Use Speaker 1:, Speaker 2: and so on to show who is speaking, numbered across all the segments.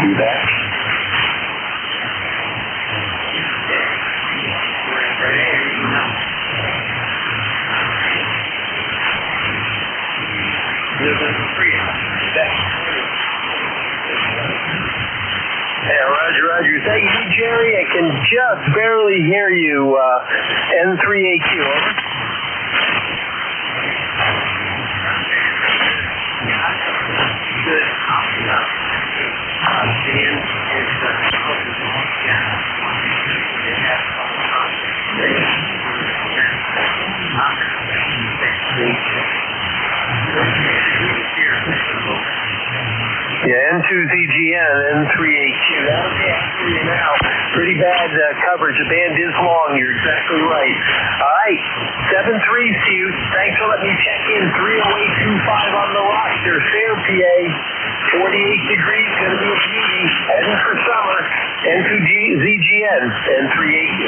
Speaker 1: Do that.
Speaker 2: Yeah, roger, roger. Thank you, Jerry. I can just barely hear you. N3AQ, over.
Speaker 3: Good.
Speaker 2: Yeah, N2ZGN, N3AQ. That'll be after you now. Pretty bad coverage. The band is long. You're exactly right. All right, 7-3, Stu. Thanks for letting me check in. 30825 on the roster. Fair, PA. 48 degrees. Going to be a beauty. Heading for summer. N2ZGN, N3AQ.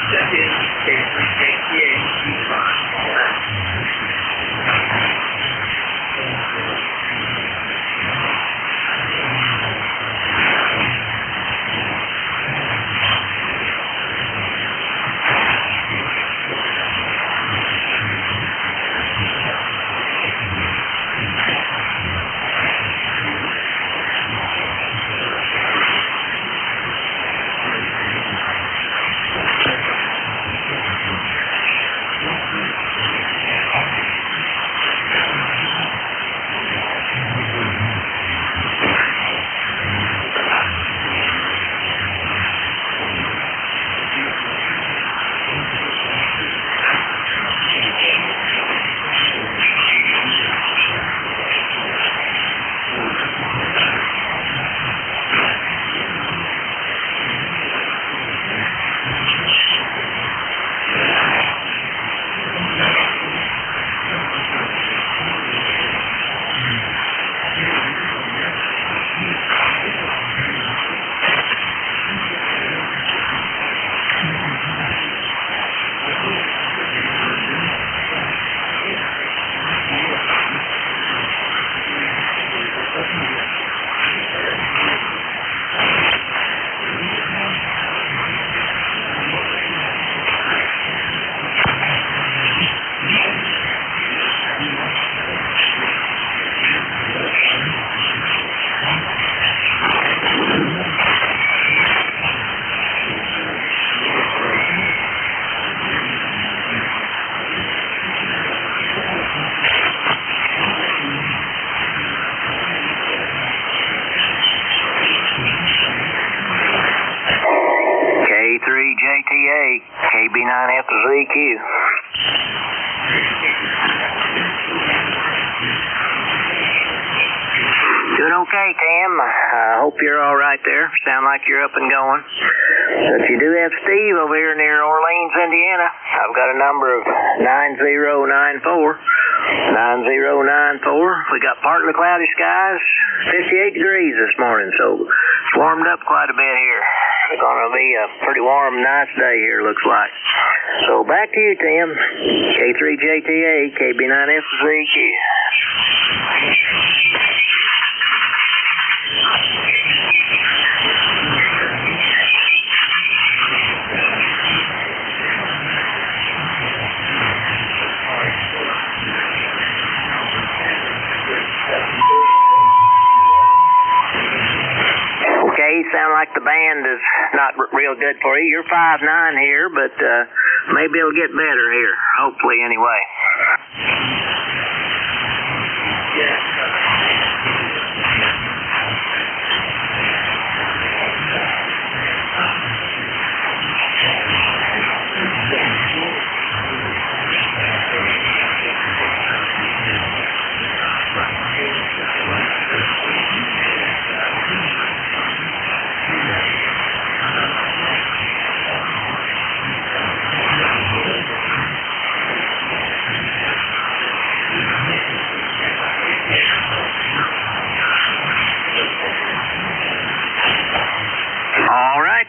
Speaker 3: Check in, K3JTA.
Speaker 1: K3JTA, KB9FZQ. Doing okay, Tim. I hope you're all right there. Sound like you're up and going. If you do have Steve over here near Orleans, Indiana, I've got a number of 9094. 9094. We got partly cloudy skies, 58 degrees this morning, so it's warmed up quite a bit here. It's going to be a pretty warm, nice day here, looks like. So back to you, Tim. K3JTA, KB9FZQ. Sound like the band is not real good for you. You're 5'9" here, but maybe it'll get better here. Hopefully, anyway.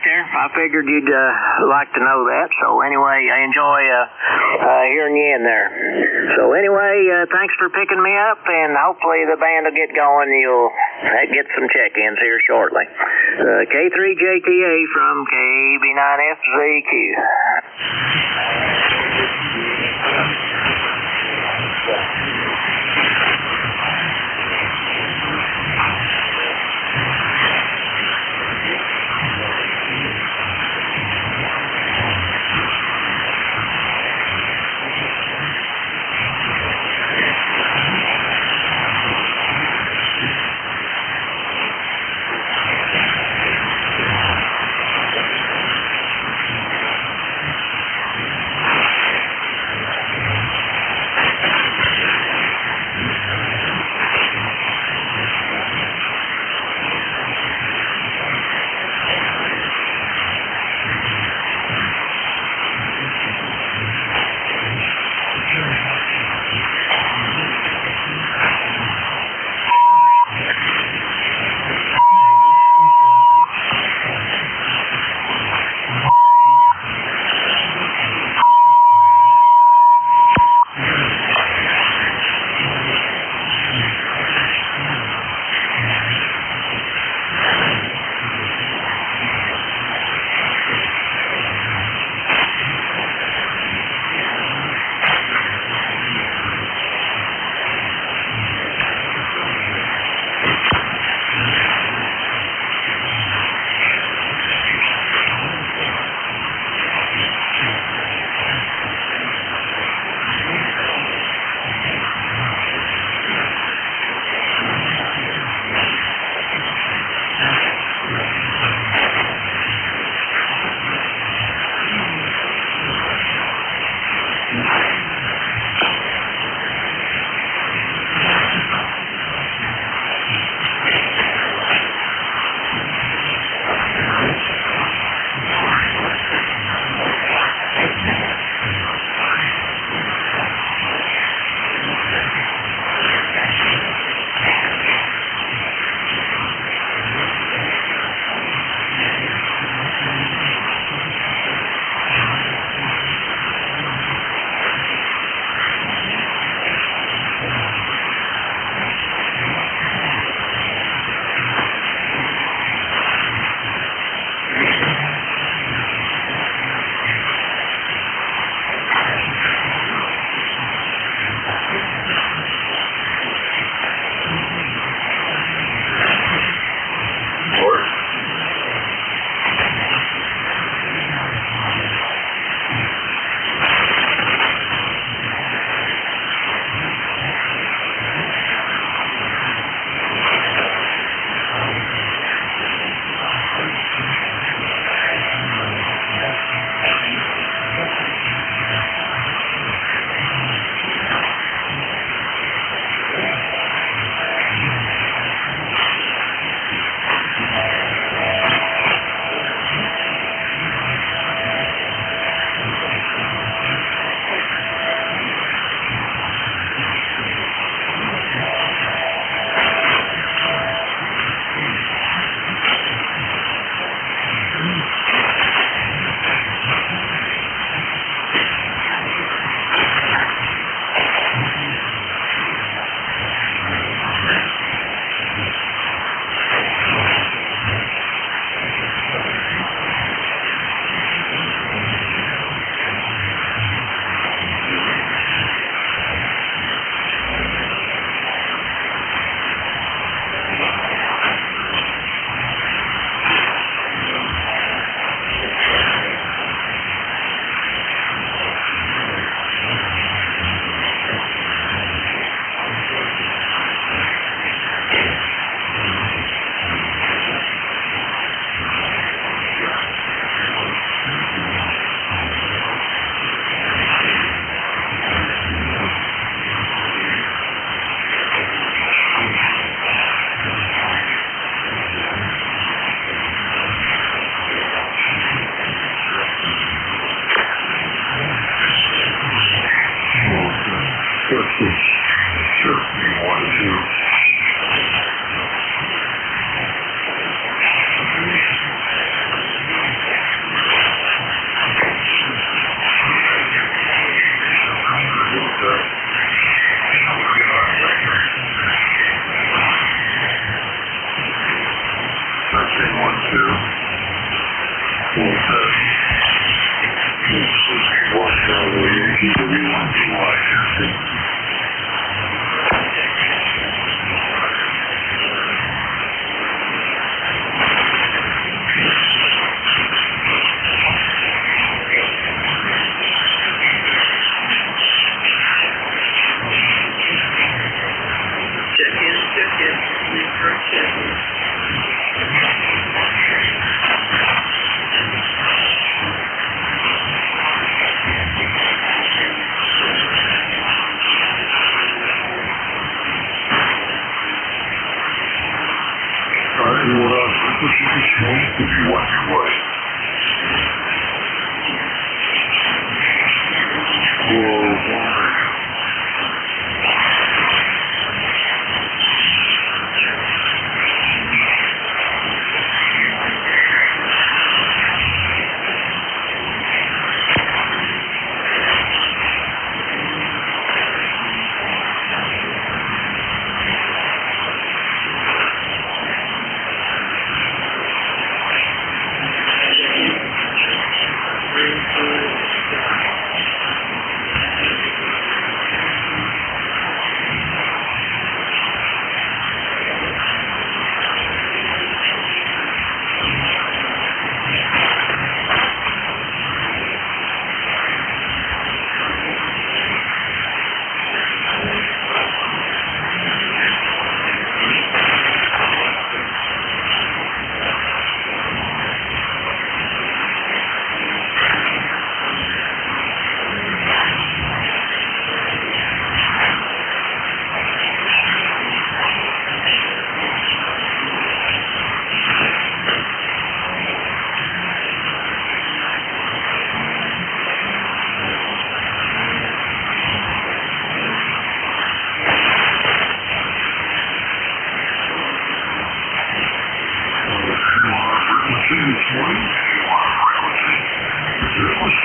Speaker 1: I figured you'd like to know that. So anyway, I enjoy hearing you in there. So anyway, thanks for picking me up, and hopefully the band will get going. You'll get some check-ins here shortly. K3JTA from KB9FZQ.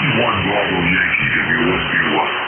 Speaker 4: One Bravo Yankee, NJ2US.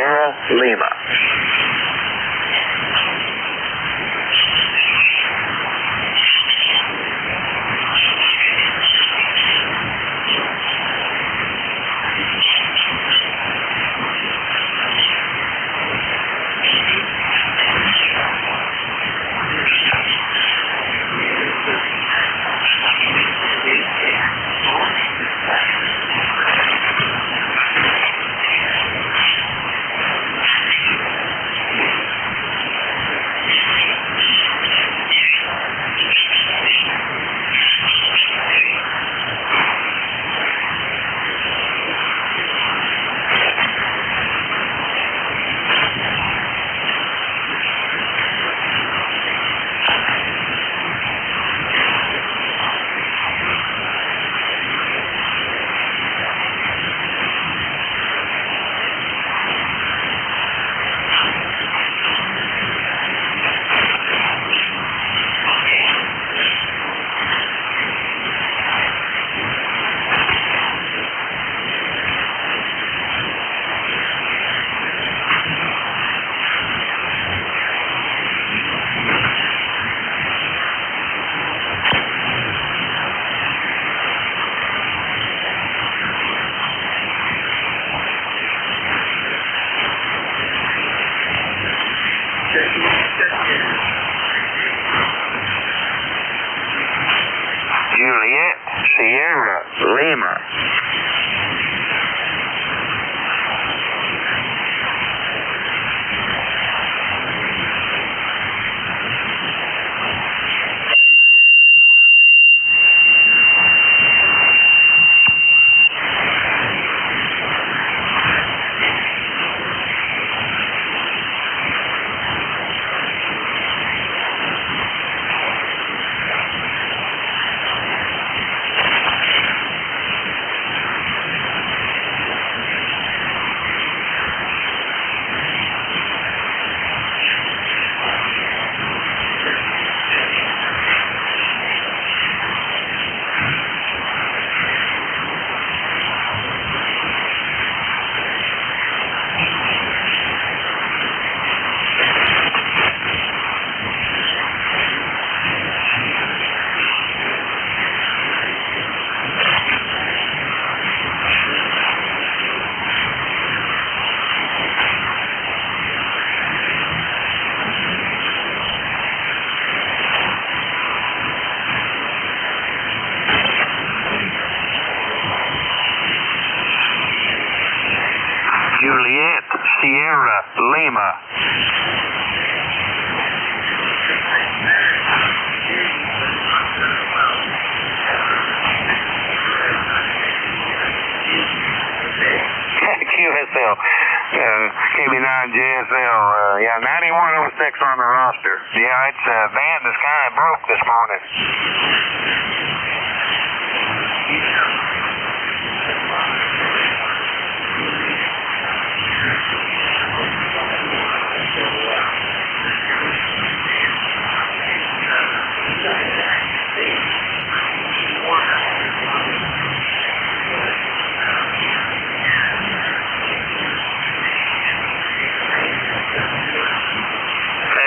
Speaker 1: Sierra Lima.
Speaker 5: Juliet, Sierra, Lima. Juliet, Sierra, Lima. QSL, KB9JSL, yeah, 9106 on the roster. Yeah, it's band is kind of broke this morning.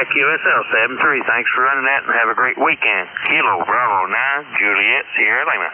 Speaker 5: QSL 73, thanks for running that and have a great weekend. Kilo Bravo 9, Juliet, Sierra Lima.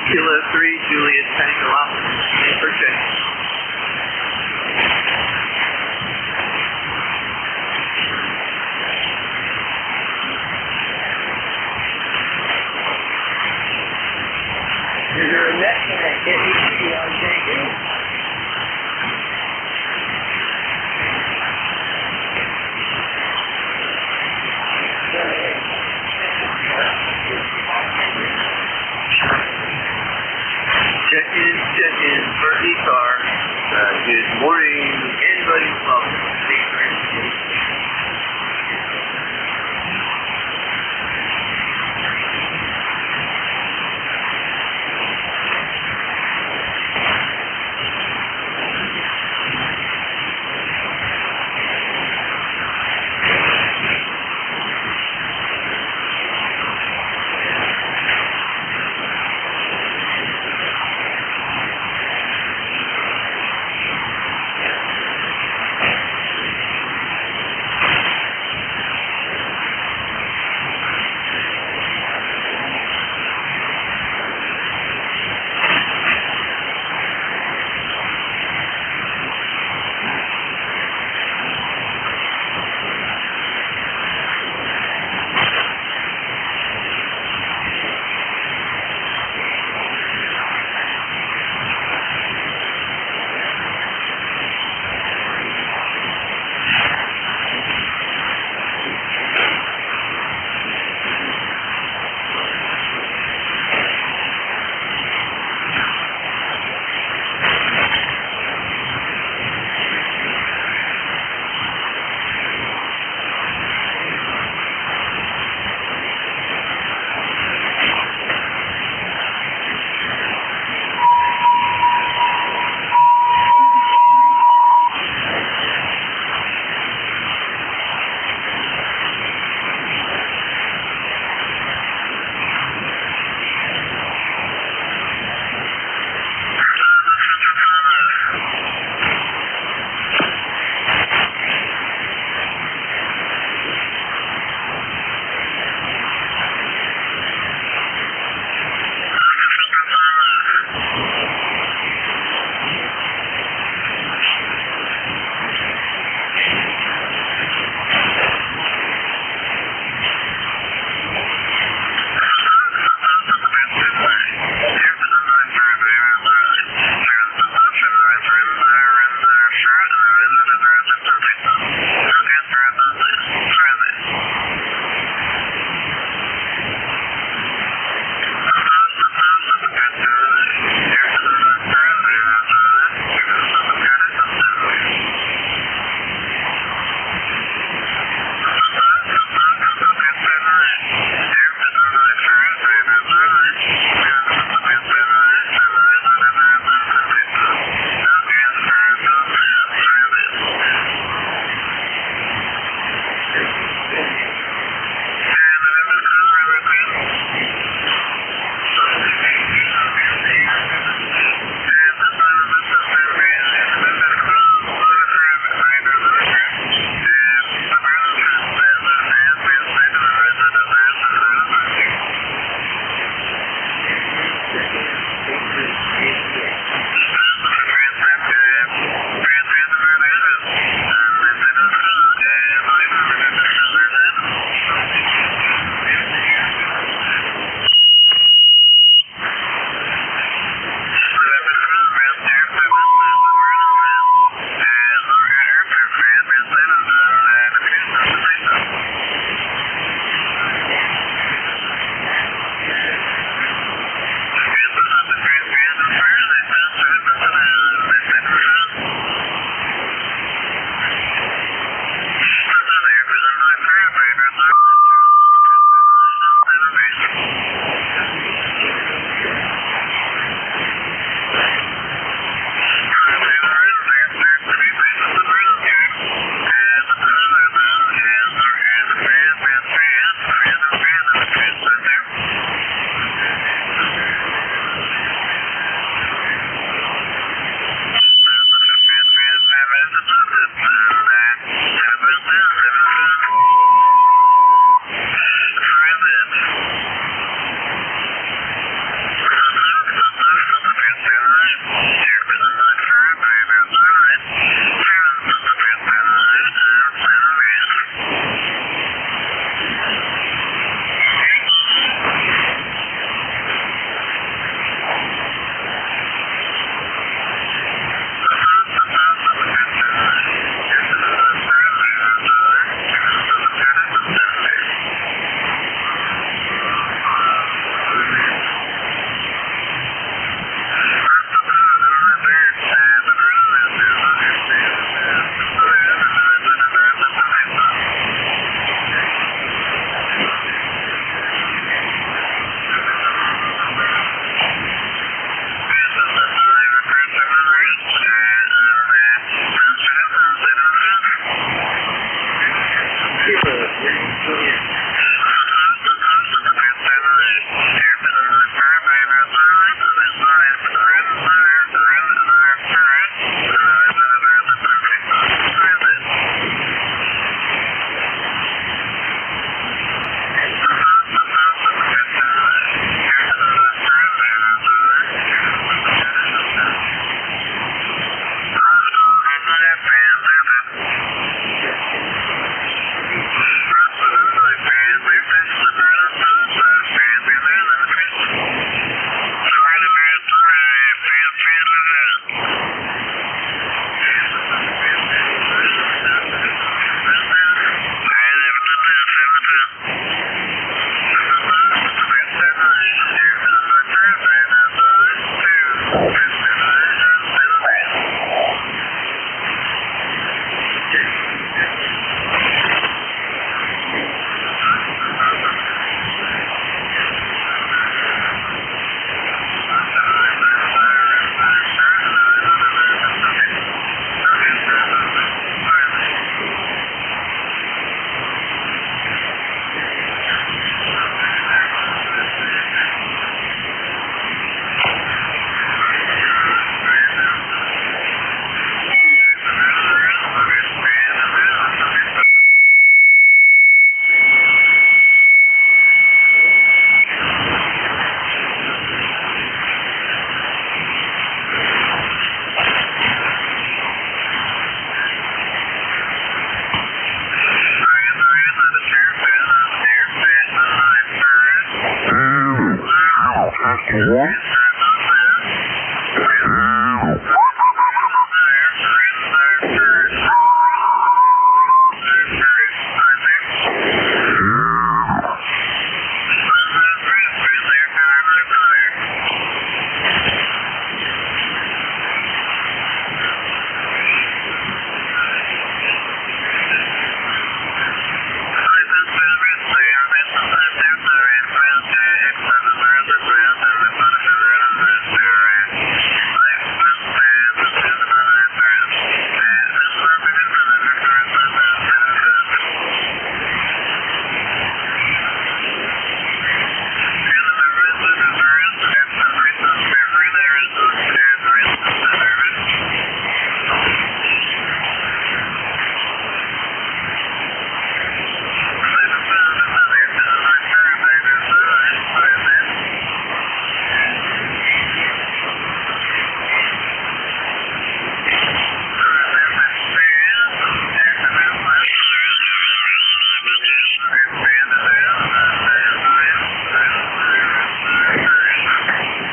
Speaker 3: Kilo 3, Juliet Tango Alpha. For check.
Speaker 2: Is there a net connectivity on Jenkins?
Speaker 3: Check in for ECARS. Good morning. Anybody's welcome.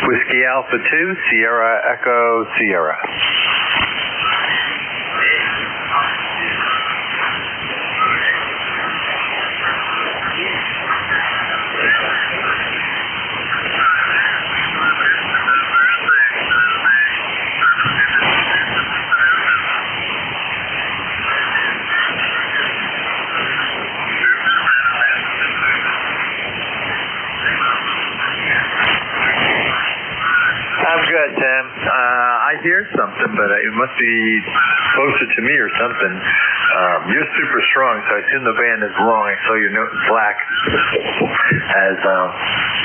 Speaker 2: Whiskey Alpha 2, Sierra Echo Sierra. I'm good, Tim. I hear something, but it must be closer to me or something. You're super strong, so I assume the band is long. I saw your note in black as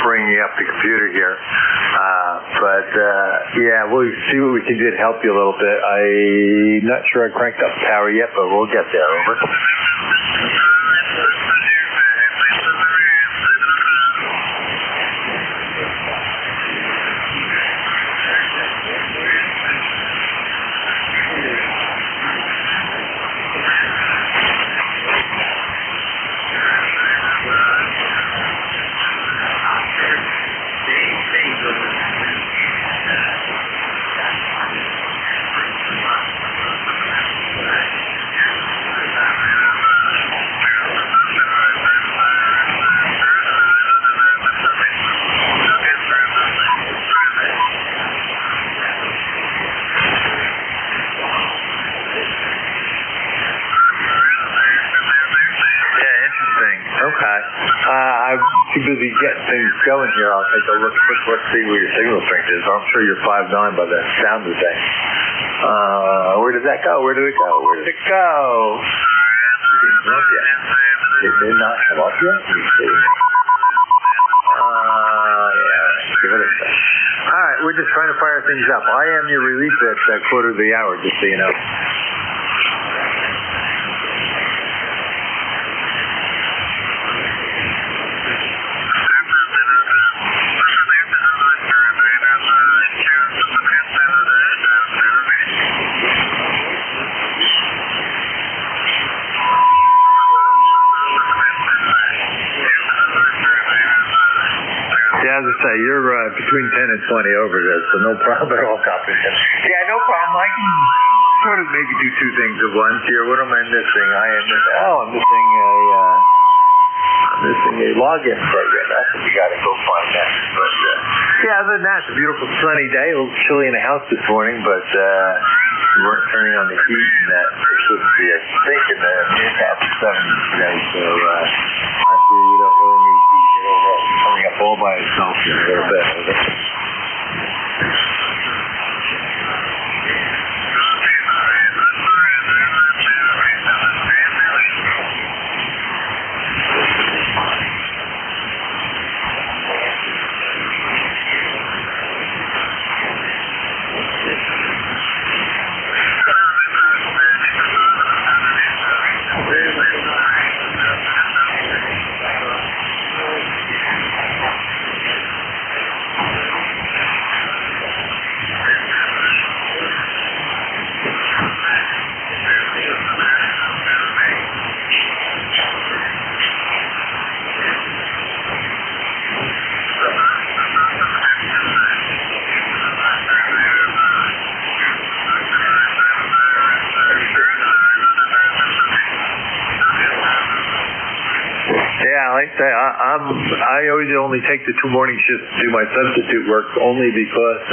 Speaker 2: bringing up the computer here. Yeah, we'll see what we can do to help you a little bit. I'm not sure I cranked up power yet, but we'll get there. Over. I'm too busy getting things going here. I'll take a look. Let's see where your signal strength is. I'm sure you're 5'9" by the sound of the thing. Where did that go? Where did it go? Where did it go? It didn't come up yet. It did not come up yet? Let me see. Yeah. Give it a sec. All right, we're just trying to fire things up. I am your relief at quarter of the hour, just so you know. As I say, you're between 10 and 20 over this, so no problem at all, copy. Yeah, no problem. I can sort of maybe do two things at once here. What am I missing? I'm missing a login program. That's what we got to go find next. But yeah, other than that, it's a beautiful sunny day. A little chilly in the house this morning, but we weren't turning on the heat, and that it's supposed to be, I think, in the mid-half 70s today. So I feel you don't really need heat. Coming up all by itself in a little bit.
Speaker 6: I always only take the 2 morning shifts to do my substitute work only because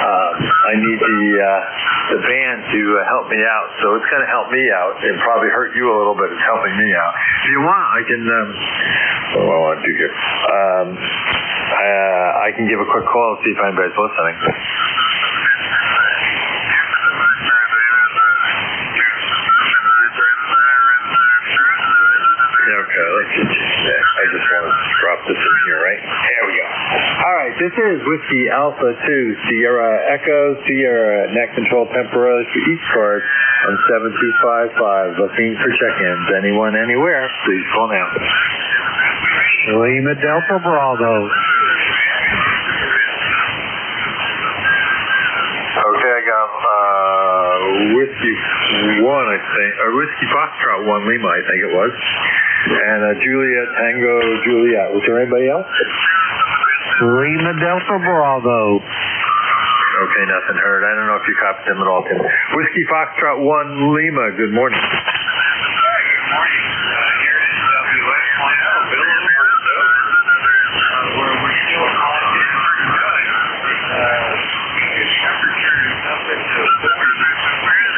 Speaker 6: I need the band to help me out. So it's going to help me out and probably hurt you a little bit. It's helping me out. If you want, I can. What do I want to do here? I can give a quick call and see if anybody's listening. Okay, let's just change that. I just want to drop this in here, right? There we go. All right, this is Whiskey Alpha 2, Sierra Echo, Sierra Net Control temporarily for ECARS on 7255. Looking for check-ins. Anyone, anywhere, please call now. Lima Delta Bravo. Okay, I got Whiskey 1, I think, or Whiskey Foxtrot 1 Lima, I think it was. And Juliet Tango Juliet. Was there anybody else? Lima Delta Bravo. Okay, nothing heard. I don't know if you copied them at all, Tim. Whiskey Foxtrot 1 Lima, good morning.
Speaker 3: Good morning. Here is WS Point Out, Bill in Marzo. We're still calling in the temperature is up at the 40s.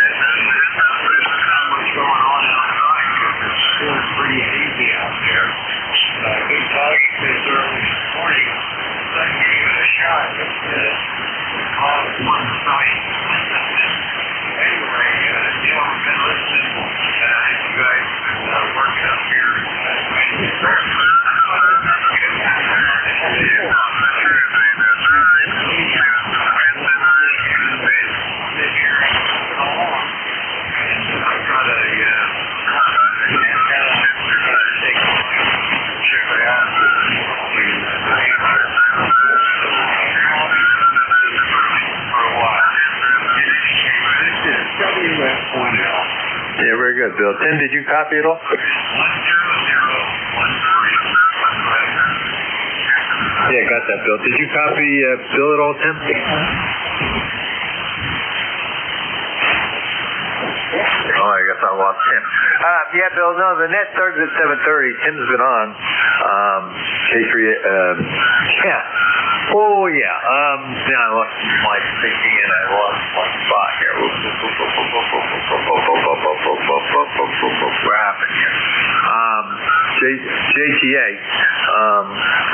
Speaker 3: Not much going on outside because it's still pretty hazy out there. Good talk this early this morning. So I gave it a shot. Call it one site. Anyway, Neil, I've been listening. You guys have been working up here.
Speaker 6: Yeah, very good, Bill. Tim, did you copy it all?
Speaker 3: 10013.
Speaker 6: Yeah, got that, Bill. Did you copy Bill at all, Tim? Oh, I guess I lost Tim. Yeah, Bill, no, the net starts at 7:30. Tim's been on. K3, yeah. Oh, yeah. Yeah, I lost my thinking and I lost my spot here. What happened here? JTA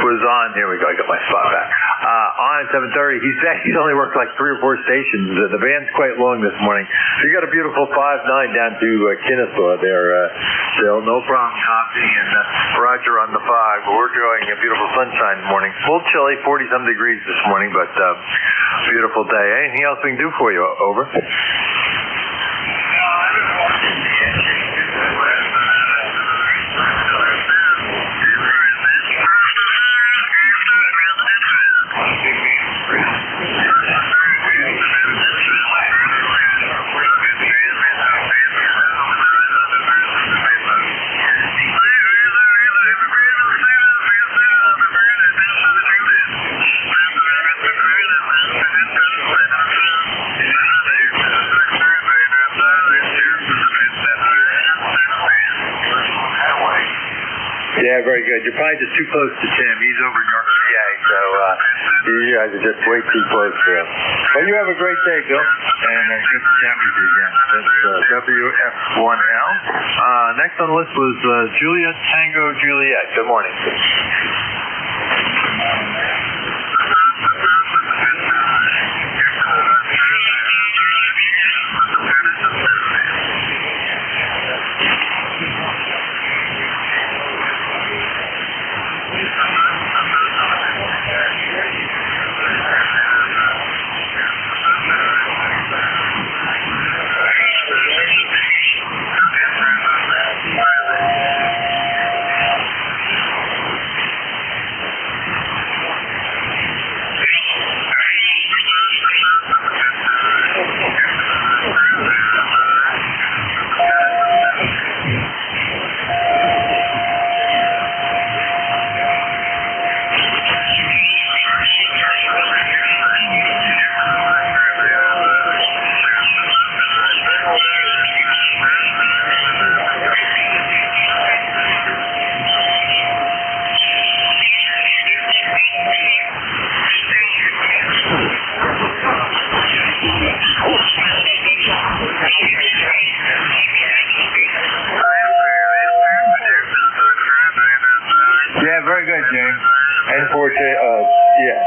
Speaker 6: was on. Here we go. I got my spot back. On at 7:30. He said he's only worked like 3 or 4 stations. The band's quite long this morning. So you got a beautiful 5-9 down to Kennesaw there, Bill. No problem copying and Roger on the 5. But we're enjoying a beautiful sunshine morning. A little chilly, 40-some degrees this morning, but beautiful day. Anything else we can do for you? Over. Yeah, very good. You're probably just too close to Tim. He's over in York, PA, so you guys are just way too close to him. But you have a great day, Bill, and good to chat with you again. That's WF1L. Next on the list was Juliet Tango Juliet. Good morning.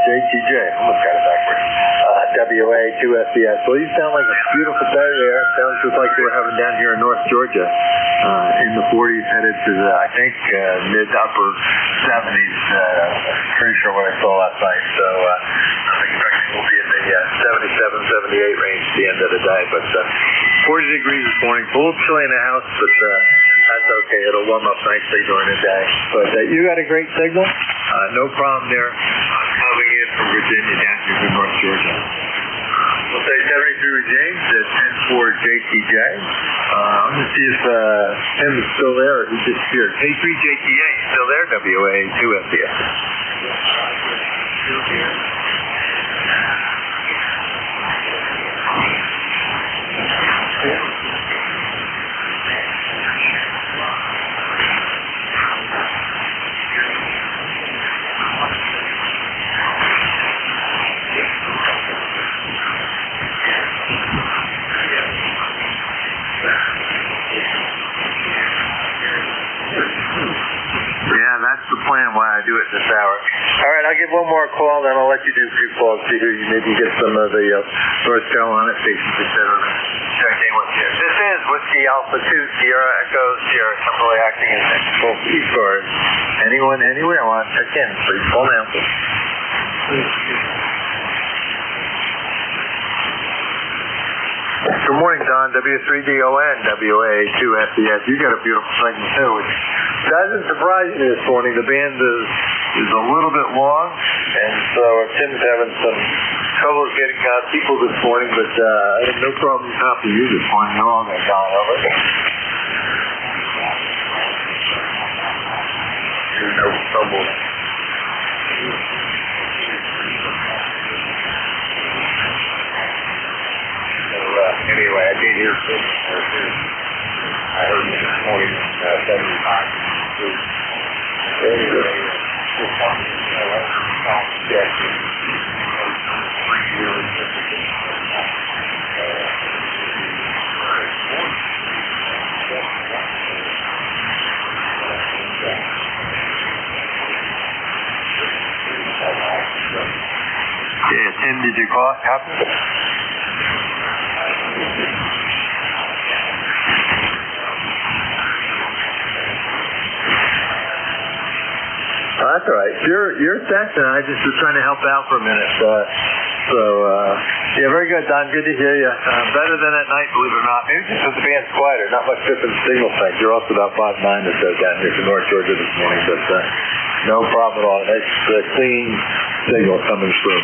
Speaker 6: JTJ, almost got it backwards. WA2SBS. Well, you sound like a beautiful day there. Sounds just like we're having down here in North Georgia, in the 40s, headed to the, I think, mid-upper 70s. Pretty sure what I saw last night. So I'm expecting we'll be in the 77, 78 range at the end of the day. But 40 degrees this morning. It's a little chilly in the house, but that's okay. It'll warm up nicely during the day. But you got a great signal. No problem there. Coming in from Virginia down here to North Georgia. We'll say 73 with James at 10-4 JTJ. I'm going to see if Tim is still there or he disappeared. K3JTA, still there? WA2SBS. Still here. Yeah, that's the plan why I do it this hour. All right, I'll give one more call, then I'll let you do a few calls, see who you maybe get some of the North Carolina stations to set on check in with you. This is Whiskey Alpha 2 Sierra Echo Sierra temporarily acting as technical ECARS. Anyone, anywhere, I want to check in. Please call now. Good morning, Don. W3DON, WA2SBS. You got a beautiful segment too, which doesn't surprise me this morning. The band is a little bit long, and so Tim's having some trouble getting people this morning, but I have no problem copying you this morning. They're all going to gone over. No trouble. Anyway, I did hear some. I heard this morning, 75. Very good. Yeah, Tim, did you call it happen? That's all right. You're set, and I just was trying to help out for a minute. Yeah, very good, Don. Good to hear you. Better than at night, believe it or not. Maybe just because the band's quieter. Not much difference in signal strength. You're also about 5'9" or so down here from North Georgia this morning, but no problem at all. Nice, clean signal coming through.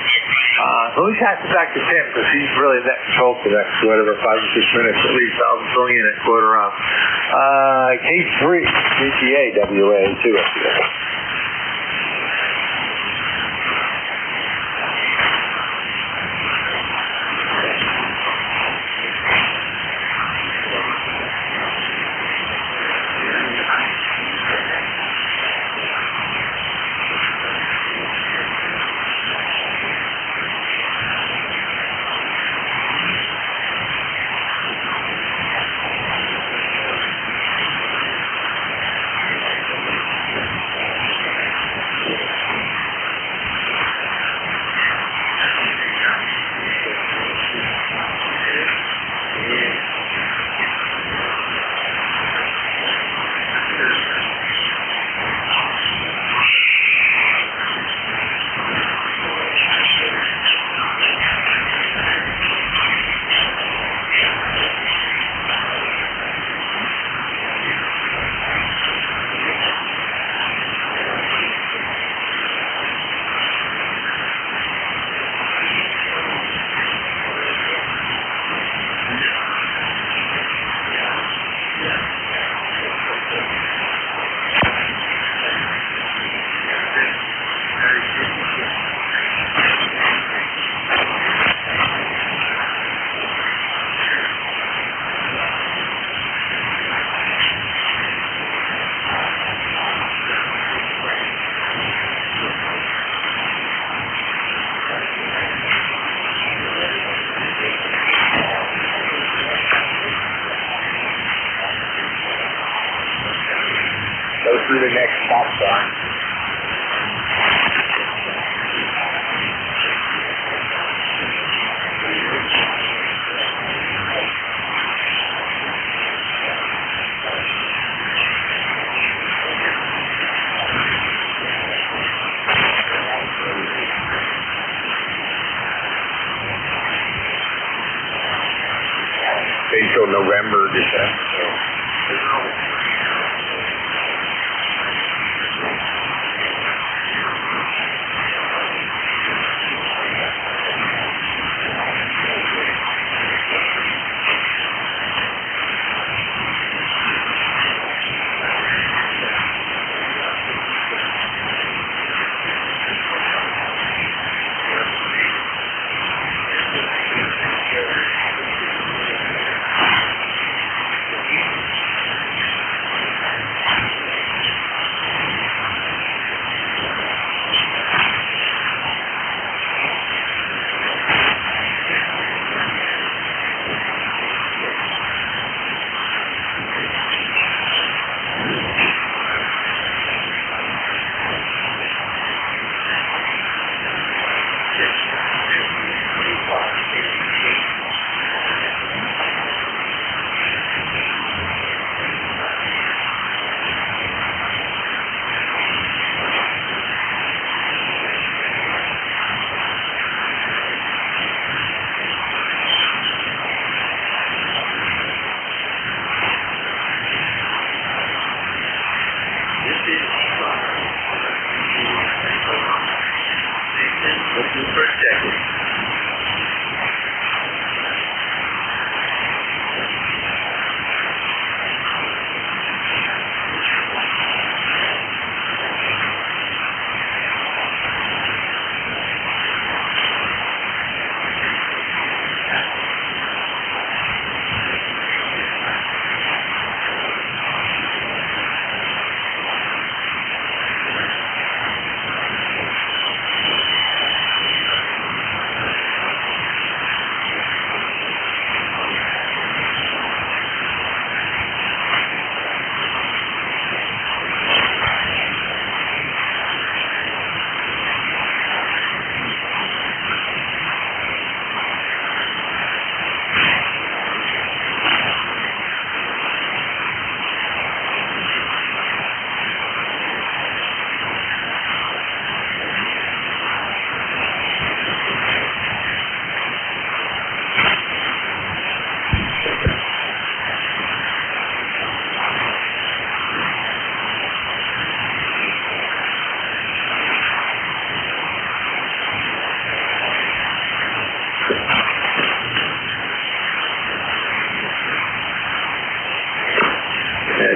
Speaker 6: Let me pass it back to Tim, because he's really net control for the next, 5 or 6 minutes at least. I'll fill in at quarter up. K3, GTA, WA2. Through the next stop sign.
Speaker 2: November, December. So there's no.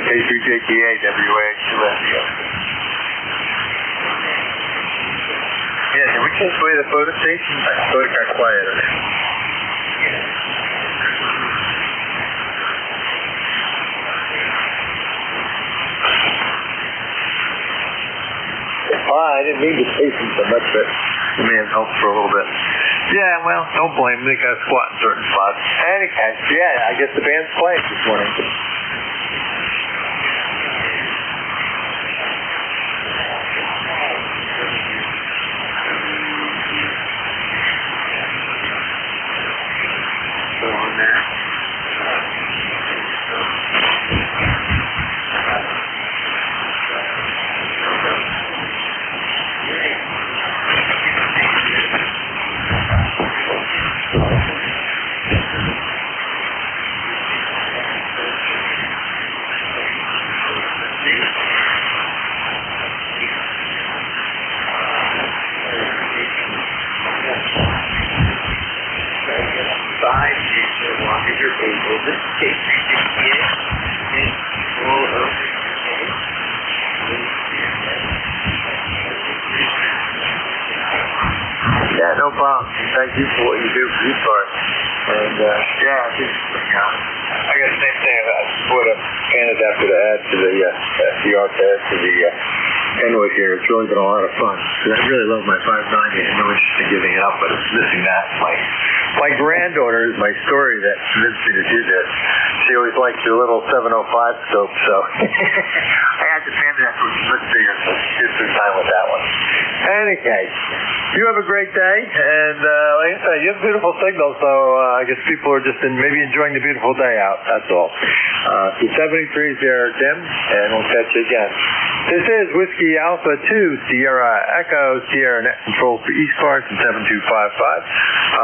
Speaker 6: K3JTA, WA2S. Yeah, did we take away the photo station? I thought it got quieter. I didn't mean to chase him so much, but it may have helped for a little bit. Yeah, well, don't blame them. They got to squat in certain spots. Anyhow, yeah, I guess the band's playing this morning. Yeah, no problem. Thank you for what you do for ECARS. And, yeah, I think, I got the same thing. I put a pan adapter to add to the SDR test, to the Kenwood here. It's really been a lot of fun. I really love my 590. I had no interest in giving it up, but it's missing that. My granddaughter is my story that convinced me to do this. She always liked your little 705 scope, so I had the pan adapter, which is much bigger, so she did some time with that one. Any case, you have a great day, and like I said, you have a beautiful signal, so I guess people are just maybe enjoying the beautiful day out, that's all. So 73 there, Tim, and we'll catch you again. This is Whiskey Alpha 2, Sierra Echo, Sierra Net Control for ECARS and 7255.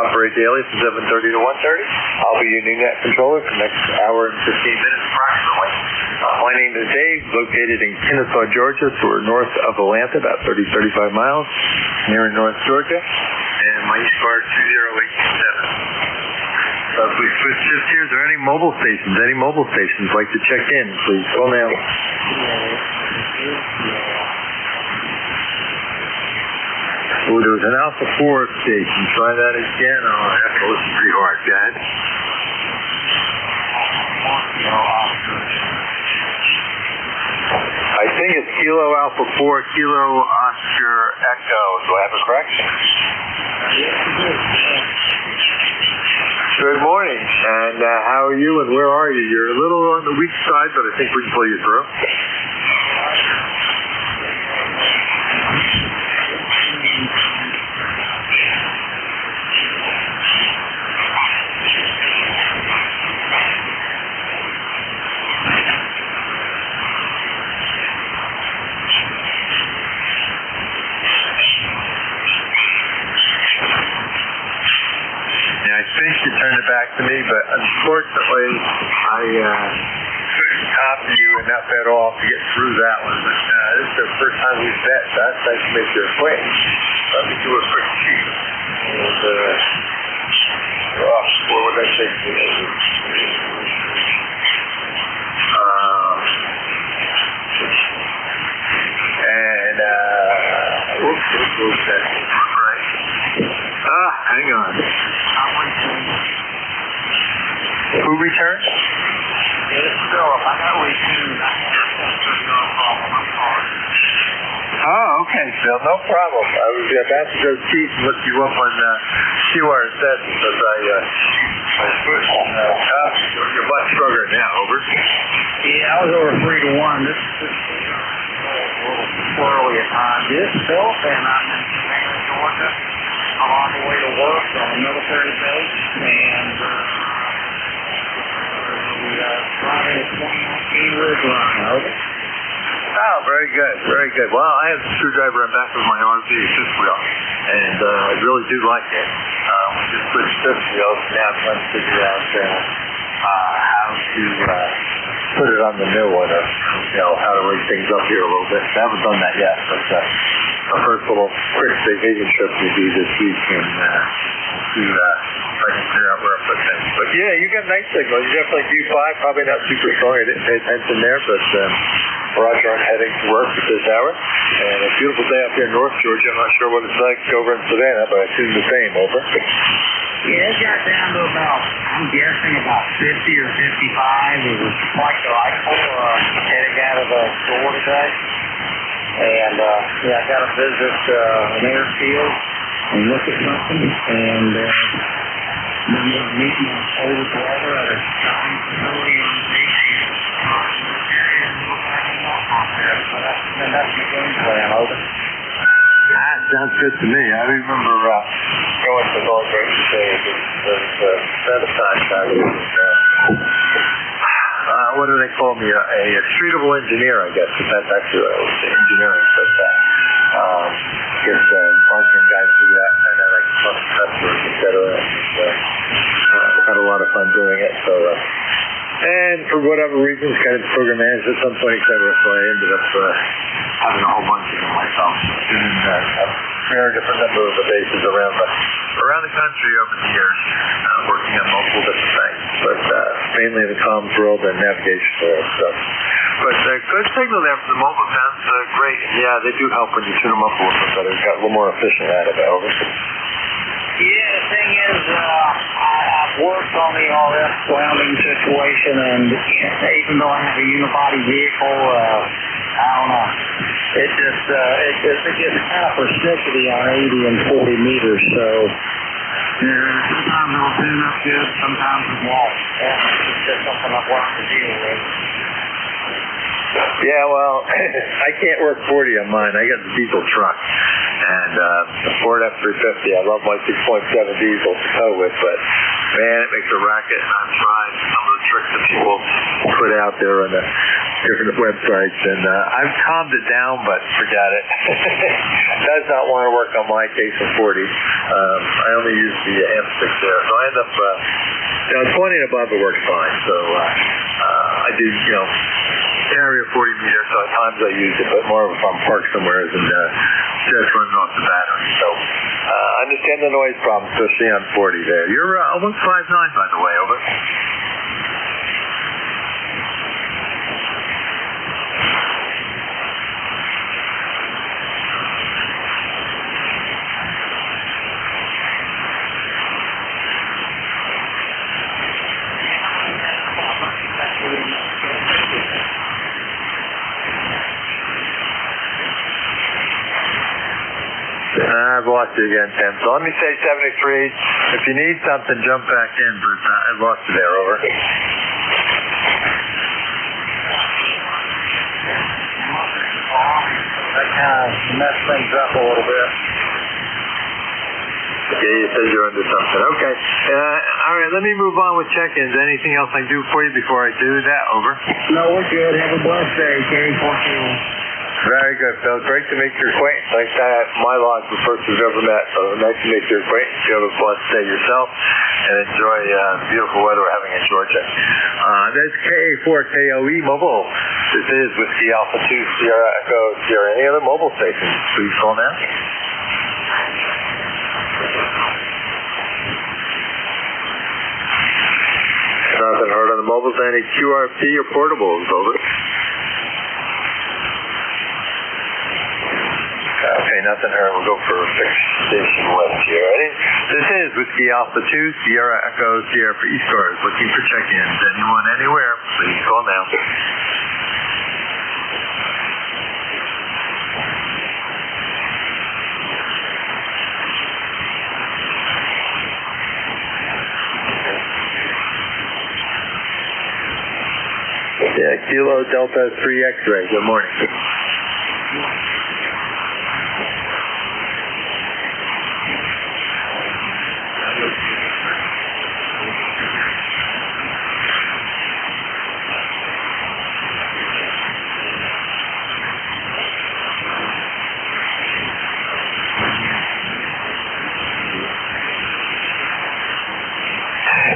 Speaker 6: Operate daily from 7:30 to 1:30. I'll be your new net controller for the next hour and 15 minutes approximately. My name is Dave, located in Kennesaw, Georgia, so we're north of Atlanta, about 30-35 miles, near in North Georgia, and my ECARS 20827. So if we switch shifts here, is there any mobile stations like to check in, please call now. Oh, there was an Alpha 4 station. Try that again. Oh, I have to listen pretty hard, guys. I think it's Kilo Alpha 4, Kilo Oscar Echo. Do I have it correct? Good morning, and how are you, and where are you? You're a little on the weak side, but I think we can pull you through. I think you turned it back to me, but unfortunately, I couldn't copy you enough at all to get through that one. But this is the first time we've met, so that's nice to make your acquaintance. Let me do a quick sheet. And, what would I say to you? Whoops, that's right. Hang on. Who returned? Oh, okay, Phil, no problem. I was about to go cheat and look you up on QRZ because I switched. You're much stronger now, over.
Speaker 7: Yeah, I was over 3-1. This is a little swirly at times. This is Phil, and I'm in Savannah, Georgia. I'm on the way to work on a military base, and we driving a 2019 Ridge Line, over.
Speaker 6: Oh, very good, very good. Well, I have a screwdriver on the back of my RV fifth wheel, and I really do like it. We just switched fifth wheels, and now I'm trying to figure out how to put it on the new one, or how to rig things up here a little bit. I haven't done that yet, but our first little quick vacation trip we do this week, and see if I can figure out where I put things. But yeah, you got nice signal. You definitely do 5, probably not super strong. I didn't pay attention there, but Roger, I'm heading to work at this hour. And a beautiful day up here in North Georgia. I'm not sure what it's like over in Savannah, but I assume the same, over.
Speaker 7: Yeah, it got down to about, I'm guessing about 50 or 55. It was quite delightful heading out of the store today. And I got to visit an airfield and look at something. And meet my older brother at a shopping facility on the beach. That's the game plan, over.
Speaker 6: That sounds good to me. I remember going to North Georgia today. At the time, what do they call me? A streetable engineer, I guess. That's actually what I was engineering, but guess marketing guys do that, and then like customers, et cetera. I've had a lot of fun doing it, so. And for whatever reasons, kind of program manager at some point, et cetera, so I ended up having a whole bunch of them myself. Doing a very different number of the bases around the country over the years, working on multiple different things, but mainly in the comms world and navigation world. So. But good signal there from the mobile. Sounds great. And yeah, they do help when you tune them up a little bit better. Got a little more efficient at it, over.
Speaker 7: Yeah, the thing is, I've worked on the RF grounding situation, and even though I have a unibody vehicle, I don't know. It gets kind of persnickety on 80 and 40 meters, so sometimes it'll tune up good, sometimes it won't. It's just something I've learned to deal with.
Speaker 6: Yeah, well, I can't work 40 on mine. I got a diesel truck, And the Ford F-350, I love my 6.7 diesel to tow with, but man, it makes a racket, and I've tried some of the tricks that people put out there on the different websites, and I've calmed it down, but forget it. Does not want to work on my K40. I only use the amp stick there, so I end up, 20 and above it works fine. So I do, carry a 40 meter, so at times I use it, but more if I'm parked somewhere and just running off the battery. So I understand the noise problem, especially on 40 there. You're almost 5'9", by the way, over. I've lost you again, Tim. So let me say 73. If you need something, jump back in, but I've lost you there, over.
Speaker 7: That kind of messed things up a little bit.
Speaker 6: Yeah, you said you're under something. Okay. All right, let me move on with check-ins. Anything else I can do for you before I do that? Over.
Speaker 7: No, we're good. Have a blessed day, K14.
Speaker 6: Very good, Phil. Great to make your acquaintance. Like that, my log the first we've ever met. So nice to make your acquaintance. You have a blessed day yourself, and enjoy beautiful weather we're having in Georgia. There's KA4KOE Mobile. This is Whiskey Alpha 2 Sierra Echo Sierra. Any other mobile stations, please call now. Nothing heard on the mobiles. Any QRP or portables, over. Okay, nothing heard. We'll go for a fixed station west here. Ready? This is Whiskey Alpha 2, Sierra Echo, Sierra for ECARS. Looking for check-ins. Anyone, anywhere, please call now. Yeah, Kilo Delta 3 X-ray. Good morning.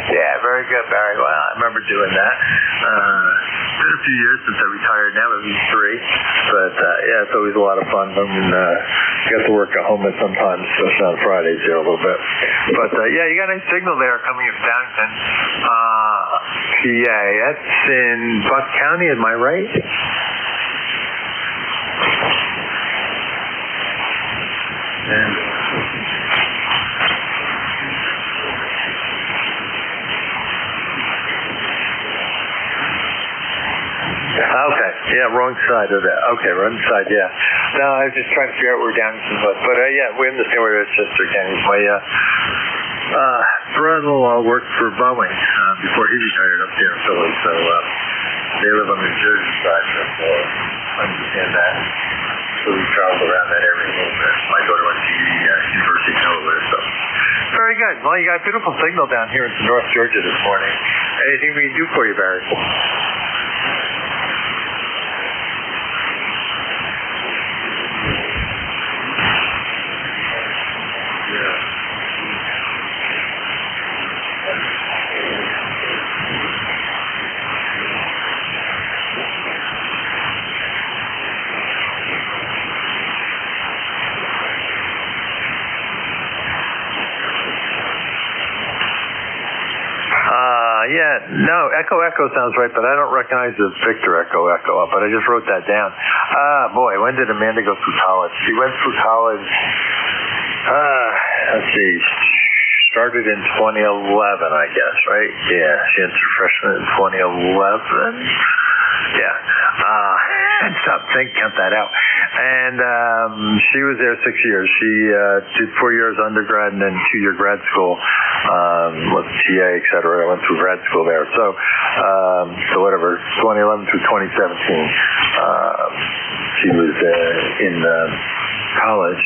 Speaker 6: Yeah, very good, Barry. Well, I remember doing that. It's been a few years since I retired now, maybe 3. But, yeah, it's always a lot of fun. I mean, get to work at home at sometimes, especially on Fridays here a little bit. But, yeah, you got a nice signal there coming in Downington. PA. That's in Buck County, am I right? Okay, yeah, wrong side of that. Okay, wrong side, yeah. No, I was just trying to figure out where Downington was. But, yeah, we understand where Chester County is. My brother-in-law worked for Boeing before he retired up here in Philly. So they live on the Jersey side. So I understand that. So we traveled around that area a little bit. My daughter went to University of Delaware, so. Very good. Well, you got a beautiful signal down here in North Georgia this morning. Anything we can do for you, Barry? Yeah, no, Echo sounds right, but I don't recognize the Victor Echo, but I just wrote that down. Boy, when did Amanda go through college? She went through college, let's see, started in 2011, I guess, right? Yeah, she entered freshman in 2011. Yeah. Count that out. And she was there 6 years. She did 4 years undergrad and then 2-year grad school with TA, et cetera. I went through grad school there. So whatever, 2011 through 2017. She was in college,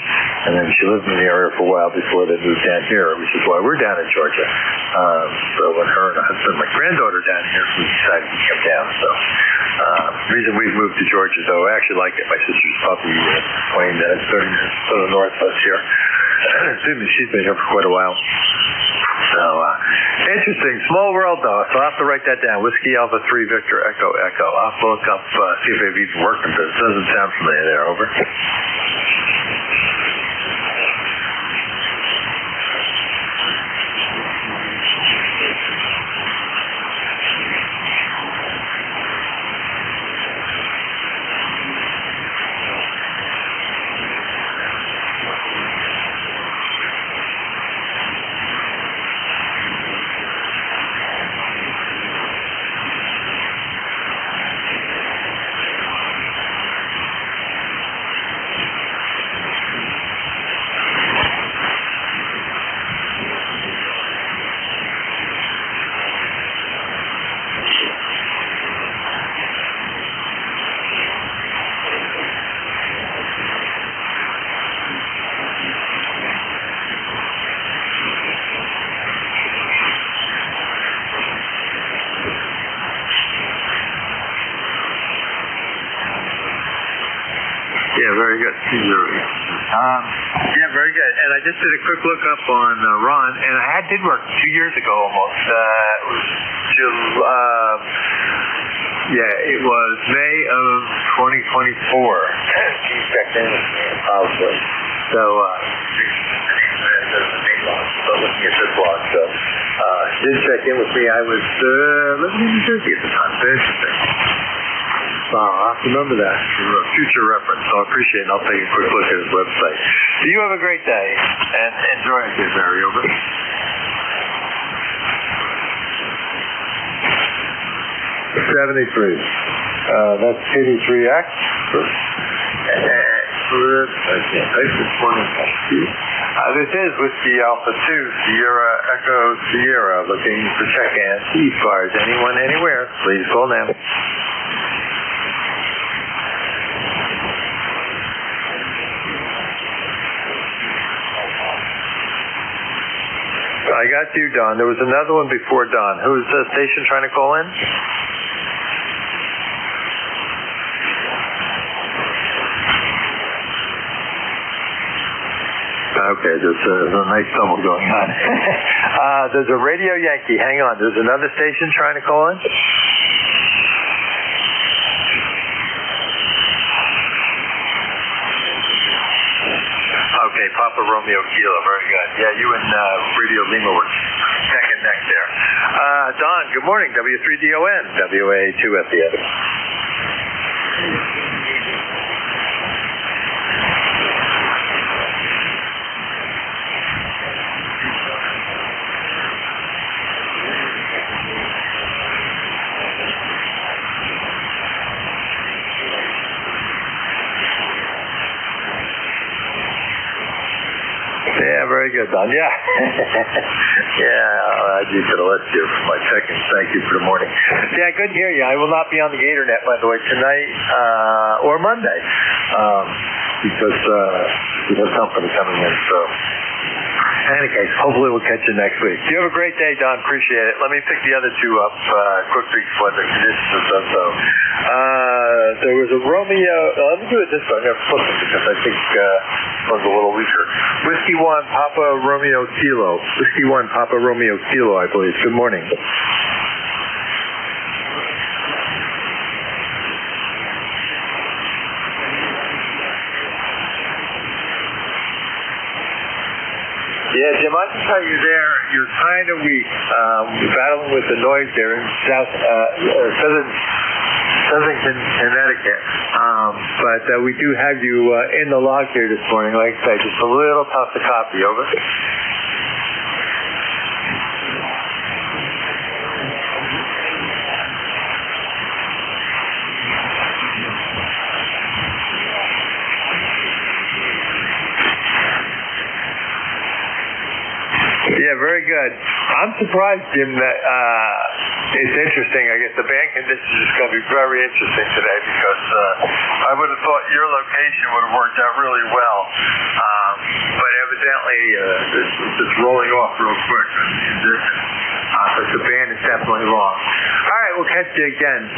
Speaker 6: and then she lived in the area for a while before they moved down here, which is why we're down in Georgia. So when her and her husband, my granddaughter down here, we decided to come down. So reason we've moved to Georgia, though, I actually like it. My sister's puppy, 20 minutes, 30 minutes to the north of us here. Excuse me, she's been here for quite a while. So, interesting. Small world, though, so I'll have to write that down. Whiskey Alpha 3 Victor Echo Echo. I'll have to look up, see if they've even worked with this. Doesn't sound familiar there. Over. Yeah, very good. Yeah, very good. And I just did a quick look up on Ron, and I did work 2 years ago almost. It was it was May of 2024. He checked in with me, probably. So, looking at this log, so he did check in with me. I was living in New Jersey at the time. So interesting. So I'll have to remember that for future reference. So I appreciate it. I'll take a quick look at his website. So you have a great day and enjoy it, dear Barry. Over. 73. That's KD3X. This is Whiskey Alpha 2 Sierra Echo Sierra looking for check-in. ECARS. Anyone, anywhere, please call now. I got you, Don. There was another one before Don. Who was the station trying to call in? Okay, there's a nice double going on. There's a Radio Yankee. Hang on. There's another station trying to call in? Okay, Papa Romeo Kilo. Very good. Yeah, you and Radio Lima were neck and neck there. Don, good morning. W3DON. WA2 at the end. Yeah, very good, Don. Yeah. I'll add you to the list here for my check-in. Thank you for the morning. Yeah, good to hear you. I will not be on the Gatornet, by the way, tonight or Monday because we have company coming in. So, in any case, hopefully we'll catch you next week. You have a great day, Don. Appreciate it. Let me pick the other two up quickly before the conditions are done. So, there was a Romeo. Let me do it this way. I'm going to flip them because I think one's a little weaker. Whiskey 1 Papa Romeo Kilo. Whiskey 1 Papa Romeo Kilo, I believe. Good morning. Yeah, Jim, I can tell you there, you're kind of weak. You're battling with the noise there in southern Connecticut. But we do have you in the log here this morning. Like I said, just a little tough to copy. Over. Yeah, very good. I'm surprised, Jim, that It's interesting. I guess the band conditions is going to be very interesting today because I would have thought your location would have worked out really well. But evidently, it's rolling off real quick. But the band is definitely wrong. All right, we'll catch you again.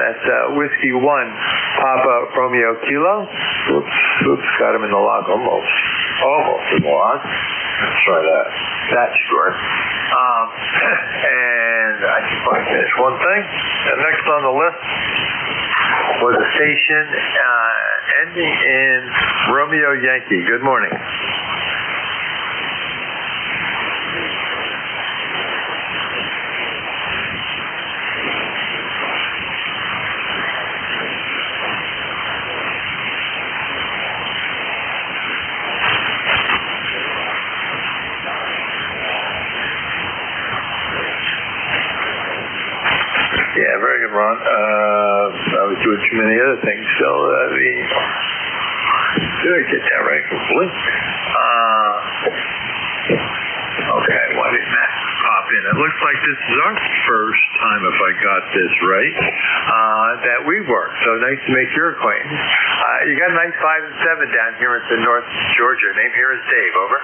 Speaker 6: That's Whiskey 1, Papa Romeo Kilo. Oops, got him in the log almost in the log. Let's try that. That's short. And I can probably finish one thing. And next on the list was a station ending in Romeo Yankee. Good morning. Yeah, very good, Ron. I was doing too many other things, so did I get that right? Hopefully. Okay, why didn't that pop in? It looks like this is our first time, if I got this right, that we work. So nice to make your acquaintance. You got a nice 5 and 7 down here at the North Georgia. Name here is Dave. Over.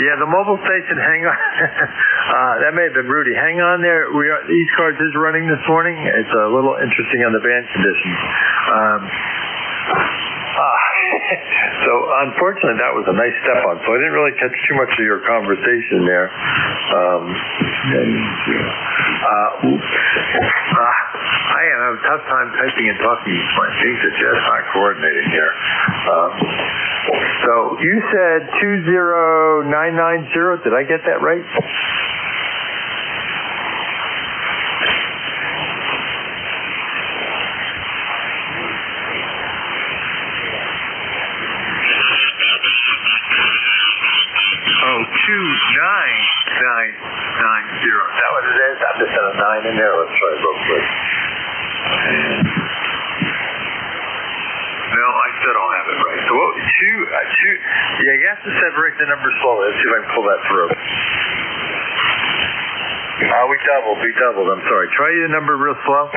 Speaker 6: Yeah, the mobile station, hang on. That may have been Rudy. Hang on there. ECARS is running this morning. It's a little interesting on the band conditions. So unfortunately, that was a nice step on. So I didn't really catch too much of your conversation there. I am having a tough time typing and talking this morning. Things are just not coordinating here. So you said 20990. Did I get that right? Oh, 29990. Is that what it is? I'm just at a 9 in there. Let's try it real quick. No, I still don't have it right. So what? Yeah, you have to separate the numbers slowly. Let's see if I can pull that through. We doubled. I'm sorry. Try the number real slow.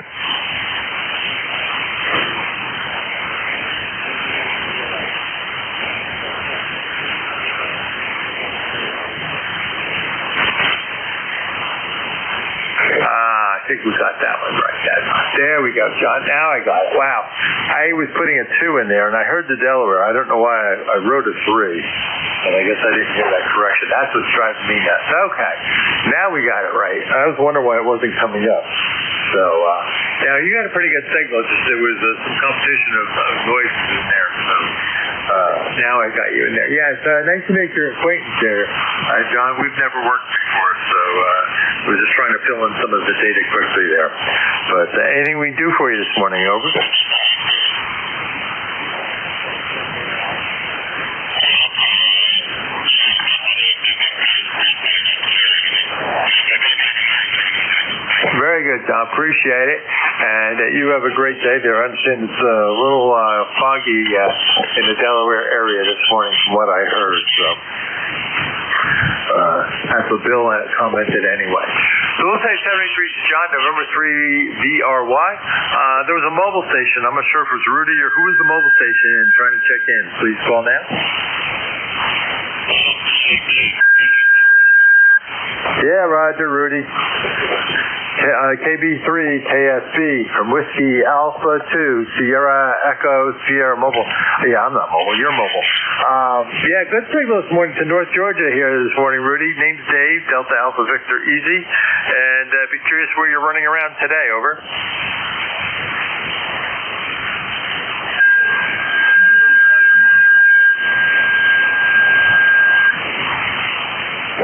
Speaker 6: I think we got that one right. There we go, John. Now I got it. Wow. I was putting a 2 in there, and I heard the Delaware. I don't know why I wrote a 3, and I guess I didn't hear that correction. That's what's driving me nuts. Okay. Now we got it right. I was wondering why it wasn't coming up. So, now you got a pretty good signal. It's just there was some competition of noises in there. So, now I got you in there. Yeah, it's nice to make your acquaintance there. John, we've never worked before, so we're just trying to fill in some of the data quickly there. But anything we can do for you this morning, over? Very good, Tom. Appreciate it. And you have a great day there. I understand it's a little foggy in the Delaware area this morning from what I heard. So that's what Bill commented anyway. So we'll say 73 John, November 3 VRY. There was a mobile station. I'm not sure if it was Rudy or who was the mobile station and trying to check in. Please call now. Yeah, Roger, Rudy. KB3 KSB from Whiskey Alpha 2 Sierra Echo Sierra Mobile. Yeah, I'm not mobile. You're mobile. Yeah, good signal this morning to North Georgia here this morning, Rudy. Name's Dave, Delta Alpha Victor Easy. And be curious where you're running around today. Over.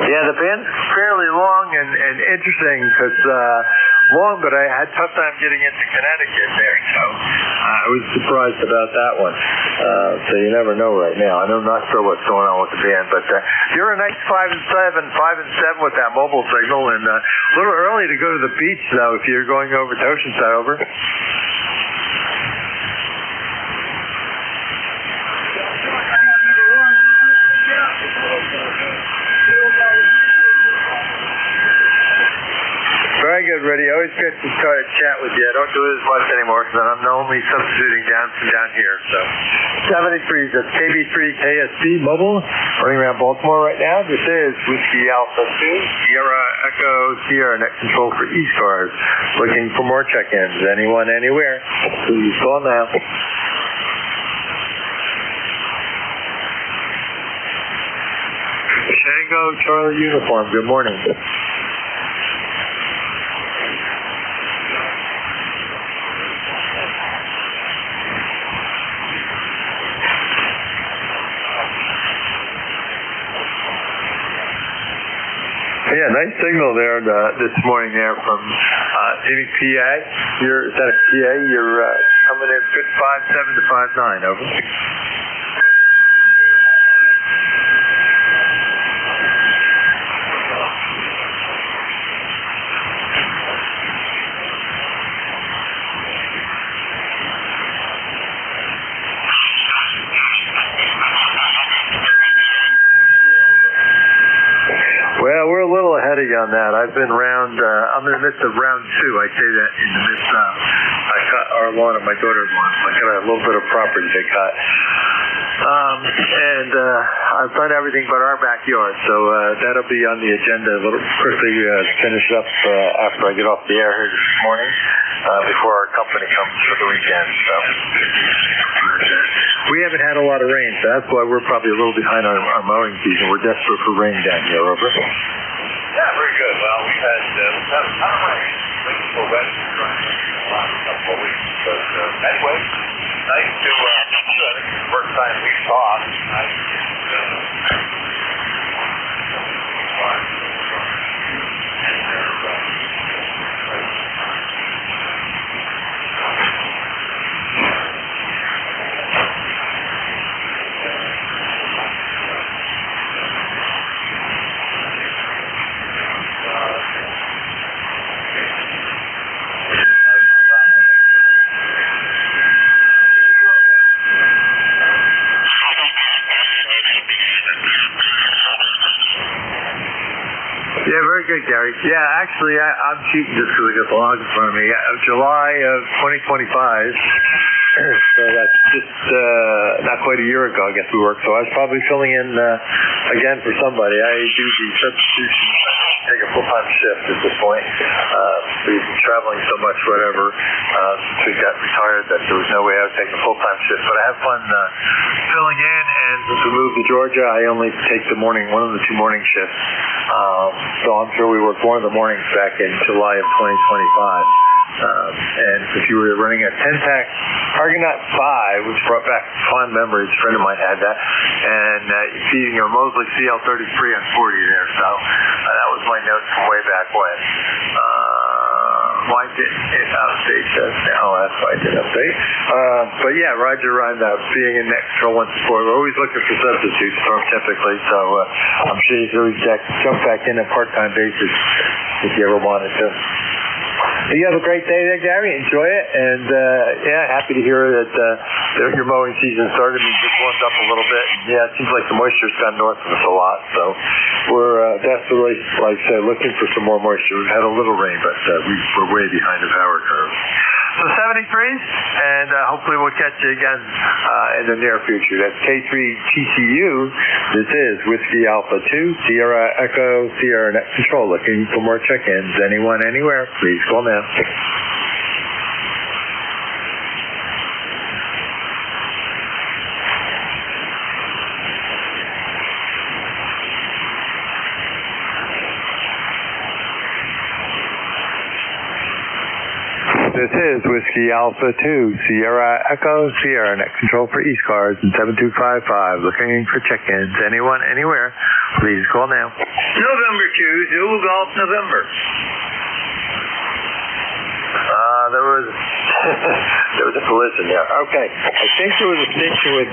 Speaker 6: Yeah, the band's fairly long and interesting because long, but I had a tough time getting into Connecticut there. So I was surprised about that one. So you never know right now. I'm not sure what's going on with the band, but you're a nice 5 and 7 with that mobile signal, and a little early to go to the beach, though, if you're going over to Oceanside. Over. Very good, Rudy. Always good to chat with you. I don't do it as much anymore because I'm only substituting down here. So 73, that's KB3 KSB mobile, running around Baltimore right now. This is Whiskey Alpha 2, Sierra Echo Sierra Net Control for ECARS. Looking for more check-ins. Anyone, anywhere. Please call now. Tango Charlie Uniform, good morning. Yeah, nice signal there this morning there from Phoenix, PA. Is that a PA? You're coming in good 5-7 to 5-9, over. Well, we're a little ahead of you on that. I've been I'm in the midst of round 2. I say that in the midst of, I cut our lawn and my daughter's lawn. I got a little bit of property to cut. And I've done everything but our backyard, so that'll be on the agenda a little quickly finish up after I get off the air here this morning, before our company comes for the weekend. So we haven't had a lot of rain, so that's why we're probably a little behind on our mowing season. We're desperate for rain down here, over.
Speaker 3: Yeah, very good. Well, we've had a ton of rain. Things were wet and dry for the last couple of weeks. But anyway, nice to, I think it's the first time we saw it. Nice
Speaker 6: Yeah, very good, Gary. Yeah, actually, I'm cheating just because I got the log in front of me. July of 2025, so that's just not quite a year ago, I guess we worked. So I was probably filling in again for somebody. I do the substitution, take a full-time shift at this point. We've been traveling so much, whatever, since we got retired that there was no way I would take a full-time shift. But I have fun filling in, and since we moved to Georgia, I only take one of the 2 morning shifts. So I'm sure we worked one of the mornings back in July of 2025. And if you were running a 10-pack Argonaut 5, which brought back fond memories, a friend of mine had that, and feeding a Mosley CL33 on 40 there. So that was my note from way back when. Why didn't it update us now? That's why I didn't update. But yeah, Roger on being in net control once before. We're always looking for substitutes for him typically, so I'm sure you can always jump back in a part-time basis if you ever wanted to. You have a great day there, Gary. Enjoy it. And, yeah, happy to hear that your mowing season started and just warmed up a little bit. And, yeah, it seems like the moisture's gone north of us a lot. So we're desperately, like I said, looking for some more moisture. We've had a little rain, but we're way behind the power curve. So 73, and hopefully we'll catch you again in the near future. That's K3TCU. This is Whiskey Alpha 2, Sierra Echo, Sierra Net Control. Looking for more check-ins. Anyone, anywhere, please call now. This is Whiskey Alpha 2, Sierra Echo, Sierra Net Control for ECARS and 7255. Looking for check-ins. Anyone, anywhere, please call now.
Speaker 2: November 2, Zulu Golf November.
Speaker 6: There was There was a collision there. Okay. I think there was a station with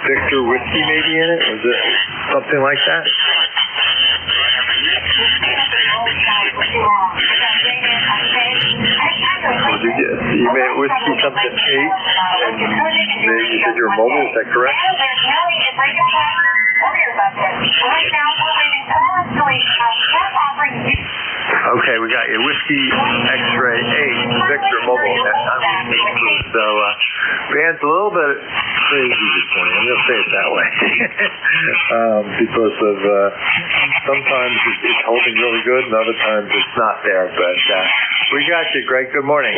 Speaker 6: Victor Whiskey maybe in it. Was it something like that? You made Whiskey something 8, and you said you're mobile, is that correct? Okay, we got you. Whiskey X-Ray 8, Victor Mobile. So, band's a little bit crazy this morning. I'm going to say it that way. Because of, sometimes it's holding really good and other times it's not there. But we got you, Greg. Good morning.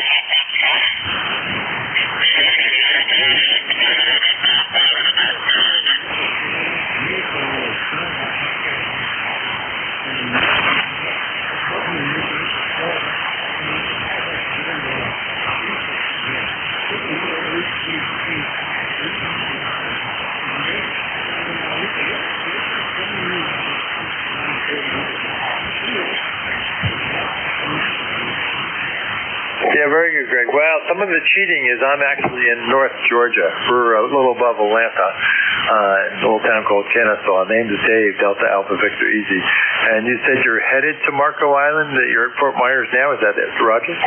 Speaker 6: Yeah, very good, Greg. Well, some of the cheating is I'm actually in North Georgia. We're a little above Atlanta, in a little town called Kennesaw. Named is Dave, Delta Alpha Victor Easy. And you said you're headed to Marco Island, that you're at Fort Myers now. Is that it, Roger?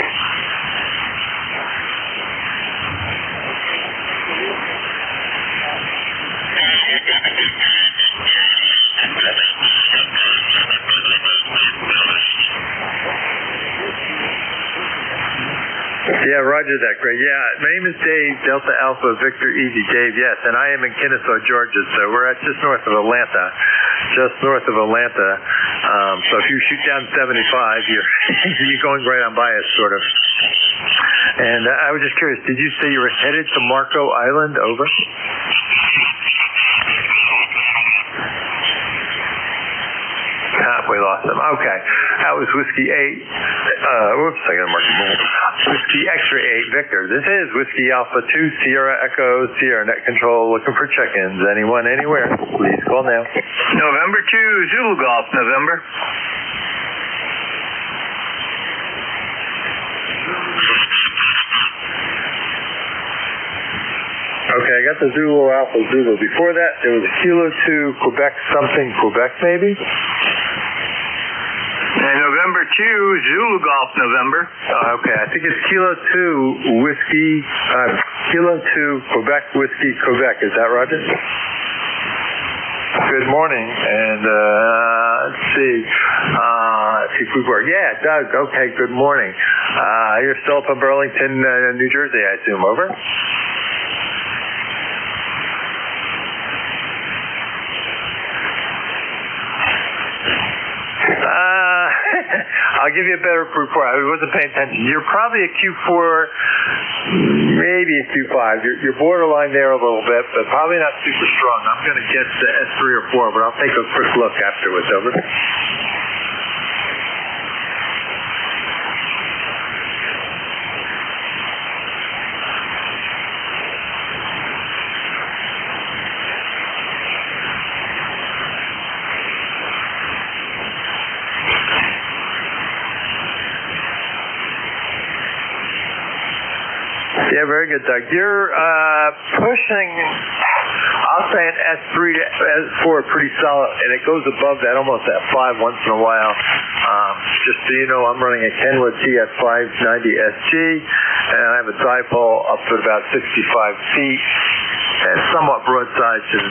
Speaker 6: Yeah, roger that, Greg. Yeah, my name is Dave, Delta Alpha Victor Easy. Dave, yes, and I am in Kennesaw, Georgia, so we're at just north of Atlanta. So if you shoot down 75, you're going right on by us, sort of. And I was just curious, did you say you were headed to Marco Island? Over. We lost them. Okay. That was Whiskey 8. Whoops, I got to mark it more. Whiskey X-Ray 8 Victor. This is Whiskey Alpha 2 Sierra Echo Sierra Net Control looking for check-ins. Anyone, anywhere, please call now.
Speaker 2: November 2 Zulu Golf, November.
Speaker 6: Okay, I got the Zulu Alpha Zulu. Before that, there was a Kilo 2 Quebec something, Quebec maybe?
Speaker 2: And November 2 Zulu Golf, November.
Speaker 6: Okay, I think it's Kilo 2 Whiskey, Kilo 2 Quebec Whiskey, Quebec. Is that Roger? Good morning, and let's see if we work. Yeah, Doug, okay, good morning. You're still up in Burlington, New Jersey, I assume, over? I'll give you a better report. I wasn't paying attention. You're probably a Q4, maybe a Q5. You're borderline there a little bit, but probably not super strong. I'm going to guess the S3 or 4, but I'll take a quick look afterwards. Over. Yeah, very good, Doug. You're pushing, I'll say an S3 to S4 pretty solid, and it goes above that, almost at 5 once in a while. Just so you know, I'm running a Kenwood TS590SG, and I have a dipole up to about 65 feet, and somewhat broadside to the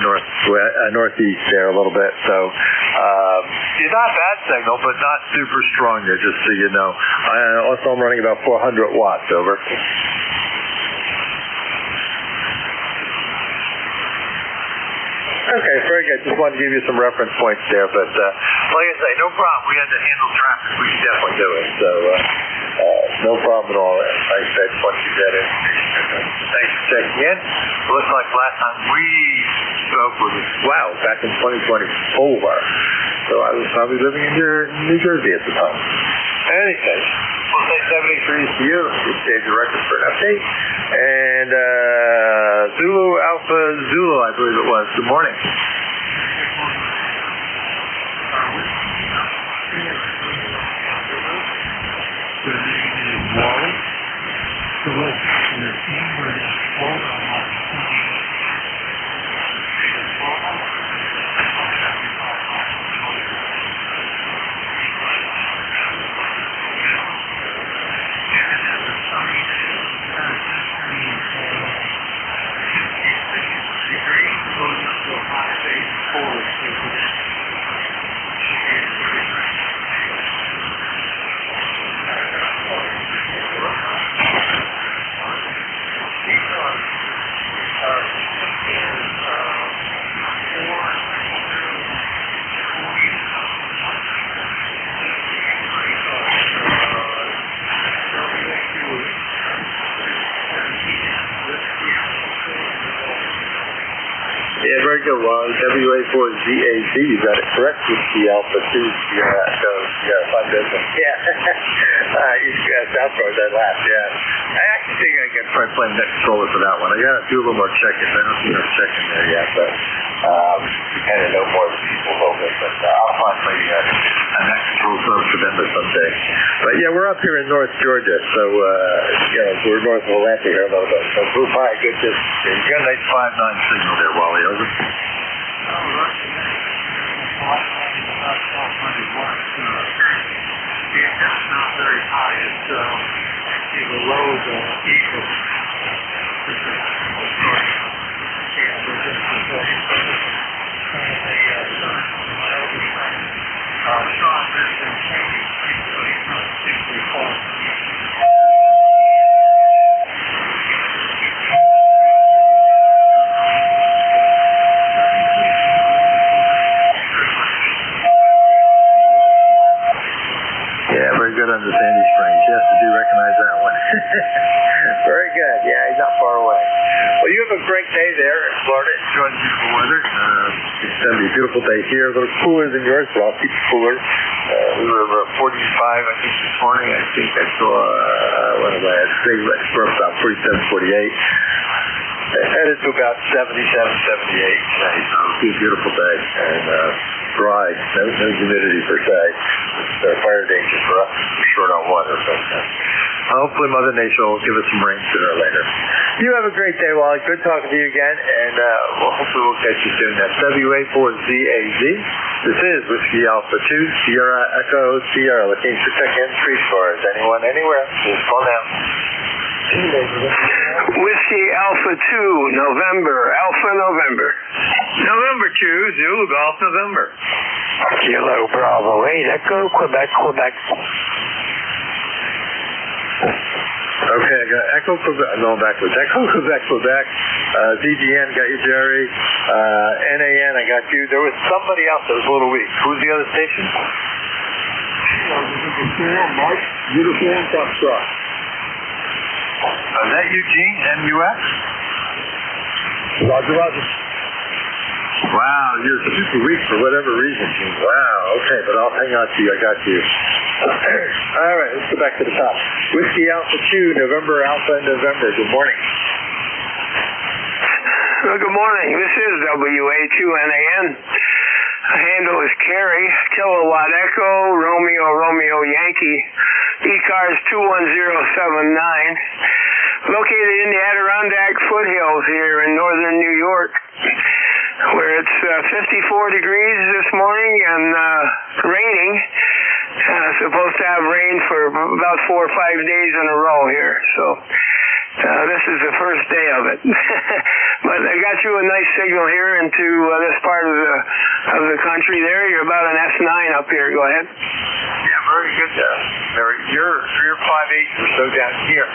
Speaker 6: northeast there a little bit. So, it's not a bad signal, but not super strong there, just so you know. Also, I'm running about 400 watts, over. Okay, very good. Just wanted to give you some reference points there, but like I say, no problem. We had to handle traffic. We can definitely do it. So no problem at all. Like I said, once you get it, thanks for checking in. It looks like last time we spoke was, wow, back in 2024. So I was probably living in New Jersey at the time. Anyway, we'll say 73 to you. You saved the record for an update. And Zulu Alpha Zulu, I believe it was. Good morning.
Speaker 3: to listen to your team or just hold on like a team?
Speaker 6: Yeah, very good. Well, WA4ZAZ, you got it correct with the Alpha 2 Sierra Echo, Sierra 5 business. Yeah. You got South Coast, that last, yeah. I actually think I can try playing next controller for that one. I got to do a little more checking. I don't see no checking there yet, but we kind of know more of the people a little bit. But I'll find maybe a next control sub for them someday. But yeah, we're up here in North Georgia, so we're north of Atlanta here a little bit. So we're probably good distance here. You got a nice 5.9 signal there, Wally. Over.
Speaker 3: About 1200 watts. It's not very high. It's below the equal. Strong distance, so it's not particularly far.
Speaker 6: Yeah, very good under Sandy Springs. Yes, I do recognize that one. Very good. Yeah, he's not far away. Well, you have a great day there in Florida. Enjoy the beautiful weather. It's going to be a beautiful day here. A little cooler than yours, but I'll keep it cooler. We were about 45, I think, this morning. I think I saw, what am I? I think we're about 47, 48. Headed to about 77, 78 today. So it'll be a beautiful day. And dry. No humidity per se. It's fire danger for us. We're short on water. But hopefully Mother Nature will give us some rain sooner or later. You have a great day, Wally. Good talking to you again. And hopefully we'll catch you soon. That's WA4ZAZ. This is Whiskey Alpha 2, Sierra Echo Sierra. Looking for tech entry scores. Anyone, anywhere? Just call now.
Speaker 2: Whiskey Alpha 2, November, Alpha November.
Speaker 6: November 2, Zulu Golf November.
Speaker 2: Kilo Bravo 8, Echo, Quebec, Quebec.
Speaker 6: Okay, I got Echo Quebec, I'm going backwards. Echo Quebec, Quebec. DGN got you, Jerry. NAN, I got you. There was somebody else that was a little weak. Who's the other station?
Speaker 3: Mike, Uniform Foxtrot.
Speaker 6: Is that Eugene, NUS?
Speaker 3: Roger, Roger.
Speaker 6: Wow, you're super weak for whatever reason. Wow, okay, but I'll hang on to you. I got you. All right, let's go back to the top. Whiskey Alpha 2, November Alpha November. Good morning.
Speaker 2: Well, good morning. This is WA2NAN. Handle is Carey, Kilowatt Echo, Romeo, Romeo Yankee, ECARS 21079, located in the Adirondack foothills here in northern New York, where it's 54 degrees this morning and raining. Supposed to have rain for about 4 or 5 days in a row here, so this is the first day of it. But I got you a nice signal here into this part of the country there. You're about an S9 up here. Go ahead.
Speaker 6: Yeah, very good there. You're 3 or 5/8 or so down here.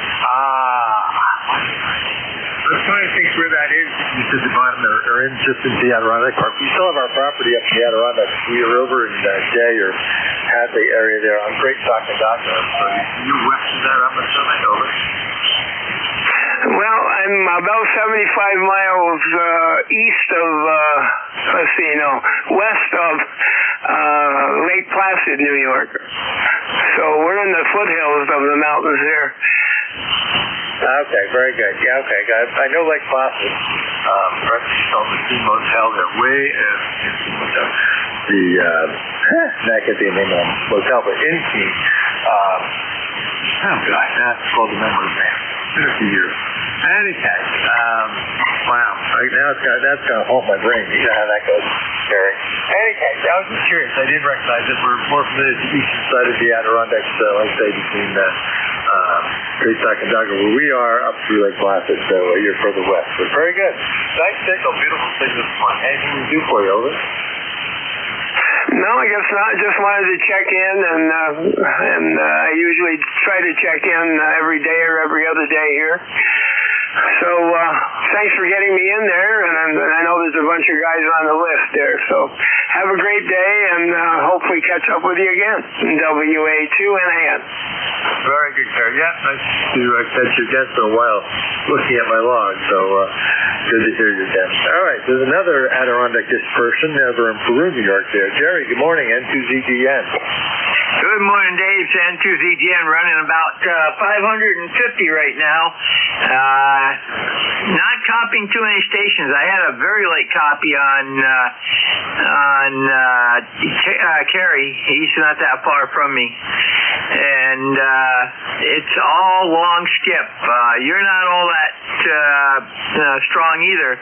Speaker 6: Let's try to think where that is. You said the bottom or in just in the Adirondack Park. We still have our property up in the Adirondack. We were over in Jay or Hadley area there on Great Talking Doctor. So you west of that, I'm assuming, over.
Speaker 2: Well, I'm about 75 miles east of, west of Lake Placid, New York. So we're in the foothills of the mountains here.
Speaker 6: Okay, very good. Yeah, okay. I know Lake Placid. From the Sea Motel there, way in that could be a name of a motel, but in Keene. Oh, God, that's called the Memory Band. been a few years. Any case, wow. That's gonna haunt my brain. You know how that goes, Gary. Any case, I was just curious. I didn't recognize it. We're more familiar with the eastern side of the Adirondacks, like I say, between Great Sack and Dogger, where we are, up through Lake Placid, so you're further west. But very good. Nice signal, beautiful signal this morning. Anything we do for you, over?
Speaker 2: No, I guess not. Just wanted to check in, and I usually try to check in every day or every other day here. So thanks for getting me in there, and I know there's a bunch of guys on the list there. So have a great day, and hopefully catch up with you again in WA2NAN.
Speaker 6: Very good, Gary. Yeah, nice to catch you again for a while, looking at my log. So good to hear you again. All right, there's another Adirondack dispersion over in Peru, New York there. Jerry, good morning, N2ZGN.
Speaker 8: Good morning, Dave. N2ZGN running about 550 right now. Not copying too many stations. I had a very late copy on Cary. He's not that far from me. And it's all long skip. You're not all that strong either.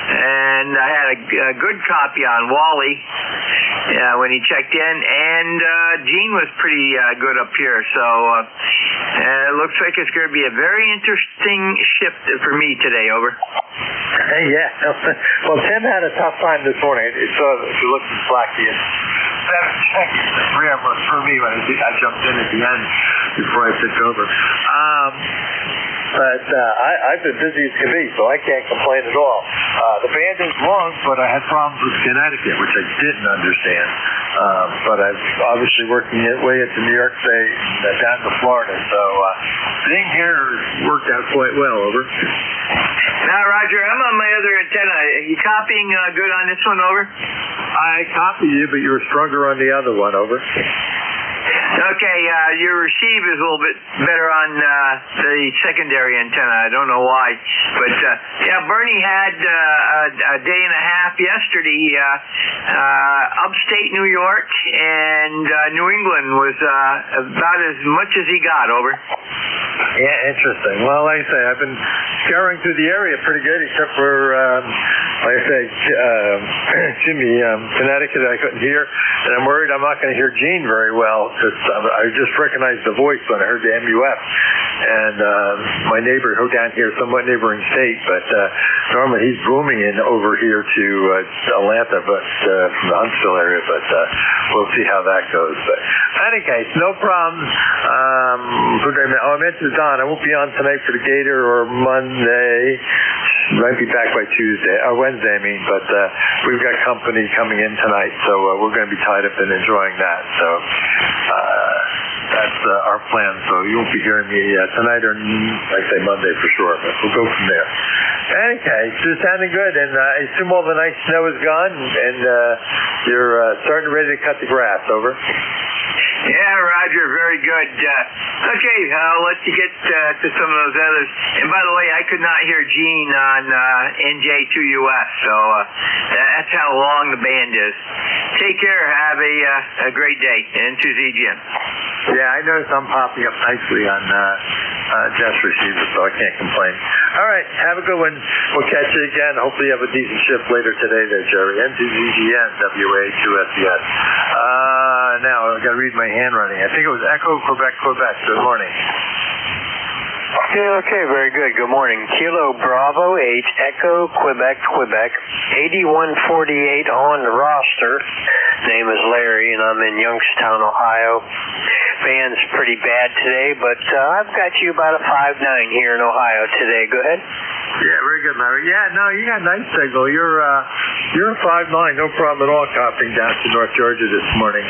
Speaker 8: And I had a good copy on Wally when he checked in, and Gene was pretty good up here. So it looks like it's going to be a very interesting shift for me today. Over.
Speaker 6: Hey, yeah. Well, Tim had a tough time this morning. If you look at Slacky, it's 7 seconds. 3 of us for me when I jumped in at the end before I took over. But I've been busy as can be, so I can't complain at all. The band is long, but I had problems with Connecticut, which I didn't understand. But I'm obviously working it way into New York State and down to Florida, so being here worked out quite well. Over.
Speaker 8: Now, Roger, I'm on my other antenna. Are you copying good on this one? Over.
Speaker 6: I copied you, but you were stronger on the other one. Over.
Speaker 8: Okay, your receive is a little bit better on the secondary antenna. I don't know why. But, yeah, Bernie had a day and a half yesterday. Upstate New York and New England was about as much as he got. Over.
Speaker 6: Yeah, interesting. Well, like I say, I've been scouring through the area pretty good, except for, like I say, Jimmy, Connecticut I couldn't hear. And I'm worried I'm not going to hear Gene very well, because I just recognized the voice when I heard the MUF. And my neighbor, down here, somewhat neighboring state, but normally he's booming in over here to Atlanta, but from the Huntsville area, but we'll see how that goes. But in any case, no problems. I mentioned Don. I won't be on tonight for the Gator or Monday. Might be back by Tuesday, or Wednesday, I mean, but we've got company coming in tonight, so we're going to be tied up and enjoying that. So that's our plan. So you won't be hearing me tonight or, like I say, Monday for sure, but we'll go from there. Okay, so it's sounding good, and I assume all the nice snow is gone, and you're starting ready to cut the grass. Over.
Speaker 8: Yeah, Roger, very good. Okay, I'll let you get to some of those others. And by the way, I could not hear Gene on NJ2US, so that's how long the band is. Take care. Have a great day. N2ZGN.
Speaker 6: Yeah, I noticed I'm popping up nicely on Jeff's receiver, so I can't complain. All right, have a good one. We'll catch you again. Hopefully you have a decent shift later today there, Jerry. N2ZGN, WA2SES. Now, I've got to read my handwriting. I think it was Echo, Quebec, Quebec. Good morning.
Speaker 1: Yeah, okay, very good. Good morning. Kilo Bravo 8, Echo, Quebec, Quebec. 8148 on the roster. Name is Larry, and I'm in Youngstown, Ohio. Band's pretty bad today, but I've got you about a 5.9 here in Ohio today. Go ahead.
Speaker 6: Yeah, very good, Larry. Yeah, no, you got nice signal. You're a 5.9, no problem at all, copying down to North Georgia this morning.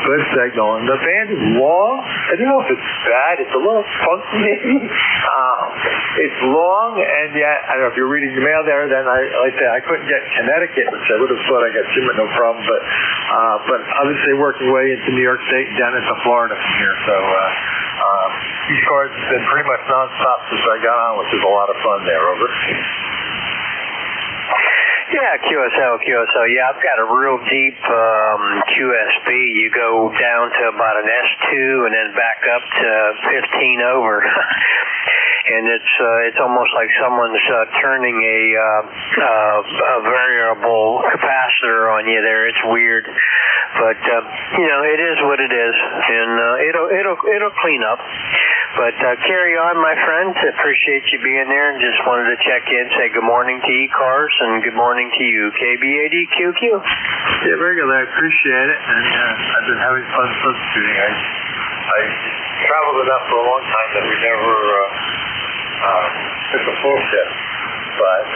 Speaker 6: Good signal. And the band is long. I don't know if it's bad. It's a little funky, maybe. It's long, and yet, I don't know if you're reading the mail there, then I couldn't get Connecticut, which I would have thought I got Jim with no problem, but obviously working way into New York State and down into Florida from here, so ECARS has been pretty much nonstop since I got on, which is a lot of fun there. Over.
Speaker 1: Yeah, QSL. Yeah, I've got a real deep QSB. You go down to about an S2 and then back up to 15 over.
Speaker 2: and it's almost like someone's turning a variable capacitor on you there. It's weird, but it is what it is, and it'll clean up. But carry on, my friend. Appreciate you being there, and just wanted to check in, say good morning to ECARS, and good morning to you, KB80QQ.
Speaker 6: Yeah, very good. I appreciate it, and I've been having fun substituting. I traveled enough for a long time that we never took a full shift, but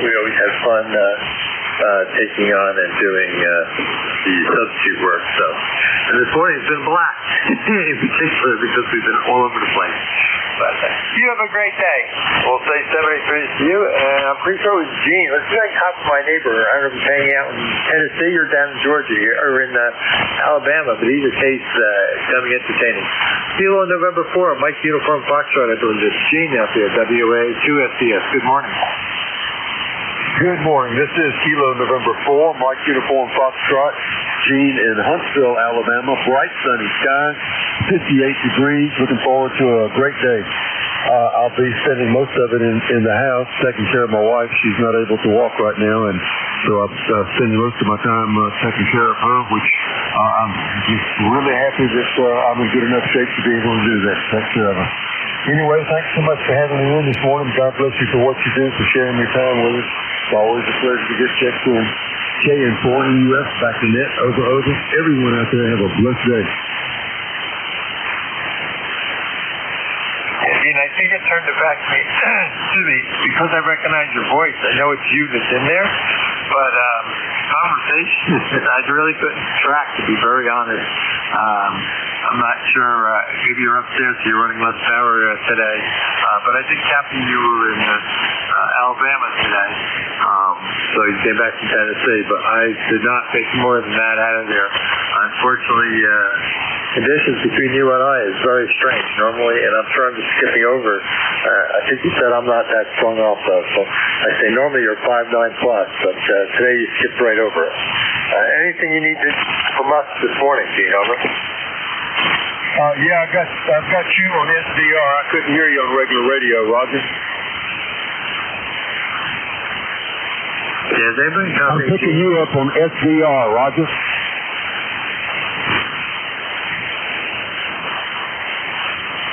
Speaker 6: we always had fun taking on and doing the substitute work. So, and this morning's been black, in particular because we've been all over the place. But you have a great day. We'll say 73 to you, and I'm pretty sure it was Gene. Let's see if I can talk to my neighbor. I don't know if he's hanging out in Tennessee or down in Georgia or in Alabama, but either case, coming entertaining. Kilo November 4, Mike Uniform Foxtrot, I believe it's Gene out there, WA2SDS. Good morning.
Speaker 9: Good morning. This is Kilo November 4, Mike Uniform Foxtrot, Gene in Huntsville, Alabama. Bright, sunny skies, 58 degrees. Looking forward to a great day. I'll be spending most of it in the house, taking care of my wife. She's not able to walk right now, and so I'm spending most of my time taking care of her, which I'm just really happy that I'm in good enough shape to be able to do that. Take care of her. Anyway, thanks so much for having me in this morning. God bless you for what you do, for sharing your time with us. It's always a pleasure to get checked in. KN4 NJ2US back to net. Over. Everyone out there have a blessed day.
Speaker 6: And I think it turned it back to me, because I recognize your voice. I know it's you that's in there, but conversation, I really couldn't track, to be very honest. I'm not sure, maybe you're upstairs, so you're running less power today, but I did copy you were in Alabama today, so you came back from Tennessee, but I did not take more than that out of there. Unfortunately, conditions between you and I is very strange normally, and I'm sure I'm just skipping over. I think you said I'm not that strong off though, so I say normally you're 5'9 plus, but today you skipped right over it. Anything you need from us this morning, Gene, over?
Speaker 9: Yeah, I've got you on SDR. I couldn't hear you on regular radio, Roger.
Speaker 6: Yeah, they've been
Speaker 9: I'm picking you up on SDR, Roger.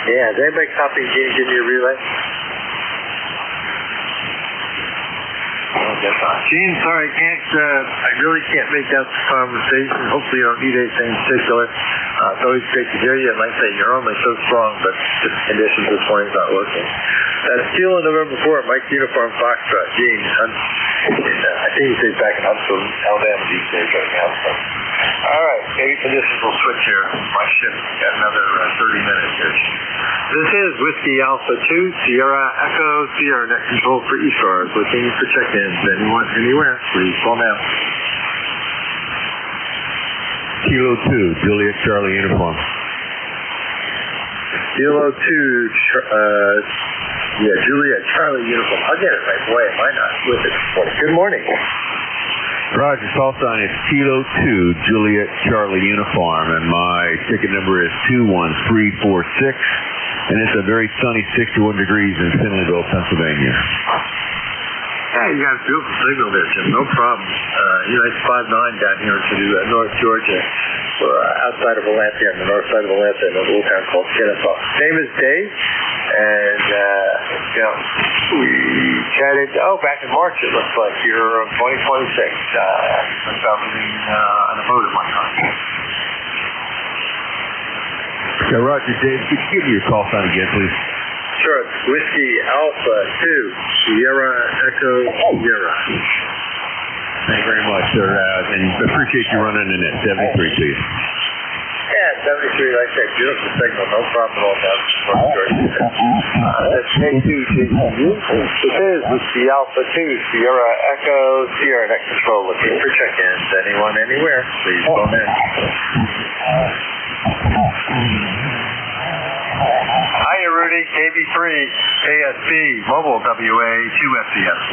Speaker 6: Yeah, is anybody copying Gene? Give me a relay. Gene, sorry, I really can't make out the conversation. Hopefully you don't need anything in particular. It's always great to hear you, and like I say, you're only so strong, but just conditions this morning's not working. That's Kilo November 4, Mike Uniform Foxtrot, Gene. I think he stays back in Huntsville, Alabama these days right now. So. All right, maybe conditions will switch here. My shift got another 30 minutes here. This is Whiskey Alpha 2, Sierra Echo, Sierra Net Control for ECARS. Looking for check-ins. Anyone, anywhere, please call now.
Speaker 9: Kilo 2, Juliet Charlie Uniform.
Speaker 6: Kilo 2, Juliet Charlie Uniform. I'll get it right away. Am I not with it? Good morning.
Speaker 9: Roger, call sign is Kilo 2, Juliet Charlie Uniform, and my ticket number is 21346, and it's a very sunny 61 degrees in Finleyville, Pennsylvania.
Speaker 6: Yeah, you got a beautiful signal there, Jim. No problem. It's 5'9" down here to North Georgia. We're outside of Atlanta, on the north side of Atlanta, in a little town called Kennesaw. Name is Dave, and we chatted. Back in March, it looks like you're 2026. About moving on a boat in my car.
Speaker 9: Okay, Roger, Dave, could you give me your call sign again, please?
Speaker 6: Sure, it's Whiskey Alpha 2, Sierra Echo Sierra.
Speaker 9: Thank you very much, sir, and appreciate you running in at 73, please.
Speaker 6: Yeah, 73, like I said, beautiful signal, no problem at all down that's N2TU. This is Whiskey Alpha 2, Sierra Echo Sierra Net Control. Looking for check-ins. Anyone, anywhere, please call in. Hiya, Rudy, KB3, ASB, Mobile WA2SDS.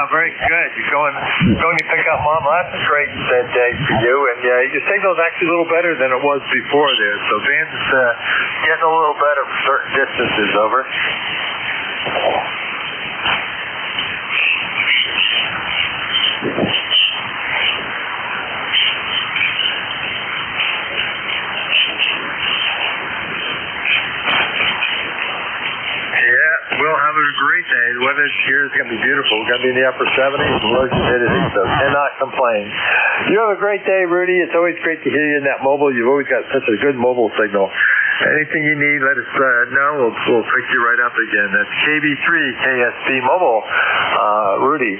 Speaker 6: Very right, good. You're going to pick up Mom. Well, that's a great day for you. And your signal's actually a little better than it was before there. So band's getting a little better for certain distances. Over. We'll have a great day. The weather here is going to be beautiful. We're going to be in the upper 70s, low humidity, so cannot complain. You have a great day, Rudy. It's always great to hear you in that mobile. You've always got such a good mobile signal. Anything you need, let us know. We'll pick you right up again. That's KB3 KSB Mobile. Rudy,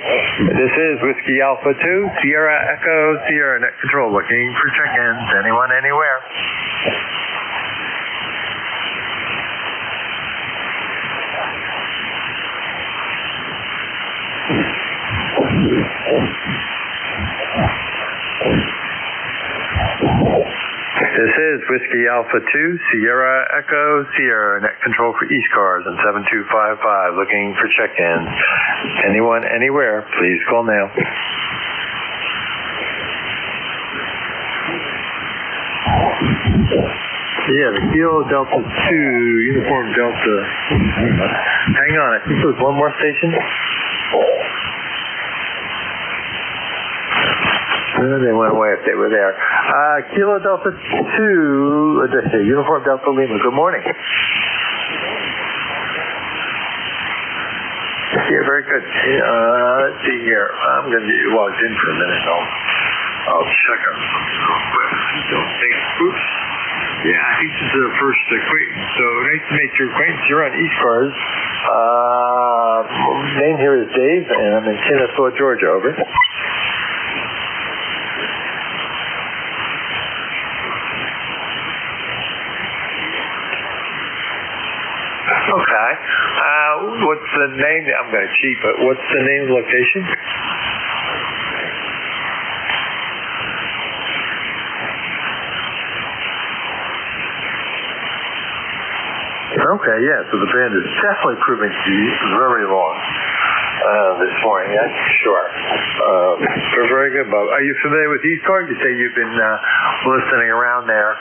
Speaker 6: this is Whiskey Alpha 2, Sierra Echo, Sierra Net Control, looking for check-ins. Anyone, anywhere. This is Whiskey Alpha 2, Sierra Echo, Sierra Net Control for ECARS on 7255, looking for check-ins. Anyone, anywhere, please call now. Yeah, the Kilo Delta 2, Uniform Delta. Hang on, I think there's one more station. They went away if they were there. Kilo Delta 2, let's see, Uniform Delta Lima. Good morning. Yeah, very good. Let's see here. I'm going to get you logged in for a minute. I'll check on something real quick. Don't think. Oops. Yeah, I think this is the first acquaintance. So nice to make your acquaintance. You're on ECARS. Name here is Dave, and I'm in Kennesaw, Georgia. Over. Okay. What's the name? I'm going to cheat, but what's the name and location? Okay, yeah, so the band is definitely proving to be very long this morning, that's for sure. They're very good, Bob. Are you familiar with ECARS? You say you've been listening around there.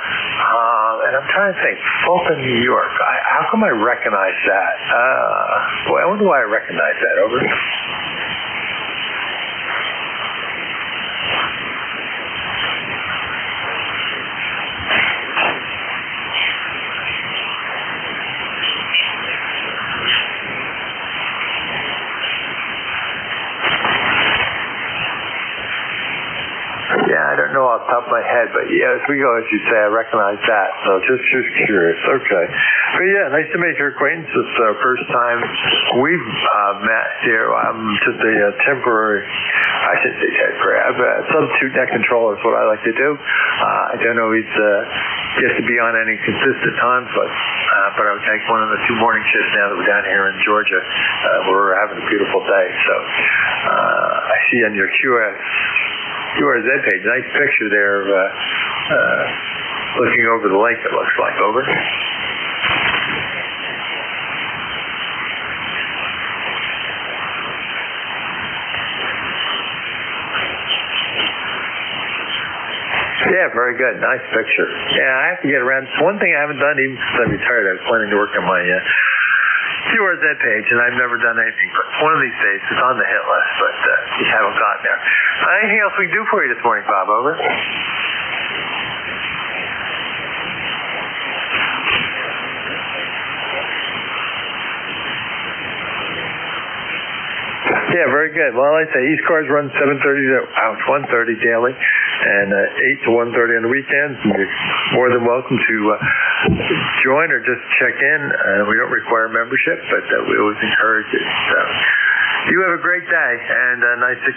Speaker 6: And I'm trying to think, Fulton, New York, how come I recognize that? Boy, I wonder why I recognize that. Over. I don't know off the top of my head, but yeah, as we go, as you say, I recognize that. So just curious. Okay. But yeah, nice to make your acquaintance. It's the first time we've met here. I'm just a temporary, I shouldn't say temporary, I'm a substitute net controller is what I like to do. I don't always get to be on any consistent times, but I would take one of the 2 morning shifts now that we're down here in Georgia. We're having a beautiful day. So I see on your QRZ page, nice picture there of looking over the lake, it looks like. Over. Yeah, very good. Nice picture. Yeah, I have to get around. It's one thing I haven't done even since I retired. I was planning to work on my QRZ page, and I've never done anything. But one of these days, it's on the hit list, but you haven't gotten there. Anything else we can do for you this morning, Bob? Over. Yeah, very good. Well, like I say, ECARS runs 7:30 to 1:30 daily, and 8 to 1:30 on the weekends. And you're more than welcome to join or just check in. We don't require membership, but we always encourage it. So, you have a great day, and nice to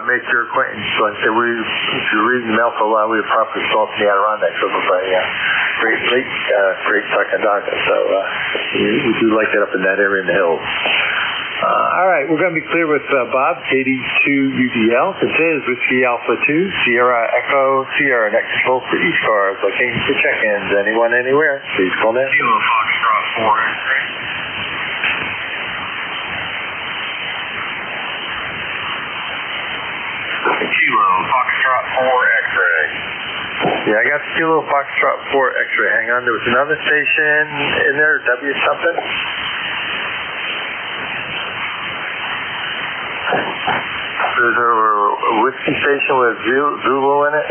Speaker 6: make your acquaintance. Like I said, if you're reading the mail for a while, we have property salt in the Adirondacks over by Great Sacandaga. So we do like that up in that area in the hills. All right, we're going to be clear with Bob, KD2UDL. This is Whiskey Alpha 2, Sierra Echo, Sierra Net Control for ECARS. Looking for check-ins. Anyone, anywhere? Please call now.
Speaker 3: Kilo Foxtrot 4.
Speaker 6: Yeah, I got Kilo Foxtrot 4 X-ray. Hang on, there was another station in there, W something. There's a whiskey station with Zulu in it.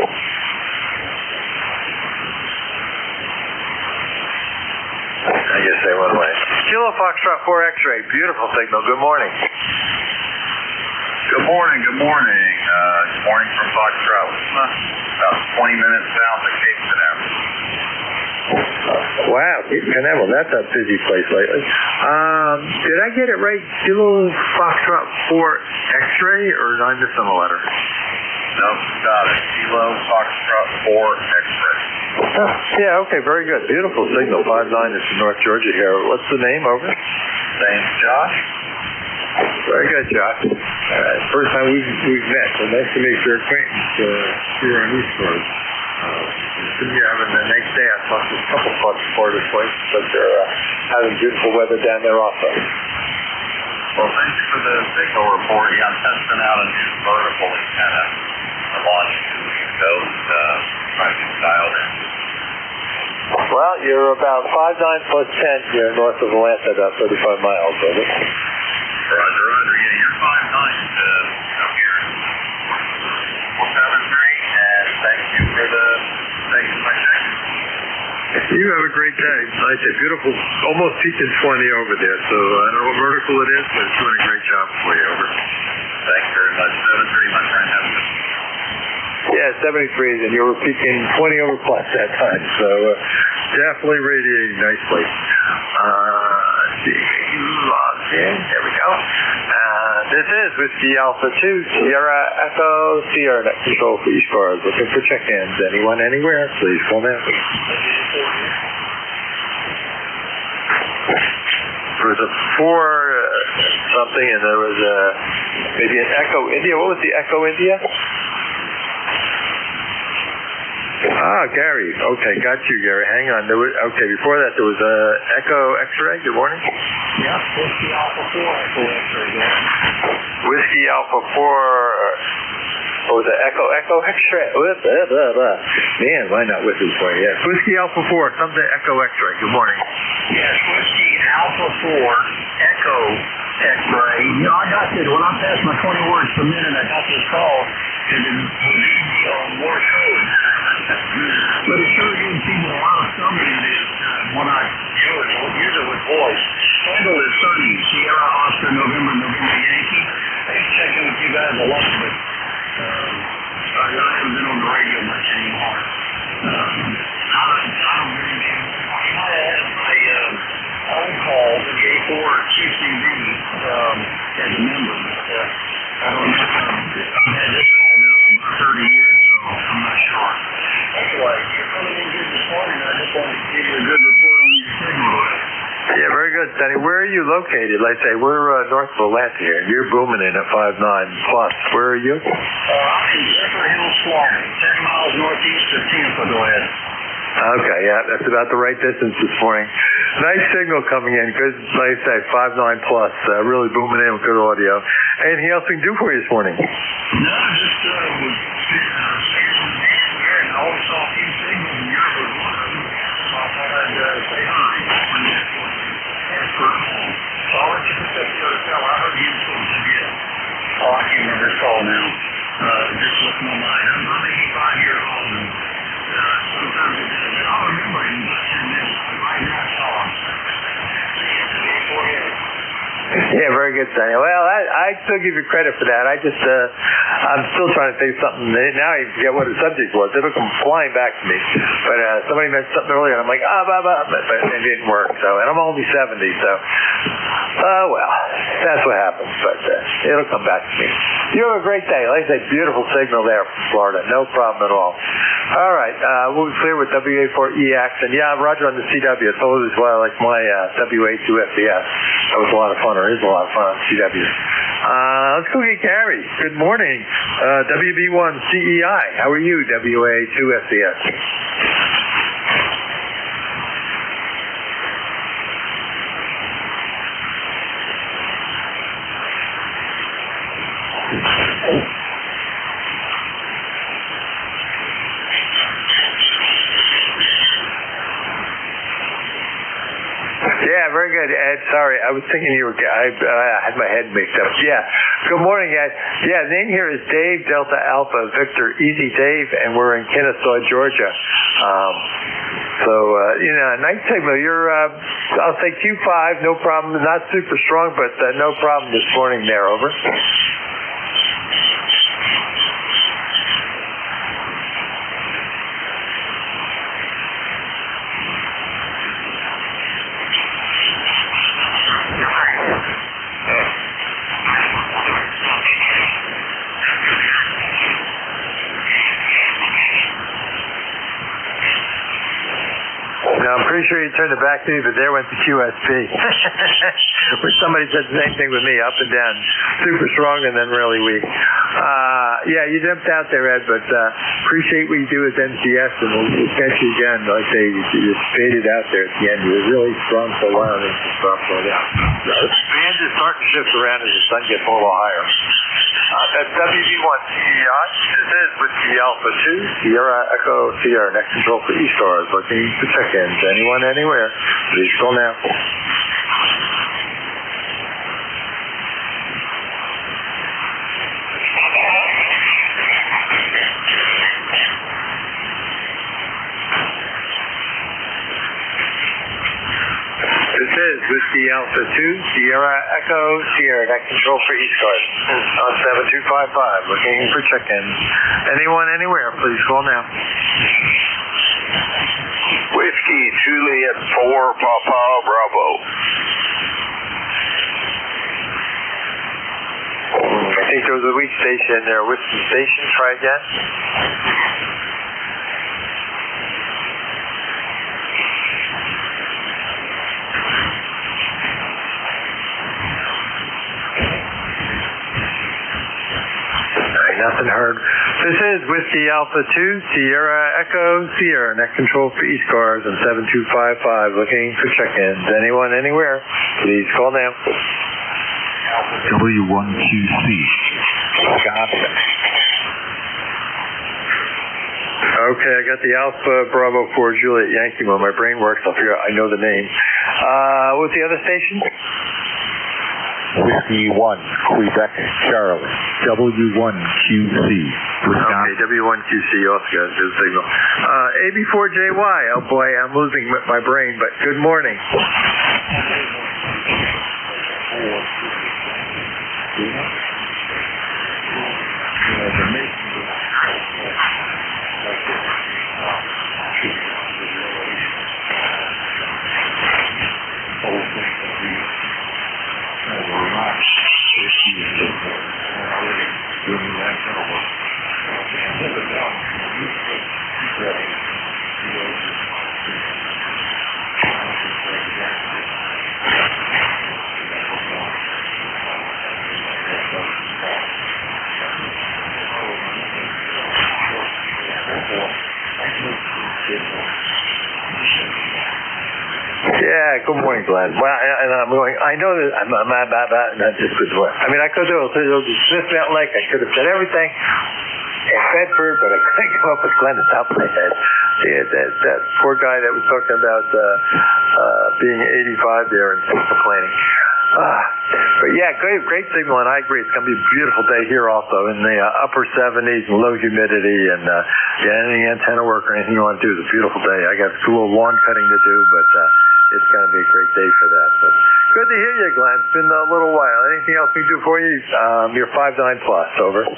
Speaker 6: I guess they went away. Kilo Foxtrot 4 X-ray, beautiful signal. Good morning.
Speaker 3: Good morning. Good morning from Foxtrot. About 20 minutes south of Cape Canaveral.
Speaker 6: Wow, Cape Canaveral, that's a busy place lately. Did I get it right? Kilo Foxtrot 4 X-ray, or did I miss on the letter?
Speaker 3: Nope, got it. Kilo Foxtrot 4 X-ray.
Speaker 6: Oh, yeah, okay, very good. Beautiful signal. 59 is from North Georgia here. What's the name, over?
Speaker 3: Name's Josh.
Speaker 6: Very good, Josh. First time we've met, so nice to make your acquaintance here on ECARS. You're having a nice day. I talked to a couple folks before this place, but they're having beautiful weather down there also.
Speaker 3: Well, thank you for the signal report. Yeah, I'm testing out a new vertical antenna I launched 2 weeks ago. Trying to get dialed in.
Speaker 6: Well, you're about 59 plus 10 here north of Atlanta, about 35 miles, over.
Speaker 3: Roger. Yeah, you're 59 up here. 473, and thank you for taking my check.
Speaker 6: You have a great day. Like I said, beautiful, almost teaching 20 over there, so I don't know what vertical it is, but it's doing a great job for you, over.
Speaker 3: Thanks very much. 73, my friend. Have a good one.
Speaker 6: Yeah, 73s, and you were peaking 20 over plus that time, so definitely radiating nicely. Let's see, logged in. There we go. This is Whiskey Alpha 2, Sierra Echo, Sierra Net Control for ECARS. Looking for check-ins. Anyone, anywhere, please call in. There was a 4 something, and there was maybe an Echo India. What was the Echo India? Gary. Okay, got you, Gary. Hang on. Okay, before that, there was a Echo X-ray. Good morning.
Speaker 7: Yeah, Whiskey Alpha 4 Echo X-ray.
Speaker 6: Whiskey Alpha 4. Oh, the Echo X-ray. Man, why not with this for you? Yes, Whiskey Alpha 4. Something Echo X-ray. Good morning.
Speaker 7: Yes, Whiskey Alpha 4 Echo X-ray. You know, I got this. When I passed my 20 words per minute, I got this call to the video on Morse code. But it sure didn't seem a lot of something when I use it with voice. Handle is Sunny, Sierra Oscar, November Yankee. I used to check in with you guys a lot, but I haven't been on the radio much anymore. I don't really know. I might have had my phone call to the A4 QCV as a member, but I don't know. I've had this call now for about 30 years, so I'm not sure. Anyway, you're coming in good this morning. I just wanted to give you a good report on your signal.
Speaker 6: Yeah, very good, Sonny. Where are you located? Like I say, we're north of Atlanta here. You're booming in at 59 plus. Where are you?
Speaker 7: I'm in Zephyr Hills, Florida, 10 miles northeast of Tampa. Go ahead.
Speaker 6: Okay, yeah, that's about the right distance this morning. Nice signal coming in. Good, like I say, 59 plus. Really booming in with good audio. Anything else we can do for you this morning?
Speaker 7: No, just I always saw a few signals, and yours was one of them. So I thought I'd say hi. So I'll let you pick up the other call. I heard you supposed to get. Oh, I can't remember his call now. Just looking on mine. I'm 85 years old, and sometimes it does. I'll remember it in about 10 minutes. Right now, I saw him.
Speaker 6: Yeah, very good, Sonny. Well, I still give you credit for that. I'm still trying to think of something. Now I forget what the subject was. It'll come flying back to me. But somebody mentioned something earlier, and I'm like, but it didn't work. So, and I'm only 70, so, well, that's what happens. But it'll come back to me. You have a great day. Like I said, beautiful signal there from Florida. No problem at all. All right, we'll be clear with WA4EX. And yeah, Roger on the CW. I told you as well, like my WA2FDS. That was a lot of fun, or is a lot of fun on CW. Let's go get Gary. Good morning. WB1CEI. How are you, WA2FDS? ahead, Ed. Sorry, I was thinking you were. I had my head mixed up. Yeah. Good morning, Ed. Yeah, the name here is Dave Delta Alpha Victor Easy Dave, and we're in Kennesaw, Georgia. Night signal. You're, I'll say Q5, no problem. Not super strong, but no problem this morning there. Over. I'm pretty sure you turned it back to me, but there went the QSP. Which somebody said the same thing with me, up and down. Super strong and then really weak. Yeah, you jumped out there, Ed, but appreciate what you do with NCS, and we'll catch you again. Like I say, you faded out there at the end. You were really strong for a while, and then you dropped all down. The band is starting to shift around as the sun gets a little higher. That's WV1CER. This is Whiskey Alpha 2, Sierra Echo Sierra. Next control for ECARS. Looking for check-ins. Anyone, anywhere. Please call now. This is Whiskey Alpha 2, Sierra Echo Sierra. Next control for ECARS. On 7255. Looking for check-ins. Anyone, anywhere. Please call now.
Speaker 3: Whiskey Juliet 4 Papa Bravo.
Speaker 6: I think there was a weak station there. Whiskey Station, try again. Nothing heard. This is Whiskey Alpha 2, Sierra Echo Sierra. Next control for ECARS on 7255. Looking for check-ins. Anyone, anywhere. Please call now.
Speaker 9: W1QC.
Speaker 6: Wisconsin. Okay, I got the Alpha Bravo 4 Juliet Yankee when my brain works. I'll figure out. I know the name. What's the other station?
Speaker 9: Whiskey 1, Quebec, Charlie. W1QC, Wisconsin.
Speaker 6: Okay, W1QC also got a good signal. AB4JY, oh boy, I'm losing my brain, but good morning. Yeah, good morning, Glenn. Well, and I'm going, I know that I'm not just good work. I mean, I could have Smith Mountain Lake, I could have said everything in Bedford, but I couldn't come up with Glenn at the top of my head. That poor guy that was talking about being 85 there and complaining. But yeah, great signal, and I agree. It's going to be a beautiful day here also in the upper 70s and low humidity, and any antenna work or anything you want to do is a beautiful day. I got a little lawn cutting to do, but it's going to be a great day for that. But good to hear you, Glenn. It's been a little while. Anything else we can do for you? You're 5'9 plus. Over.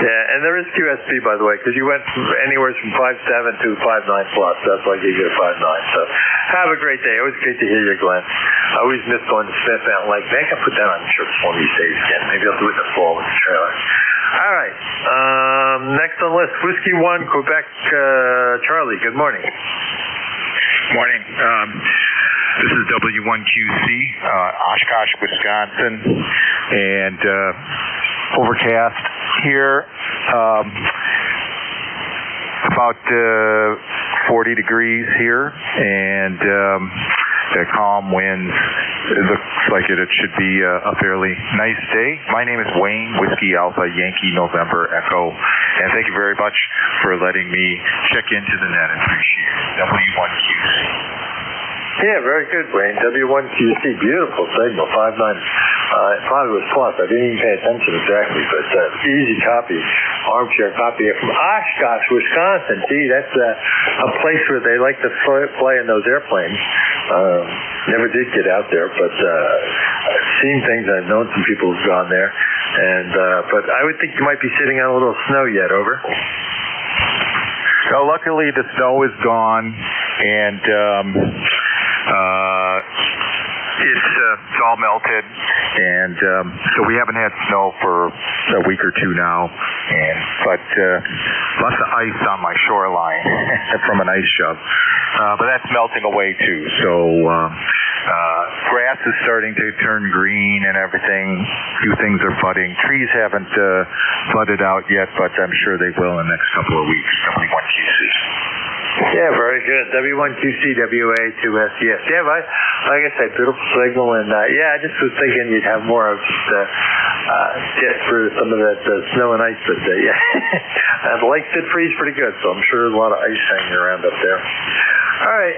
Speaker 6: Yeah, and there is QSP, by the way, because you went from anywhere from 5'7 to 5'9 plus. That's why I gave you a 5'9. So have a great day. Always great to hear you, Glenn. I always miss going to Smith Mountain Lake. Maybe I can put that on shirts one of these days again. Maybe I'll do it in the fall with the trailer. All right. Next on the list, Whiskey 1, Quebec, Charlie. Good morning.
Speaker 10: Morning. This is W1QC, Oshkosh, Wisconsin, and overcast here. About 40 degrees here, and calm winds. It looks like it should be a fairly nice day. My name is Wayne, Whiskey Alpha, Yankee November Echo, and thank you very much for letting me check into the net. I appreciate it. W1QC.
Speaker 6: Yeah, very good, Wayne. W1QC, beautiful signal, 5.9. It probably was plus. I didn't even pay attention exactly, but easy copy, armchair copy from Oshkosh, Wisconsin. Gee, that's a place where they like to fly in those airplanes. Never did get out there, but I've seen things. I've known some people who've gone there, and but I would think you might be sitting on a little snow yet. Over.
Speaker 10: So luckily the snow is gone, and it's all melted, and so we haven't had snow for a week or two now, but lots of ice on my shoreline from an ice shove, but that's melting away too. So grass is starting to turn green and everything. A few things are budding. Trees haven't budded out yet, but I'm sure they will in the next couple of weeks. W1QC.
Speaker 6: Yeah, very good. W1QC, WA2S, yes. Yeah, like I said, beautiful signal, and yeah, I just was thinking you'd have more of get through some of that snow and ice, but yeah, the lake did freeze pretty good, so I'm sure there's a lot of ice hanging around up there. All right,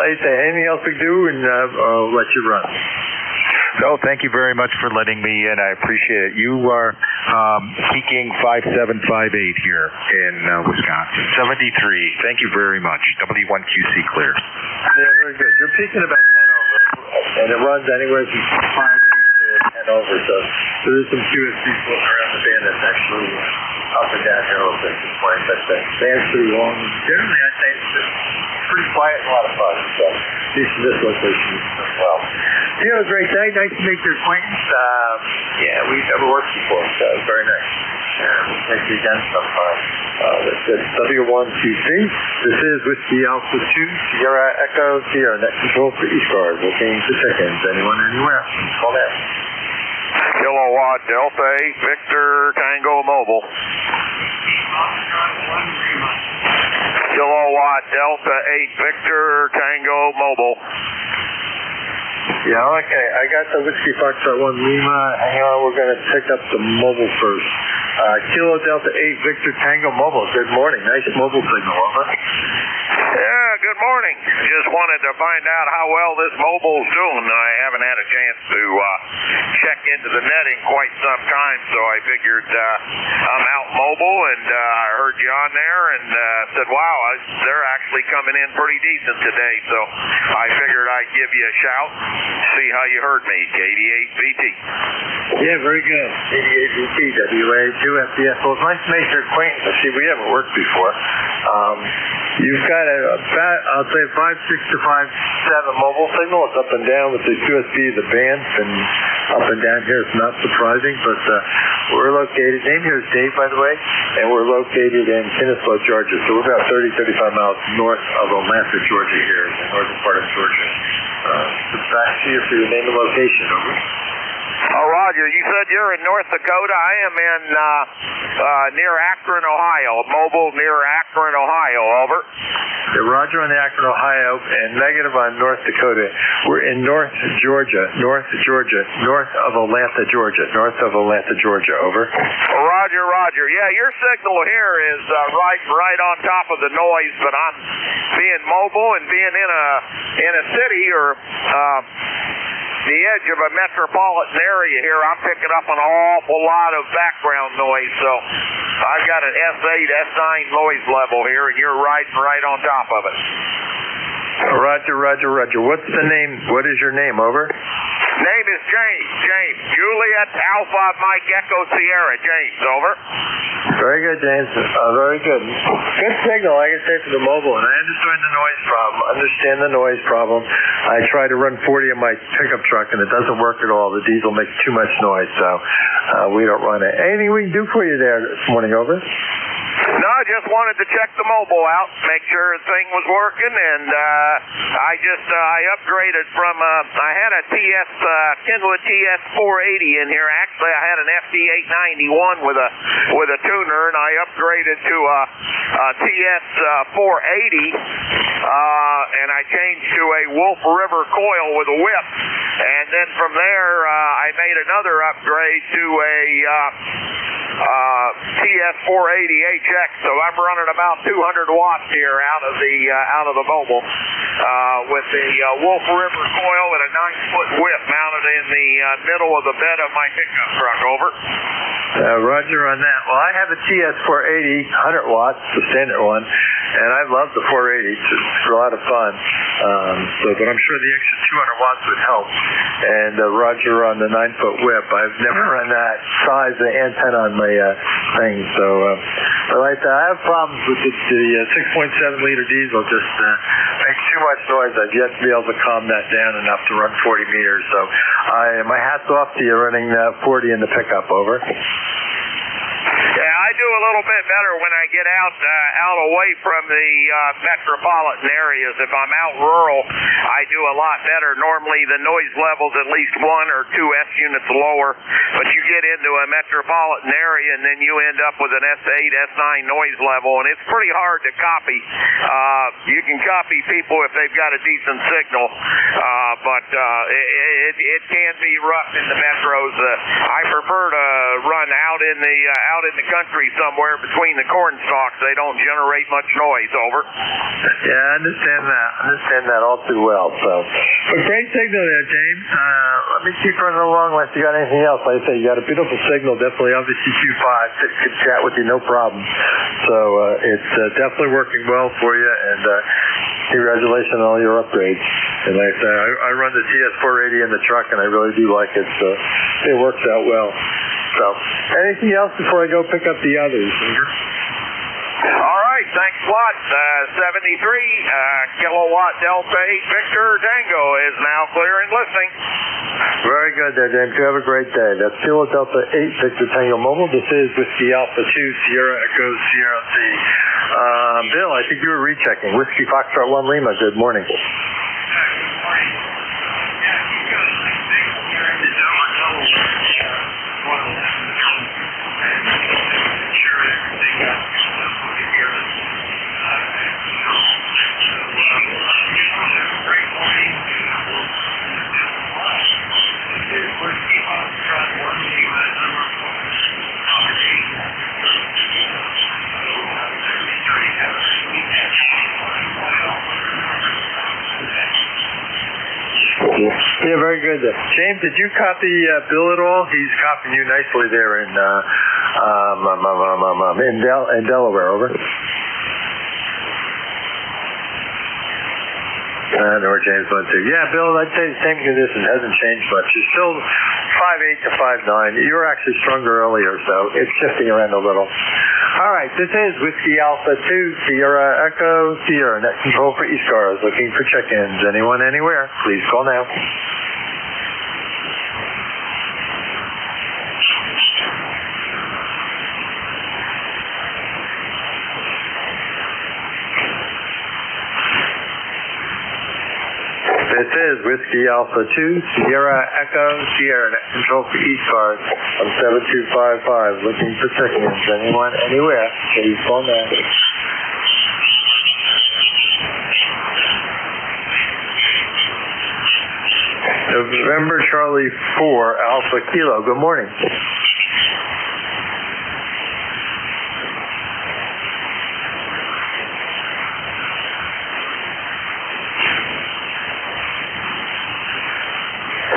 Speaker 6: like I say, anything else we do, and I'll let you run.
Speaker 10: No, thank you very much for letting me in. I appreciate it. You are peaking 5758 here in Wisconsin. 73. Thank you very much. W1QC clear.
Speaker 6: Yeah, very good. You're peaking about 10 over, and it runs anywhere from 58 to 10 over, so there is some QSB floating around the band that's actually up and down here a little bit this morning, but the band's pretty long. Generally, I'd say it's just pretty quiet and a lot of fun, so at least in this location as well. You have a great day. Nice to make your acquaintance. Yeah, we've never worked before, so it's very nice. We'll take you again sometime. That's good. W1QC. This is Whiskey Alpha 2, Sierra Echo, Sierra Net Control for ECARS. Looking for check-ins. Anyone, anywhere? Call that.
Speaker 5: Kilowatt Delta 8 Victor Tango Mobile. Kilowatt Delta 8 Victor Tango Mobile.
Speaker 6: Yeah, okay. I got the Whiskey Foxtrot 1 Lima. Hang on, we're going to pick up the mobile first. Kilo Delta 8 Victor Tango Mobile. Good morning. Nice mobile signal, over.
Speaker 5: Yeah, good morning. Just wanted to find out how well this mobile's doing. I haven't had a chance to check into the net in quite some time, so I figured I'm out mobile, and I heard you on there and said, wow, they're actually coming in pretty decent today, so I figured I'd give you a shout, see how you heard me. KD8VT.
Speaker 6: Yeah, very good. KD8VT, WA2FDF. Well, it's nice to make your acquaintance. See, we haven't worked before. You've got about, I'll say, 5.6 to 5.7 mobile signal. It's up and down with the QSB of the band, and up and down here. It's not surprising, but we're located, name here is Dave, by the way, and we're located in Kennesaw, Georgia. So we're about 35 miles north of Atlanta, Georgia here, in the northern part of Georgia. Back to you for your name and location, over.
Speaker 5: Oh, Roger, you said you're in North Dakota. I am in near Akron, Ohio. Mobile near Akron, Ohio. Over.
Speaker 6: Yeah, Roger on the Akron, Ohio, and negative on North Dakota. We're in North Georgia, north of Atlanta, Georgia. North of Atlanta, Georgia. Over.
Speaker 5: Oh, Roger, Roger. Yeah, your signal here is right on top of the noise, but I'm being mobile and being in a city or the edge of a metropolitan area here, I'm picking up an awful lot of background noise, so I've got an S8, S9 noise level here, and you're right on top of it.
Speaker 6: Roger. What's the name? What is your name, over?
Speaker 5: Name is James. Juliet Alpha Mike Echo Sierra. James, over.
Speaker 6: Very good, James. Very good. Good signal, like I say, for the mobile, and I understand the noise problem. I try to run 40 in my pickup truck, and it doesn't work at all. The diesel makes too much noise, so we don't run it. Anything we can do for you there this morning, over?
Speaker 5: No, I just wanted to check the mobile out, make sure the thing was working, and I upgraded from I had a Kindle TS 480 in here. Actually, I had an FD 891 with a tuner, and I upgraded to a TS 480, and I changed to a Wolf River coil with a whip, and then from there I made another upgrade to a TS 480HX. So I'm running about 200 watts here out of the mobile with the Wolf River coil and a 9-foot whip mounted in the middle of the bed of my pickup truck. Over.
Speaker 6: Roger on that. Well, I have a TS 480, 100 watts, the standard one, and I love the 480. It's a lot of fun. But I'm sure the extra 200 watts would help. And Roger on the 9-foot whip. I've never run that size of antenna on my thing, so I like that. I have problems with the 6.7 liter diesel. Just makes too much noise. I've yet to be able to calm that down enough to run 40 meters. So my hat's off to you running 40 in the pickup. Over.
Speaker 5: Yeah, I do a little bit better when I get out away from the metropolitan areas. If I'm out rural, I do a lot better. Normally the noise level's at least 1 or 2 S units lower, but you get into a metropolitan area and then you end up with an S8, S9 noise level, and it's pretty hard to copy. You can copy people if they've got a decent signal, but it can be rough in the metros. I prefer to run out in the country somewhere between the corn stalks. They don't generate much noise. Over.
Speaker 6: Yeah, I understand that all too well. So, but great signal there, James. Let me keep running along unless you got anything else. Like I say, you got a beautiful signal. Definitely obviously Q5 that could chat with you no problem. So it's definitely working well for you, and congratulations on all your upgrades. And like I say, I run the TS 480 in the truck, and I really do like it. So it works out well. So, anything else before I go pick up the others?
Speaker 5: All right, thanks a lot. 73 kilowatt Delta 8 Victor Tango is now clear and listening.
Speaker 6: Very good there, James. You have a great day. That's Kilo Delta 8 Victor Tango Mobile. This is Whiskey Alpha 2 Sierra Echo Sierra C. Bill, I think you were rechecking. Whiskey Foxtrot 1 Lima, good morning. Yeah, very good. James, did you copy Bill at all? He's copying you nicely there in Delaware. Over. I know where James went to. Yeah, Bill, I'd say the same condition. Hasn't changed much. You're still 5'8" to 5'9". You were actually stronger earlier, so it's shifting around a little. All right, this is Whiskey Alpha 2 Sierra Echo Sierra. Net control for ECARS. Looking for check-ins. Anyone, anywhere? Please call now. This is Whiskey Alpha 2 Sierra Echo Sierra. Net control for ECARS on 7255. Looking for check-ins. Anyone, anywhere? Please call now. November Charlie 4 Alpha Kilo. Good morning.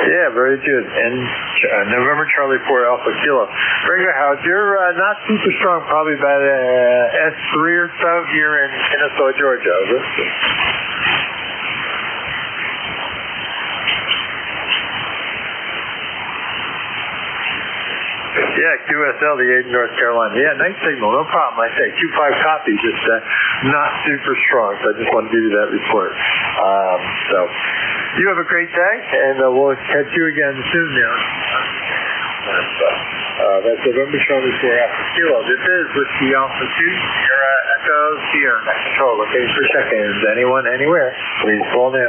Speaker 6: Yeah, very good. And November Charlie 4 Alpha Kilo. Very good, Howard. You're not super strong, probably about S3 or so here in Kennesaw, Georgia. Over. Yeah, QSL, the 8 in North Carolina. Yeah, nice signal, no problem. I say Q5 copy, just not super strong. So I just want to give you that report. So you have a great day, and we'll catch you again soon now.
Speaker 9: That's November Charlie 4 Alpha Kilo. This is Whiskey Alpha 2, Sierra Echo Sierra. Net control, located for check-ins. Anyone, anywhere, please call now.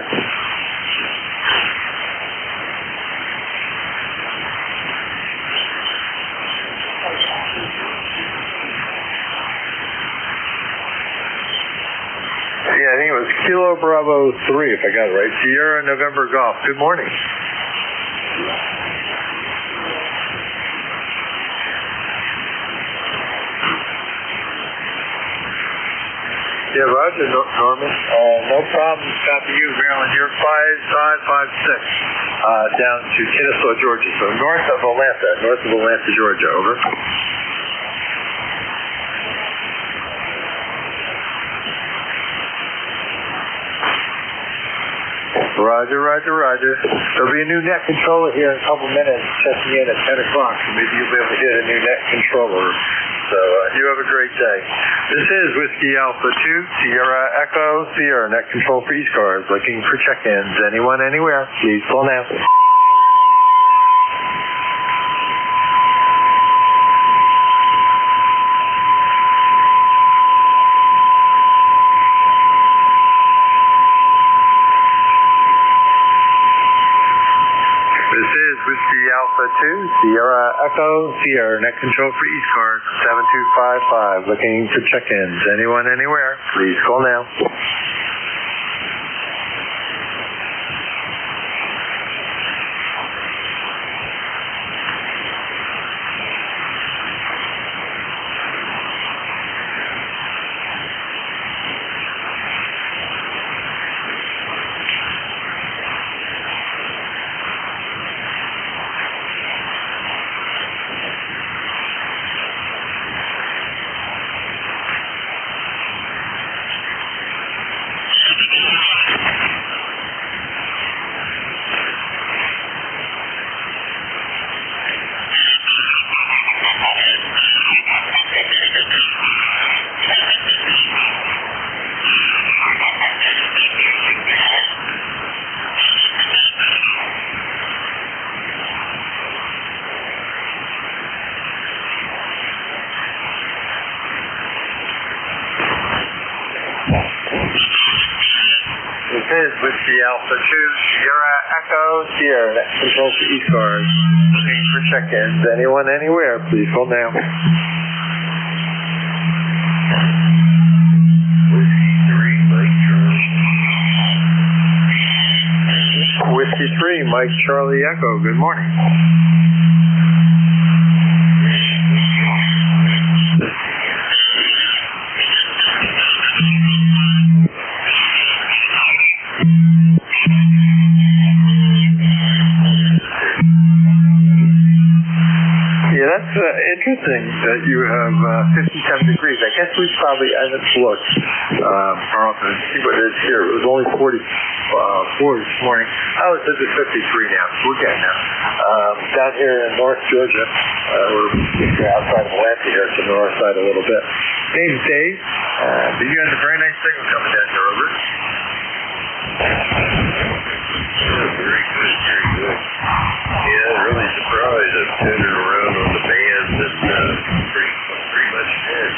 Speaker 9: Yeah, I think it was Kilo Bravo 3, if I got it right. Sierra November Golf. Good morning. Yeah, Roger, Norman. No problem. Copy you, Maryland. You're 5556 down to Kennesaw, Georgia. So north of Atlanta, Georgia. Over. Roger. There'll be a new net controller here in a couple minutes, checking in at 10 o'clock. So maybe you'll be able to get a new net controller. So you have a great day. This is Whiskey Alpha 2, Sierra Echo Sierra, net control for ECARS. Looking for check-ins. Anyone, anywhere, please call now. This is Whiskey Alpha 2, Sierra Echo Sierra, net control for ECARS 7255. Looking for check-ins. Anyone, anywhere, please call now. This is Whiskey Alpha 2, Sierra Echo Sierra, net control for ECARS. Looking for check-ins. Anyone, anywhere, please call now. Whiskey 3, Mike Charlie Echo. Good morning. That's interesting that you have 57 degrees. I guess we probably, I haven't looked, Carlton, see what it is here. It was only 44 this morning. Oh, it says it's 53 now. We're getting there. Down here in North Georgia, we're outside of Atlanta here to the north side a little bit. Name's Dave. But you had a very nice signal coming down here, over.
Speaker 3: Very good. Yeah, really surprised. I've turned it around on the bands and pretty much dead.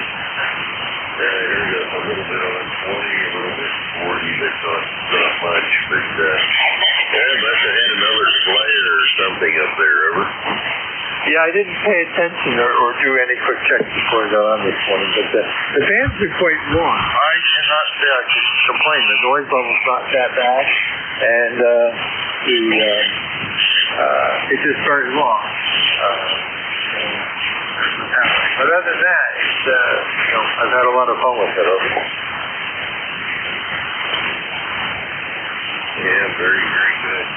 Speaker 3: Here we go, a little bit on 20, a little bit 40, but not much. But I must have had another flare or something up there, over.
Speaker 9: Yeah, I didn't pay attention or do any quick checks before I got on this morning, but the bands are quite long. I cannot say I can complain. The noise level's not that bad, and it's just very long. But other than that, it's, I've had a lot of fun with it.
Speaker 3: Yeah, very good.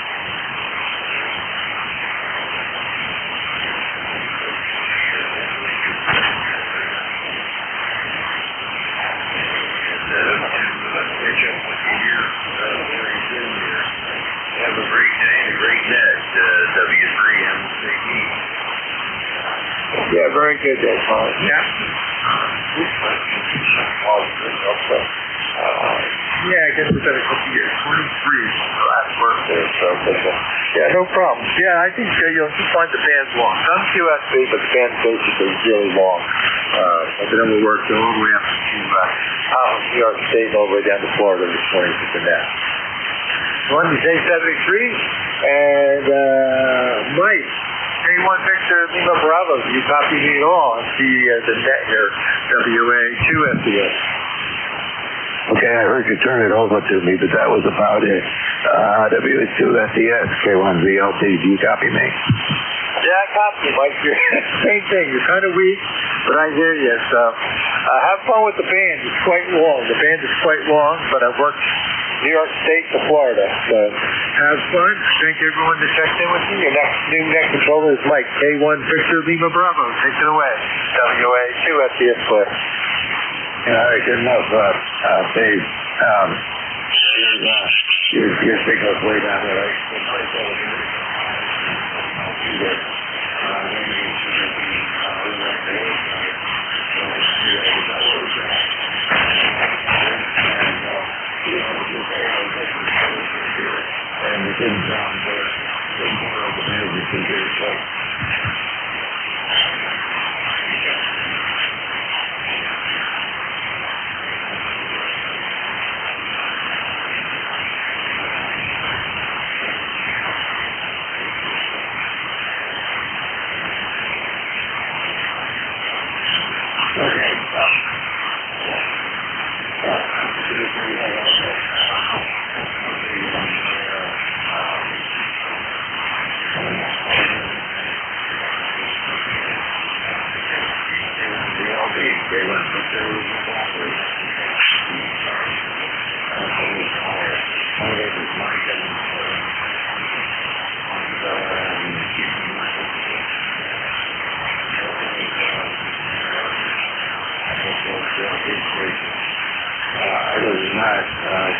Speaker 3: Have a great day and a great net, W3MCE.
Speaker 9: Yeah, very good day, Paul.
Speaker 3: Yeah.
Speaker 9: Yeah, I guess it's been a couple years. 23 is the last birthday, so
Speaker 6: Yeah, no problem. Yeah, I think you'll find the band's long. Some QSB, but the band's basically really long. But then we'll work all the way up to New York State and all the way down to Florida this morning to the net. One is A73, and Mike, A1 Victor Lima Bravo, do you copy me at all? I see the net here, WA2SES.
Speaker 9: Okay, I heard you turn it over to me, but that was about it. W2SES, K1VLT, do you copy me?
Speaker 6: Yeah, I copy you, Mike. Same thing. You're kind of weak, but I hear you. So have fun with the band. It's quite long. The band is quite long, but I've worked New York State to Florida. So have fun. Thank everyone that checked in with me. Your new net controller is Mike, K1 Victor Lima Bravo. Take it away. WA2SES Cliff.
Speaker 9: All right, good enough, Dave. Your signal's way down there, right? And it didn't sound good. The more of the music can do so.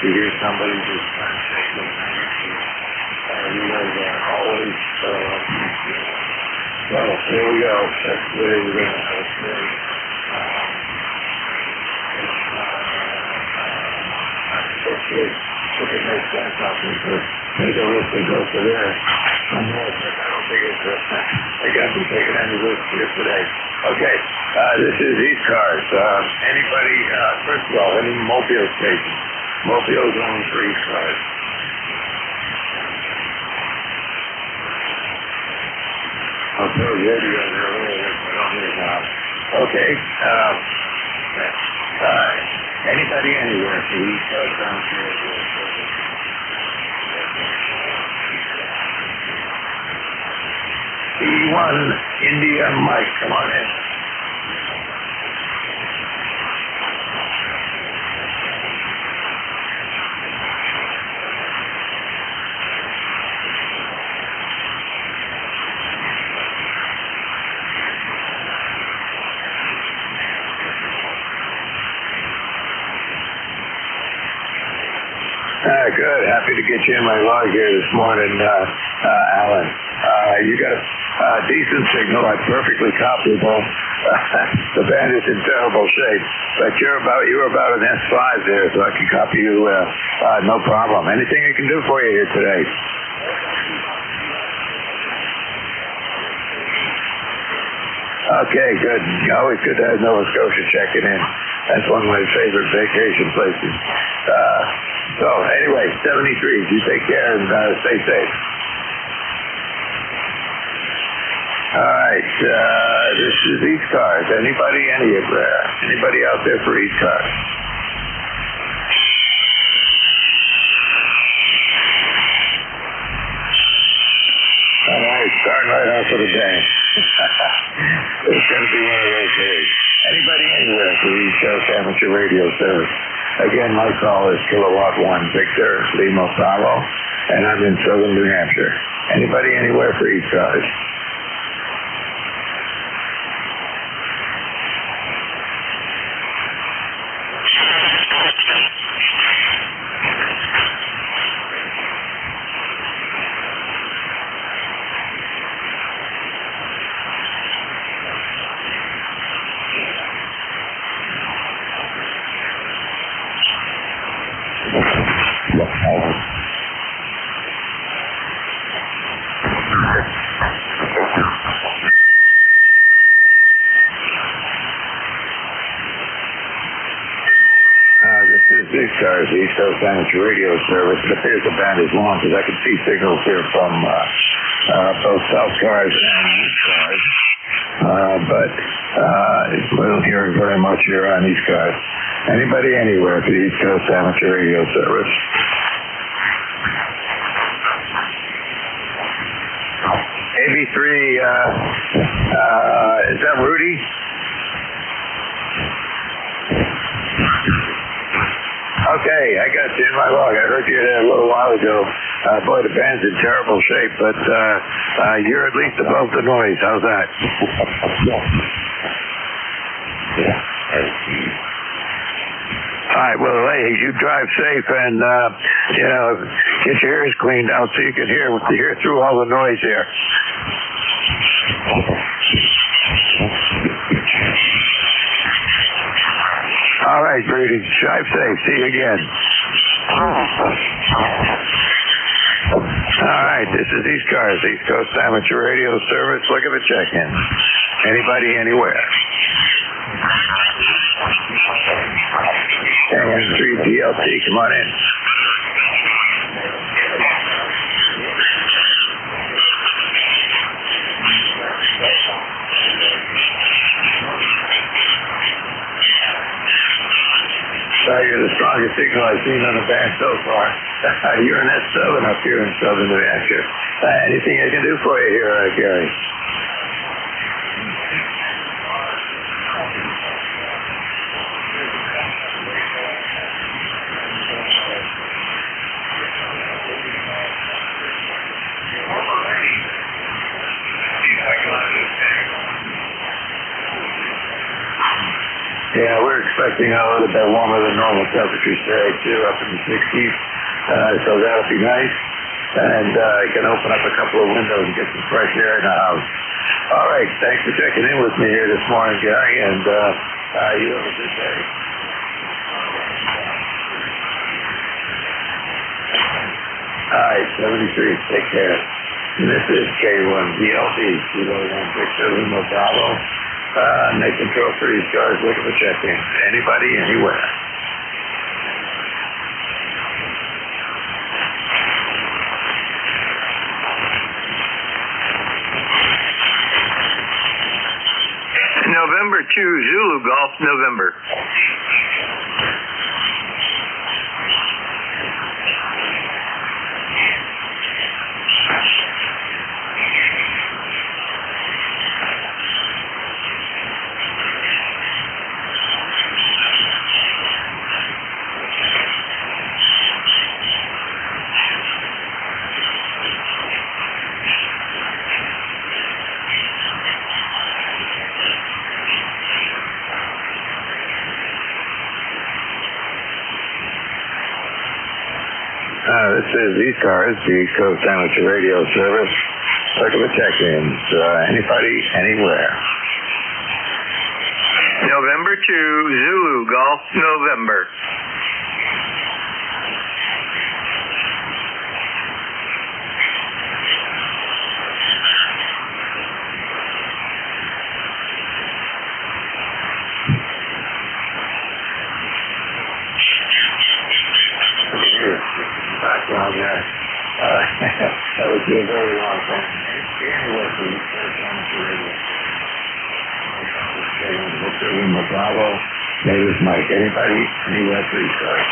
Speaker 9: If you hear somebody just trying to say something, you guys are always, well, there we go. That's the way we're going to have it today. If it makes sense, maybe the list will go to there. I don't think it's I can't be taking any risk here today. Okay, this is ECARS. Anybody, first of all, any mobile stations? Mobile's only for ECARS. I'll throw the radio there earlier, but I'll hear it now. Okay, anybody anywhere for ECARS down here? E1 India Mike, come on in. Good. Happy to get you in my log here this morning, Alan. You got a decent signal. That's perfectly copyable. The band is in terrible shape, but you were about an S5 there, so I can copy you. No problem. Anything I can do for you here today? Okay, good. Always good to have Nova Scotia checking in. That's one of my favorite vacation places. So anyway, 73, you take care and stay safe. All right, this is ECARS. Anybody out there for ECARS? All right, starting right off with a bang. It's going to be one of those days. Anybody anywhere for ECARS amateur radio service? Again, my call is Kilowatt 1 Victor Lima Bravo, and I'm in southern New Hampshire. Anybody anywhere for ECARS? East Coast Amateur Radio Service. It appears the band is long because I can see signals here from both South Cars and East Cars. But we don't hear very much here on East Cars. Anybody anywhere for the East Coast Amateur Radio Service? AB3, is that Rudy? Okay, I got you in my log. I heard you a little while ago. Boy, the band's in terrible shape, but you're at least above the noise. How's that? All right, well, hey, you drive safe and, get your ears cleaned out so you can hear through all the noise here. All right, Rudy, drive safe. See you again. All right, this is ECARS, East Coast Amateur Radio Service. Look at the check-in. Anybody, anywhere. AM3DLT, come on in. You're the strongest signal I've seen on the band so far. You're in that southern up here in southern New Hampshire. Anything I can do for you here, Gary? Yeah, we're expecting a little bit warmer than normal temperatures today, too, up in the 60s. So that'll be nice. And I can open up a couple of windows and get some fresh air in the house. All right, thanks for checking in with me here this morning, Gary, and you have a good day. All right, 73, take care. And this is K1DLD, Kilo 1 Victor Lima Bravo. Nick control for these cars, looking for check-in. Anybody, anywhere.
Speaker 8: November 2, Zulu Golf, November.
Speaker 9: This is ECARS, the East Coast Amateur Radio Service. Look at the check-ins. Anybody, anywhere.
Speaker 8: November 2, Zulu Golf, November.
Speaker 9: Background there. That would be a very long time. Anyway, for the first amateur radio. Victor Lima Bravo. Name is Mike. Anybody, anywhere, please, sorry.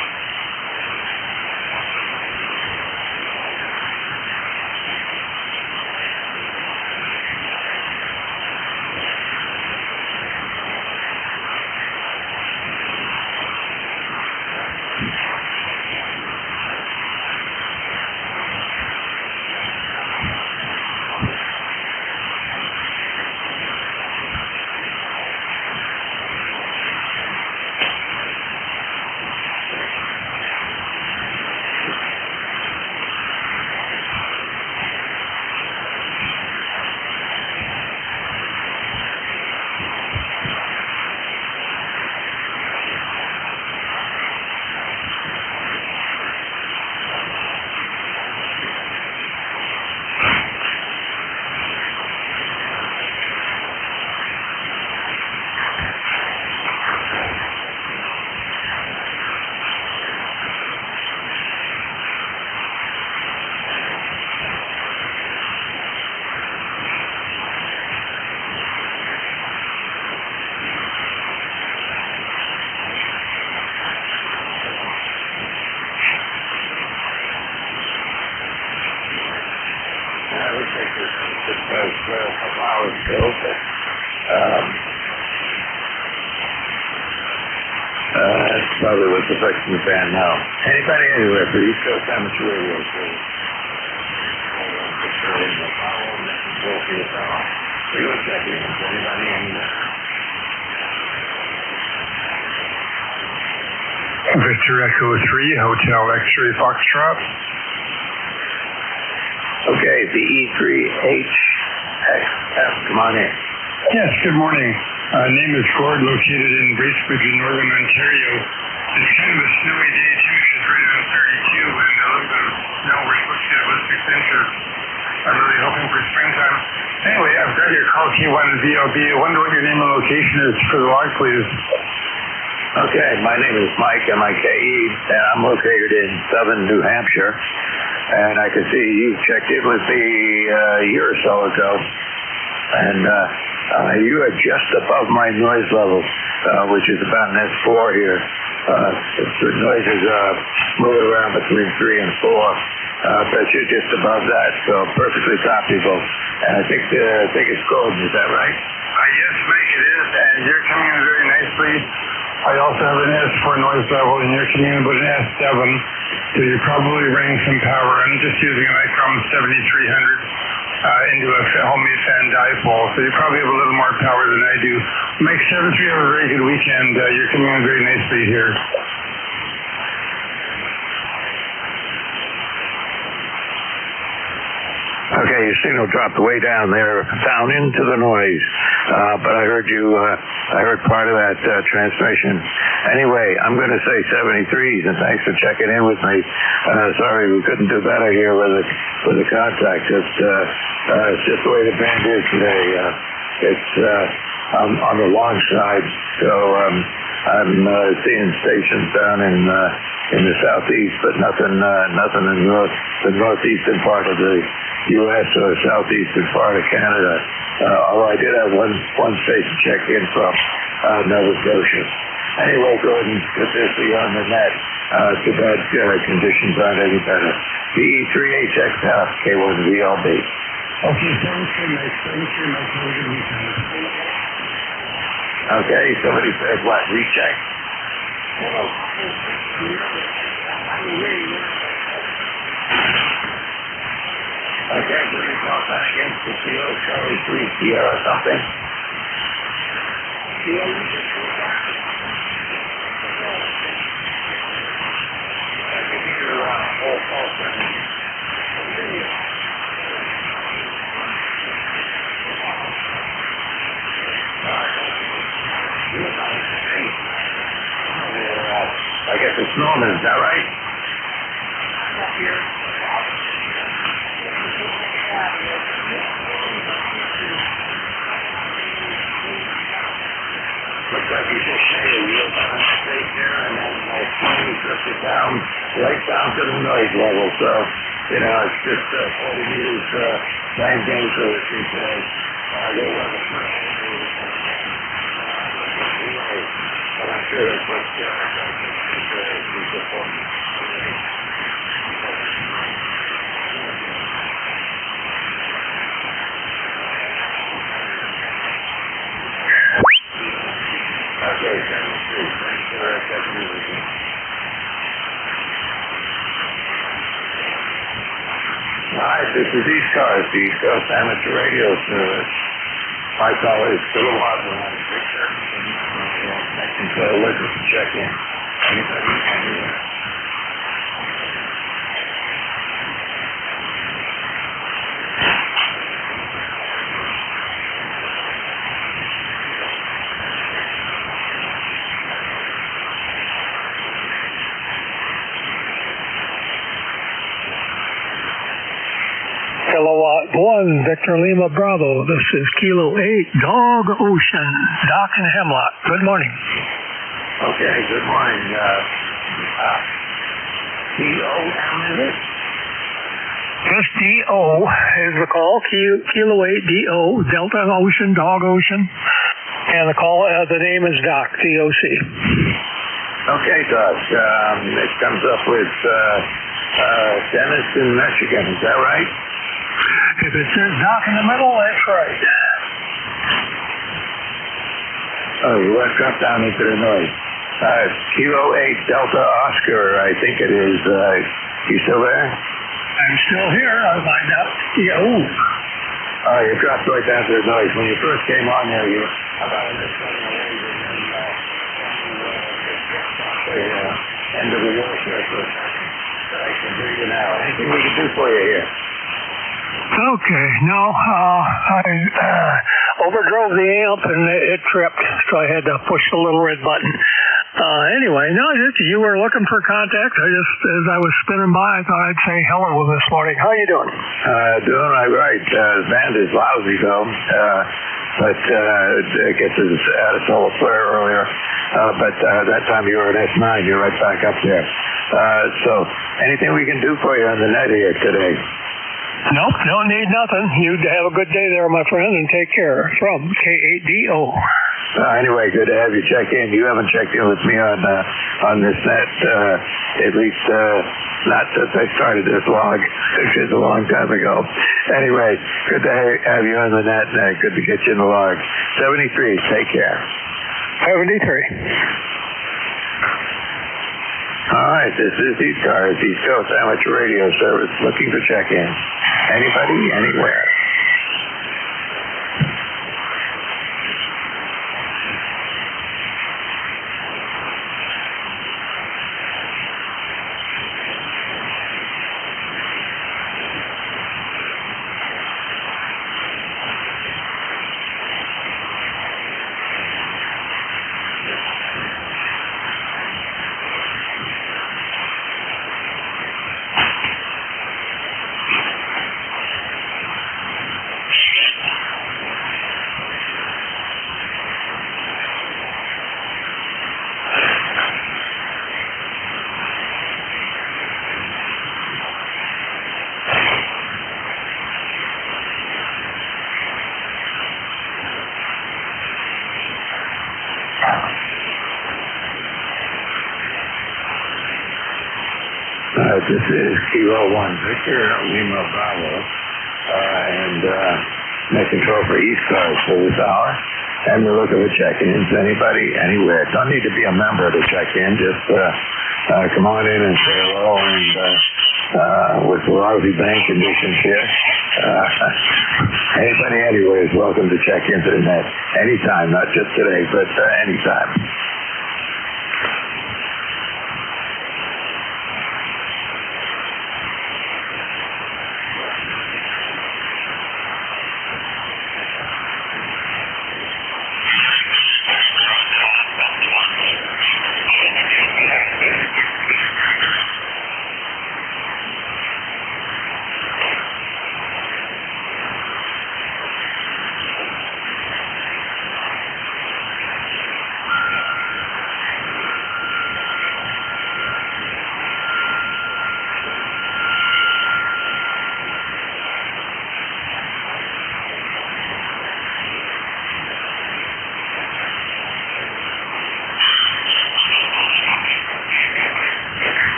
Speaker 9: looks like this just a couple hours ago, but that's probably what's affecting the band now. Anybody anywhere for East Coast Amateur Radio, please. We were checking in. Is anybody anywhere?
Speaker 11: Victor Echo 3, Hotel X-Ray Foxtrot.
Speaker 9: Okay, the E3HXF, come on in.
Speaker 11: Yes, good morning. Name is Gord, located in Bracebridge in northern Ontario. It's kind of a snowy day, temperatures right around 32, and a little bit of snow. We're supposed to get about 6 inches. I'm really hoping for springtime. Anyway, I've got your call T1VLB. I wonder what your name and location is for the log, please.
Speaker 9: Okay, my name is Mike, M-I-K-E, and I'm located in southern New Hampshire. And I can see you checked in with me a year or so ago. And you are just above my noise level, which is about an S4 here. The noise is moving around between 3 and 4. But you're just above that, so perfectly copyable. And I think it's golden, is that right?
Speaker 11: Yes, Mike, it is, and you're coming in very nicely. I also have an S4 noise level, and you're coming in about an S7, so you're probably running some power. I'm just using an ICOM 7300 into a homemade fan dipole, so you probably have a little more power than I do. Mike 73, have a very good weekend. You're coming in very nicely here.
Speaker 9: Okay, your signal dropped way down there, down into the noise. But I heard I heard part of that transmission. Anyway, I'm going to say 73s, and thanks for checking in with me. Sorry, we couldn't do better here with the contact. It's just the way the band is today. It's on the long side, so I'm seeing stations down in the southeast, but nothing in the northeastern part of the U.S. or southeastern part of Canada. Although I did have one station check in from Nova Scotia. Anyway, Gordon, good to see you on the net. Too bad conditions aren't any better. DE3HXF, K1VLB.
Speaker 11: Okay, thanks very much. Thanks very much. Have a good weekend.
Speaker 9: Okay, somebody said what? Recheck? Okay, can you call that again? Kilo Charlie 3 Sierra something? I guess it's Norman, is that right? Looks like you just made a real mistake there, and then finally drifted down, right down to the noise level. So, it's just 40 meters playing games with it these days. They were the first but I'm sure that's what Okay, thanks for checking in with me. Hi, this is ECARS, the East Coast Amateur Radio Service. My call is Kilowatt 100 Victor. So let's just check in. Anybody anywhere?
Speaker 12: Kilowatt 1, Victor Lima Bravo. This is Kilo 8, Dog Ocean, Doc and Hemlock. Good morning.
Speaker 9: Okay, good morning. D-O-M, is it?
Speaker 12: Just D-O is the call. Kilo 8, D-O, Delta Ocean, Dog Ocean. And the name is Doc, D-O-C.
Speaker 9: Okay, Doc. It comes up with Dennis in Michigan. Is that right?
Speaker 12: If it says dock in the middle, that's right.
Speaker 2: Oh, you went drop down into the noise. Kilo 8 Delta Oscar, I think it is. You still there?
Speaker 12: I'm still here. I'll find out. Yeah, ooh.
Speaker 2: Oh, you dropped right down to the noise. When you first came on there, you were about in this thing away and then end of the war surface. I can hear you now. Anything we can do for you here?
Speaker 12: Okay, no, I overdrove the amp and it tripped, so I had to push the little red button. Anyway, no, you were looking for contact. As I was spinning by, I thought I'd say hello this morning. How you doing?
Speaker 2: Doing all right. The band is lousy though, but it gets us out of solar flare earlier. But that time you were at S9, you're right back up there. So anything we can do for you on the net here today?
Speaker 12: Nope, don't need nothing. You have a good day there, my friend, and take care. From K8DO.
Speaker 2: Anyway, good to have you check in. You haven't checked in with me on this net, at least not since I started this log, which is a long time ago. Anyway, good to have you on the net, and good to get you in the log. 73, take care.
Speaker 12: 73.
Speaker 2: All right, this is ECARS, East Coast Amateur Radio Service, looking for check-in. Anybody, anywhere. This is Kilo 1 Victor Lima Bravo, and net control for ECARS for this hour. And we're looking for check-ins. Anybody, anywhere. Don't need to be a member to check in. Just come on in and say hello. And with the lousy bank conditions here, anybody, anywhere is welcome to check into the net anytime. Not just today, but anytime.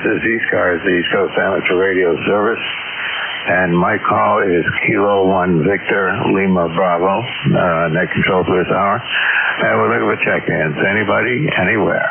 Speaker 2: This is ECARS, the East Coast Amateur Radio Service, and my call is Kilo 1 Victor Lima Bravo, net control for this hour, and we're looking for check-ins. Anybody, anywhere.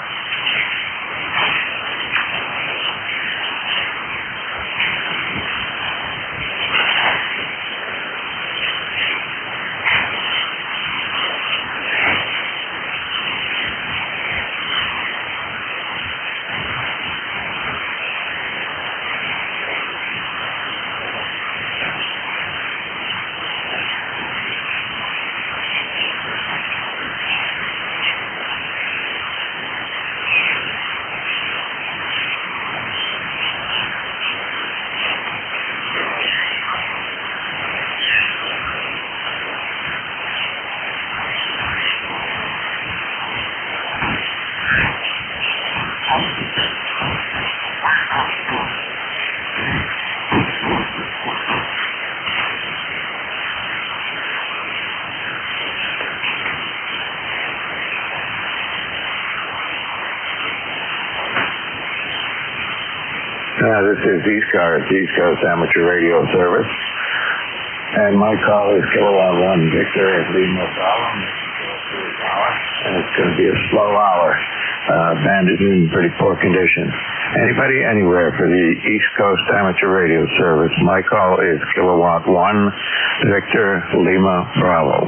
Speaker 13: This is ECARS, East Coast Amateur Radio Service. And my call is Kilowatt 1 Victor Lima Bravo. And it's going to be a slow hour. Band is in pretty poor condition. Anybody, anywhere for the East Coast Amateur Radio Service. My call is Kilowatt 1 Victor Lima Bravo.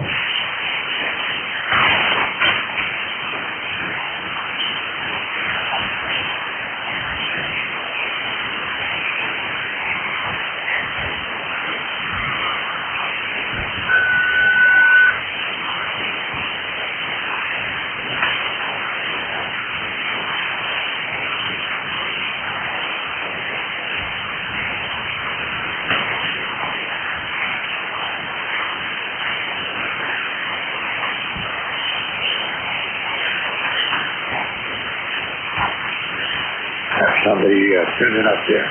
Speaker 13: Somebody tuning up there.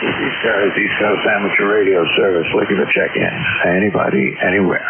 Speaker 13: This is ECARS, East Coast Amateur Radio Service, looking to check in. Anybody, anywhere.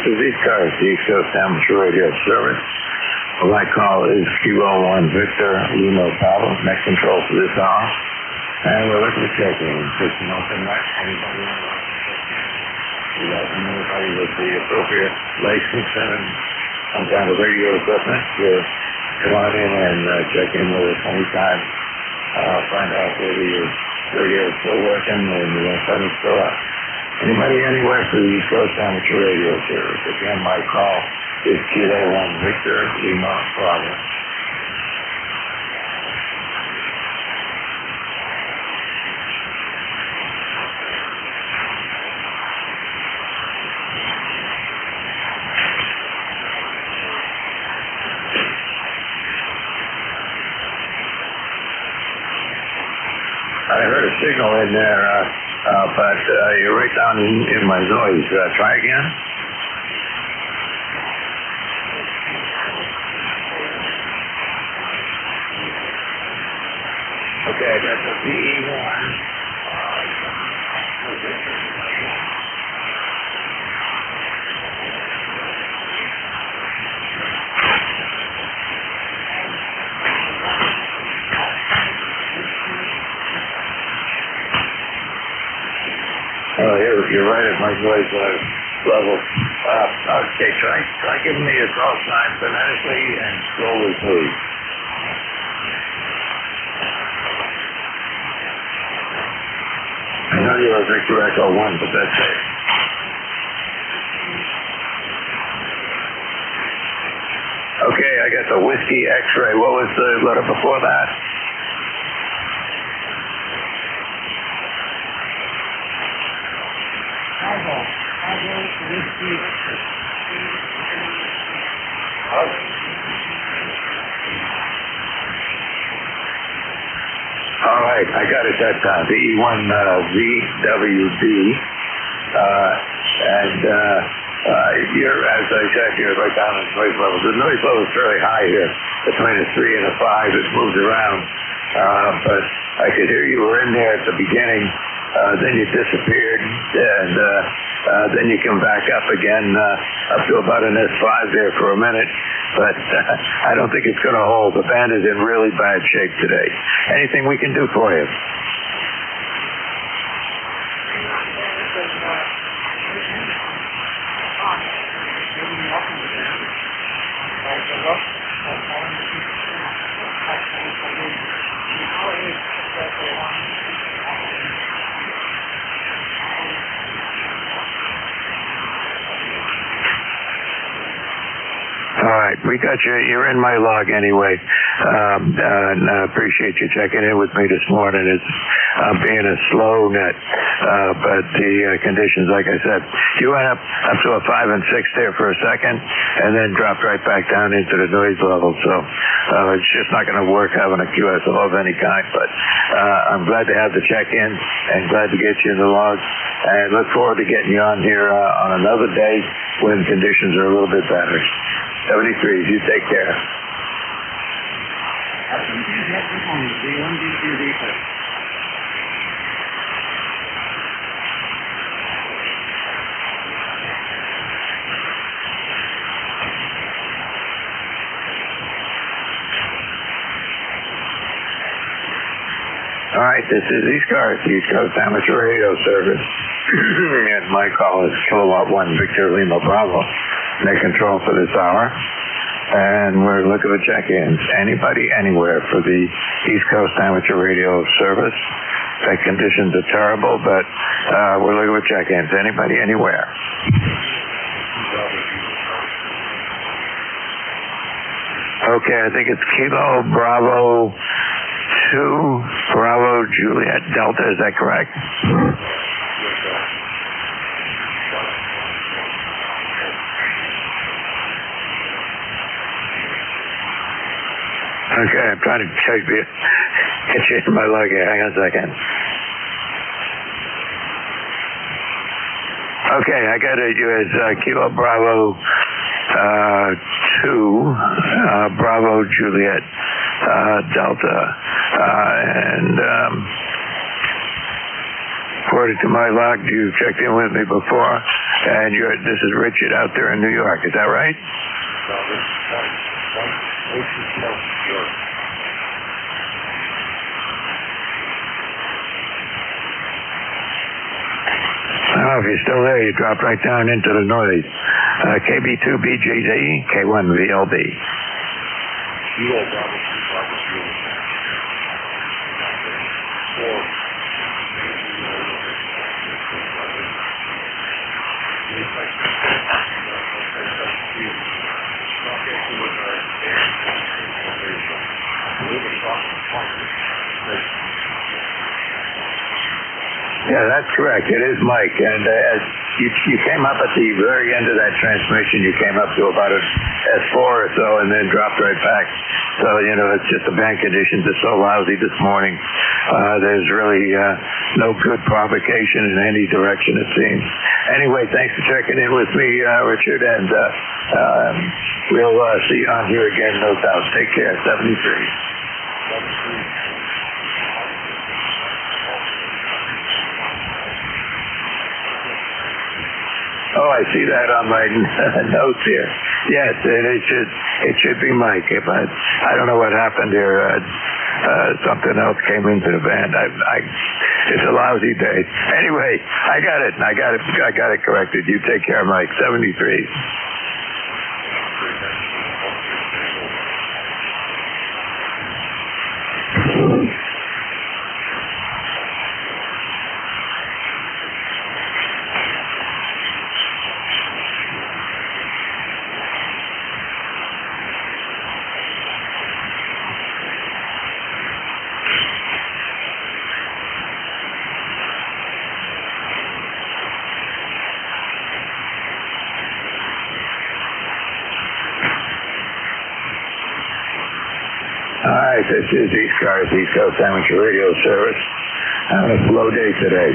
Speaker 13: This is ECARS, the East Coast Amateur Radio Service. My call is Kilo 1 Victor Lima Bravo, next control for this hour. And we're looking to check in. System open, right? Anybody want to check in? We got anybody with the appropriate license and some kind of radio equipment to come on in and check in with us anytime. Find out whether your radio is still working and the antenna's still up. Anybody, anywhere for the East Coast Amateur Radio Service. Again, my call is Kilo 1 Victor Lima Bravo. I heard a signal in there, but you're right down in my noise. Try again. Okay, I got the VE1. You're right at my noise level. Okay, try giving me a call sign phonetically and slowly, please. I know you're a Victor Echo 1, but that's it. Okay, I got the Whiskey X-ray. What was the letter before that? All right, I got it that time. The E1VWD. You're, as I said, you're right down in noise level. The noise level is fairly high here, between a 3 and a 5. It moves around. But I could hear you were in there at the beginning. Then you disappeared, and then you come back up again, up to about an S5 there for a minute. But I don't think it's going to hold. The band is in really bad shape today. Anything we can do for you? All right, we got you. You're in my log anyway. And I appreciate you checking in with me this morning. It's being a slow net, but the conditions, like I said, you went up to a 5 and 6 there for a second, and then dropped right back down into the noise level. So it's just not going to work having a QSL of any kind. But I'm glad to have the check-in and glad to get you in the log, and look forward to getting you on here on another day when conditions are a little bit better. 73s, you take care. All right, this is ECARS, the East Coast Amateur Radio Service. And my call is Kilowatt 1 Victor Lima Bravo. Net control for this hour. And we're looking for check-ins. Anybody, anywhere for the East Coast Amateur Radio Service. The conditions are terrible, but we're looking for check-ins. Anybody, anywhere. Okay, I think it's Kilo Bravo 2 Bravo Juliet Delta. Is that correct? Okay, I'm trying to get you in my log here. Hang on a second. Okay, I got you as Kilo Bravo 2 Bravo Juliet Delta. And according to my log, you checked in with me before, and this is Richard out there in New York. Is that right? Oh, if you're still there, you drop right down into the noise. KB2BGZ, K1VLB. Yeah, that's correct. It is Mike. And as you came up at the very end of that transmission, you came up to about a S4 or so and then dropped right back. So, it's just the band conditions are so lousy this morning. There's really no good provocation in any direction, it seems. Anyway, thanks for checking in with me, Richard, and we'll see you on here again, no doubt. Take care. 73. Oh, I see that on my notes here. Yes, it should be Mike. But I don't know what happened here. Something else came into the band. It's a lousy day. Anyway, I got it corrected. You take care, Mike. 73. This is ECARS, East Coast Amateur Radio Service. Having a slow day today.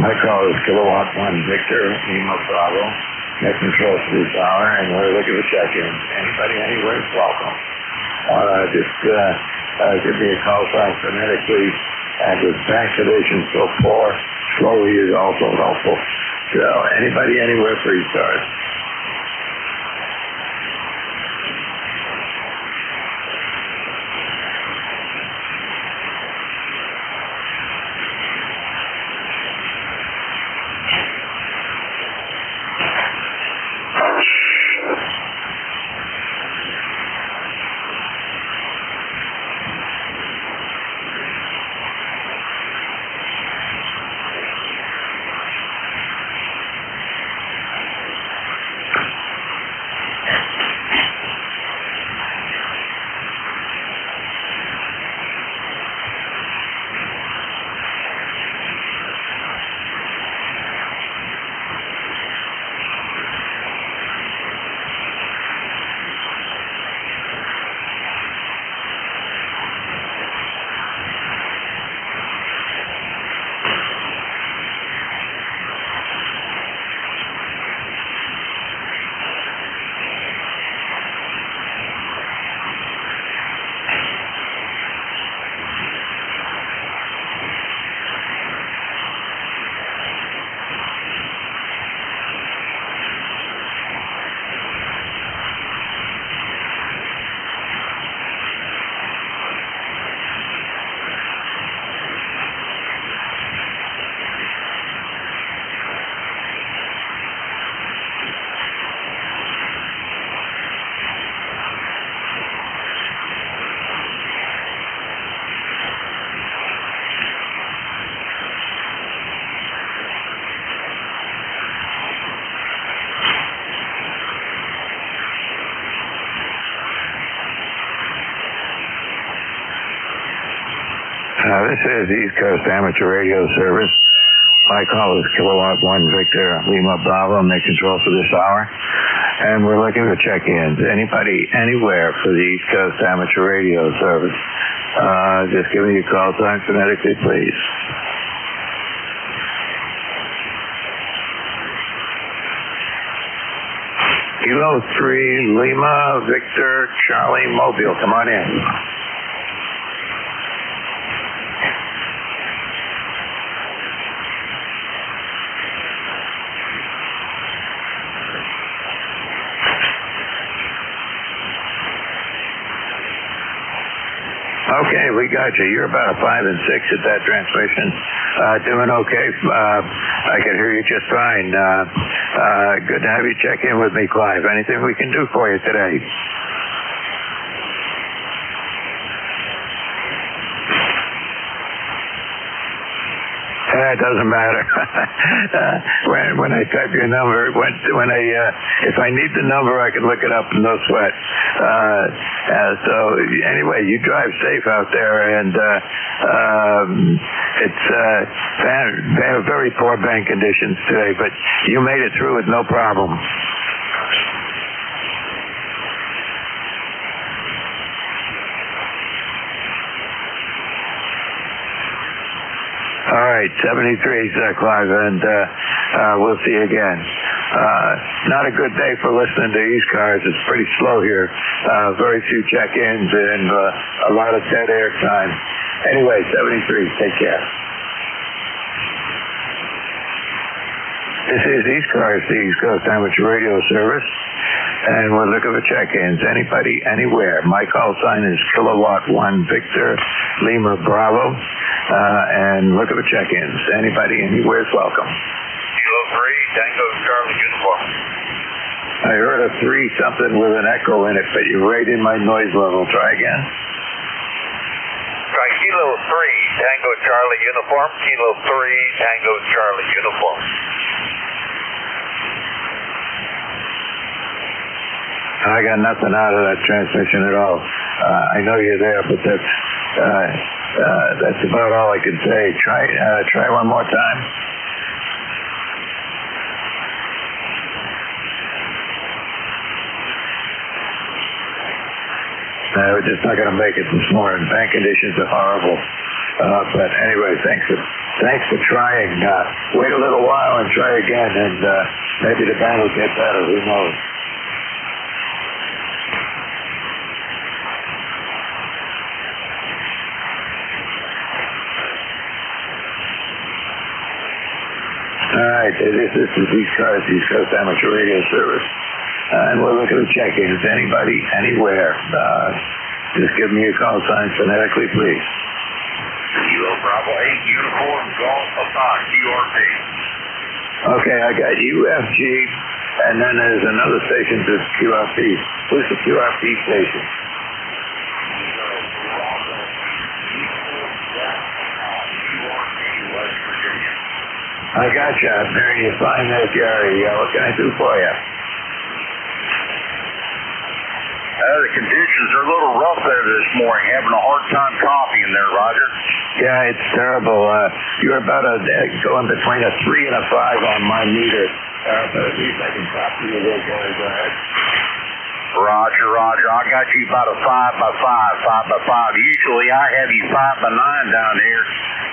Speaker 13: My call is Kilowatt 1 Victor, Lima Bravo. Net control for this hour, and we're looking for check-in. Anybody, anywhere is welcome. Just give me a call sign phonetically, and with vaccination so far, slowly is also helpful. So anybody, anywhere, please start. This is East Coast Amateur Radio Service. My call is Kilowatt 1 Victor, Lima Bravo, net control for this hour. And we're looking for check-ins. Anybody, anywhere for the East Coast Amateur Radio Service. Just give me your call sign phonetically, please. Kilo 3, Lima, Victor, Charlie, Mobile. Come on in. Okay, we got you. You're about a 5 and 6 at that transmission. Doing okay. I can hear you just fine. Good to have you check in with me, Clive. Anything we can do for you today? It doesn't matter. When I type your number, if I need the number, I can look it up, no sweat. So anyway, you drive safe out there, and they have very poor bank conditions today, but you made it through with no problem. All right, 73, Clive, and we'll see you again. Not a good day for listening to ECARS. It's pretty slow here. Very few check-ins and a lot of dead air time. Anyway, 73, take care. This is ECARS, the East Coast Amateur Radio Service, and we're looking for check-ins. Anybody, anywhere. My call sign is Kilowatt 1 Victor, Lima Bravo, and looking for check-ins. Anybody, anywhere is welcome.
Speaker 5: Kilo 3, Tango Charlie Uniform.
Speaker 13: I heard a 3 something with an echo in it, but you're right in my noise level. Try again.
Speaker 5: Try Kilo 3, Tango Charlie Uniform. Kilo 3, Tango Charlie Uniform.
Speaker 13: I got nothing out of that transmission at all. I know you're there, but that's about all I can say. Try one more time. We're just not going to make it this morning. Bank conditions are horrible. But anyway, thanks for trying. Wait a little while and try again, and maybe the band will get better. Who knows? All right, this is ECARS, East Coast Amateur Radio Service. And we're looking to check in. Is anybody anywhere? Just give me a call sign phonetically, please.
Speaker 3: Kilo Bravo 8, Uniform Golf Fox, URP.
Speaker 13: Okay, I got UFG, and then there's another station that's QRP. Who's the QRP station? I got you. I'm hearing you fine there, Gary. What can I do for you?
Speaker 3: The conditions are a little rough there this morning. Having a hard time copying there, Roger.
Speaker 13: Yeah, it's terrible. You're about going between a 3 and a 5 on my meter. But at least I can copy you there, Gary. Go ahead.
Speaker 3: Roger. I got you about a 5 by 5. Usually I have you 5 by 9 down here,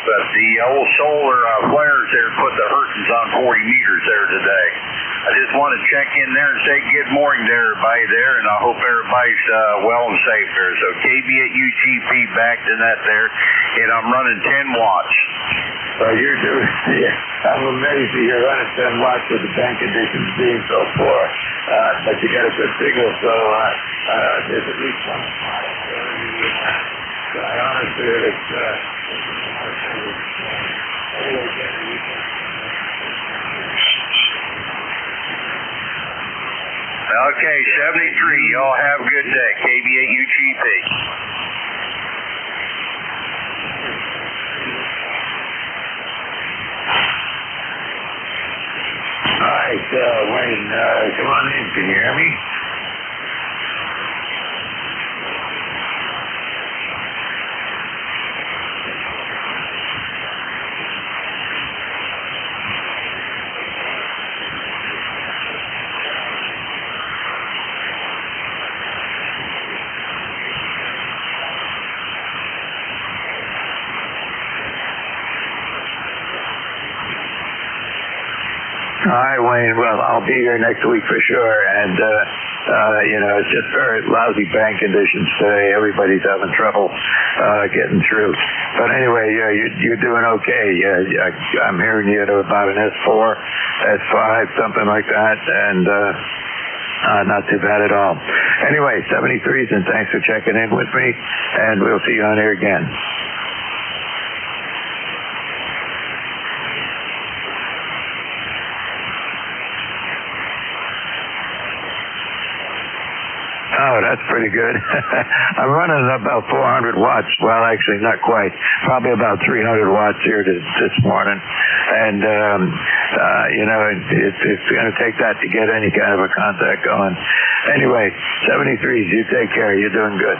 Speaker 3: but the old solar flares there put the Hertzens on 40 meters there today. I just want to check in there and say good morning to everybody there, and I hope everybody's well and safe there. So KB at UGP back to that there, and I'm running 10 watts.
Speaker 13: Well, you're doing, I'm amazed that you're running 10 watts with the bank conditions being so poor, but you got a good signal, so there's at least one spot. So I honestly, it's
Speaker 3: Okay, 73. Y'all have a good day. KB at UGP.
Speaker 13: All right, Wayne, come on in. Can you hear me? All right, Wayne. Well, I'll be here next week for sure. And, it's just very lousy bank conditions today. Everybody's having trouble getting through. But anyway, you're doing okay. I'm hearing you at about an S4, S5, something like that. And not too bad at all. Anyway, 73s, and thanks for checking in with me. And we'll see you on here again. Oh, that's pretty good. I'm running about 400 watts. Well, actually, not quite. Probably about 300 watts here this morning. And, it's going to take that to get any kind of a contact going. Anyway, 73s, you take care. You're doing good.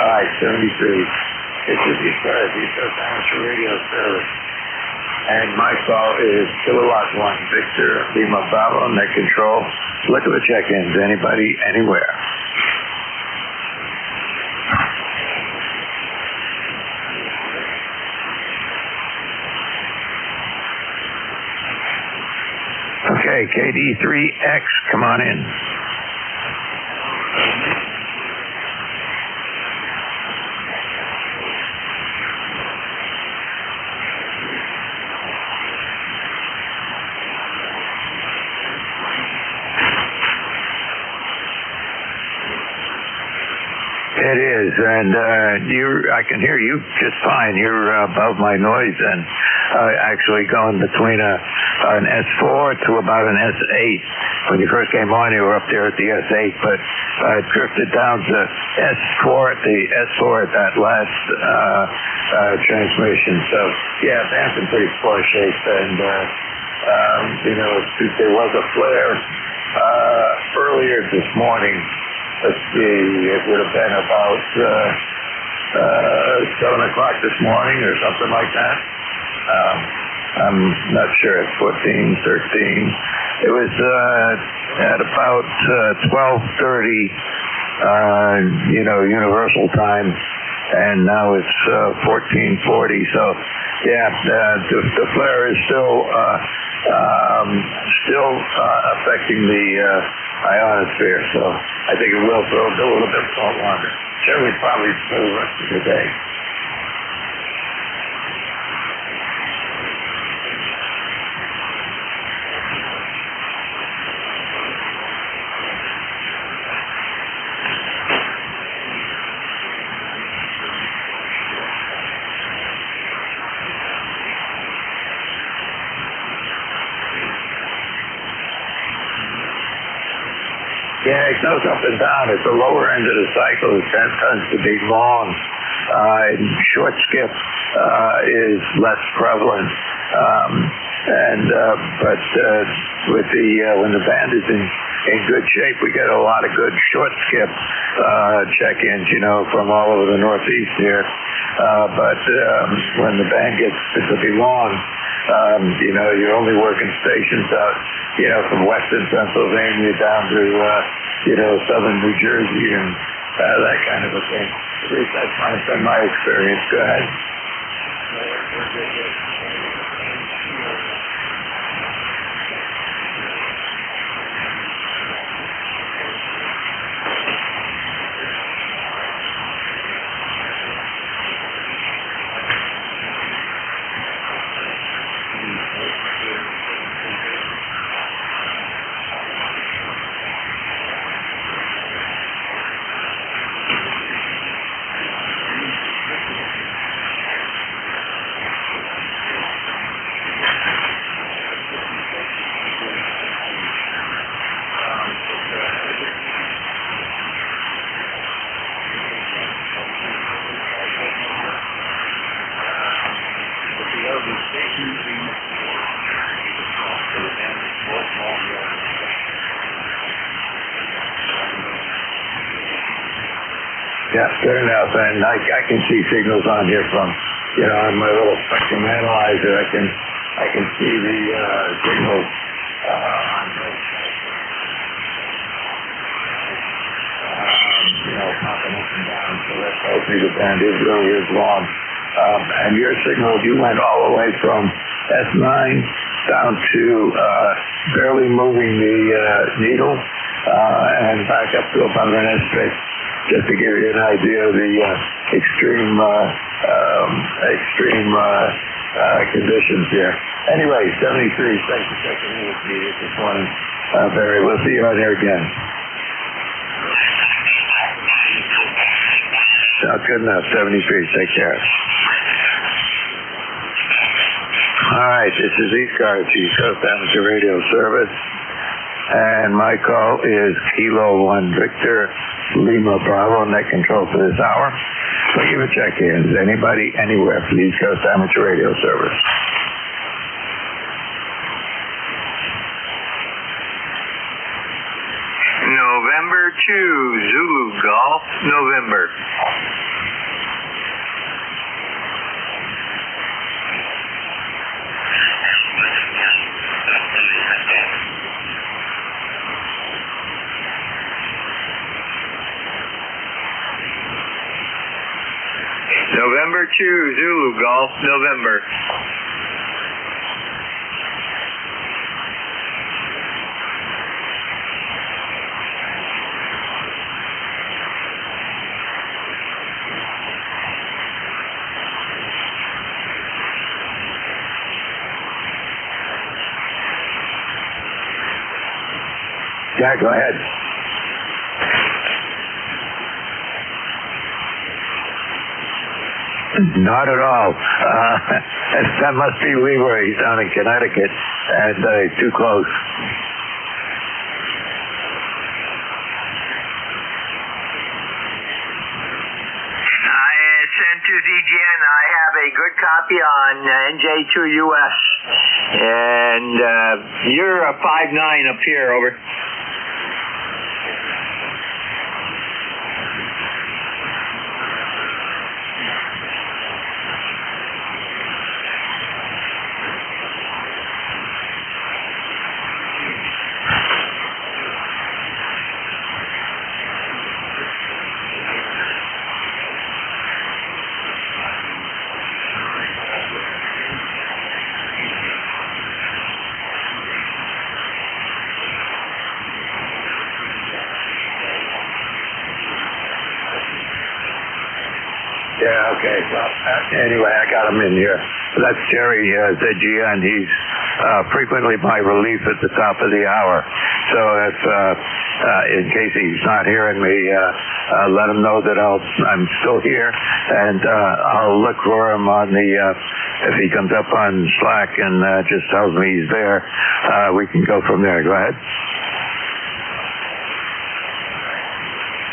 Speaker 13: All right, 73. This is ECARS, East Coast Amateur Radio Service. And my call is Kilowatt 1, Victor, Lima Bravo, net control. Look at the check-ins. Anybody, anywhere. Okay, KD3X, come on in. It is, and I can hear you just fine. You're above my noise, and actually going between an S4 to about an S8. When you first came on, you were up there at the S8, but it drifted down to S4 at that last transmission. So yeah, that's in pretty poor shape, and there was a flare earlier this morning. Let's see, it would have been about 7 o'clock this morning or something like that. I'm not sure, at 14, 13. It was at about 12:30, Universal Time, and now it's 14:40. So, yeah, the flare is still affecting the ionosphere. So I think it will for a little bit longer. Certainly, probably for the rest of the day. Yeah, it goes up and down. At the lower end of the cycle, it tends to be long. Short skip is less prevalent. But with when the band is in good shape, we get a lot of good short skip check-ins, from all over the Northeast here. But when the band gets to be long, you're only working stations out, from western Pennsylvania down to, southern New Jersey and that kind of a thing. At least that's been my experience. Go ahead. Yeah, good enough. And I can see signals on here from, on my little spectrum analyzer. I can see the signals on this. Popping up and down. So that tells me the band really is long. And your signal, you went all the way from S9 down to barely moving the needle and back up to about an S6. Just to give you an idea of the extreme conditions here. Anyway, 73, thanks for checking in with me this morning, Barry. We'll see you on here again. Sounds good enough, 73, take care. All right, this is ECARS, East Coast Amateur Radio Service, and my call is Kilo 1 Victor Lima Bravo, net control for this hour. So give a check-in. Anybody, anywhere for the East Coast Amateur Radio Service.
Speaker 8: November 2, Zulu Golf, November. November 2, Zulu Golf, November.
Speaker 13: Yeah, go ahead. Not at all. That must be Leroy. He's down in Connecticut, and too close.
Speaker 8: I sent to DGN. I have a good copy on NJ2US, and you're a 5'9" up here, over.
Speaker 13: Yeah, okay. Well, anyway, I got him in here. That's Jerry ZGN. He's frequently my relief at the top of the hour. So if, in case he's not hearing me, let him know that I'm still here, and I'll look for him on the, if he comes up on Slack and just tells me he's there, we can go from there. Go ahead.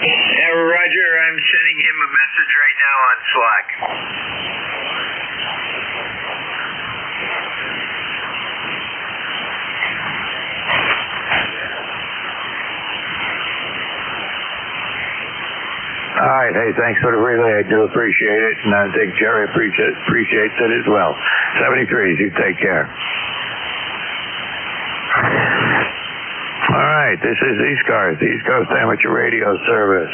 Speaker 8: Yeah, Roger, I'm sending him a message right now on Slack.
Speaker 13: All right. Hey, thanks for the relay. I do appreciate it, and I think Jerry appreciates it as well. 73s, you take care. All right, this is ECARS, the East Coast Amateur Radio Service.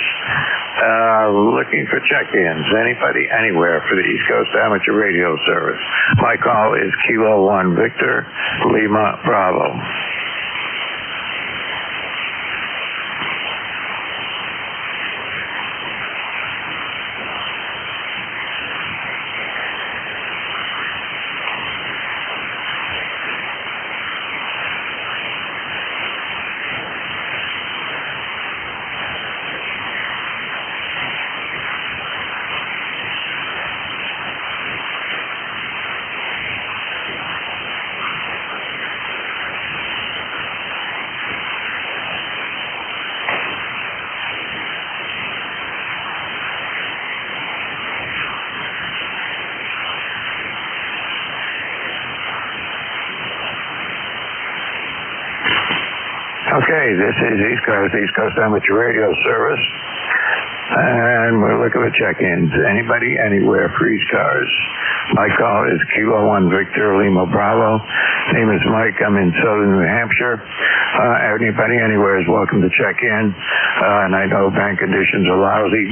Speaker 13: Looking for check-ins. Anybody, anywhere for the East Coast Amateur Radio Service. My call is Kilo 1 Victor Lima Bravo. Okay, this is ECARS, East Coast Amateur Radio Service, and we're looking for check-ins. Anybody, anywhere for ECARS. My call is Kilo 1 Victor Lima Bravo. Name is Mike. I'm in southern New Hampshire. Anybody, anywhere is welcome to check in, and I know bank conditions are lousy,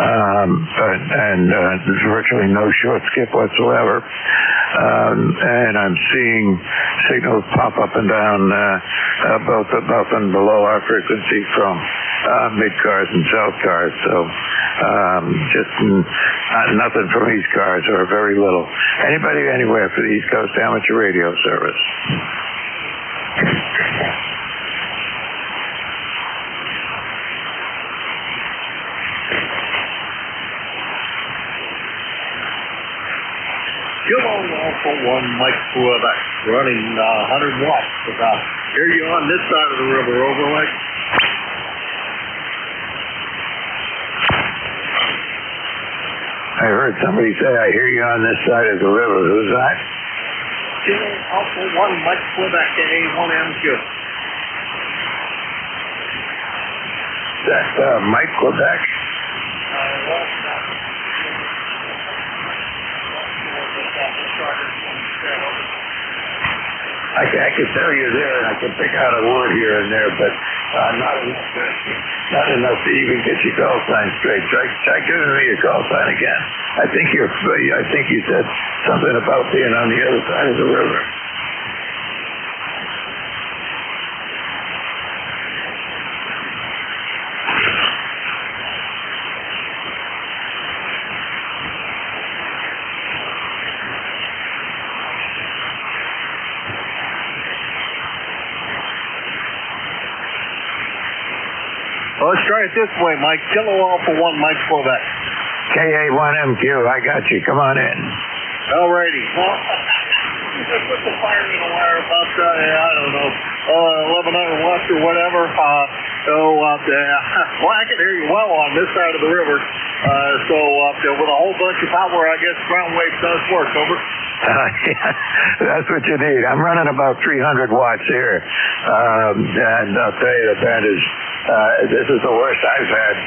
Speaker 13: and there's virtually no short skip whatsoever. And I'm seeing signals pop up and down both above and below our frequency from mid-cars and south cars. So just nothing from East Cars, or very little. Anybody, anywhere for the East Coast Amateur Radio Service.
Speaker 9: Kilo Alpha 1 Mike Quebec, running 100 watts. Hear you on this side of the river, over, Mike.
Speaker 13: I heard somebody say, I hear you on this side of the river. Who's that?
Speaker 9: Kilo Alpha 1 Mike Quebec, A1MQ.
Speaker 13: That's Mike Quebec? I can tell you there, and I can pick out a word here and there, but not enough to even get your call sign straight. Try giving me your call sign again. I think you said something about being on the other side of the river.
Speaker 9: Well, let's try it this way, Mike. Kilo Alpha 1 Mike Quebec.
Speaker 13: KA1MQ, I got you. Come on in.
Speaker 9: Alrighty. Well, just put the fire in the wire about, I don't know, 1100 watts or whatever. Well, I can hear you well on this side of the river. With a whole bunch of power, I guess ground wave does work. Over.
Speaker 13: Yeah, that's what you need. I'm running about 300 watts here. And I'll tell you, the band is, this is the worst I've had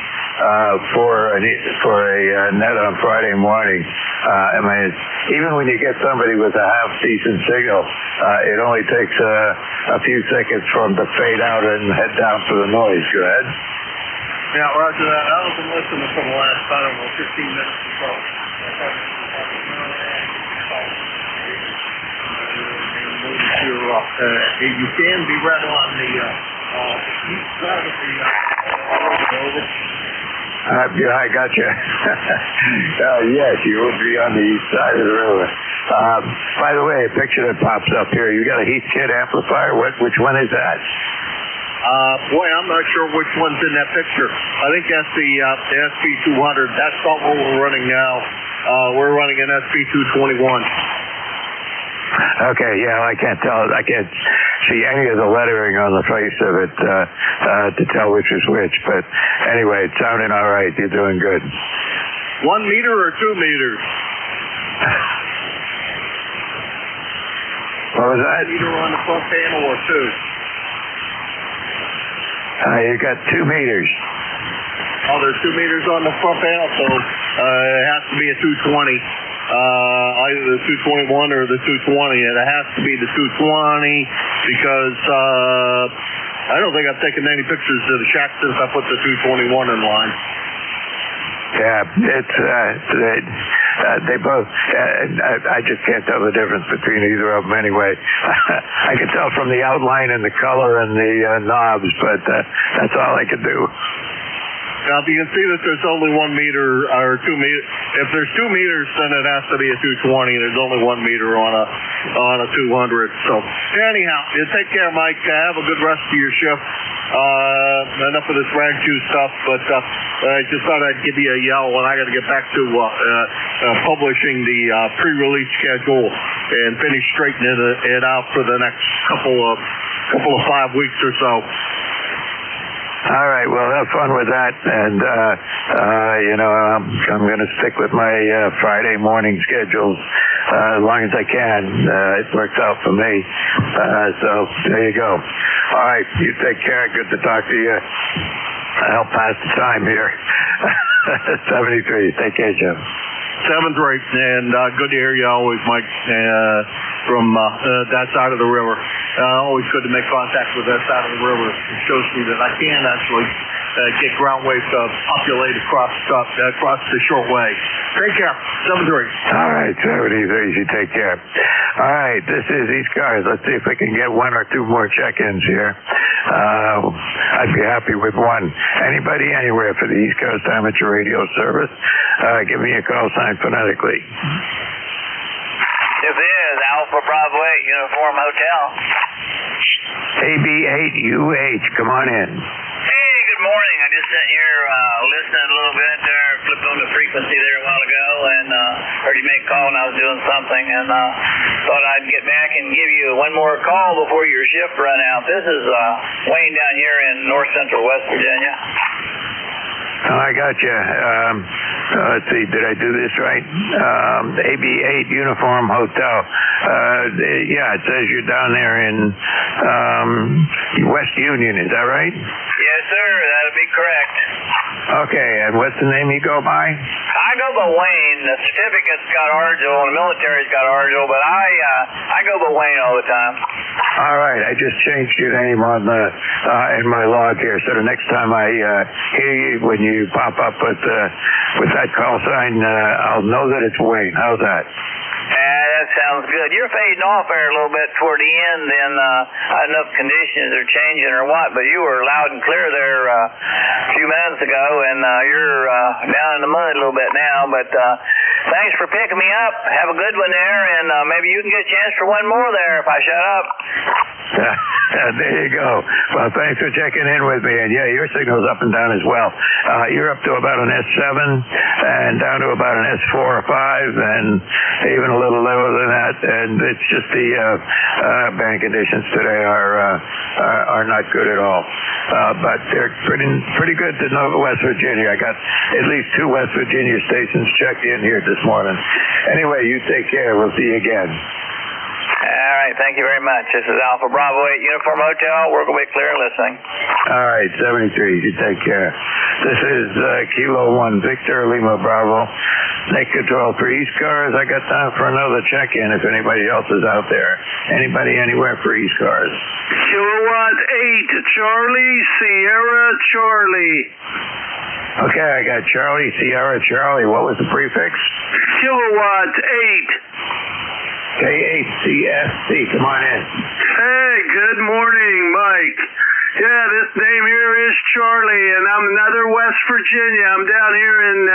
Speaker 13: for a net on Friday morning. I mean, even when you get somebody with a half decent signal, it only takes a few seconds for them to fade out and head down for the noise. Go ahead.
Speaker 9: Yeah, roger that. I was listening for the last, I don't know, 15 minutes or so. You can be right on the east side of the over.
Speaker 13: I got you. Yes, you will be on the east side of the river. By the way, a picture that pops up here, you got a Heathkit amplifier? Which one is that?
Speaker 6: Boy, I'm not sure which one's in that picture. I think that's the SP200. That's not what we're running now. We're running an SP221.
Speaker 13: Okay, yeah, I can't tell. I can't see any of the lettering on the face of it to tell which is which. But anyway, it's sounding all right. You're doing good.
Speaker 6: 1 meter or 2 meters?
Speaker 13: What was that?
Speaker 6: 1 meter on the front panel or 2?
Speaker 13: You got 2 meters.
Speaker 6: Oh, there's 2 meters on the front panel, so it has to be a 220. Either the 221 or the 220. It has to be the 220 because I don't think I've taken any pictures of the shack since I put the 221 in line.
Speaker 13: Yeah, it's they both. I just can't tell the difference between either of them anyway. I can tell from the outline and the color and the knobs, but that's all I could do.
Speaker 6: Now, if you can see that there's only 1 meter or 2 meters, if there's 2 meters, then it has to be a 220. There's only 1 meter on a 200. So anyhow, you take care, Mike. Have a good rest of your shift. Enough of this rag juice stuff, but I just thought I'd give you a yell when I got to get back to publishing the pre-release schedule and finish straightening it out for the next couple of 5 weeks or so.
Speaker 13: All right, well, have fun with that, and I'm going to stick with my Friday morning schedules as long as I can. It works out for me, so there you go. All right, you take care. Good to talk to you. I'll pass the time here. 73. Take care, Jim.
Speaker 6: 7th rate, and good to hear you always, Mike, from that side of the river. Always good to make contact with that side of the river. It shows me that I can actually get ground waves populate across the shortway. Take care. 7-3.
Speaker 13: All right, 73. You take care. All right, this is ECARS. Let's see if we can get 1 or 2 more check-ins here. I'd be happy with 1. Anybody, anywhere for the ECARS amateur radio service, give me a call sign phonetically.
Speaker 14: This is Alpha Bravo 8 Uniform Hotel.
Speaker 13: AB8UH, come on in.
Speaker 14: Hey, good morning. I just sat here listening a little bit there, flipped on the frequency there a while ago, and heard you make a call when I was doing something, and thought I'd get back and give you one more call before your shift run out. This is Wayne down here in north central West Virginia.
Speaker 13: Oh, I got you. Let's see, did I do this right? AB8 Uniform Hotel. Yeah, it says you're down there in West Union, is that right?
Speaker 14: Yes, sir, that'll be correct.
Speaker 13: Okay, and what's the name you go by?
Speaker 14: I go by Wayne. The certificate's got Argel, and the military's got Argel, but I go by Wayne all the time.
Speaker 13: All right, I just changed your name on the in my log here, so the next time I hear you when you pop up with that call sign, I'll know that it's Wayne. How's that?
Speaker 14: That sounds good. You're fading off there a little bit toward the end, and I don't know if conditions are changing or what, but you were loud and clear there a few minutes ago, and you're down in the mud a little bit now, but thanks for picking me up. Have a good one there, and maybe you can get a chance for one more there if I shut up.
Speaker 13: There you go. Well, thanks for checking in with me, and yeah, your signal's up and down as well. You're up to about an S7 and down to about an S4 or 5, and even a little lower than that, and it's just the band conditions today are not good at all. But they're pretty good to West Virginia. I got at least 2 West Virginia stations checked in here this morning. Anyway, you take care. We'll see you again.
Speaker 14: All right, thank you very much. This is Alpha Bravo 8 Uniform Hotel. We're going to be clear and listening.
Speaker 13: All right, 73. You take care. This is Kilo 1 Victor Lima Bravo. Neck control for ECARS. I got time for another check-in if anybody else is out there. Anybody anywhere for ECARS?
Speaker 15: Kilowatt 8 Charlie Sierra Charlie.
Speaker 13: Okay, I got Charlie Sierra Charlie. What was the prefix?
Speaker 15: Kilowatt 8.
Speaker 13: KHCSC, come on in.
Speaker 15: Hey, good morning, Mike. Yeah, this name here is Charlie, and I'm another West Virginia. I'm down here in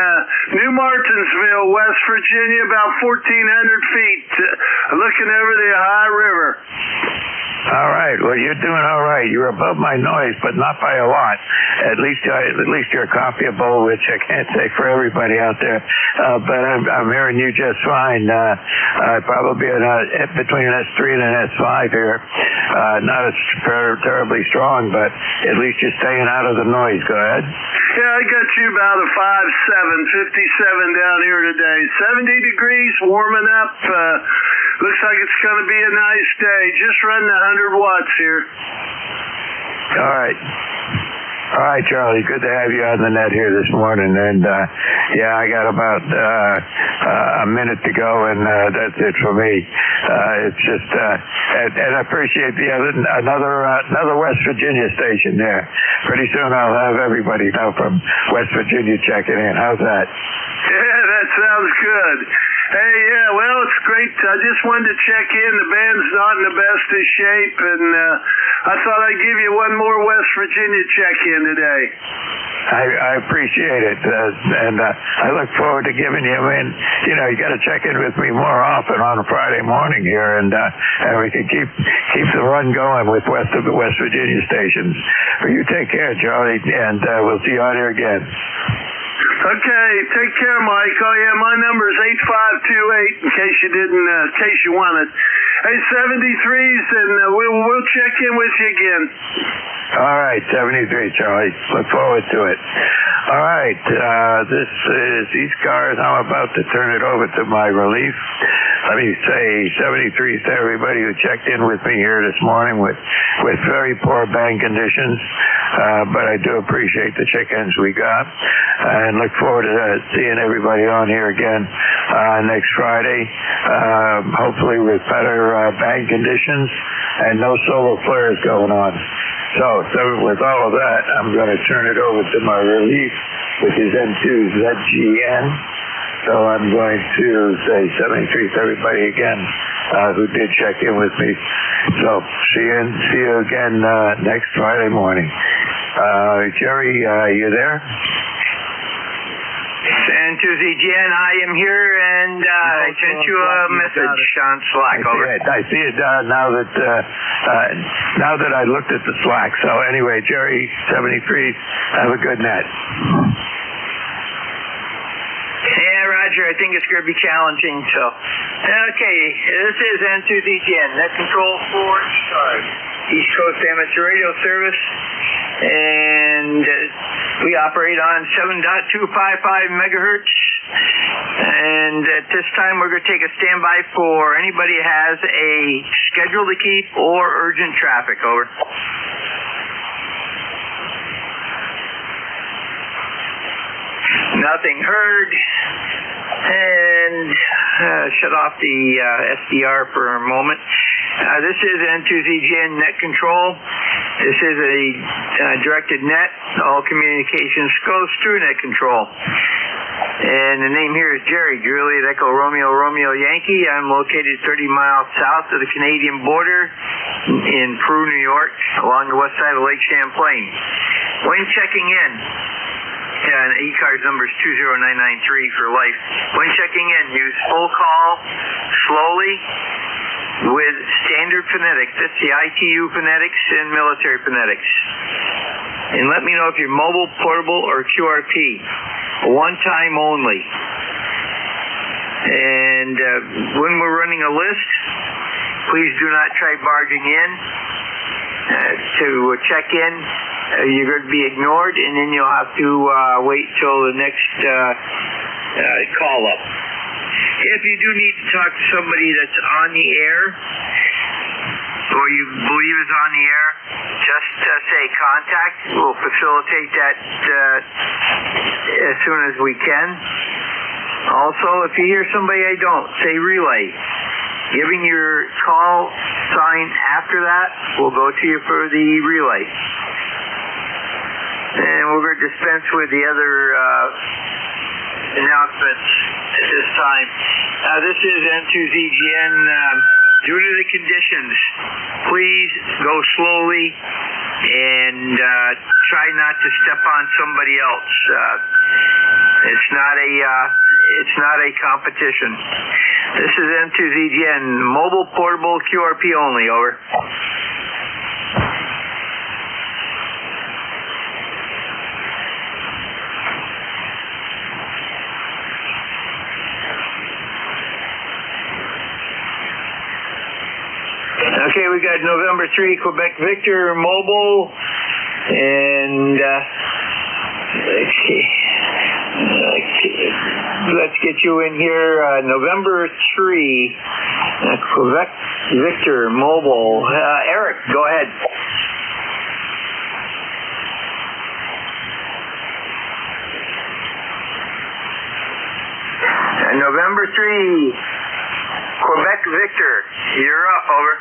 Speaker 15: New Martinsville, West Virginia, about 1,400 feet, looking over the Ohio River.
Speaker 13: All right. Well, you're doing all right. You're above my noise, but not by a lot. At least you're copyable, which I can't say for everybody out there. But I'm hearing you just fine. Probably between an S3 and an S5 here. Not as terribly strong, but at least you're staying out of the noise. Go ahead.
Speaker 15: Yeah, I got you about a 5'7", 57 down here today. 70 degrees, warming up. Looks like it's going to be a nice day. Just running 100 watts here.
Speaker 13: All right. All right, Charlie. Good to have you on the net here this morning. And, yeah, I got about a minute to go, and that's it for me. It's just, and I appreciate another West Virginia station there. Pretty soon I'll have everybody now from West Virginia checking in. How's that?
Speaker 15: Yeah, that sounds good. Hey, yeah, well, it's great. I just wanted to check in. The band's not in the best of shape, and I thought I'd give you one more West Virginia check-in today.
Speaker 13: I appreciate it, and I look forward to giving you. I mean, you know, you got to check in with me more often on a Friday morning here, and we can keep the run going with West Virginia stations. Well, you take care, Charlie, and we'll see you out here again.
Speaker 15: Okay, take care, Mike. Oh yeah, my number is 8528. In case you wanted. Hey, 73s, and we'll check in with you again.
Speaker 13: All right, 73, Charlie. Look forward to it. All right, this is ECARS. I'm about to turn it over to my relief. Let me say 73s to everybody who checked in with me here this morning with very poor band conditions. But I do appreciate the check-ins we got, and look forward to seeing everybody on here again next Friday, hopefully with better band conditions and no solar flares going on. So with all of that, I'm going to turn it over to my relief, which is N2ZGN. So I'm going to say 73 to everybody again who did check in with me. So see you again next Friday morning. Jerry, you there?
Speaker 8: N2ZGN, I am here, and I sent you a message on Slack.
Speaker 13: I see it now that I looked at the Slack. So anyway, Jerry, 73, have a good net.
Speaker 8: Yeah, Roger, I think it's going to be challenging. So, okay, this is N2ZGN, net control for ECARS, East Coast Amateur Radio Service, and we operate on 7.255 megahertz. And at this time, we're going to take a standby for anybody who has a schedule to keep or urgent traffic. Over. Nothing heard. And shut off the SDR for a moment. This is N2ZGN Net Control. This is a directed net. All communications goes through net control. And the name here is Jerry, Juliet Echo Romeo Romeo Yankee. I'm located 30 miles south of the Canadian border in Peru, New York, along the west side of Lake Champlain. When checking in, and ECARS number is 20993 for life. When checking in, use full call slowly with standard phonetics. That's the ITU phonetics and military phonetics. And let me know if you're mobile, portable, or QRP. One time only. And when we're running a list, please do not try barging in to check in. You're going to be ignored, and then you'll have to wait till the next call up. If you do need to talk to somebody that's on the air, or you believe is on the air, just say contact. We'll facilitate that as soon as we can. Also, if you hear somebody I don't, say relay. Giving your call sign after that, we'll go to you for the relay. And we're going to dispense with the other announcements at this time. This is N2ZGN. Due to the conditions, please go slowly and try not to step on somebody else. It's not a competition. This is N2ZGN, mobile portable QRP only, over. Okay, we got November 3, Quebec Victor mobile, and let's get you in here. November 3, Quebec Victor mobile. Eric, go ahead. November 3, Quebec Victor, you're up, over.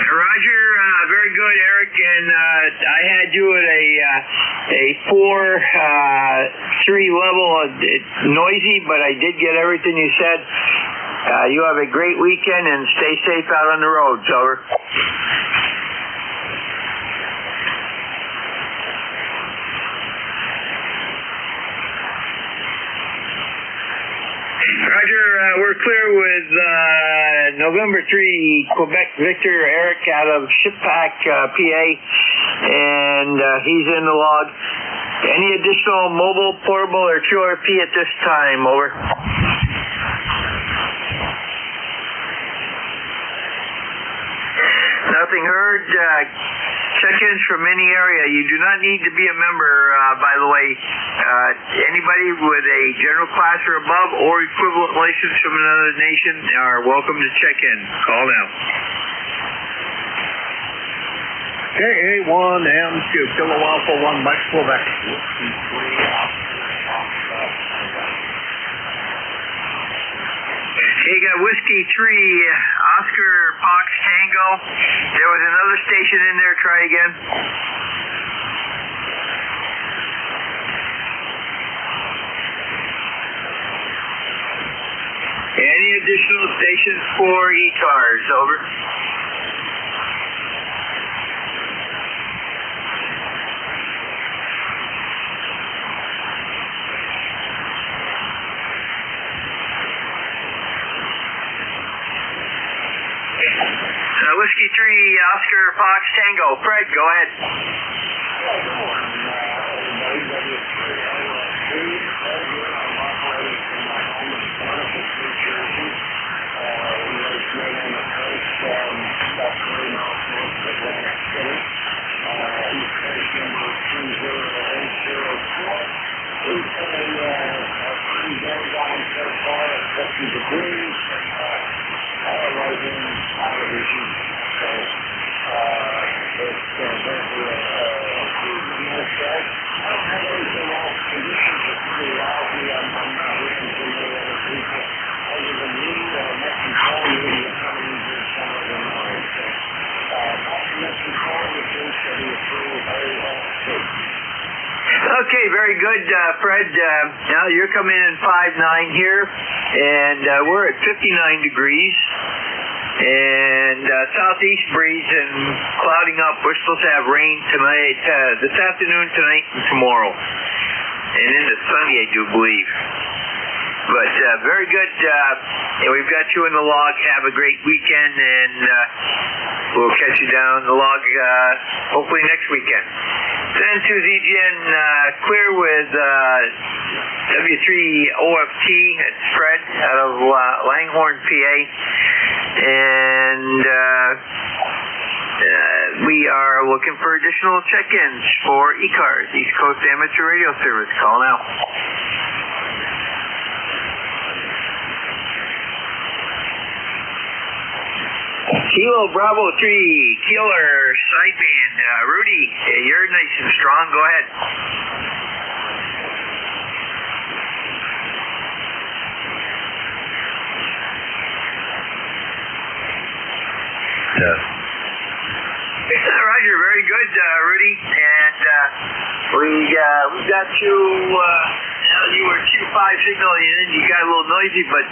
Speaker 8: Roger, very good, Eric, and I had you at a 4-3 level. It's noisy, but I did get everything you said. You have a great weekend and stay safe out on the roads, over. Roger, we're clear with November 3, Quebec Victor, Eric out of Shippack, PA, and he's in the log. Any additional mobile, portable, or QRP at this time, over? Nothing heard. Check-ins from any area. You do not need to be a member, by the way. Anybody with a general class or above or equivalent license from another nation are welcome to check in. Call now.
Speaker 16: KA1M2, Kilo Alpha 1, Mike Quebec.
Speaker 8: You got Whiskey 3, Oscar Fox Tango. There was another station in there. Try again. Any additional stations for ECARS, over? Whiskey 3, Oscar Fox Tango. Fred, go ahead. Okay, very good, Fred. Now you're coming in 5'9" here, and we're at 59 degrees. And southeast breeze and clouding up. We're supposed to have rain tonight, this afternoon, tonight, and tomorrow. And into sunny, I do believe. But very good. And we've got you in the log. Have a great weekend, and we'll catch you down the log hopefully next weekend. Then to ZGN, clear with W3OFT. It's Fred out of Langhorne, PA. And we are looking for additional check-ins for ECARS, East Coast Amateur Radio Service. Call now. Kilo Bravo 3, Killer, Sideband. Rudy, you're nice and strong. Go ahead. Roger, very good, Rudy. And we got you. You were Q5 signaling in. You got a little noisy, but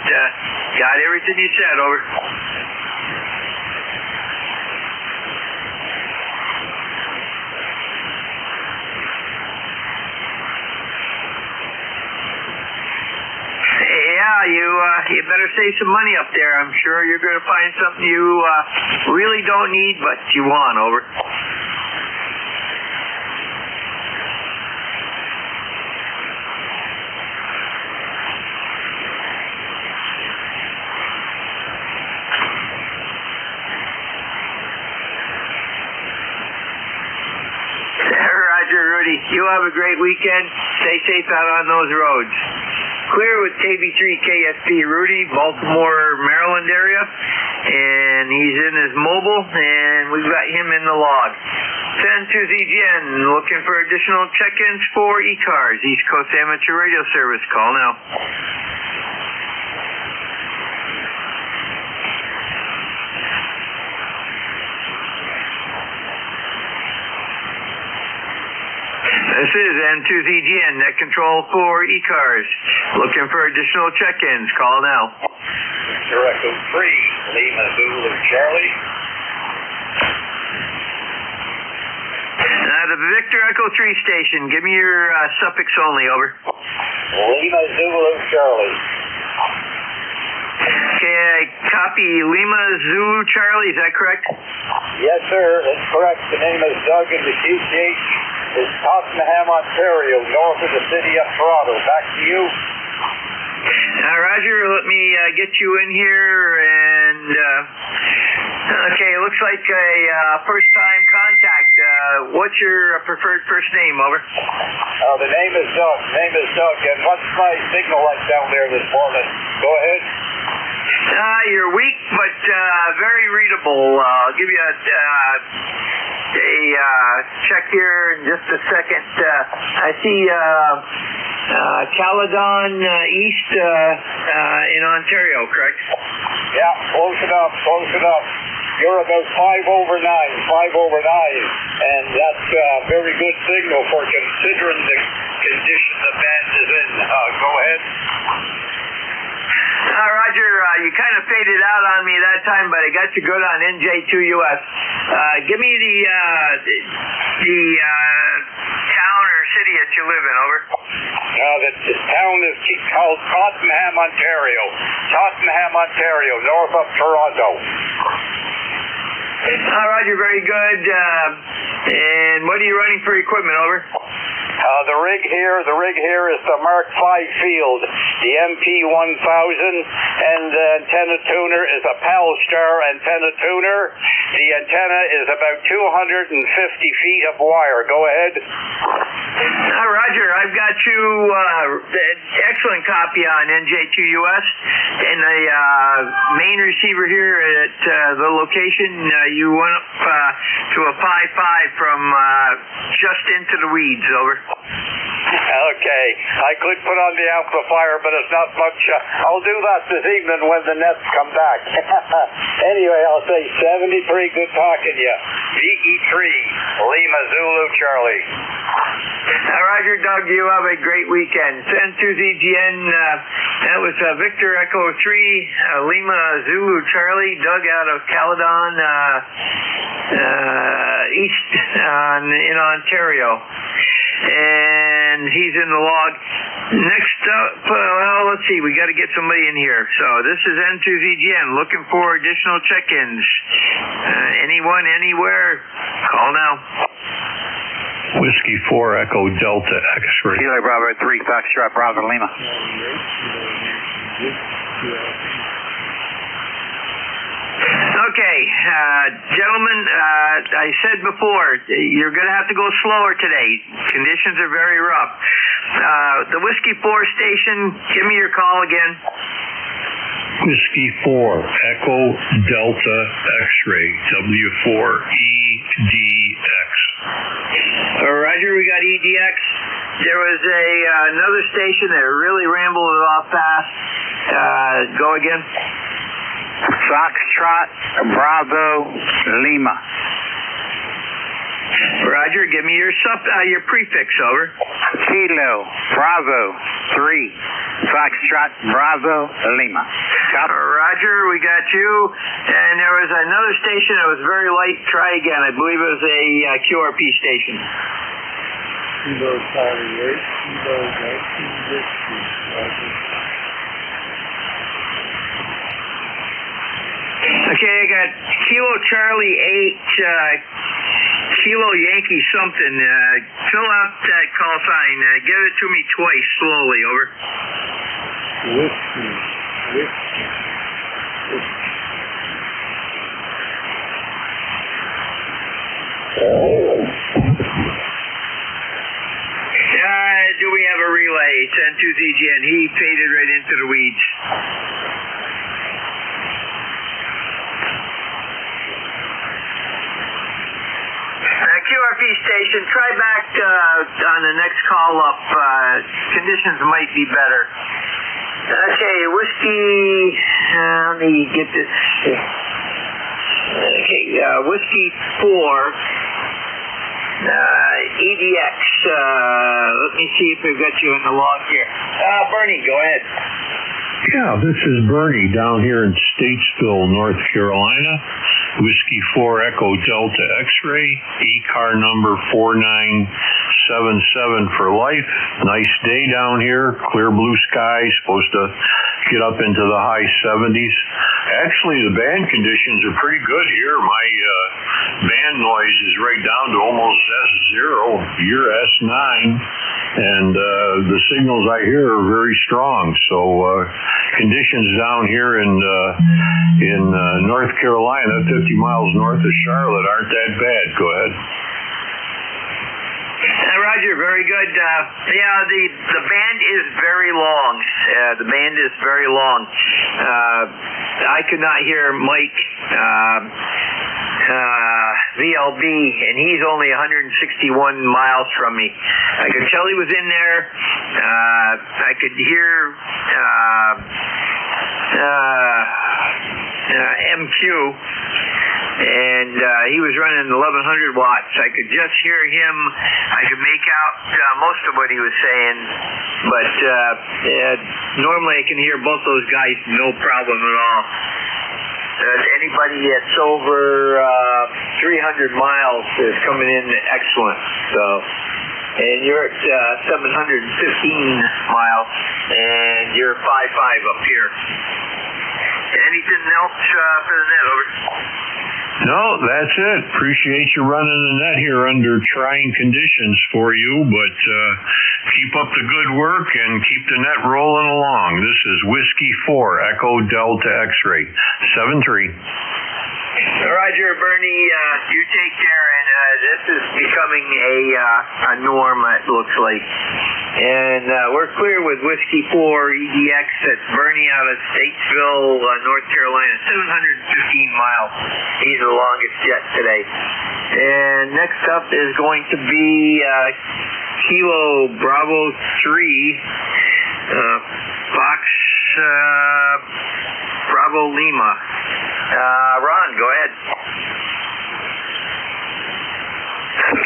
Speaker 8: got everything you said. Over. Yeah, you better save some money up there. I'm sure you're going to find something you really don't need, but you want. Over. Roger, Rudy. You have a great weekend. Stay safe out on those roads. Clear with KB3KSP Rudy, Baltimore, Maryland area, and he's in his mobile, and we've got him in the log. Send to ZGN, looking for additional check-ins for ECARS, East Coast Amateur Radio Service. Call now. This is N2ZGN, net control for ECARS. Looking for additional check-ins. Call now.
Speaker 3: Victor Echo 3, Lima Zulu Charlie.
Speaker 8: The Victor Echo 3 station. Give me your suffix only. Over.
Speaker 3: Lima Zulu Charlie.
Speaker 8: Okay, copy. Lima Zulu Charlie. Is that correct?
Speaker 3: Yes, sir. That's correct. The name is Doug, and the QTH is Tottenham, Ontario, north of the city of Toronto. Back to you.
Speaker 8: Roger, let me get you in here, and okay, it looks like a first-time contact. What's your preferred first name? Over.
Speaker 3: The name is Doug. And what's my signal like down there this morning? Go ahead.
Speaker 8: You're weak, but very readable. I'll give you a check here in just a second. I see Caledon East in Ontario, correct?
Speaker 3: Yeah, close enough. You're about 5 over 9, and that's a very good signal for considering the condition the band is in. Go ahead.
Speaker 8: Roger, you kind of faded out on me that time, but I got you good on NJ2US. Give me the town or city that you live in. Over.
Speaker 3: The town is called Tottenham, Ontario, north of Toronto.
Speaker 8: Roger, very good. And what are you running for equipment? Over.
Speaker 3: The rig here is the Mark V field, the MP1000, and the antenna tuner is a Palstar antenna tuner. The antenna is about 250 feet of wire. Go ahead.
Speaker 8: Roger, I've got you excellent copy on NJ2US, and the main receiver here at the location, you went up to a 5.5 from just into the weeds. Over.
Speaker 3: Okay, I could put on the amplifier, but it's not much. I'll do that this evening when the nets come back. Anyway, I'll say 73, good talking to you. VE3, Lima Zulu Charlie.
Speaker 8: Roger, Doug, you have a great weekend. Send to ZGN, that was Victor Echo 3, Lima Zulu Charlie, Doug out of Caledon East in Ontario. And he's in the log. Next up, well, let's see, we got to get somebody in here. So this is N2ZGN, looking for additional check-ins. Anyone, anywhere, call now.
Speaker 9: Whiskey 4 Echo Delta X-ray.
Speaker 17: Kilo Bravo 3 Foxtrot Bravo Lima.
Speaker 8: Okay, gentlemen, I said before, you're going to have to go slower today. Conditions are very rough. The Whiskey 4 station, give me your call again.
Speaker 9: Whiskey 4 Echo Delta X-ray, W4EDX.
Speaker 8: Roger, we got EDX. There was another station that really rambled it off fast. Go again.
Speaker 17: Foxtrot Bravo Lima.
Speaker 8: Roger, give me your prefix, over.
Speaker 17: Kilo Bravo 3 Foxtrot Bravo Lima.
Speaker 8: Roger, we got you. And there was another station that was very light. Try again. I believe it was a QRP station.
Speaker 9: Kilo Charlie 8, Kilo 19 Whiskey.
Speaker 8: Okay, I got Kilo Charlie 8, Kilo Yankee something. Fill out that call sign. Give it to me twice, slowly, over.
Speaker 9: Whiskey.
Speaker 8: Do we have a relay? It's N2ZGN. He faded right into the weeds. QRP station, try back on the next call up. Conditions might be better. Okay, whiskey, let me get this. Okay, whiskey 4, EDX. Let me see if we've got you in the log here. Bernie, go ahead.
Speaker 9: Yeah, this is Bernie down here in Statesville, North Carolina. Whiskey 4 Echo Delta X-Ray, ECAR number 4977 for life. Nice day down here, clear blue sky, supposed to get up into the high 70s. Actually, the band conditions are pretty good here. My band noise is right down to almost S0, you're S9, and the signals I hear are very strong. So conditions down here in North Carolina, 50 miles north of Charlotte, aren't that bad. Go ahead.
Speaker 8: Roger, very good. Yeah, the band is very long. The band is very long. I could not hear Mike VLB, and he's only 161 miles from me. I could tell he was in there. I could hear MQ, and he was running 1100 watts. I could just hear him. I could make out most of what he was saying, but normally I can hear both those guys no problem at all. Anybody that's over 300 miles is coming in excellent. So, and you're at 715 miles, and you're 5.5 up here. Anything else for the net, over?
Speaker 9: No, that's it. Appreciate you running the net here under trying conditions for you, but keep up the good work and keep the net rolling along. This is Whiskey 4 Echo Delta X-Ray 73.
Speaker 8: Roger, Bernie, you take care, and this is becoming a norm, it looks like. And we're clear with Whiskey 4 EDX. That's Bernie out of Statesville, North Carolina, 715 miles. He's the longest jet today. And next up is going to be Kilo Bravo 3 Fox Bravo Lima. Ron, go ahead.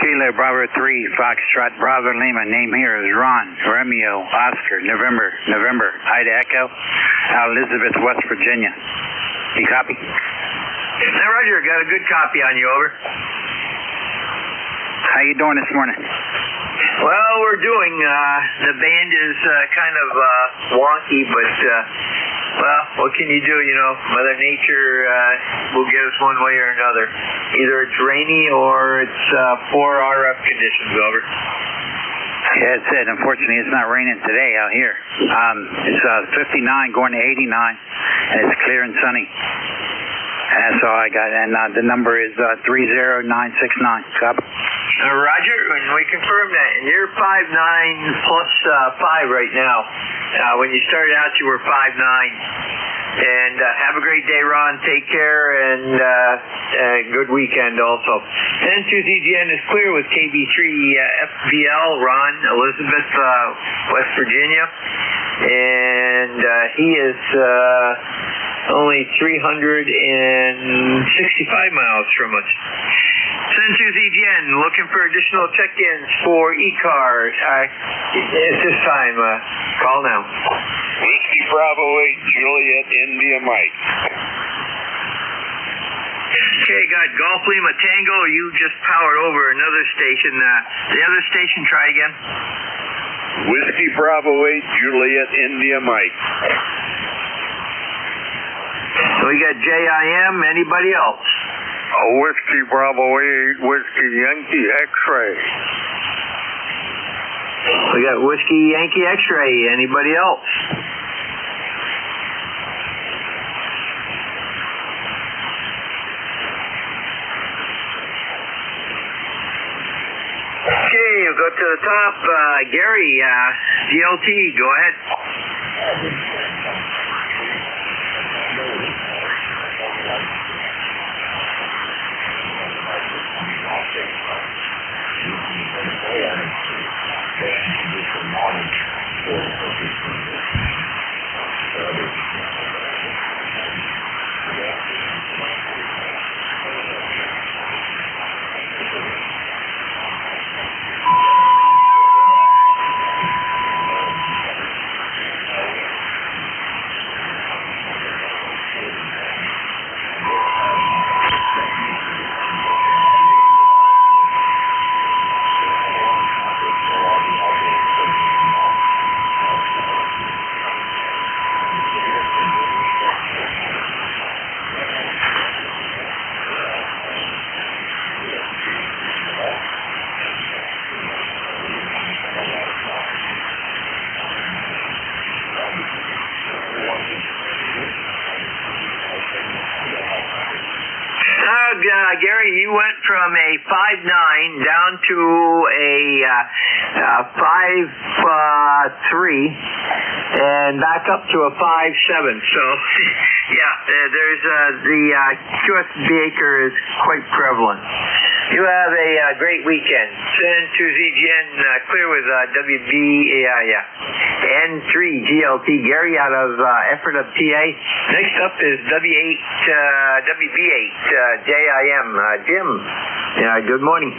Speaker 17: Kilo Bravo 3 Foxtrot Bravo Lima. Name here is Ron Romeo Oscar November Ida Echo Elizabeth, West Virginia. You copy?
Speaker 8: Hey, Roger, got a good copy on you, over.
Speaker 17: How you doing this morning?
Speaker 8: Well, we're doing. The band is kind of wonky, but well, what can you do? You know, Mother Nature will get us one way or another. Either it's rainy or it's poor RF conditions, over.
Speaker 17: Yeah, that's it. Unfortunately, it's not raining today out here. It's 59 going to 89, and it's clear and sunny. And that's all I got. And the number is 30969. Copy.
Speaker 8: Roger, and we confirm that. And you're 5'9 plus 5 right now. When you started out, you were 5'9. And have a great day, Ron. Take care, and good weekend also. N2ZGN is clear with KB3 FVL, Ron, Elizabeth, West Virginia. And he is only 365 miles from us. N2ZGN, looking for additional check-ins for ECARS. At this time, call now.
Speaker 3: Whiskey Bravo 8, Juliet, India, Mike.
Speaker 8: Okay, got Golf Lima Tango. You just powered over another station. The other station, try again.
Speaker 3: Whiskey Bravo 8, Juliet, India, Mike.
Speaker 8: We got JIM. Anybody else?
Speaker 5: Whiskey Bravo 8, Whiskey Yankee X-Ray.
Speaker 8: We got Whiskey Yankee X-Ray. Anybody else? Okay, we'll go to the top. Gary, DLT, go ahead. Gary, you went from a 5.9 down to a 5.3 and back up to a 5.7. So, yeah, there's the QSB acre is quite prevalent. You have a great weekend. N2ZGN, clear with N3GLT. Gary out of Effort of TA. Next up is WB8 JIM. Jim, good morning.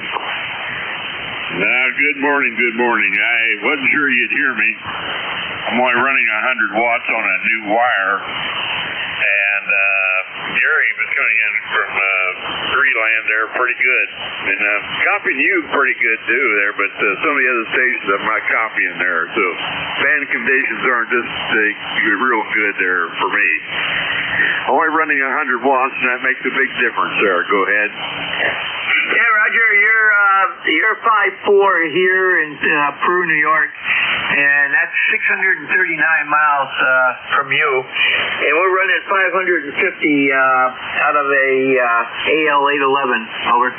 Speaker 3: Good morning, good morning. I wasn't sure you'd hear me. I'm only running 100 watts on a new wire. And Gary was coming in from Freeland there pretty good. And copying you pretty good too there, but some of the other stations I'm not copying there. So band conditions aren't just real good there for me. Only running 100 watts, and that makes a big difference there. Go ahead.
Speaker 8: Yeah, Roger, you're 5.4 here in Peru, New York, and that's 639 miles from you, and we're running 550 out of a AL811. Over.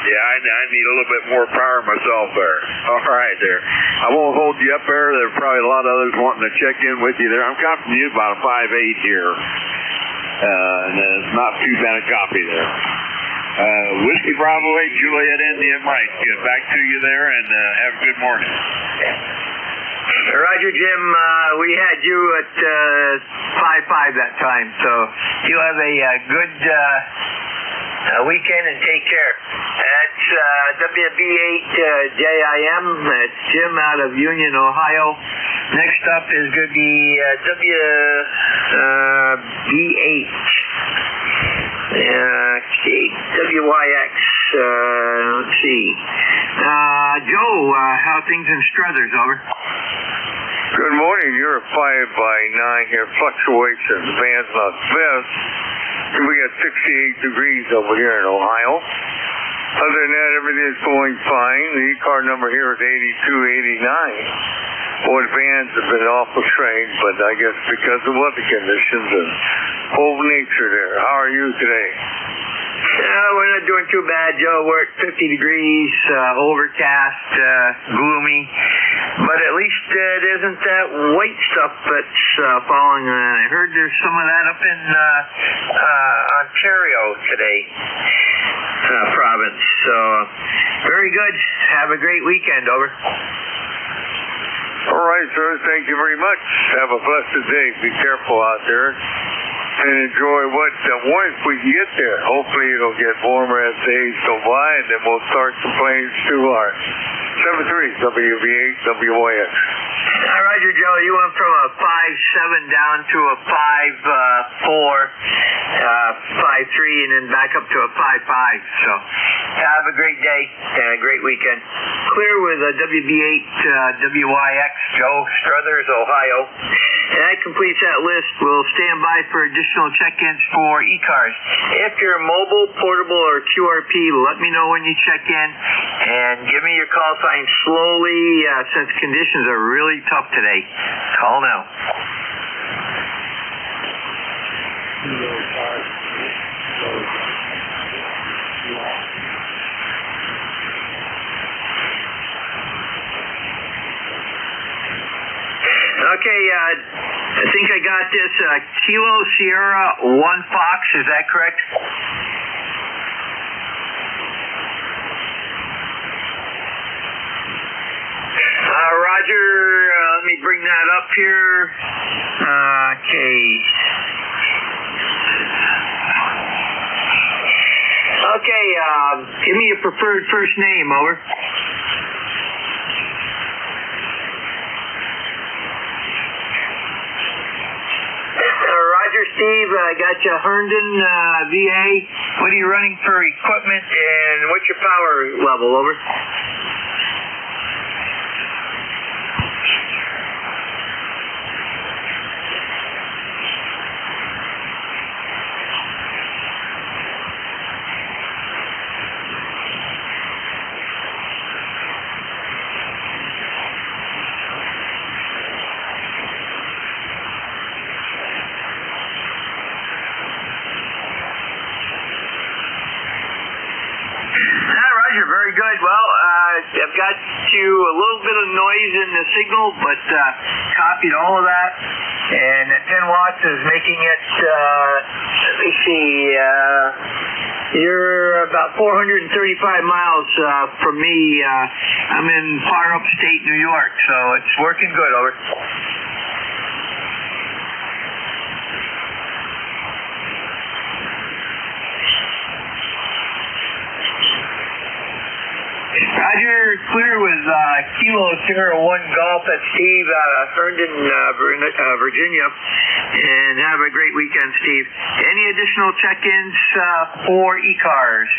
Speaker 3: Yeah, I need a little bit more power myself there. All right, there. I won't hold you up there. There are probably a lot of others wanting to check in with you there. I'm copying you about a 5.8 here. And it's not too bad a copy there. Whiskey Bravo 8, Juliet, India, Mike. Back to you there, and have a good morning.
Speaker 8: Roger, Jim. We had you at 5.5 that time, so you have a good weekend and take care. That's WB8 JIM. That's Jim out of Union, Ohio. Next up is going to be WB8. WYX. Let's see. Joe, how things in Struthers? Over.
Speaker 5: Good morning. You're a 5/9 here. Fluctuations. Band's not best. We got 68 degrees over here in Ohio. Other than that, everything is going fine. The ECAR number here is 8289. Boy, the bands have been awful strange, but I guess because of weather conditions and whole nature there. How are you today?
Speaker 8: We're not doing too bad, Joe. We're at 50 degrees, overcast, gloomy. But at least it isn't that white stuff that's falling. I heard there's some of that up in Ontario today, province. So, very good. Have a great weekend. Over.
Speaker 3: All right, sir. Thank you very much. Have a blessed day. Be careful out there. And enjoy what warmth we can get there. Hopefully it'll get warmer as days go by, and then we'll start some planes to our 73 WV8 WYX.
Speaker 8: Roger, Joe. You went from a 5.7 down to a 5.4, 5.3, and then back up to a 5.5. So have a great day and a great weekend. Clear with a WV8 WYX, Joe Struthers, Ohio. And that completes that list. We'll stand by for additional check-ins for ECARS. If you're mobile, portable, or QRP, let me know when you check in, and give me your call sign slowly since conditions are really tough today. Call now. Okay, I think I got this. Kilo Sierra 1 Fox, is that correct? Roger, let me bring that up here. Okay. Okay, give me your preferred first name, over. Roger, Steve, I got you Herndon, VA. What are you running for equipment, and what's your power level, over? Very good. Well, I've got you a little bit of noise in the signal, but copied all of that. And at 10 watts is making it, let me see, you're about 435 miles from me. I'm in far upstate New York, so it's working good, over. Roger, clear with Kilo Sierra 1 Golf at Steve out of Herndon, Virginia. And have a great weekend, Steve. Any additional check-ins for ECARS?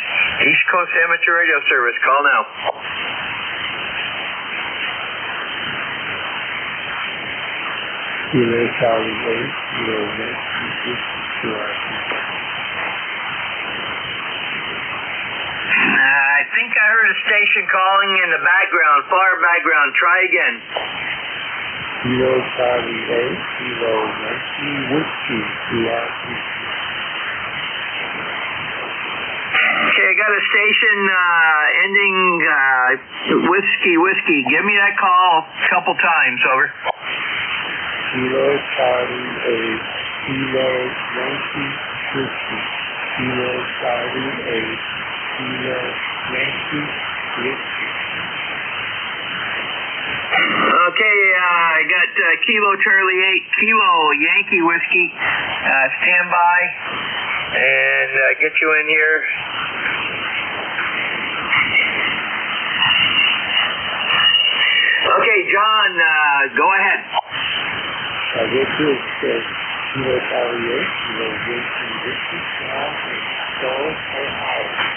Speaker 8: East Coast Amateur Radio Service. Call now.
Speaker 13: Kilo Charlie 8, Kilo
Speaker 8: I think I heard a station calling in the background, far background. Try again.
Speaker 13: Kilo Charlie 8, Kilo Yankee Whiskey, QRP.
Speaker 8: Okay, I got a station ending whiskey. Give me that call a couple times, over.
Speaker 13: Kilo Charlie 8, Kilo Yankee Whiskey, Kilo Charlie 8. Kilo Yankee Whiskey.
Speaker 8: Okay, I got Kilo Charlie 8, Kilo Yankee Whiskey. Stand by and get you in here. Okay, John, go ahead.
Speaker 13: I get this. Kilo Charlie 8, Kilo Yankee Whiskey, Ohio.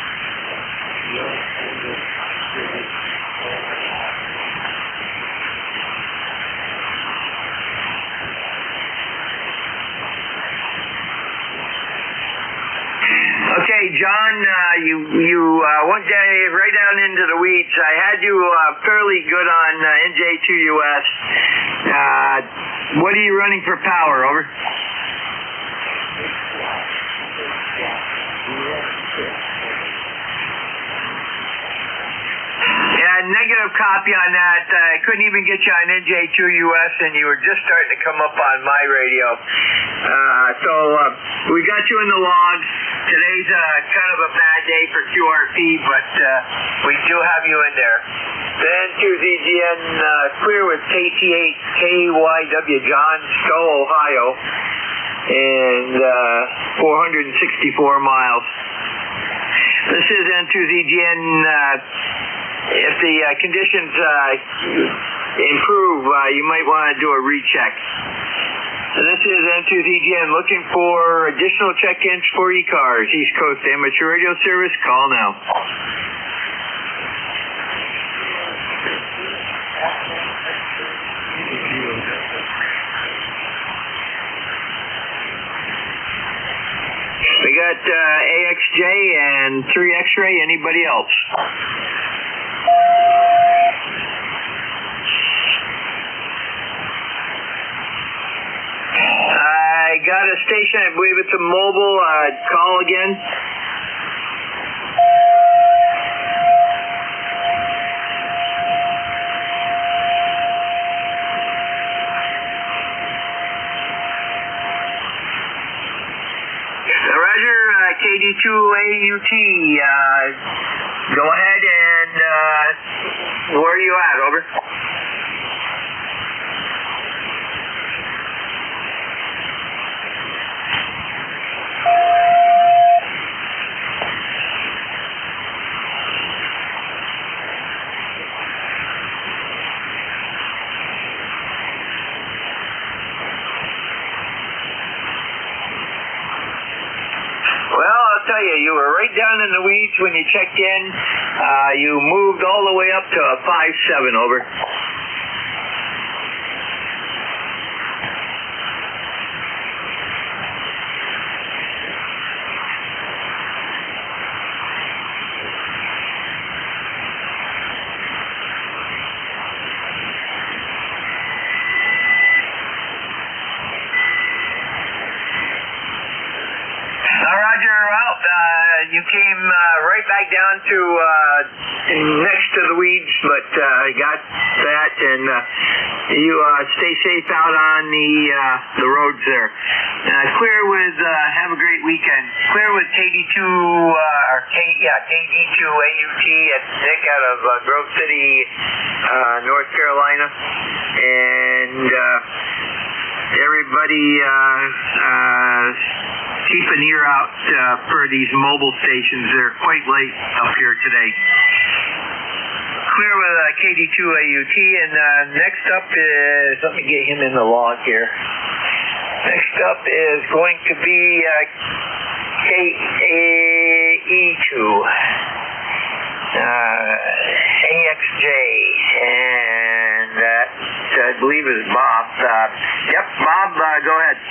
Speaker 8: Okay, John, you went right down into the weeds. I had you fairly good on NJ2US. What are you running for power, over? Yeah, negative copy on that. I couldn't even get you on NJ2US, and you were just starting to come up on my radio. So we got you in the log. Today's kind of a bad day for QRP, but we do have you in there. Then to ZGN, clear with KT8KYW John, Stowe, Ohio, and 464 miles. This is N2ZGN. If the conditions improve, you might want to do a recheck. This is N2ZGN looking for additional check-ins for ECARS, East Coast Amateur Radio Service. Call now. We got AXJ and 3 X-ray. Anybody else? I got a station. I believe it's a mobile. Call again. Roger, KD2AUT, go ahead and, where are you at, over? You were right down in the weeds when you checked in. You moved all the way up to a 5.7, over. You came right back down to next to the weeds, but got that, and you stay safe out on the roads there. Clear with have a great weekend. Clear with KD2 KD2AUT at Nick out of Grove City, North Carolina, and everybody. Keep an ear out for these mobile stations. They're quite late up here today. Clear with KD2AUT, and next up is, let me get him in the log here. Next up is going to be KAE2, AXJ, and that I believe is Bob. Yep, Bob, go ahead.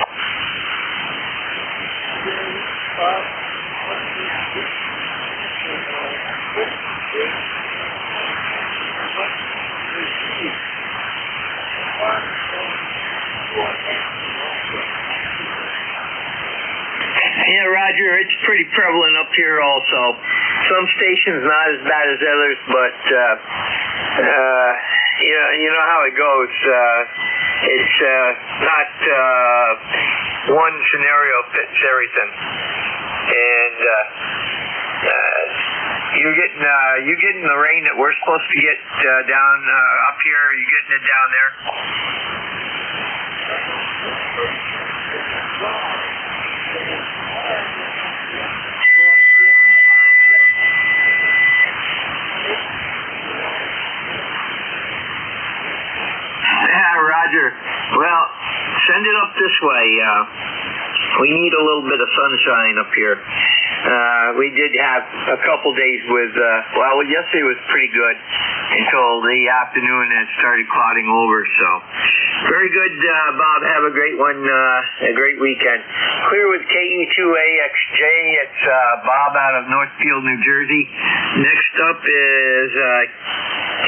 Speaker 8: Yeah, Roger, it's pretty prevalent up here also. Some stations not as bad as others, but you know how it goes. It's not one scenario fits everything, and you're getting the rain that we're supposed to get down up here. You're getting it down there. Roger. Well, send it up this way. We need a little bit of sunshine up here. We did have a couple days with, yesterday was pretty good until the afternoon and it started clouding over. So, very good, Bob. Have a great one, a great weekend. Clear with KE2AXJ. It's Bob out of Northfield, New Jersey. Next up is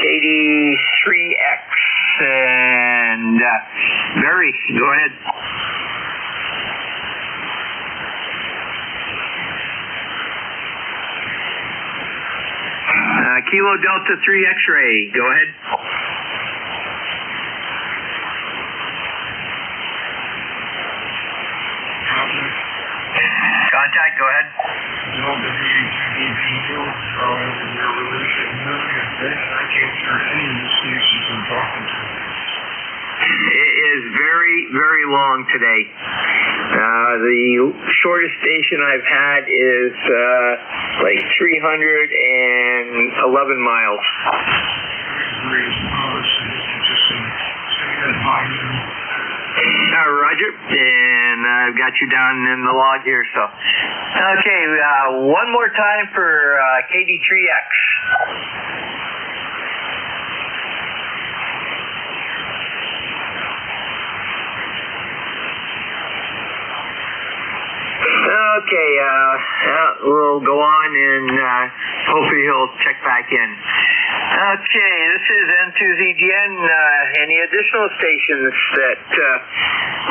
Speaker 8: KD3X. And Barry, go ahead. Kilo Delta 3 X-ray, go ahead. Contact, go ahead. It is very, very long today. The shortest station I've had is like 311 miles. Roger, and I've got you down in the log here, so. Okay, one more time for KD3X. Okay, we'll go on and hopefully he'll check back in. Okay, this is N2ZGN. Any additional stations that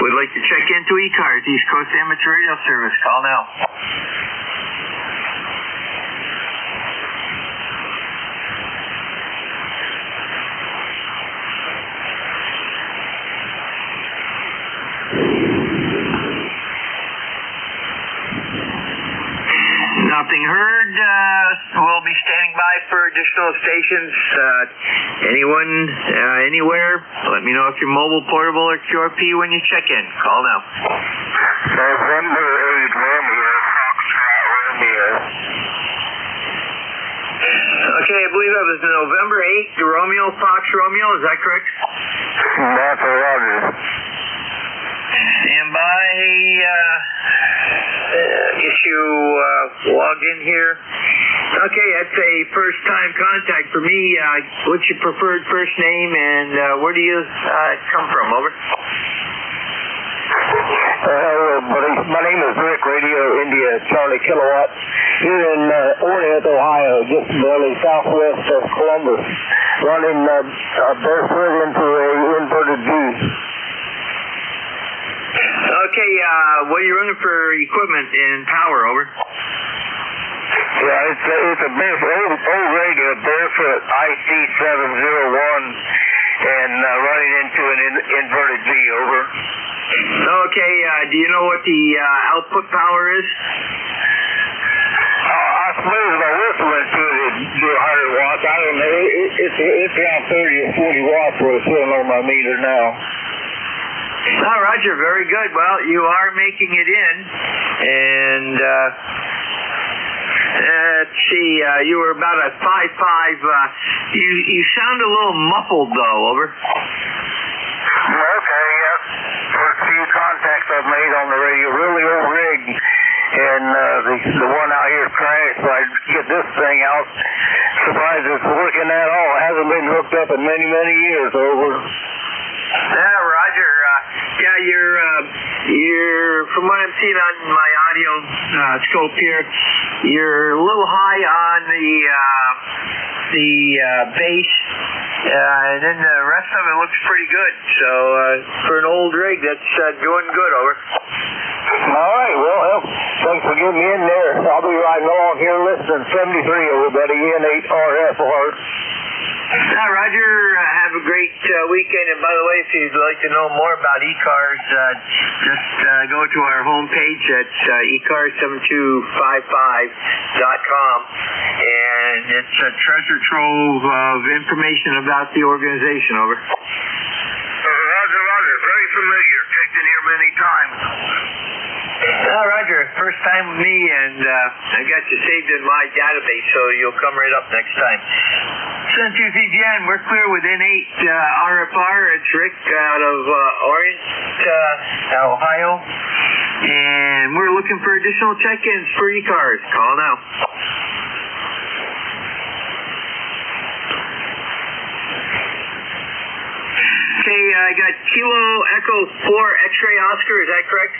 Speaker 8: would like to check into ECARS, East Coast Amateur Radio Service, call now. Nothing heard. We'll be standing by for additional stations. Anyone, anywhere, let me know if you're mobile, portable, or QRP when you check in. Call now.
Speaker 3: November 8, Romeo, Foxtrot, Romeo.
Speaker 8: Okay, I believe that was November 8, Romeo, Fox, Romeo. Is that correct?
Speaker 3: That's a Roger.
Speaker 8: Stand by. Issue log in here. Okay, that's a first time contact for me. What's your preferred first name and where do you come from? Over.
Speaker 18: Hello, buddy. My name is Rick, Radio India Charlie Kilowatt. Here in Orient, Ohio, just barely southwest of Columbus, running barefoot into a inverted V.
Speaker 8: Okay, what are you running for equipment and power? Over.
Speaker 18: Yeah, it's a old radio, barefoot IC701, and running into an inverted V. Over.
Speaker 8: Okay, do you know what the output power is?
Speaker 18: I suppose if I whistle into it, it'd do 100 watts. I don't know. It's around 30 or 40 watts what it's sitting on my meter now.
Speaker 8: Oh, Roger, very good. Well, you are making it in, and let's see, you were about a 5.5. You sound a little muffled, though. Over.
Speaker 18: Okay, yeah. For a few contacts I've made on the radio, really old rig, and the one out here crashed, so I get this thing out. Surprised it's working at all. It hasn't been hooked up in many, many years. Over.
Speaker 8: Yeah, Roger. Yeah, you're from what I'm seeing on my audio scope here, you're a little high on the bass, and then the rest of it looks pretty good. So for an old rig, that's doing good. Over.
Speaker 18: All right. Well, thanks for getting me in there. I'll be riding along here listening. 73, everybody. N8RF alert.
Speaker 8: Roger, have a great weekend. And by the way, if you'd like to know more about ECARS, just go to our homepage at ECARS7255.com. And it's a treasure trove of information about the organization. Over.
Speaker 3: Roger, Roger. Very familiar. Checked in here many times.
Speaker 8: Roger, first time with me, and I got you saved in my database, so you'll come right up next time. N2ZGN, we're clear with N8 RFR. It's Rick out of Orient, Ohio, and we're looking for additional check-ins for ECARS. Call now. Okay, I got Kilo Echo 4 X-ray Oscar, is that correct?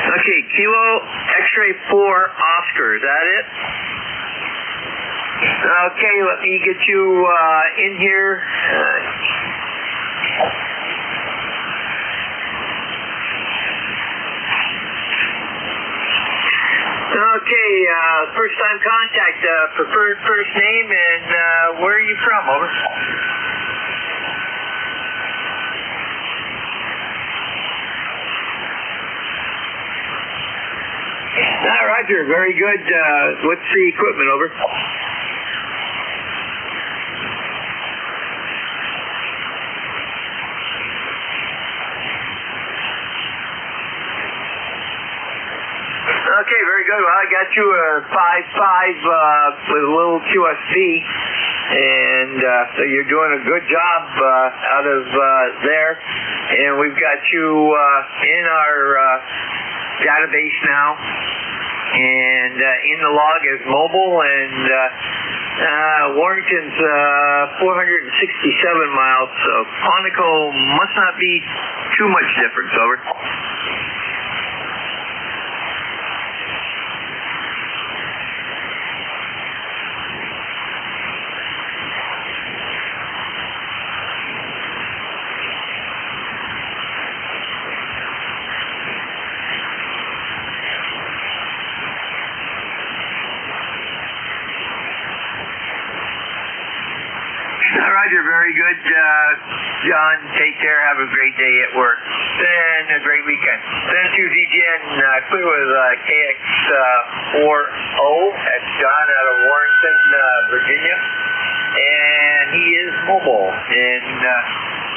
Speaker 8: Okay, Kilo X-ray 4 Oscar, is that it? Okay, let me get you in here. first time contact, preferred first name, and where are you from? Over. Roger, very good. What's the equipment? Over. Okay, very good. Well, I got you a 5.5 with a little QSV, and so you're doing a good job out of there. And we've got you in our database now, and in the log as mobile, and Warrington's 467 miles, so Quantico must not be too much difference. Over. Roger, very good. John, take care. Have a great day at work. And a great weekend. N2ZGN, clear with KX40. That's John out of Warrington, Virginia. And he is mobile. And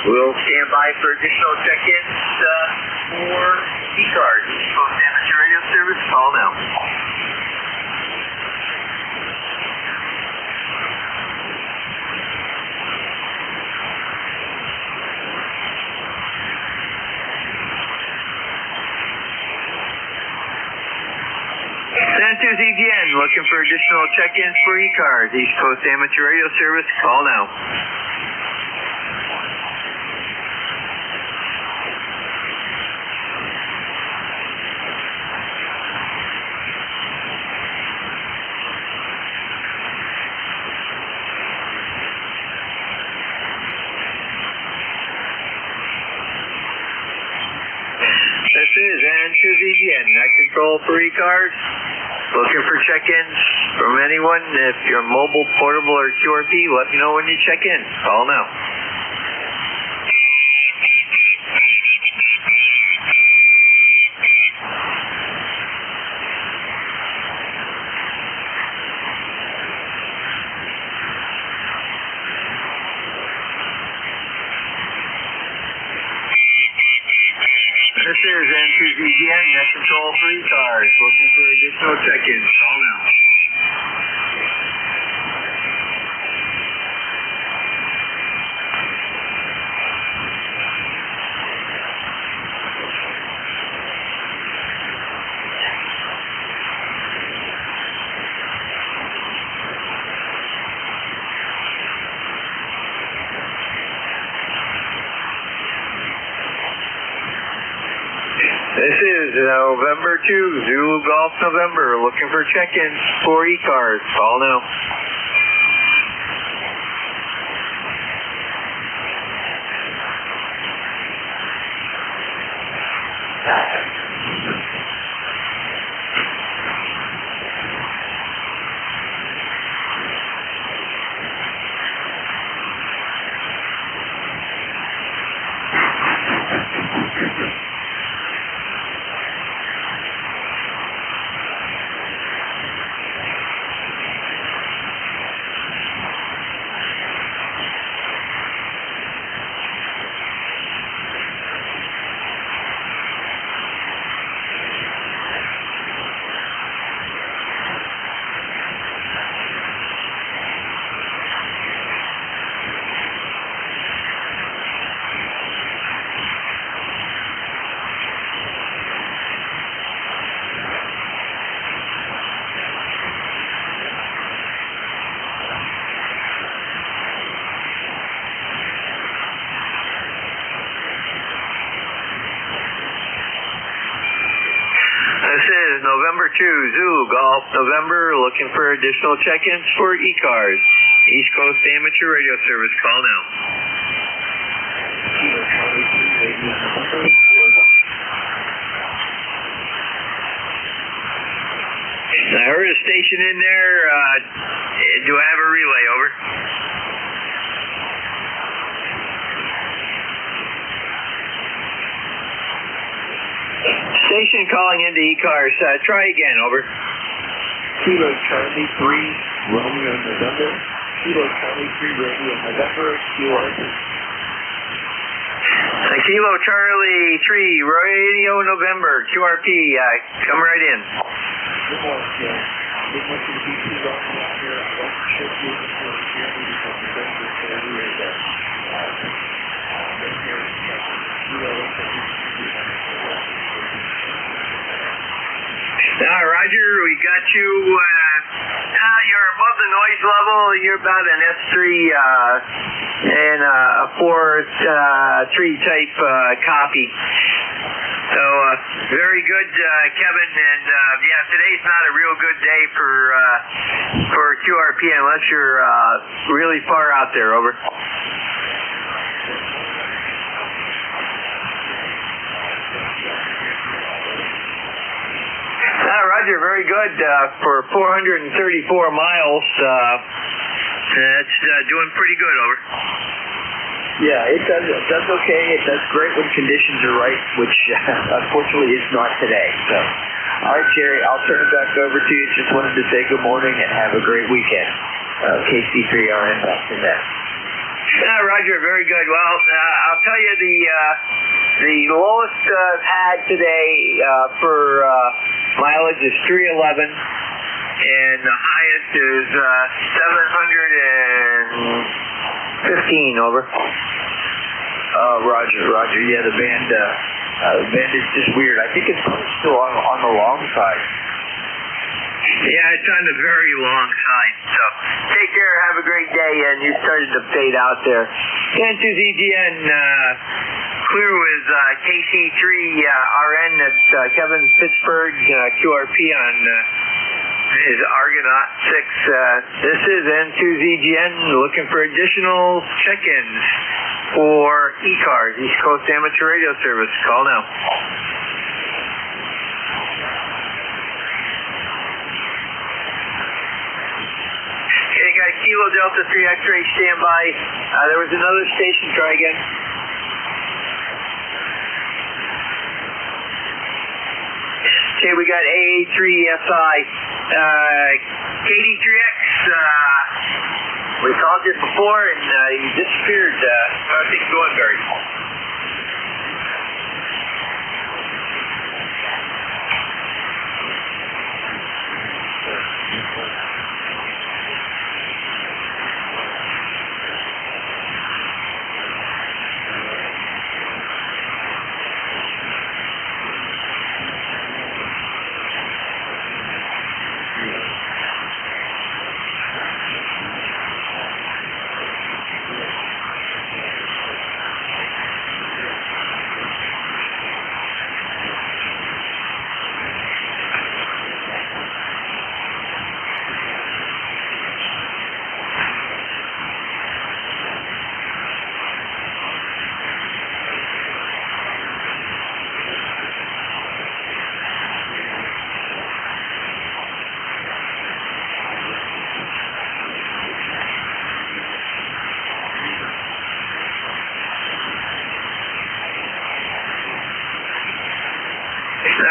Speaker 8: we'll stand by for additional check-ins for ECARS. Coast Amateur Radio Service, call now. N2ZGN, looking for additional check-ins for ECARS. East Coast Amateur Radio Service, call now. This is N2ZGN, net control for ECARS. Looking for check-ins from anyone. If you're mobile, portable, or QRP, let me know when you check in. Call now. This is N2ZGN, net control for ECARS. Looking for additional check-ins. Call now. This is November 2, Zulu Golf November, looking for check-ins for ECARS. Call now. This is November 2, Zulu Golf November, looking for additional check-ins for ECARS. East Coast Amateur Radio Service, call now. I heard a station in there. Do I have a relay? Over. Station calling into ECARS. Try again. Over.
Speaker 2: Kilo Charlie 3, Romeo November. Kilo Charlie 3, Romeo November. QRP.
Speaker 8: Kilo Charlie 3, Radio November. QRP. Come right in.
Speaker 2: Good morning, Jim. Good morning to the BC Romeo out here. I wasn't sure if you were here because the friends were saying we were there. Been here.
Speaker 8: Roger, we got you. You're above the noise level. You're about an S3 and a 4.3 type copy. So very good, Kevin. And yeah, today's not a real good day for QRP unless you're really far out there. Over. Roger, very good for 434 miles. It's doing pretty good. Over.
Speaker 2: Yeah, it does okay. It does great when conditions are right, which unfortunately is not today. So, all right, Jerry, I'll turn it back over to you. Just wanted to say good morning and have a great weekend. KC3RN back to that.
Speaker 8: Roger, very good. Well, I'll tell you the lowest I've had today for mileage is 311, and the highest is 715. Over.
Speaker 2: Roger. Yeah, the band is just weird. I think it's still on the long side.
Speaker 8: Yeah, it's on the very long side. So take care. Have a great day. And you started to fade out there. N2ZGN, clear with KC3RN. That's Kevin Pittsburgh, QRP on his Argonaut 6. This is N2ZGN looking for additional check-ins for ECARS, East Coast Amateur Radio Service. Call now. Okay, got Kilo Delta 3 X-ray standby. There was another station. Try again. Okay, we got AA3SI. KD3X, we called you before and you disappeared. How's things going, Barry?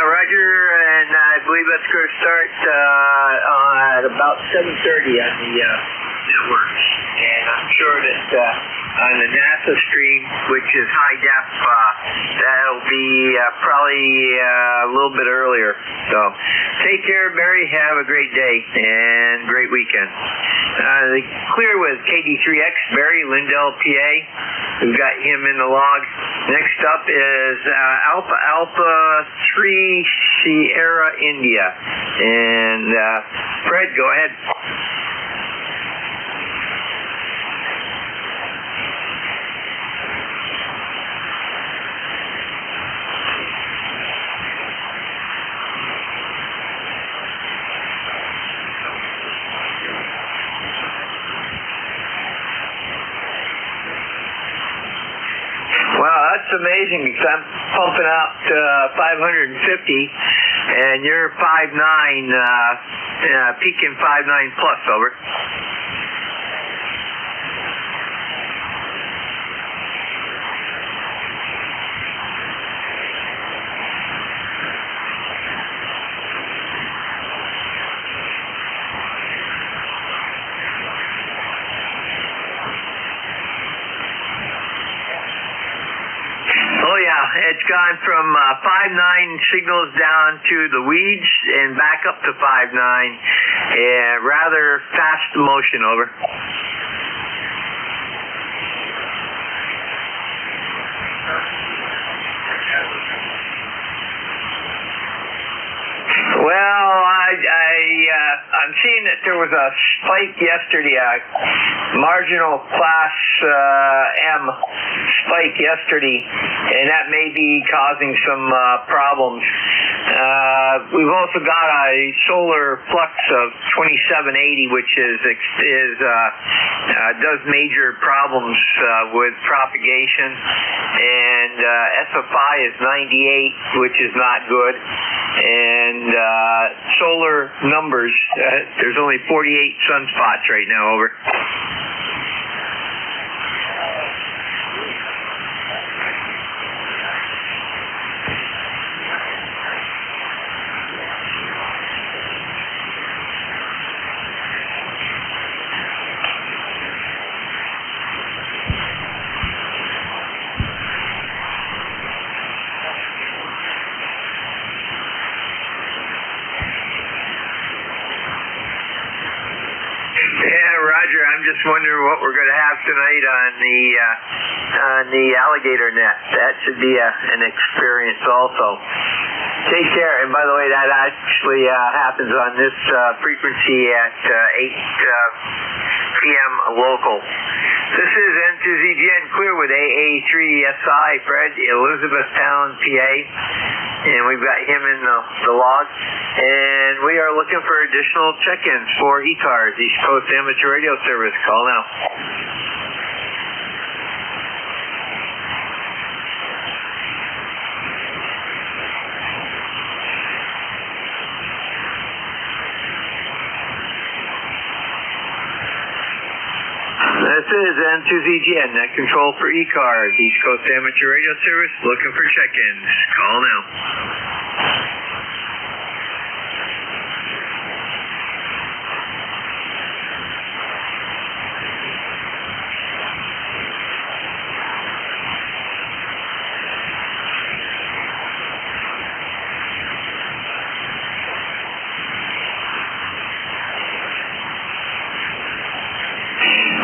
Speaker 8: Roger, and I believe that's going to start at about 7:30 on the networks. And I'm sure that on the NASA stream, which is high def, that'll be probably a little bit earlier. So take care, Barry. Have a great day and great weekend. Clear with KD3X, Barry, Lindell, PA. We've got him in the log. Next up is Alpha 3 Sierra India. And Fred, go ahead. Well, that's amazing because I'm pumping out 550 and you're 5.9, peaking 5.9 plus, over. Oh yeah, it's gone from 5.9 signals down to the weeds and back up to 5.9. Rather fast motion, over. Well, I'm seeing that there was a spike yesterday, a marginal class M spike yesterday, and that may be causing some problems. We've also got a solar flux of 2780, which does major problems with propagation, and SFI is 98, which is not good. And solar numbers, there's only 48 sunspots right now, over. I'm just wondering what we're going to have tonight on the alligator net. That should be an experience also. Take care. And by the way, that actually happens on this frequency at 8 p.m. local. This is N2ZGN Clear with AA3SI, Fred, Elizabethtown, PA. And we've got him in the log. And we are looking for additional check-ins for ECARS, East Coast Amateur Radio Service. Call now. This is N2ZGN, net control for ECARS, East Coast Amateur Radio Service, looking for check-ins. Call now.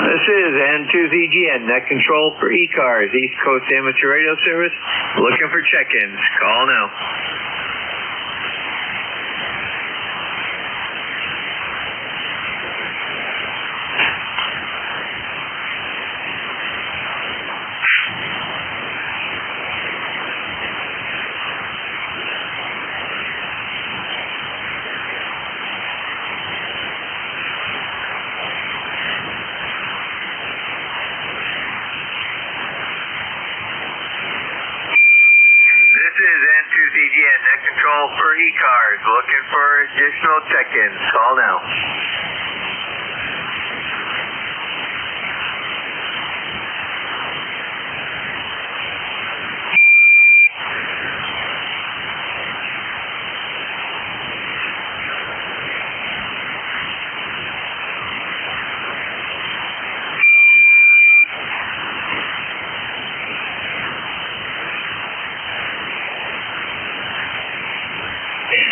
Speaker 8: This is N2ZGN, net control for ECARS, East Coast Amateur Radio Service, looking for check-ins. Call now. N2ZGN, net control for ECARS, looking for additional check-ins. Call now.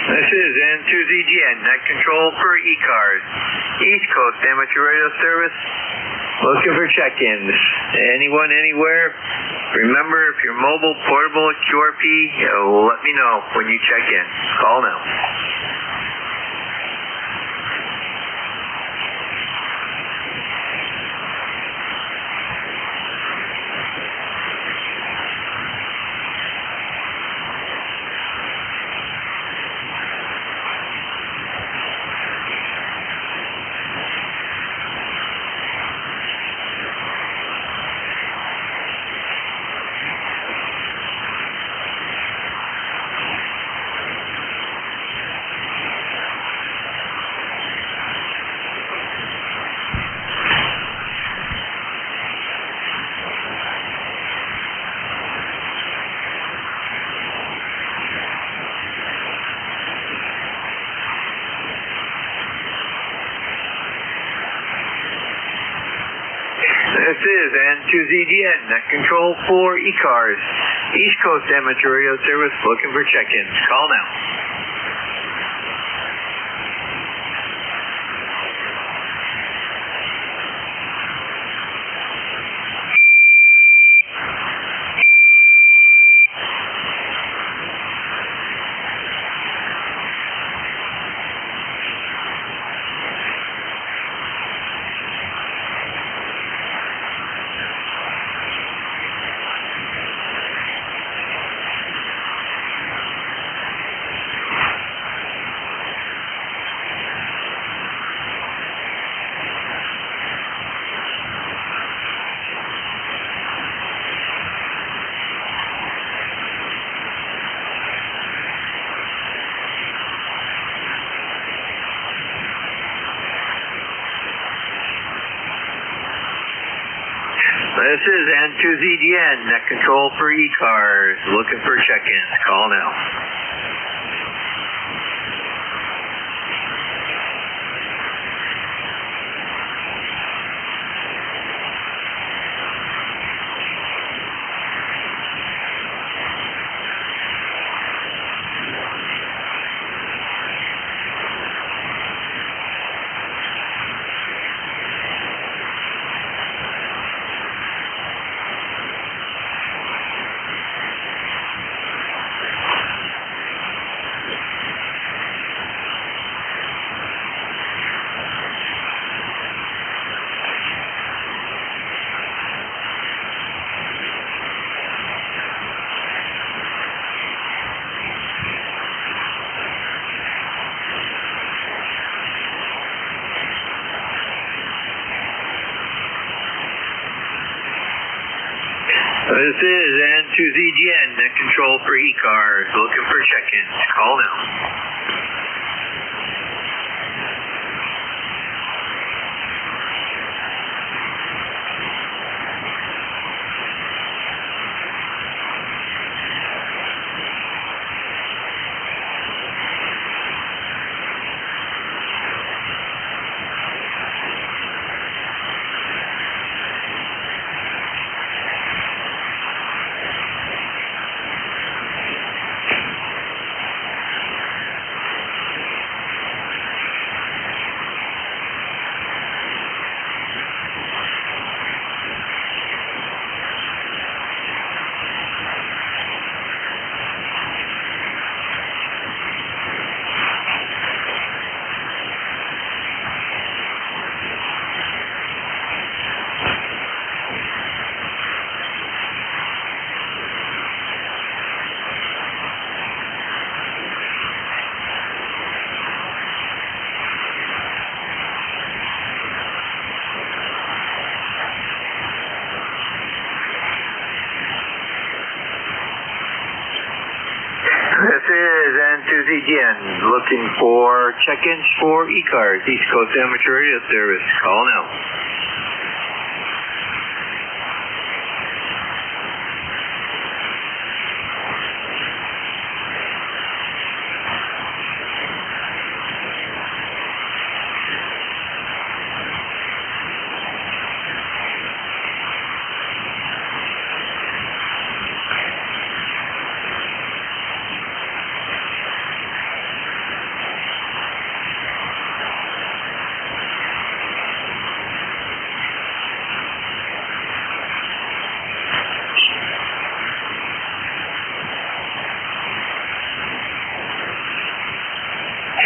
Speaker 8: This is N2ZGN, net control for ECARS, East Coast Amateur Radio Service, looking for check-ins. Anyone, anywhere? Remember, if you're mobile, portable, QRP, let me know when you check in. Call now. N2ZDN, net control for ECARS, East Coast Amateur Radio Service, looking for check-ins. Call now. This is N2ZDN, net control for ECARS, looking for check-ins. Call now. This is N2ZGN, net control for ECARS, looking for check-ins. Call now. This is N2ZGN, looking for check-ins for ECARS, East Coast Amateur Radio Service. Call now.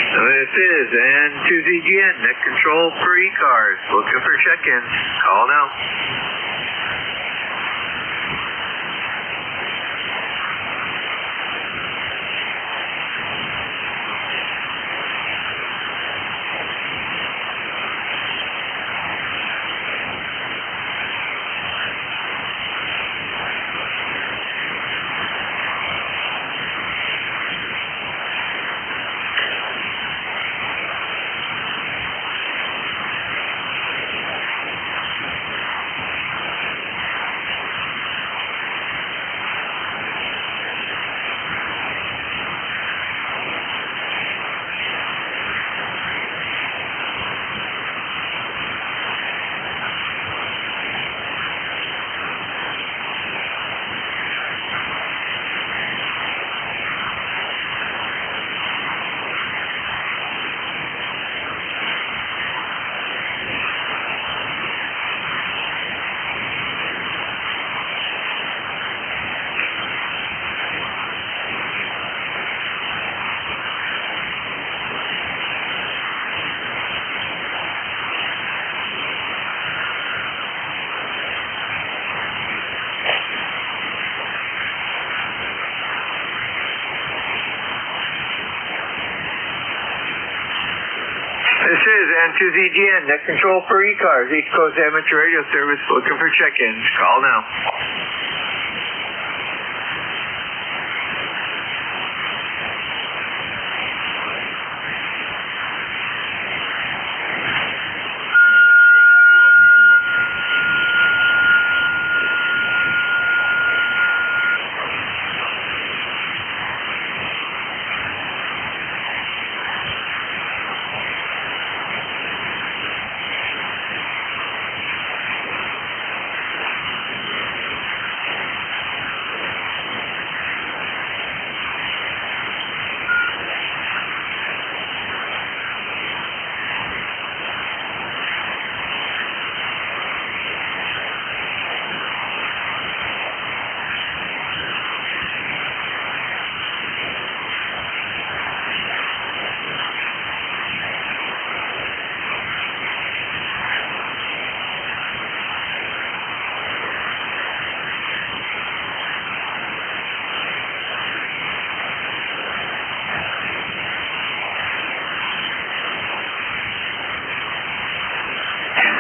Speaker 8: This is N2ZGN, net control for ECARS, looking for check-ins. Call now. N2ZGN, net control for ECARS, East Coast Amateur Radio Service, looking for check-ins. Call now.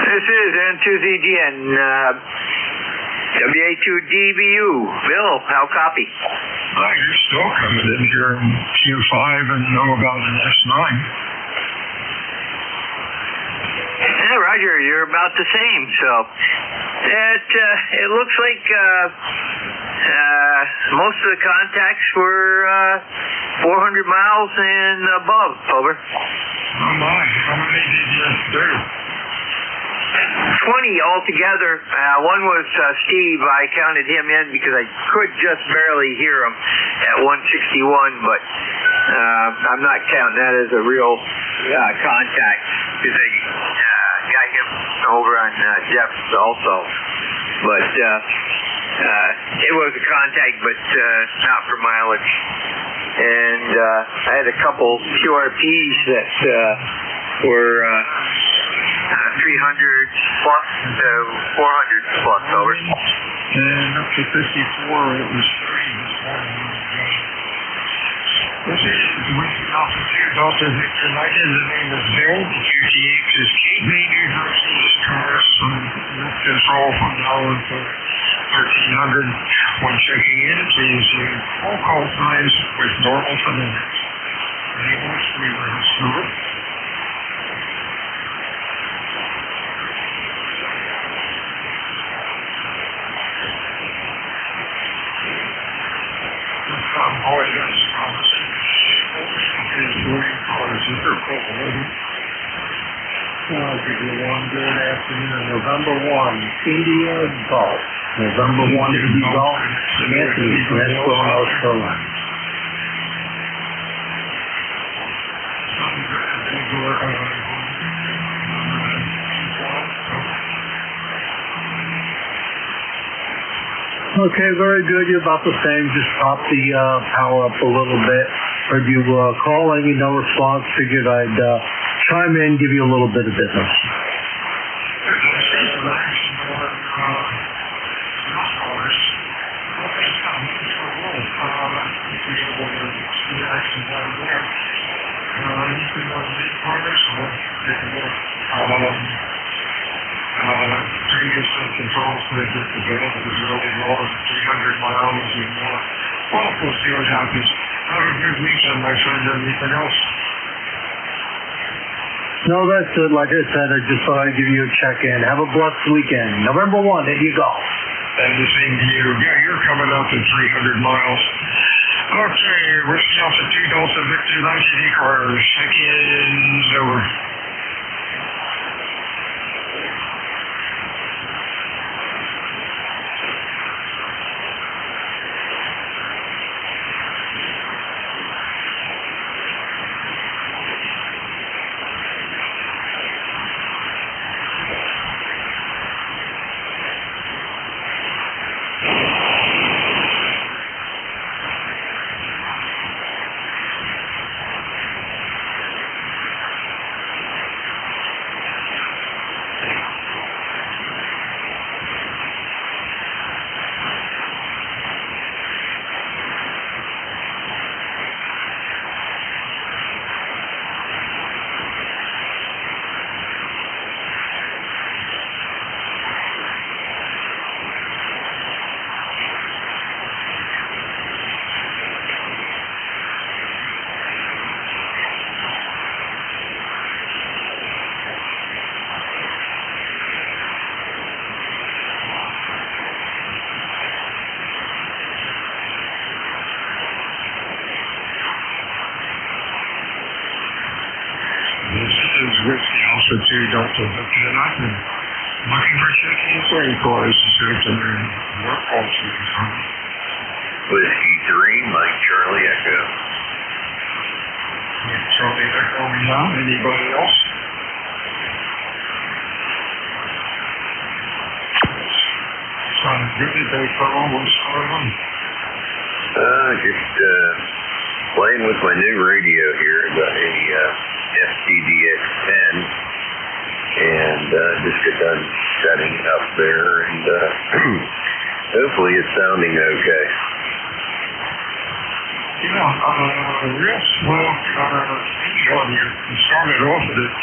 Speaker 8: This is N2ZGN, WA2DBU. Bill, how copy?
Speaker 11: You're still coming in here in Q5 and know about an S9.
Speaker 8: Yeah, Roger, you're about the same. So it looks like most of the contacts were 400 miles and above. Over.
Speaker 11: Oh my, how many did you do?
Speaker 8: 20 altogether. One was Steve. I counted him in because I could just barely hear him at 161, but I'm not counting that as a real contact because I got him over on depth also. But it was a contact, but not for mileage. And I had a couple QRPs that were 300 plus to 400 plus, over.
Speaker 11: And up to 54, it was 3 this morning. This is Delta Victor United. The name is Bill. The QTX is Kate. Main University is Cars. Net control from now until 1300. When checking in, please use all call times with normal phonetics. English, we were in Stewart. Oh, that's promising. Is doing cars interval. I'll give you one good afternoon. November 1, India Golf. November 1, India Golf. Anthony, Nashville, North Carolina.
Speaker 9: Okay, very good. You're about the same. Just pop the power up a little bit. Heard you call, and no response. Figured I'd chime in, give you a little bit of business.
Speaker 11: Previous controls that the band was really low, 300 miles and more. Well, we'll see what happens. Have a good weekend, my friend. Anything else?
Speaker 9: No, that's it. Like I said, I just thought I'd give you a check-in. Have a blessed weekend. November 1, there you go.
Speaker 11: And the same to you. Yeah, you're coming up at 300 miles. Okay, we're still to 2 Delta Victor 90 ECARS. Check-in's over. Alpha 2 Delta Victor United. Looking for check-ins or ECARS this afternoon. What calls you from?
Speaker 2: Whiskey 3, Mike Charlie Echo.
Speaker 11: Charlie Echo, yeah. Anybody else? Sounded good today, fellow. What's going on?
Speaker 2: Just playing with my new radio here. I got a FTDX10, and just got done setting up there, and hopefully it's sounding okay.
Speaker 11: Yeah, yes, well, John, you started off at it.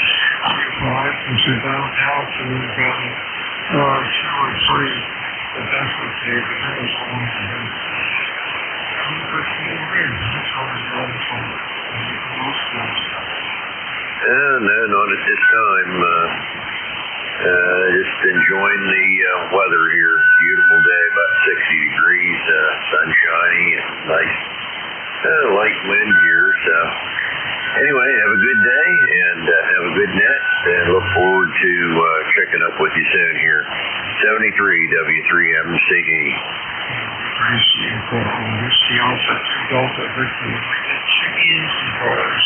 Speaker 11: And so now to 2 or 3, but that's okay, but that was long ago. That's always wonderful.
Speaker 2: No, not at this time. Just enjoying the weather here. Beautiful day, about 60 degrees, sunshiny, and nice light wind here. So anyway, have a good day and have a good net, and look forward to checking up with you soon here. 73 W3MCE.
Speaker 11: Whiskey Alpha 2 Delta Victor United. Check-ins and cars.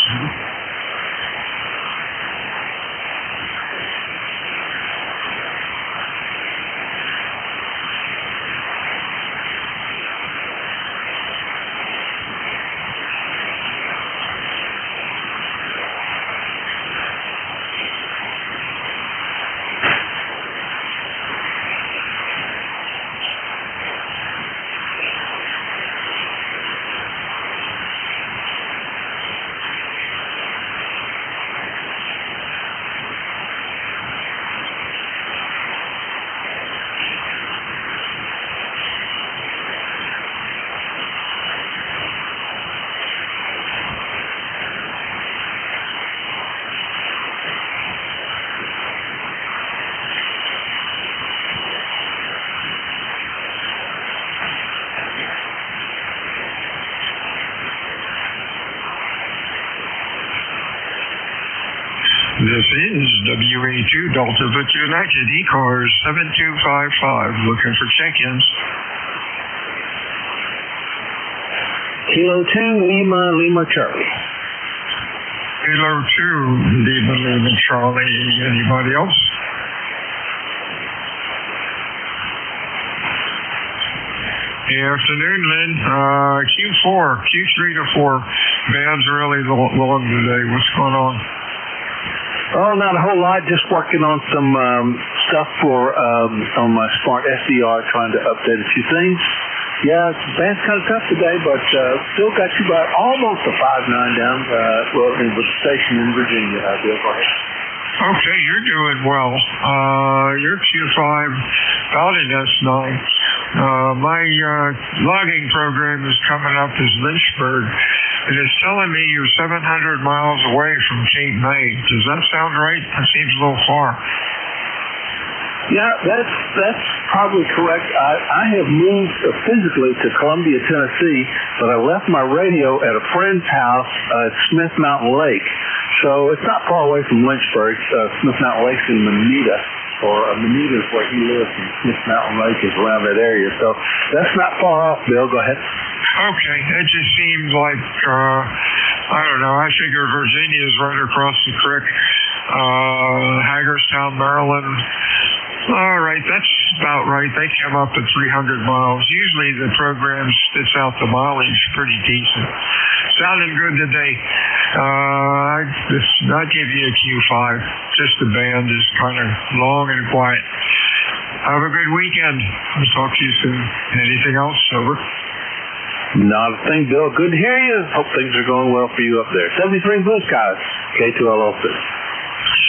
Speaker 11: This is WA2 Delta Victor United, ECARS 7255, looking for check-ins.
Speaker 19: Kilo 2, Lima Charlie.
Speaker 11: Kilo 2, Lima Charlie. Anybody else? Good afternoon, Lynn. Q4, Q3 to 4. Band's really long today. What's going on?
Speaker 19: Oh, not a whole lot. Just working on some stuff for on my smart SDR, trying to update a few things. Yeah, band's kind of tough today, but still got you about almost a 5.9 down. Well, in the station in Virginia, Bill. Go ahead.
Speaker 11: Okay, you're doing well. You're Q5, about an S9. My logging program is coming up as Lynchburg, and it's telling me you're 700 miles away from Cape May. Does that sound right? That seems a little far.
Speaker 19: Yeah, that's probably correct. I have moved physically to Columbia, Tennessee, but I left my radio at a friend's house at Smith Mountain Lake. So it's not far away from Lynchburg. Smith Mountain Lake's in Manita, or Manita is where he lives, and Smith Mountain Lake is around that area. So that's not far off, Bill. Go ahead.
Speaker 11: Okay, it just seemed like, I don't know, I figured Virginia is right across the creek. Hagerstown, Maryland. All right, that's about right. They come up at 300 miles. Usually the program spits out the mileage pretty decent. Sounding good today. I'd give you a Q5. Just the band is kind of long and quiet. Have a good weekend. I'll talk to you soon. Anything else? Over.
Speaker 19: Not a thing, Bill. Good to hear you. Hope things are going well for you up there. 73 Blue Skies, K2LO.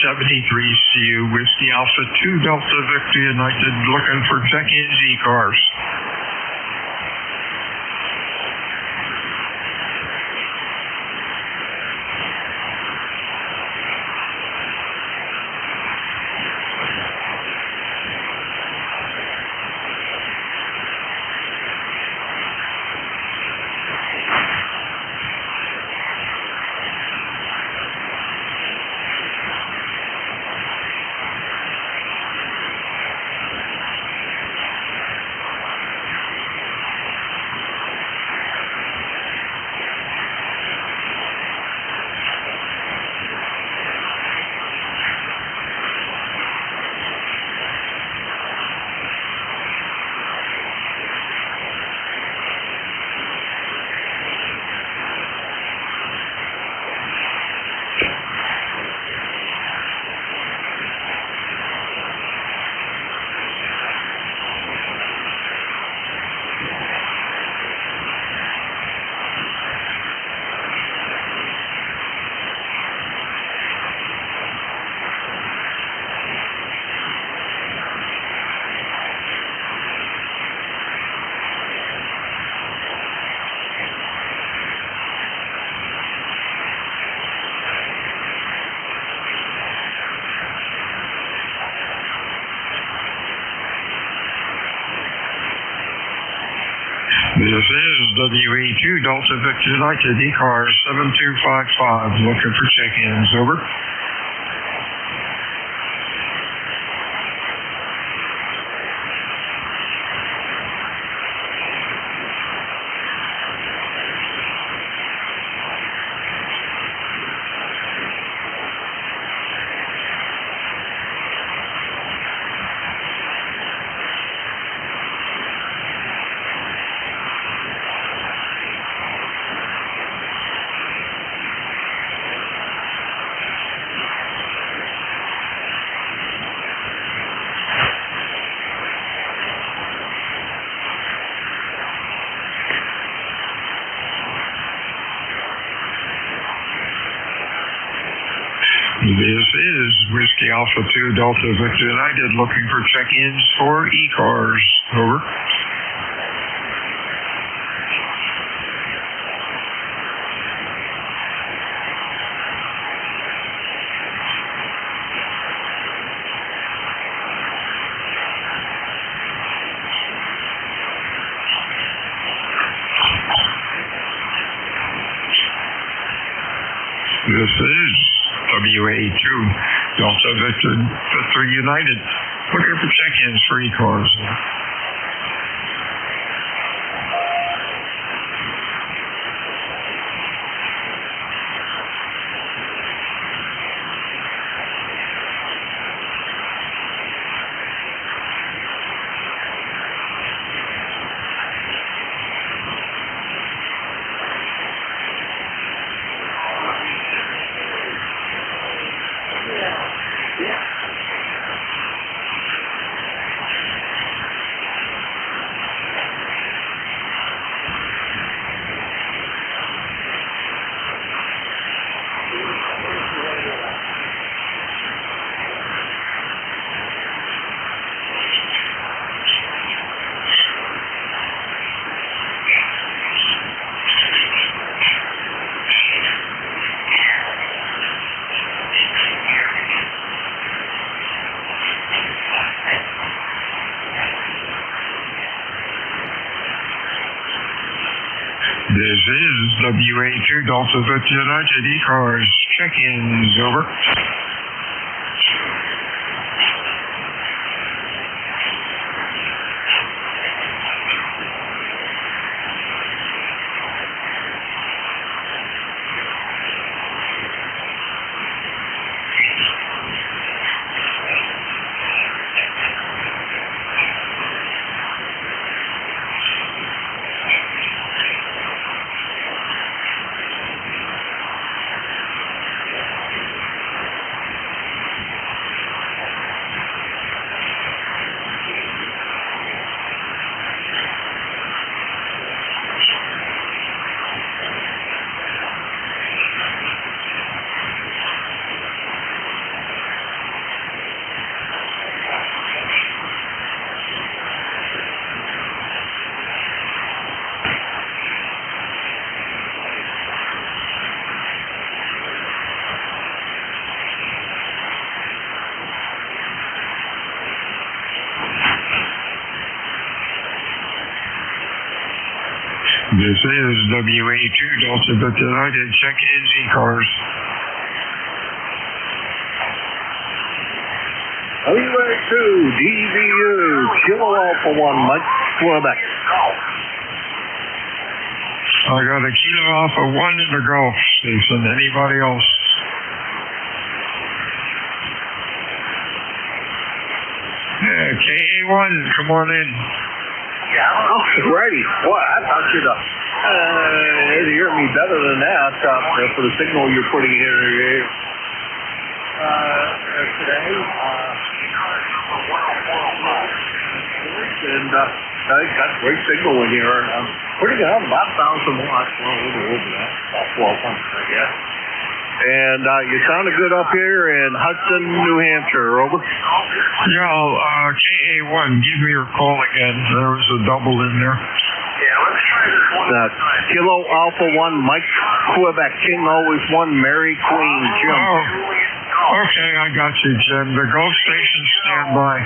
Speaker 11: 73 CU Whiskey Alpha 2 Delta Victor United, looking for check-ins, ECARS.
Speaker 3: This is WA2 Delta Victor United, ECARS 7255, looking for check-ins, over. This is Whiskey Alpha 2 Delta Victor United, looking for check-ins for ECARS, over. This is WA2 Delta Victor United, looking for check-ins for ECARS. This is WA2 Delta Victor United, ECARS, check-ins, over. This is WA2 Delta Victor United, check-ins, ECARS.
Speaker 19: WA2 DVU, Kilo Alpha 1, Mike, Quebec.
Speaker 3: I got a Kilo Alpha 1 in the Gulf Station. Anybody else? Yeah, KA1, come on in.
Speaker 19: Oh, righty. Boy, I thought you'd hear me better than that for the signal you're putting here today. And I got great signal in here. Pretty good, about 1,000 watts. Well, a little over that, about 1,200, I guess. And you sounded good up here in Hudson, New Hampshire. Over.
Speaker 3: Yeah, KA1, give me your call again. There was a double in there.
Speaker 2: Yeah, let's try this one.
Speaker 19: Kilo Alpha 1, Mike, Quebec. King always won, Mary Queen, Jim.
Speaker 3: Oh, okay, I got you, Jim. The Gulf Station standby.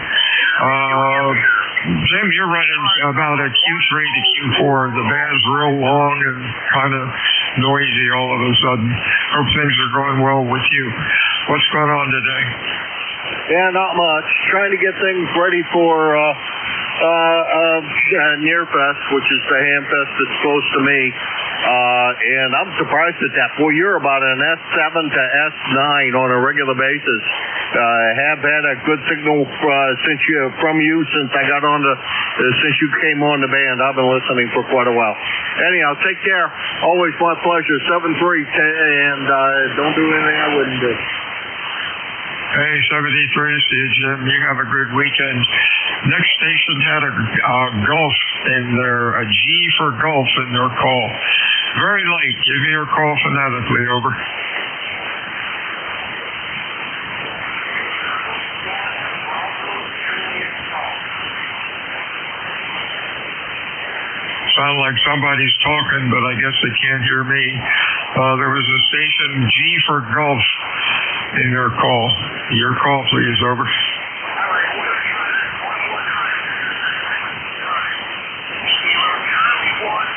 Speaker 3: Jim, you're running about a Q3 to Q4. The band's real long and kind of noisy all of a sudden. Hope things are going well with you. What's going on today?
Speaker 9: Yeah, not much. Trying to get things ready for Nearfest, which is the Hamfest that's close to me. And I'm surprised at that. Boy, you're about an S7 to S9 on a regular basis. Have had a good signal from you since I got on since you came on the band. I've been listening for quite a while. Anyhow, take care. Always my pleasure. 7-3, and don't do anything I wouldn't do.
Speaker 3: Hey, 73, see you, Jim. You have a good weekend. Next station had a Gulf in their, a G for Gulf in their call. Very late. Give me your call phonetically, over. Sound like somebody's talking, but I guess they can't hear me. There was a station G for Gulf in their call. Your call, please, over.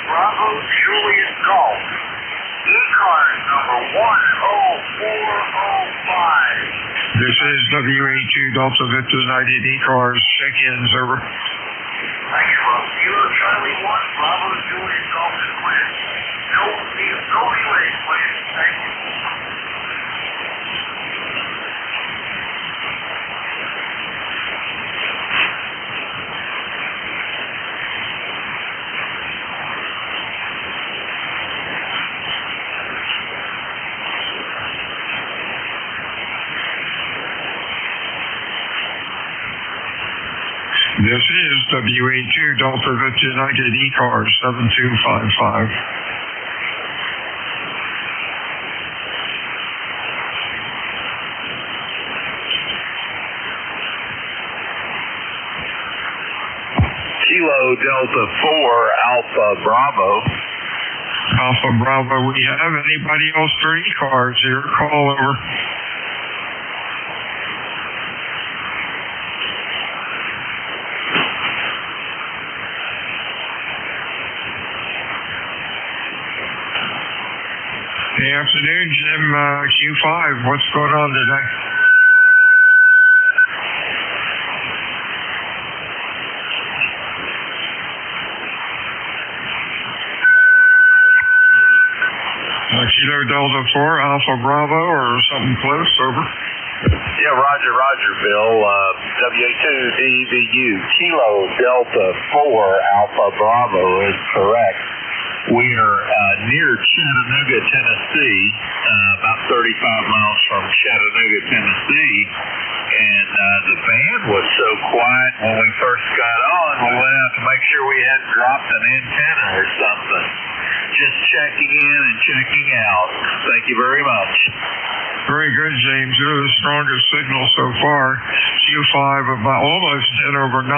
Speaker 5: Bravo Juliet Golf. ECARS number 10405.
Speaker 3: This is WA2 Delta Victor United ECARS. Check-ins, over.
Speaker 5: Thank you, Rob. Kilo Charlie 1, Bravo Juliet Golf is clear. No delays, please. Thank you.
Speaker 3: This is WA2 Delta Victor United ECARS 7255.
Speaker 6: Kilo Delta 4 Alpha Bravo.
Speaker 3: Alpha Bravo, we have anybody else for ECARS here? Call, over. Good afternoon, Jim. Q5. What's going on today? Kilo Delta 4, Alpha Bravo, or something close, over.
Speaker 6: Yeah, Roger, Bill. WA2 DVU. Kilo Delta 4 Alpha Bravo is correct. We are near Chattanooga, Tennessee, about 35 miles from Chattanooga, Tennessee. And the band was so quiet when we first got on, we went out to make sure we hadn't dropped an antenna or something. Just checking in and checking out. Thank you very much.
Speaker 3: Very good, James. You're the strongest signal so far. Q5 about almost 10 over 9.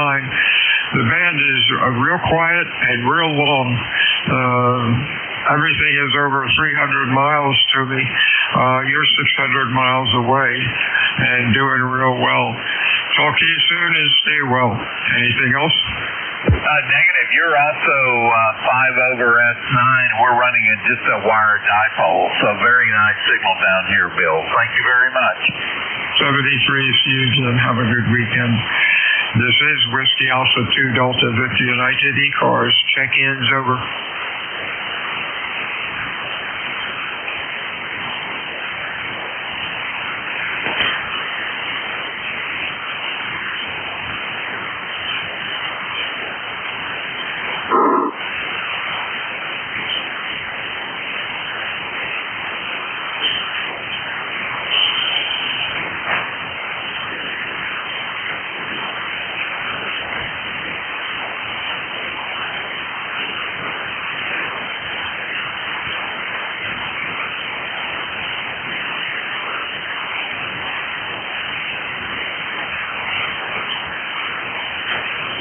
Speaker 3: The band is real quiet and real long. Everything is over 300 miles to me. You're 600 miles away and doing real well. Talk to you soon and stay well. Anything else?
Speaker 6: Negative. You're also 5 over S9. We're running just a wire dipole, so very nice signal down here, Bill. Thank you very much.
Speaker 3: 73 Fusion. Have a good weekend. This is Whiskey Alpha 2 Delta Victor United ECARS. Check-ins, over.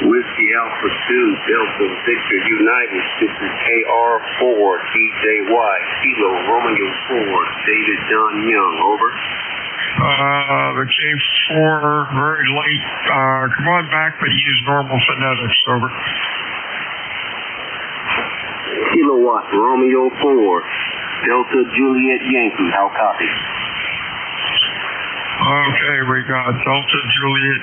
Speaker 20: Whiskey Alpha 2 Delta Victor United. This is KR4 DJY Kilo Romeo 4 David John Young, over.
Speaker 3: The K4, very late. Come on back, but use normal phonetics. Over.
Speaker 20: Kilowatt, Romeo 4, Delta Juliet Yankee. How copy?
Speaker 3: Okay, we got Delta Juliet,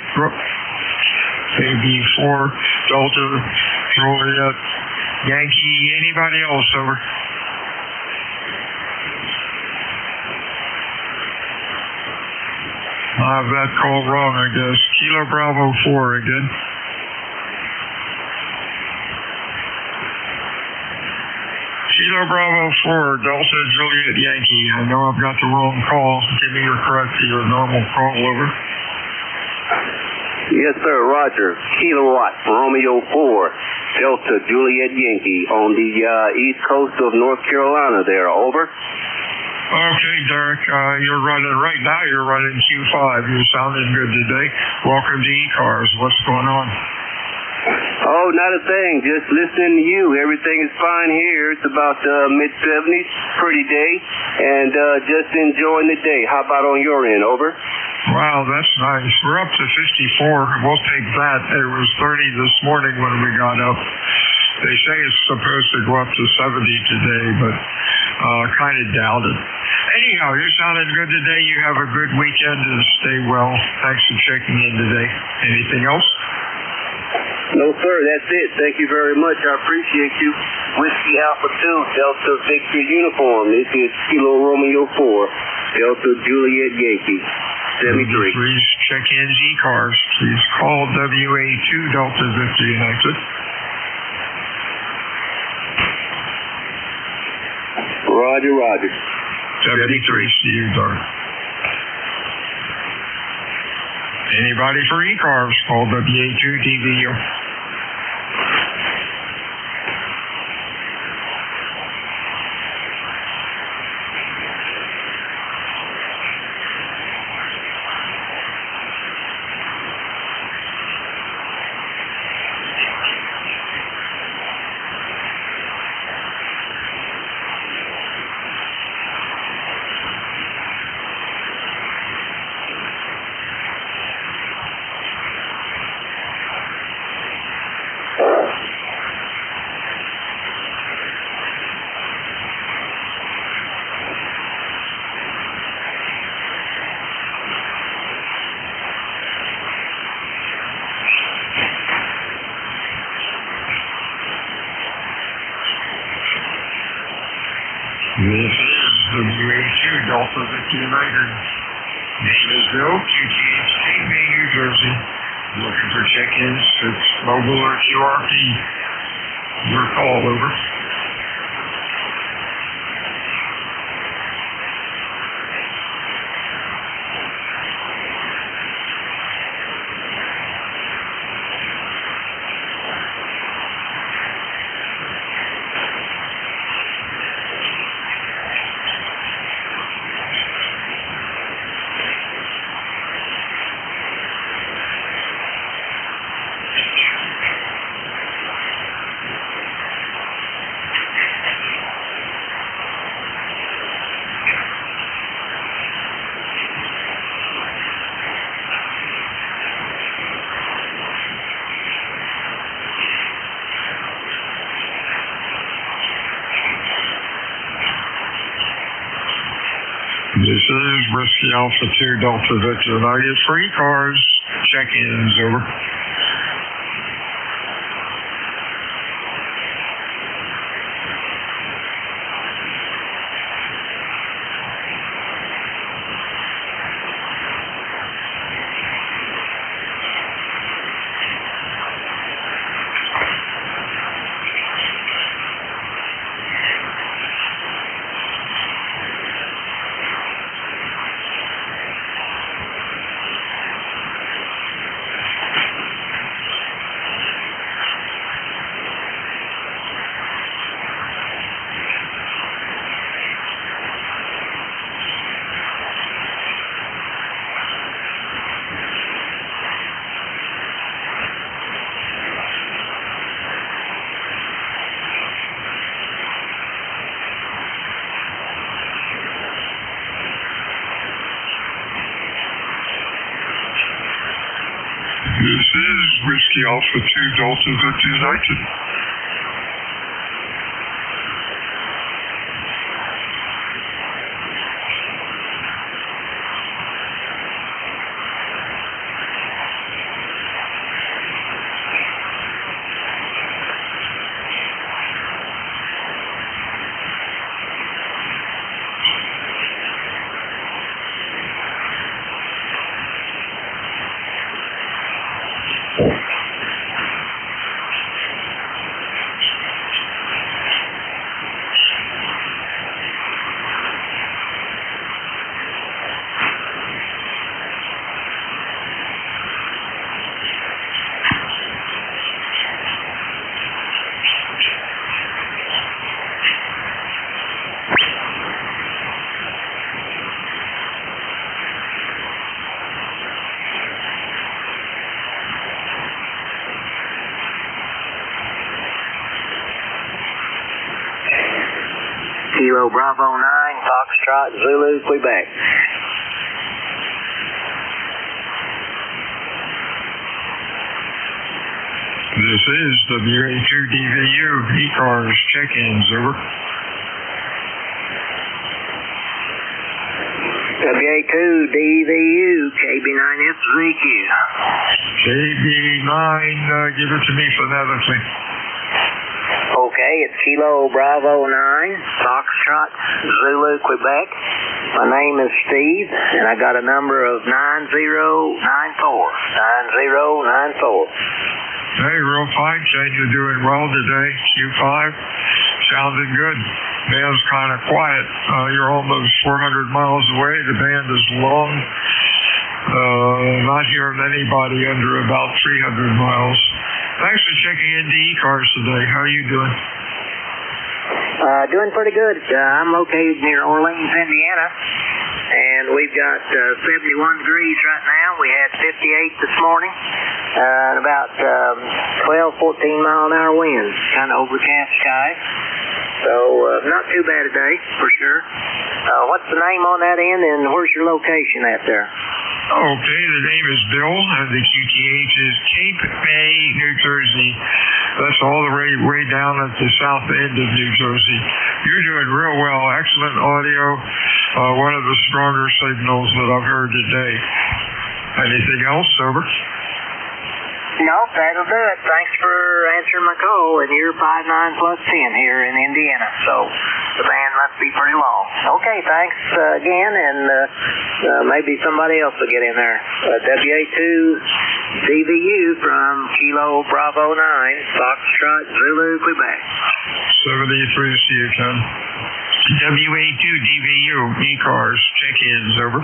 Speaker 3: AB4, Delta Juliet Yankee. Anybody else? Over. I have that call wrong, I guess. Kilo Bravo 4 again. Kilo Bravo 4, Delta Juliet Yankee. I know I've got the wrong call. Give me your normal call. Over.
Speaker 20: Yes, sir. Roger. Kilowatt, Romeo 4, Delta Juliet Yankee on the east coast of North Carolina there. Over.
Speaker 3: Okay, Derek, you're running Q5. You're sounding good today. Welcome to ECARS. What's going on?
Speaker 20: Oh, not a thing. Just listening to you. Everything is fine here. It's about mid-70s. Pretty day. And just enjoying the day. How about on your end? Over.
Speaker 3: Wow, that's nice. We're up to 54. We'll take that. It was 30 this morning when we got up. They say it's supposed to go up to 70 today, but kind of doubt it. Anyhow, you're sounding good today. You have a good weekend and stay well. Thanks for checking in today. Anything else?
Speaker 20: No, sir. That's it. Thank you very much. I appreciate you. Whiskey Alpha 2, Delta Victor Uniform. This is Kilo Romeo 4, Delta Juliet Yankee. 73.
Speaker 3: Please check in ECARS. Please call WA2 Delta Victor United.
Speaker 20: Roger, roger.
Speaker 3: 73. See you, Dark. Anybody for ECARS, call WA2 DVU. This is WA2 Delta Victor United. Name is Bill, QTH Gateway, New Jersey. Looking for check-ins. It's mobile or QRP. Your call. Over. This is Whiskey Alpha 2 Delta Victor United. Free cars. Check-ins. Over. Whiskey Alpha 2 Delta Victor United.
Speaker 1: Kilo Bravo 9, Foxtrot, Zulu, Quebec.
Speaker 3: This is WA2DVU, ECARS, check-ins, over.
Speaker 1: WA2DVU, KB9FZQ.
Speaker 3: KB9, give it to me phonetically.
Speaker 1: Okay, it's Kilo Bravo 9, Foxtrot, Zulu, Quebec. My name is Steve, and I got a number of 9094. 9094.
Speaker 3: Hey, real fine, Shane. You're doing well today. Q5, sounding good. Band's kind of quiet. You're almost 400 miles away. The band is long. Not hearing anybody under about 300 miles. Thanks for checking into ECARS today. How are you doing?
Speaker 1: Doing pretty good. I'm located near Orleans, Indiana, and we've got 71 degrees right now. We had 58 this morning, and about 12, 14 mile an hour winds, kind of overcast skies. So not too bad a day, for sure. What's the name on that end, and where's your location at there?
Speaker 3: Okay, the name is Bill, and the QTH is Cape May, New Jersey. That's all the way down at the south end of New Jersey. You're doing real well. Excellent audio. One of the stronger signals that I've heard today. Anything else, over?
Speaker 1: No, that'll do it. Thanks for answering my call, and you're 59 plus 10 here in Indiana, so the band must be pretty long. Okay, thanks again, and maybe somebody else will get in there. WA2DVU from Kilo Bravo 9, Foxtrot, Zulu, Quebec.
Speaker 3: 73, see you, Ken. WA2DVU, ECARS, check-ins, over.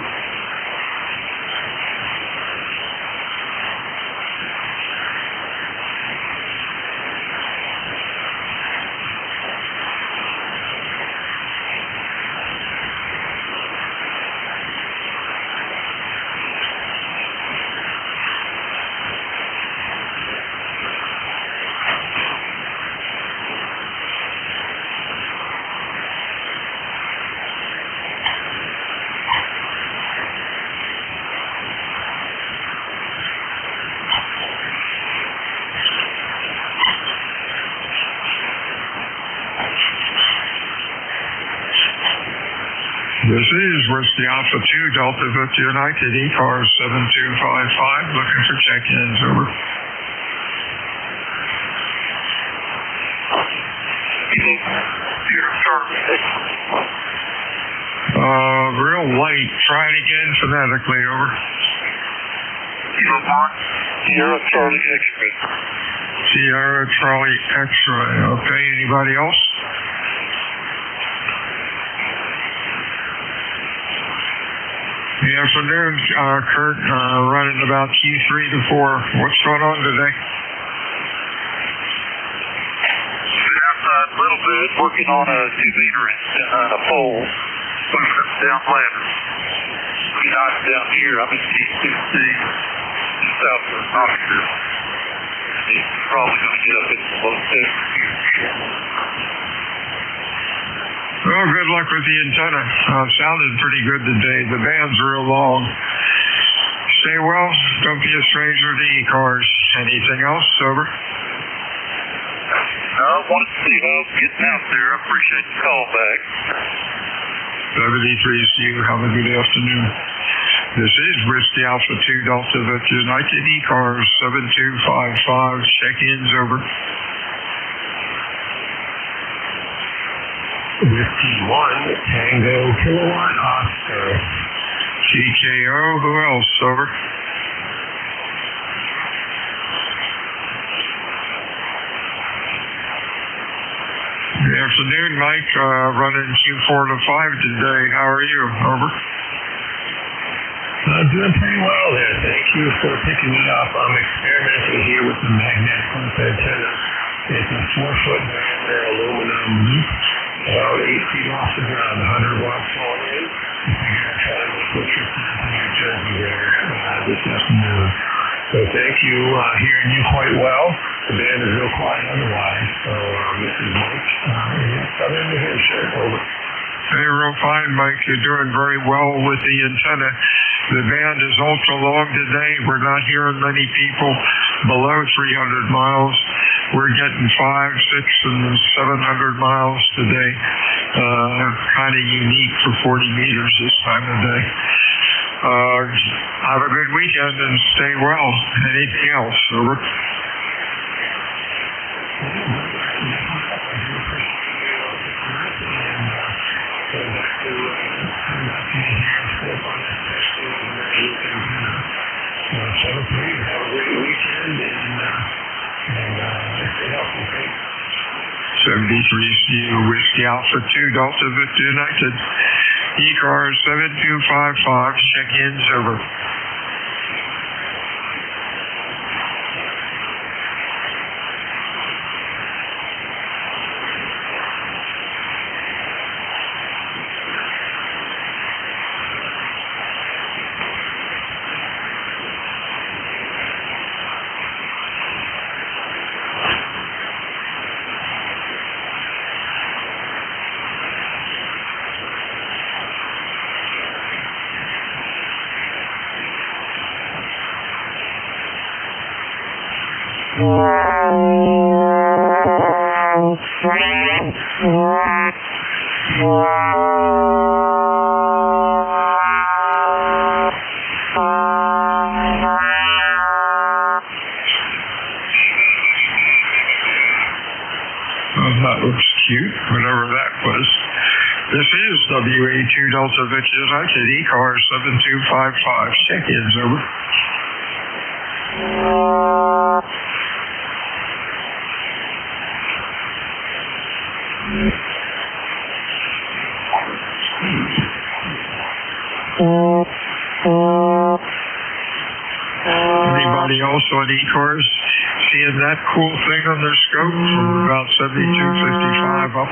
Speaker 3: This is Whiskey Alpha 2 Delta Victor United, ECARS 7255, looking for check-ins, over. Real light. Try it again phonetically, over.
Speaker 5: Sierra Charlie X-ray.
Speaker 3: Sierra Charlie X-ray. Okay, anybody else? Good afternoon, Kurt. Running about Q3 to 4. What's going on today?
Speaker 5: Outside a little bit, working on a 2-meter and a pole. Pushing up down ladder. Not down here. I'm in T2C, south of Knoxville. He's probably going to get up in the low 70s.
Speaker 3: Well, good luck with the antenna. Sounded pretty good today. The band's real long. Stay well. Don't be a stranger to ECARS.
Speaker 21: Anything else, Sober?
Speaker 3: Wanted to see how getting out there. I appreciate the call back.
Speaker 21: 73 to you. Have a good afternoon. This is Whiskey Alpha 2 Delta Victor United ECARS 7255. Check-ins over.
Speaker 9: Whiskey 1, Tango Kilowatt Oscar.
Speaker 21: TKO, who else? Over. Good afternoon, Mike. Running Q4 to 5 today. How are you? Over.
Speaker 9: I'm doing pretty well there. Thank you for picking me up. I'm experimenting here with the magnetic loop antenna. It's a 4-foot diameter aluminum loop, about 8 feet off the ground, 100 watts going in. I'm trying to put your plant in New Jersey there this afternoon. So thank you. Hearing you quite well. The band is real quiet otherwise. So this is Mike in Southern New Hampshire. Over.
Speaker 21: Hey, real fine, Mike. You're doing very well with the antenna. The band is ultra long today. We're not hearing many people below 300 miles. We're getting 500, 600, and 700 miles today. Kind of unique for 40 meters this time of day. Have a good weekend and stay well. Anything else? Over.
Speaker 9: So please have a great weekend and stay healthy. Okay?
Speaker 21: 73 Whiskey Alpha 2 Delta Victor United. ECARS 7255. Check-ins over. That looks cute, whatever that was. This is WA2 Delta Victor United, ECARS 7255. Check-ins over. Anybody else on ECARS seeing that cool thing on their scope from about 7255 up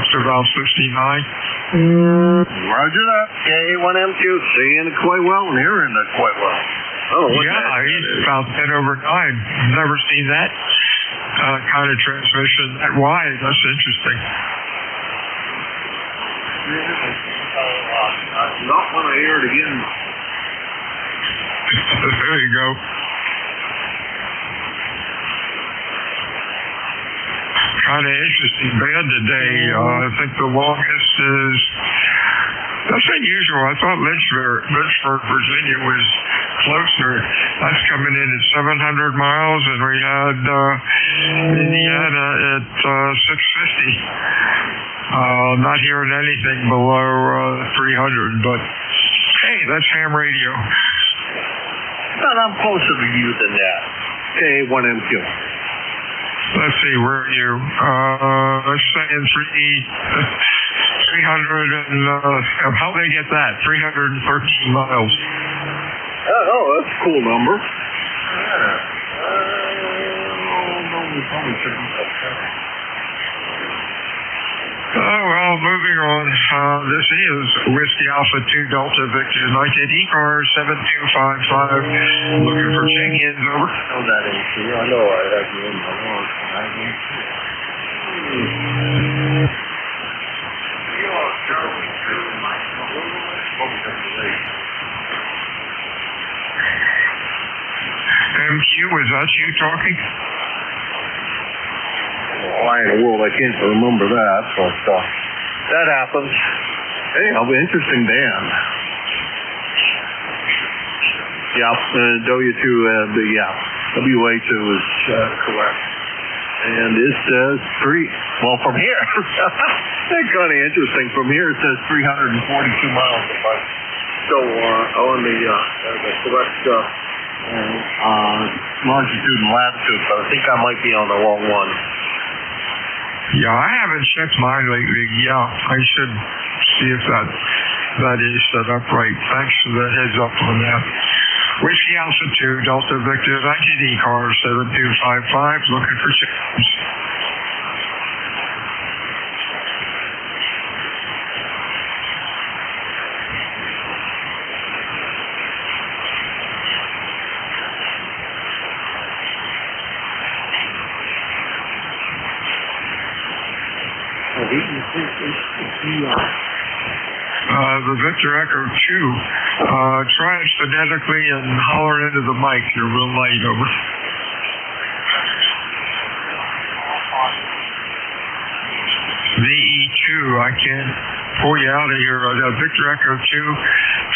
Speaker 21: to about 59?
Speaker 9: Roger that. K1M2, seeing it quite well and hearing it quite well. Oh,
Speaker 21: yeah, he's about 10 over 9. Never seen that kind of transmission that wide. That's interesting.
Speaker 9: I do not want to hear it again.
Speaker 21: There you go. Kind of interesting band today. I think the longest is, that's unusual. I thought Lynchburg, Virginia was closer. That's coming in at 700 miles, and we had Indiana at 650. Not hearing anything below 300, but hey, that's ham radio.
Speaker 9: But I'm closer to you than that. K1MQ.
Speaker 21: Let's see, where are you? Let's say in 300 and, how they get that? 313 miles.
Speaker 9: Oh, that's a cool number.
Speaker 21: Oh, well, moving on. This is Whiskey Alpha 2 Delta Victor United, ECARS 7255. Looking for check-ins, over.
Speaker 9: I know that ain't true. I know I have you in my long time.
Speaker 21: MQ, was that talking?
Speaker 9: Why in the world I can't remember that, but that happens. Anyhow, interesting band. Yeah, WA2 is correct. And it says from here, that's kind of interesting. From here it says 342 miles if I go on the correct longitude and latitude, but I think I might be on the wrong one.
Speaker 21: Yeah, I haven't checked mine lately. Yeah, I should see if that is set up right. Thanks for the heads up on that. Whiskey Alpha 2, Delta Victor, United ECARS 7255, looking for chickens. The Victor Echo 2, try it phonetically and holler into the mic. You're real light, over. VE2, I can't pull you out of here. Victor Echo 2,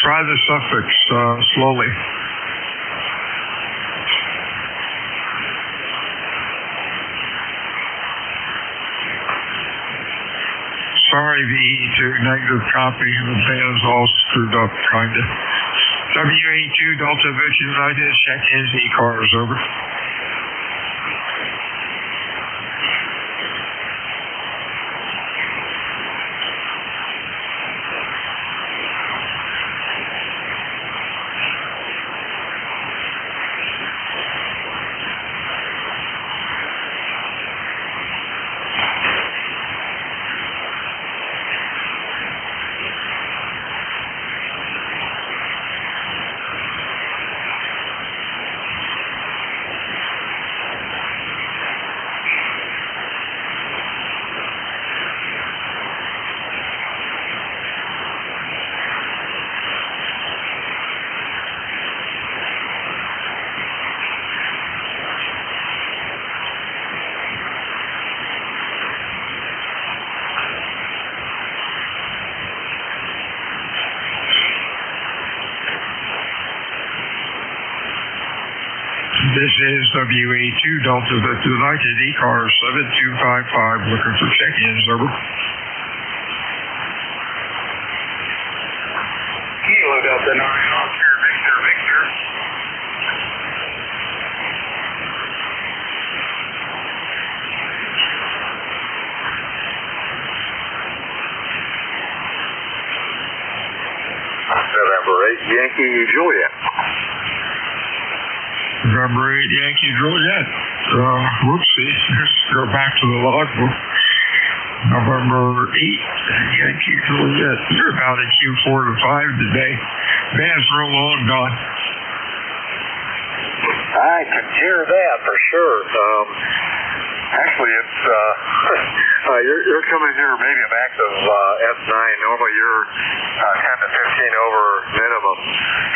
Speaker 21: try the suffix slowly. Sorry, VE2, negative copy. The band's all screwed up, kind of. WA2, Delta Victor United, check-ins, ECARS, over. This is WA2 Delta Victor United ECARS 7255, looking for check-ins, over.
Speaker 3: Kilo Delta 9, Oscar Victor Victor.
Speaker 6: November 8, Yankee Juliet.
Speaker 21: November 8, Yankee Juliet. Whoopsie. Let's go back to the logbook. November 8, Yankee Juliet. You're about at Q4 to 5 today. Band's real long, Don.
Speaker 6: I can hear that for sure. Actually, it's you're coming here maybe a max of S9. Normally you're 10 to 15 over minimum.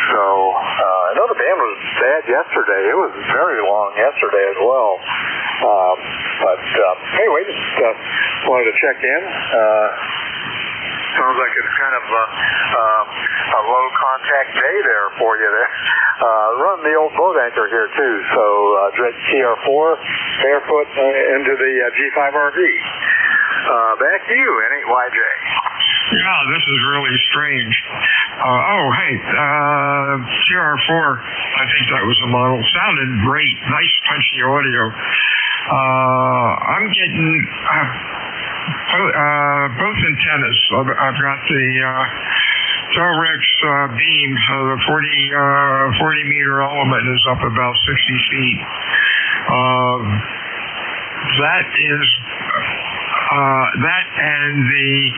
Speaker 6: So I know the band was bad yesterday. It was very long yesterday as well. But anyway, just wanted to check in. Sounds like it's kind of a low contact day there for you there. Run the old boat anchor here too, so direct TR4 barefoot into the G5RV. Back to you, N8YJ.
Speaker 21: Yeah, this is really strange. TR4, I think that was the model. Sounded great. Nice punchy audio. I'm getting both antennas. I've got the Telrex beam. The 40 meter element is up about 60 feet. That and the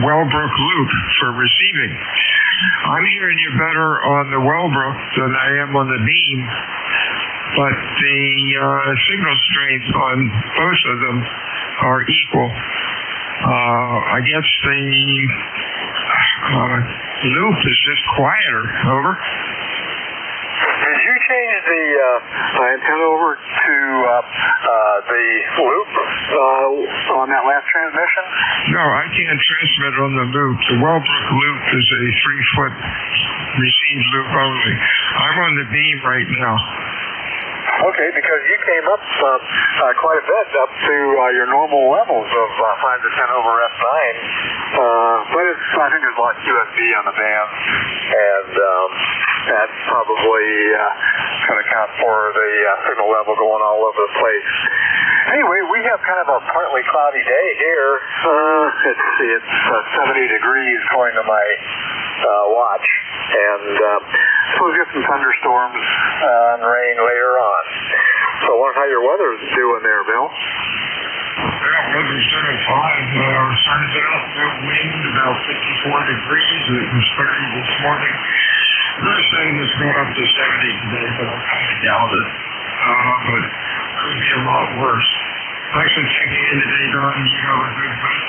Speaker 21: Wellbrook loop for receiving. I'm hearing you better on the Wellbrook than I am on the beam, but the signal strength on both of them are equal. I guess the loop is just quieter. Over.
Speaker 6: Did you
Speaker 9: the antenna over to the loop on that last transmission?
Speaker 21: No, I can't transmit on the loop. The Wellbrook loop is a 3-foot receive loop only. I'm on the beam right now.
Speaker 9: Okay, because you came up quite a bit up to your normal levels of 5 to 10 over F9, but I think there's a lot of QSB on the band, and that probably can account for the signal level going all over the place. Anyway, we have kind of a partly cloudy day here. Let's see, it's 70 degrees according to my watch, and so we'll get some thunderstorms and rain later on. So I wonder how your weather's doing there, Bill.
Speaker 21: Yeah, weather's doing fine. Sun's out, no wind, about 54 degrees. It was 30 this morning. They're saying it's going up to 70 today, but I kind of doubt it. But it could be a lot worse. Thanks for checking in today, Don. You have a good week.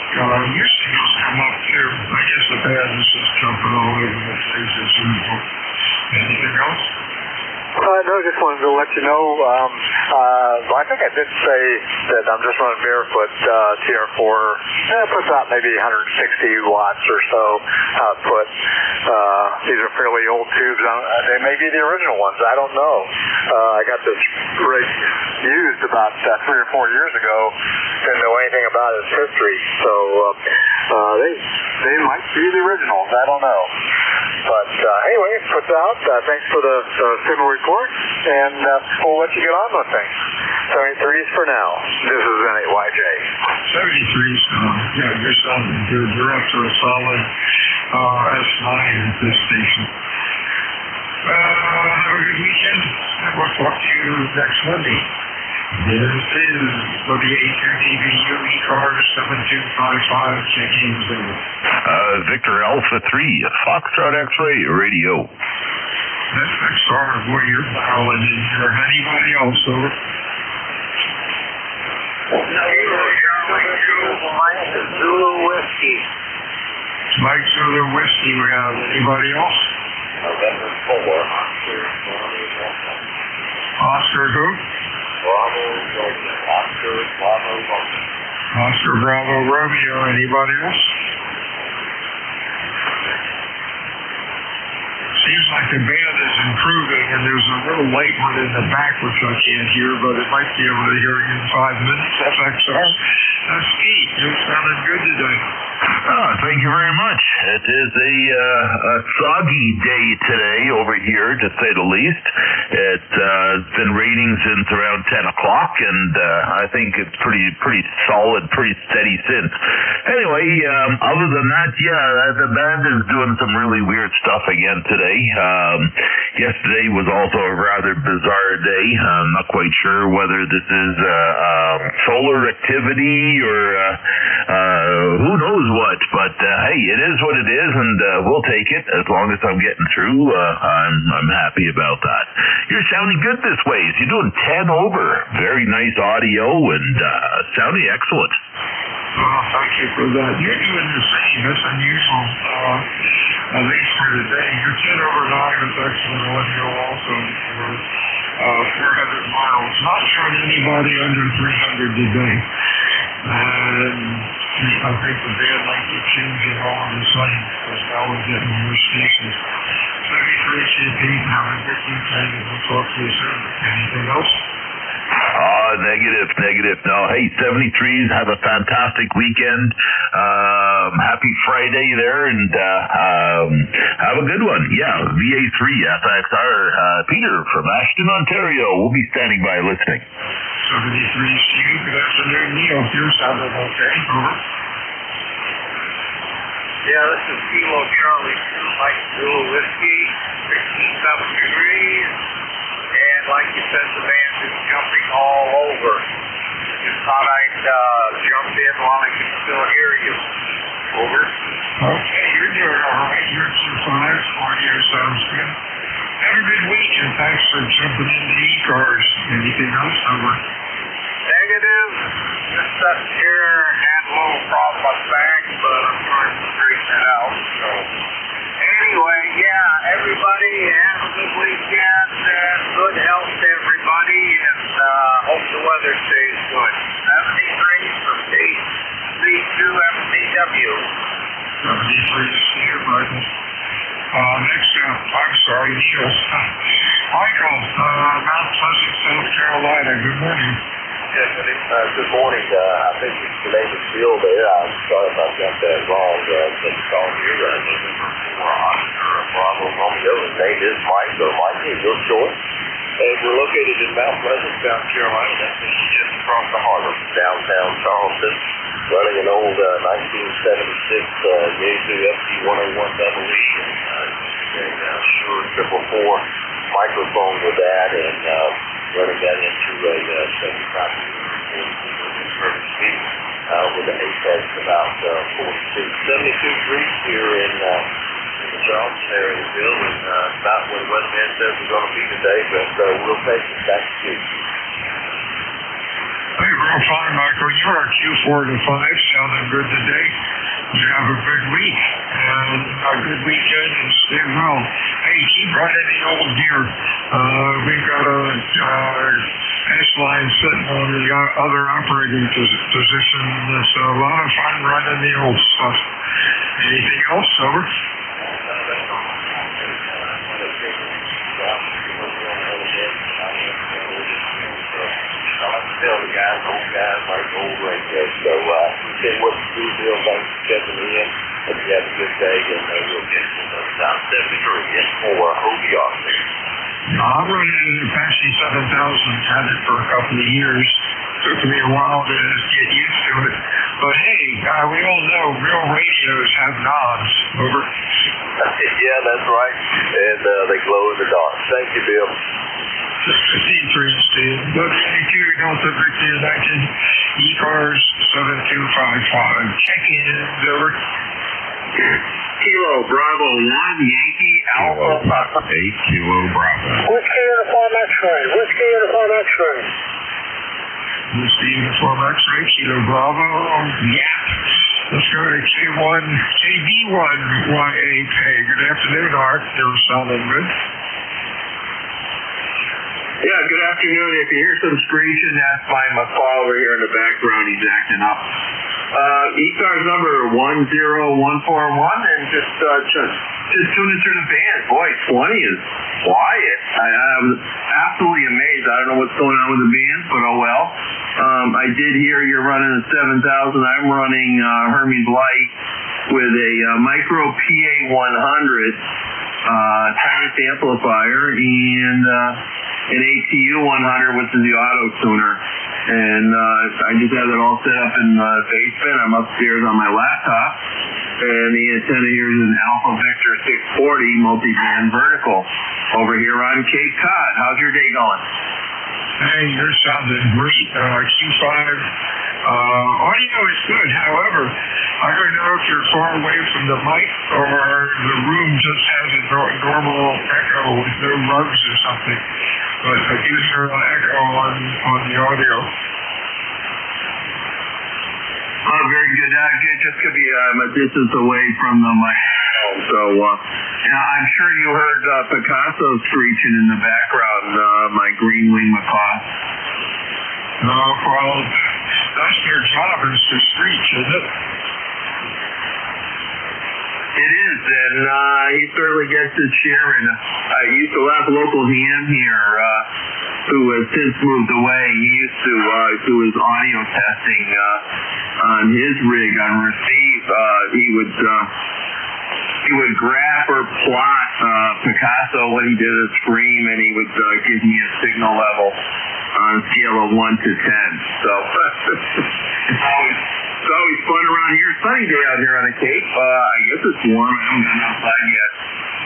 Speaker 21: Your signals come up too. I guess the band is just jumping all over the place as usual. Anything else?
Speaker 9: No, just wanted to let you know, I think I did say that I'm just running barefoot TR4. It puts out maybe 160 watts or so output. These are fairly old tubes. They may be the original ones. I don't know. I got this rig used about 3 or 4 years ago. Didn't know anything about its history. So they might be the originals. I don't know. But anyway, it puts out. Thanks for the signal report, and we'll let you get on with things. 73s for now. This is N8YJ.
Speaker 21: 73s now. Yeah, you're sounding good. You're up to a solid S9 at this station. Have a good weekend, and we'll talk to you next Monday. This is W82DBU ECARS 7255 checking in.
Speaker 10: Victor Alpha 3, Foxtrot X-Ray Radio.
Speaker 21: That's XR, what you're dialing in here. Anybody else, over?
Speaker 18: Mike Zulu Whiskey.
Speaker 21: Mike Zulu Whiskey, we have anybody else?
Speaker 18: November 4.
Speaker 21: Oscar who? Oscar Bravo Romeo. Anybody else? Seems like the band is improving, and there's a little light one in the back which I can't hear, but it might be able to hear in 5 minutes. FXR. That's Pete. You sounded good today.
Speaker 10: Thank you very much. It is a soggy day today over here, to say the least. It's been raining since around 10 o'clock, and I think it's pretty solid, pretty steady since. Anyway, other than that, the band is doing some really weird stuff again today. Yesterday was also a rather bizarre day. I'm not quite sure whether this is solar activity or who knows what, but hey, it is what it is, and we'll take it as long as I'm getting through. I'm happy about that. You're sounding good this way. You're doing 10 over. Very nice audio and sounding excellent.
Speaker 21: Thank you for that. You're doing the same. That's unusual, at least for today. Your 10 over 9 is excellent audio also for 400 miles. Not showing anybody under 300 today. And I think the band might be changing all of the sudden because now we're getting more stations. 73 CP, have a good weekend, and we'll talk to you soon. Anything else?
Speaker 10: Negative. No, hey, 73s, have a fantastic weekend. Happy Friday there, and have a good one. Yeah, VA3 FXR. Peter from Ashton, Ontario. We'll be standing by listening.
Speaker 21: 73s to you. Good afternoon, Neil. You're sounding okay. Over.
Speaker 18: Yeah, this is Kilo Charlie 2, Mike Zulu Whiskey, 67 degrees. And like you said, the band is jumping all over. Just thought I'd jump in while I can still hear you. Over.
Speaker 21: Okay, you're doing all right. You're at some 5. Audio sounds good. Have a good week, and thanks for jumping into ECARS. Anything else? Over.
Speaker 18: Negative. Just up here, had a little problem with my back, but I'm trying to straighten it out. So, anyway, yeah, everybody have a
Speaker 3: good weekend and good health to everybody, and hope the weather stays good. 73 from D2FCW.
Speaker 21: 73 to see you, Michael. Next up, I'm sorry, Neil. Michael, Mount Pleasant, South Carolina. Good morning.
Speaker 4: Yes, good morning. I think the name is Bill there. I'm sorry if I've got that wrong. Just call here. November 4 Oscar Bravo Romeo. His name is Mike. So, Mike, your choice. And we're located in Mount Pleasant, South Carolina. That's just across the harbor, downtown Charleston. Running an old 1976 NJ2US 101EE and Shure 444 microphone with that, and running that into a 75 service speed with an ECARS about 72 degrees here in the Charleston area, Bill, and about where the weatherman says we're going to be today, but we'll take it back to you.
Speaker 21: Hey, real fine, Michael. You are Q4 to 5, sounding good today. You have a good week and a good weekend, and stay well. Hey, keep running the old gear. We've got a S-line sitting on the other operating position. It's a lot of fun running the old stuff. Anything else, over?
Speaker 4: Tell the guys, old guys, like old radio. So, you said what to do, Bill, thanks for checking in. Hope you have a good day, and we'll get you down 73 for OBR.
Speaker 21: I'm running an Apache 7000, had it for a couple of years. Took me a while to get used to it. But hey, we all know real radios have knobs, over.
Speaker 4: Yeah, that's right. And they glow in the dark. Thank you, Bill.
Speaker 21: 53 Steve. Look, thank you, Delta Victor United, ECARS 7255. Check in, over.
Speaker 22: Kilo Bravo 1, Yankee Alpha 8 Kilo Bravo.
Speaker 12: Whiskey Uniform X-ray. Whiskey Uniform X-ray.
Speaker 21: Whiskey Uniform X-ray, Kilo Bravo. Yap. Let's go to KB1YA. Good afternoon, Art. You're sounding good.
Speaker 22: Yeah, good afternoon. If you hear some screeching, that's my follower here in the background. He's acting up. ECARS number 10141, and just tuning through the band. Boy, 20 is quiet. I was absolutely amazed. I don't know what's going on with the band, but oh well. I did hear you're running a 7000. I'm running Hermes Light with a micro PA100 tiny amplifier and an ATU 100, which is the auto tuner. And I just have it all set up in the basement. I'm upstairs on my laptop. And the antenna here is an Alpha Victor 640 multi-band vertical over here on Cape Cod. How's your day going?
Speaker 21: Hey, you're sounding great. Q5 audio is good. However, I don't know if you're far away from the mic or the room just has a normal echo with no rugs or something. But I do hear an echo on the audio.
Speaker 22: Oh, very good. It just could be a distance away from the microphone. So, I'm sure you heard Picasso screeching in the background, my green wing macaw.
Speaker 21: No, well, that's their job is to screech, isn't it?
Speaker 22: It is, and he certainly gets his share. And I used to have a local ham here who has since moved away. He used to do his audio testing on his rig on receive. He would graph or plot Picasso when he did a scream, and he would give me a signal level on a scale of 1 to 10. So it's always fun around here. Sunny day out here on the Cape. I guess it's warm. I haven't gone outside yet.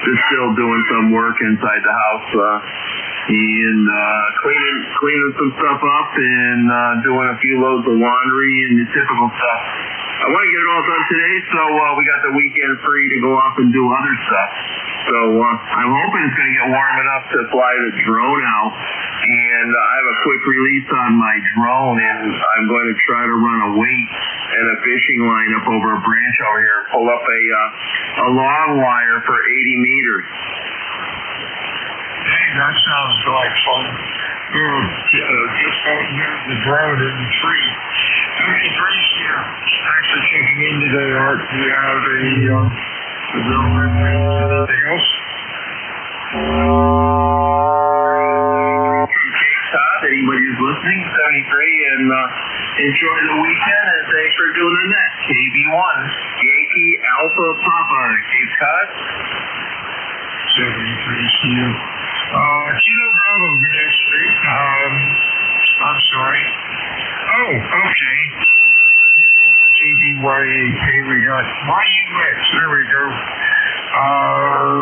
Speaker 22: Just still doing some work inside the house and cleaning some stuff up and doing a few loads of laundry and the typical stuff. I want to get it all done today, so we got the weekend free to go off and do other stuff. So I'm hoping it's going to get warm enough to fly the drone out. And I have a quick release on my drone, and I'm going to try to run a weight and a fishing line up over a branch over here, pull up a long wire for 80 meters.
Speaker 21: that sounds delightful. Just out near the drone in 3. How many degrees here? Thanks for checking in today, Art. Do you have anything else?
Speaker 2: Anybody who's listening, 73, and enjoy the weekend, and thanks for doing that. KB1, Yankee Alpha Papa, Cape Cod.
Speaker 21: 73, see you. Kilo Bravo, good afternoon. I'm sorry. Oh, okay. KBYAK, we got YUX, there we go.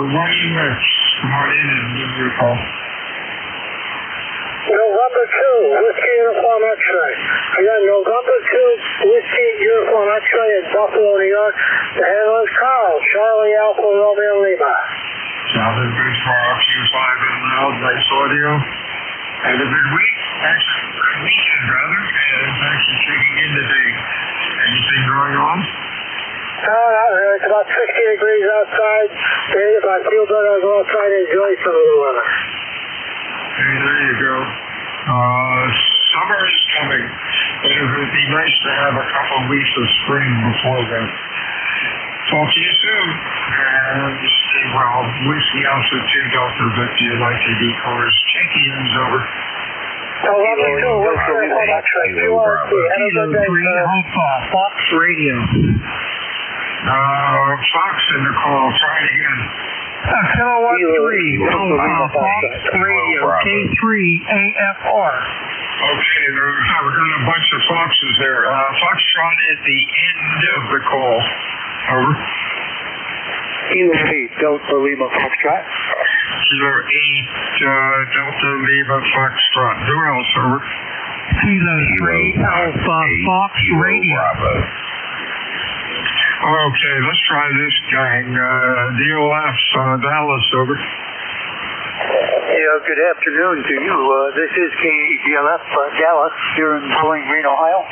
Speaker 21: YUX, come on in and give me a call.
Speaker 7: November 2, Whiskey Uniform X-Ray. I got November 2, Whiskey Uniform X-Ray in Buffalo, New York. The handler's Carl, Charlie Alpha Romeo Lima.
Speaker 21: Sounded good for Q5 and loud, nice audio. Had a good week, actually, good weekend, rather, and thanks for checking in today. Anything going on?
Speaker 7: No, not really. It's about 60 degrees outside. And if I feel better, I'll go outside and enjoy some of the weather.
Speaker 21: Hey, there you go. Summer is coming, but it would be nice to have a couple of weeks of spring before then. Talk to you soon. And stay well. Whiskey Alpha 2 Delta Victor, like to do cars. Check-ins over.
Speaker 7: November 2, Whiskey Uniform X-Ray.
Speaker 21: Kilo 3 Alpha Fox Radio. Fox in the call. Try it again.
Speaker 12: Kilowatt 3 Alpha Fox Radio K3 AFR.
Speaker 21: Okay, we're got a bunch of Foxes there. Foxtrot at the end of the call. Over.
Speaker 12: Kilo 8 Delta Lima Foxtrot.
Speaker 21: Kilo 8 Delta Lima Foxtrot. Who else? Over.
Speaker 12: Kilo 3 Alpha Fox Radio.
Speaker 21: Okay, let's try this gang. DOF, Dallas, over.
Speaker 14: Yeah, good afternoon to you. This is KDLF Dallas here in Bowling Green, Ohio.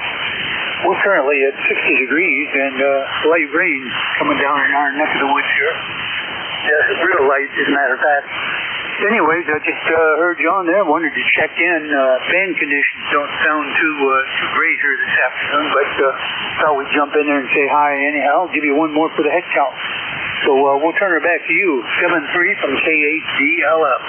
Speaker 14: We're currently at 60 degrees and light rain coming down in our neck of the woods here. Yeah, real light, as a matter of fact. Anyways, I just heard you on there. Wanted to check in. Fan conditions don't sound too great here this afternoon, but thought we'd jump in there and say hi anyhow. I'll give you one more for the head count. So we'll turn her back to you. 7-3 from K8DLF.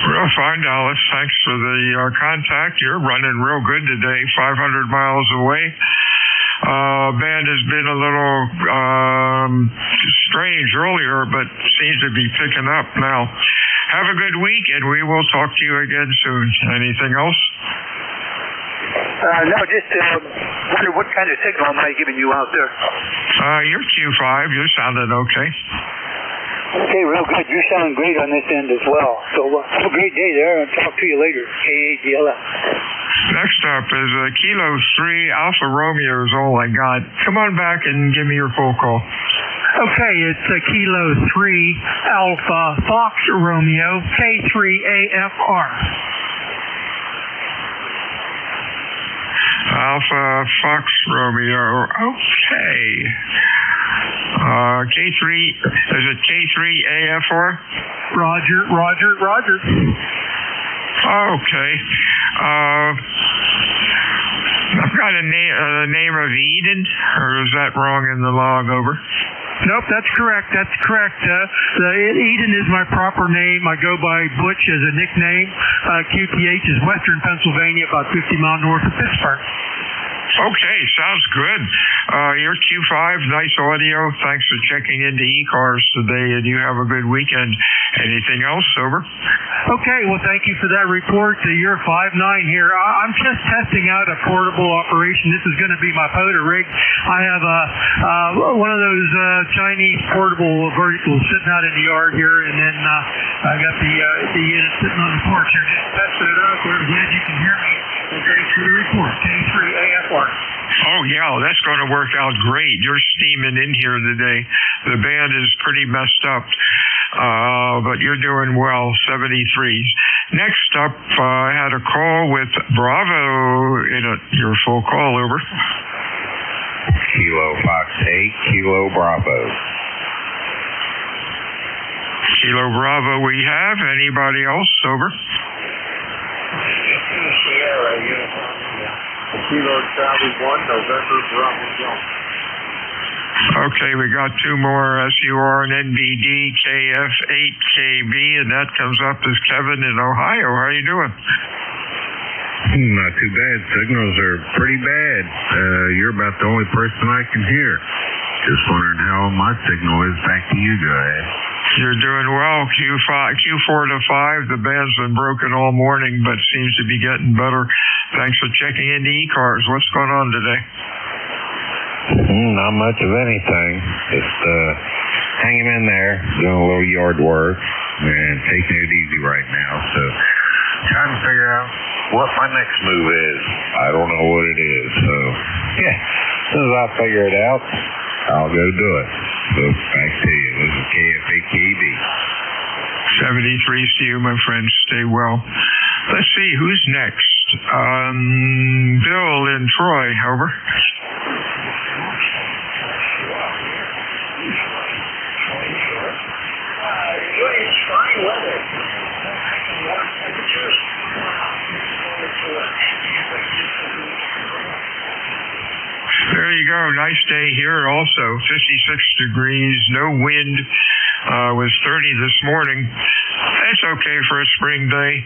Speaker 21: Real fine, Dallas. Thanks for the contact. You're running real good today, 500 miles away. Band has been a little strange earlier, but seems to be picking up now. Have a good week, and we will talk to you again soon. Anything else?
Speaker 14: No, just wonder what kind of signal am I giving you out there?
Speaker 21: You're Q5. You're sounding okay.
Speaker 14: Okay, real good. You're sounding great on this end as well. So have a great day there, and talk to you later. K8DLF.
Speaker 21: Next up is Kilo 3 Alpha Romeo is all I got. Come on back and give me your full call.
Speaker 12: Okay, it's Kilo 3 Alpha Fox Romeo K3 AFR.
Speaker 21: Alpha Fox Romeo. Okay. K3, is it K3 AFR?
Speaker 12: Roger.
Speaker 21: Okay. I've got a name of Eden, or is that wrong in the log? Over.
Speaker 12: Nope, that's correct. Eden is my proper name. I go by Butch as a nickname. QTH is Western Pennsylvania, about 50 miles north of Pittsburgh.
Speaker 21: Okay, sounds good. You're Q5, nice audio. Thanks for checking into ECARS today, and you have a good weekend. Anything else? Over.
Speaker 12: Okay, well, thank you for that report. You're 5-9 here. I'm just testing out a portable operation. This is going to be my POTA rig. I have one of those Chinese portable verticals sitting out in the yard here, and then I got the unit sitting on the porch here. Just testing it out. We're glad you can hear me. Okay, to the report, K3 AFR.
Speaker 21: Oh, yeah, that's going to work out great. You're steaming in here today. The band is pretty messed up, but you're doing well, 73. Next up, I had a call with Bravo in your full call, over.
Speaker 10: Kilo Fox 8, Kilo Bravo.
Speaker 21: Kilo Bravo we have. Anybody else? Over.
Speaker 9: Sierra, Kilo Charlie 1, November Bravo Delta.
Speaker 21: Okay, we got two more, SUR and NBD, KF8KB, and that comes up as Kevin in Ohio. How you doing?
Speaker 15: Not too bad. Signals are pretty bad. You're about the only person I can hear. Just wondering how my signal is. Back to you guys.
Speaker 21: You're doing well. Q4 to 5. The band's been broken all morning, but seems to be getting better. Thanks for checking into ECARS. What's going on today?
Speaker 15: Not much of anything. Just hanging in there, doing a little yard work, and taking it easy right now. So trying to figure out what my next move is. I don't know what it is. So yeah, as soon as I figure it out, I'll go do it. So back to you. This is KF8KB.
Speaker 21: 73 to you, my friend. Stay well. Let's see, who's next? Bill in Troy. Over.
Speaker 7: It's fine weather. Warm temperatures.
Speaker 21: There you go. Nice day here also. 56 degrees, no wind. Was 30 this morning. That's okay for a spring day.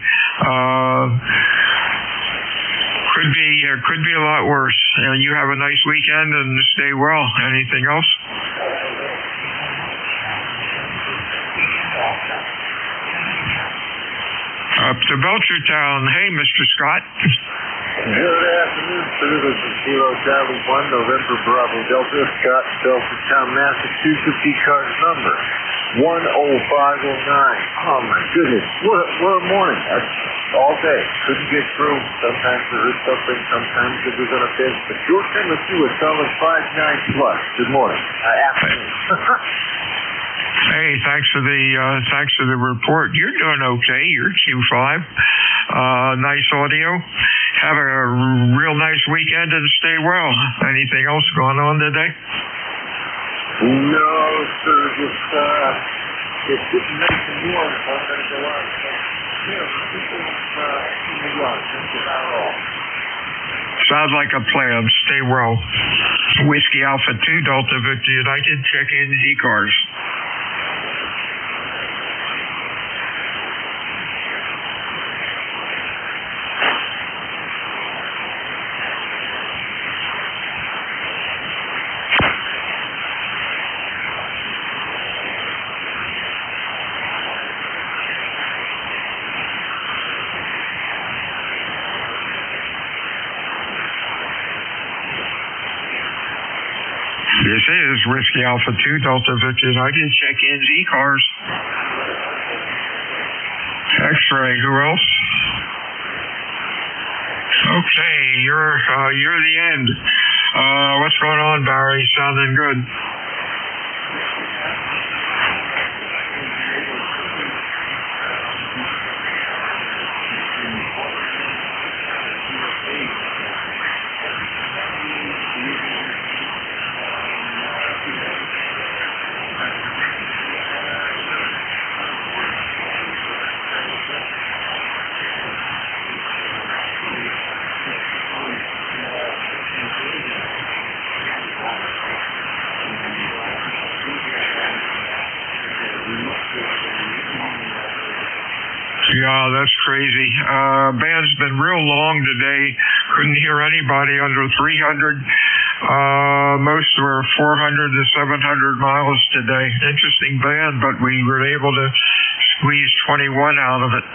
Speaker 21: Could be a lot worse. You have a nice weekend and stay well. Anything else? Up to Belchertown. Hey, Mr. Scott.
Speaker 9: Good afternoon, sir. This is Kilo Charlie 1, November Bravo Delta, Scott, Belchertown, Massachusetts, ECARS number 10509. Oh, my goodness. What a morning. That's all day. Couldn't get through. Sometimes there is something. Sometimes it was on a bit. But your thing was through a solid 5.9 plus. Good morning. Afternoon.
Speaker 21: Hey, thanks for the report. You're doing okay. You're Q5. Nice audio. Have a real nice weekend and stay well. Anything else going on today?
Speaker 9: No, sir. It's just nice and warm. So I'm going to go out. That's about all.
Speaker 21: Sounds like a plan. Stay well. Whiskey Alpha 2 Delta Victor United. Check in ECARS. This is Whiskey Alpha 2 Delta Victor United. Check in ECARS. X-ray. Who else? Okay, you're the end. What's going on, Barry? Sounding good. Yeah, that's crazy. Band's been real long today. Couldn't hear anybody under 300. Most were 400 to 700 miles today. Interesting band, but we were able to squeeze 21 out of it.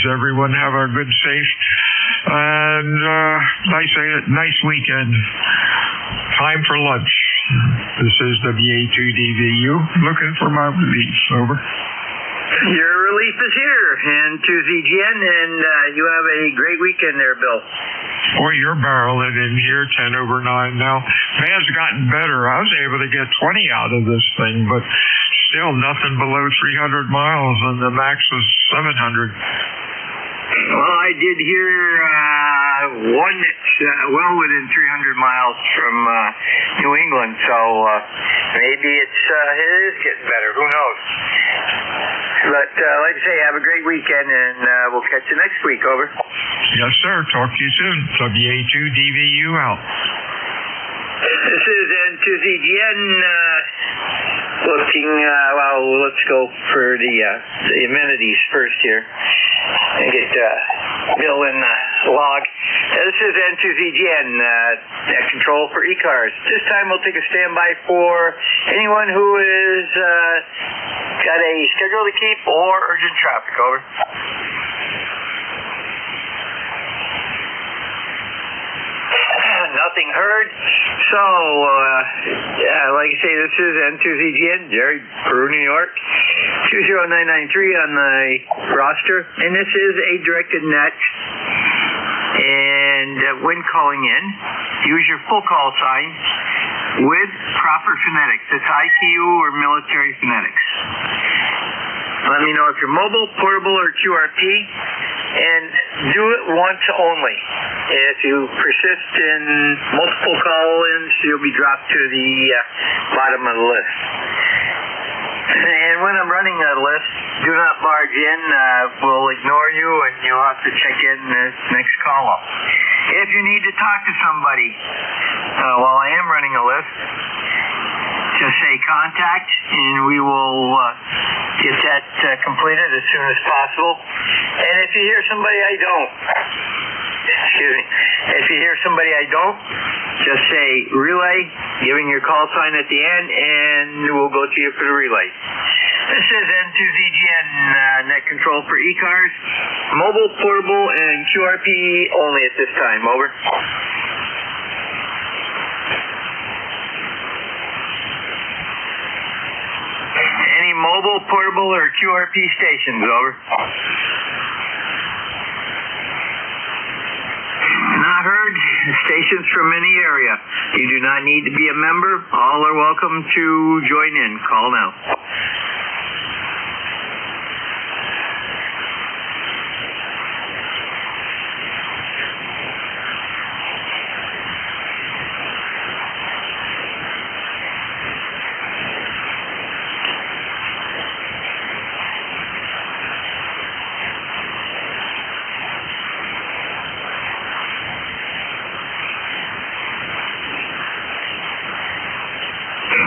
Speaker 21: Everyone have a good, safe, and nice weekend. Time for lunch. This is WA2DVU. Looking for my relief. Over.
Speaker 2: You're
Speaker 8: relief is here, and to ZGN, and you have a great weekend there, Bill.
Speaker 21: Boy, you're barreling in here 10 over 9 now. Van's gotten better. I was able to get 20 out of this thing, but still nothing below 300 miles, and the max was 700.
Speaker 8: Well, I did hear one that's well within 300 miles from New England, so maybe it is getting better. Who knows? But like I say, have a great weekend, and we'll catch you next week. Over.
Speaker 21: Yes, sir. Talk to you soon. WA2DVU out.
Speaker 8: This is N2ZGN looking, well, let's go for the amenities first here and get Bill in the log. This is N2ZGN at control for ECARS. This time we'll take a standby for anyone who is got a schedule to keep or urgent traffic. Over. Nothing heard. So, like I say, this is N2ZGN, Jerry, Peru, New York, 20993 on the roster, and this is a directed net. And when calling in, use your full call sign with proper phonetics. That's ITU or military phonetics. Let me know if you're mobile, portable, or QRP, and do it once only. If you persist in multiple call-ins, you'll be dropped to the bottom of the list. And when I'm running a list, do not barge in. We'll ignore you, and you'll have to check in the next call-up. If you need to talk to somebody while I am running a list, just say contact, and we will get that completed as soon as possible. And if you hear somebody I don't, just say relay, giving your call sign at the end, and we'll go to you for the relay. This is N2ZGN net control for ECARS, mobile, portable, and QRP only at this time. Over. Any mobile, portable, or QRP stations, over. Not heard. Stations from any area. You do not need to be a member. All are welcome to join in. Call now.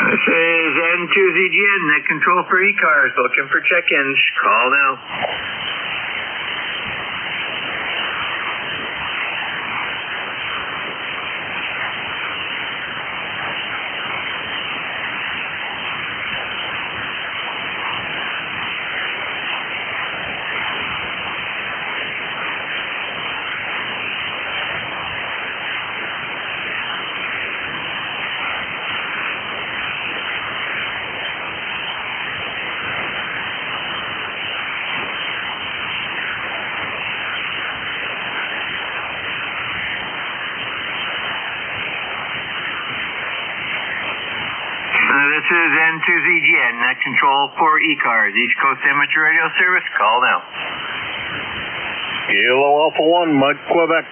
Speaker 8: This is N2ZGN, net control for ECARS, looking for check-ins. Call now. This is N2ZGN, net control for ECARS, East Coast Amateur Radio Service. Call now.
Speaker 16: Kilo Alpha 1, Mike, Quebec.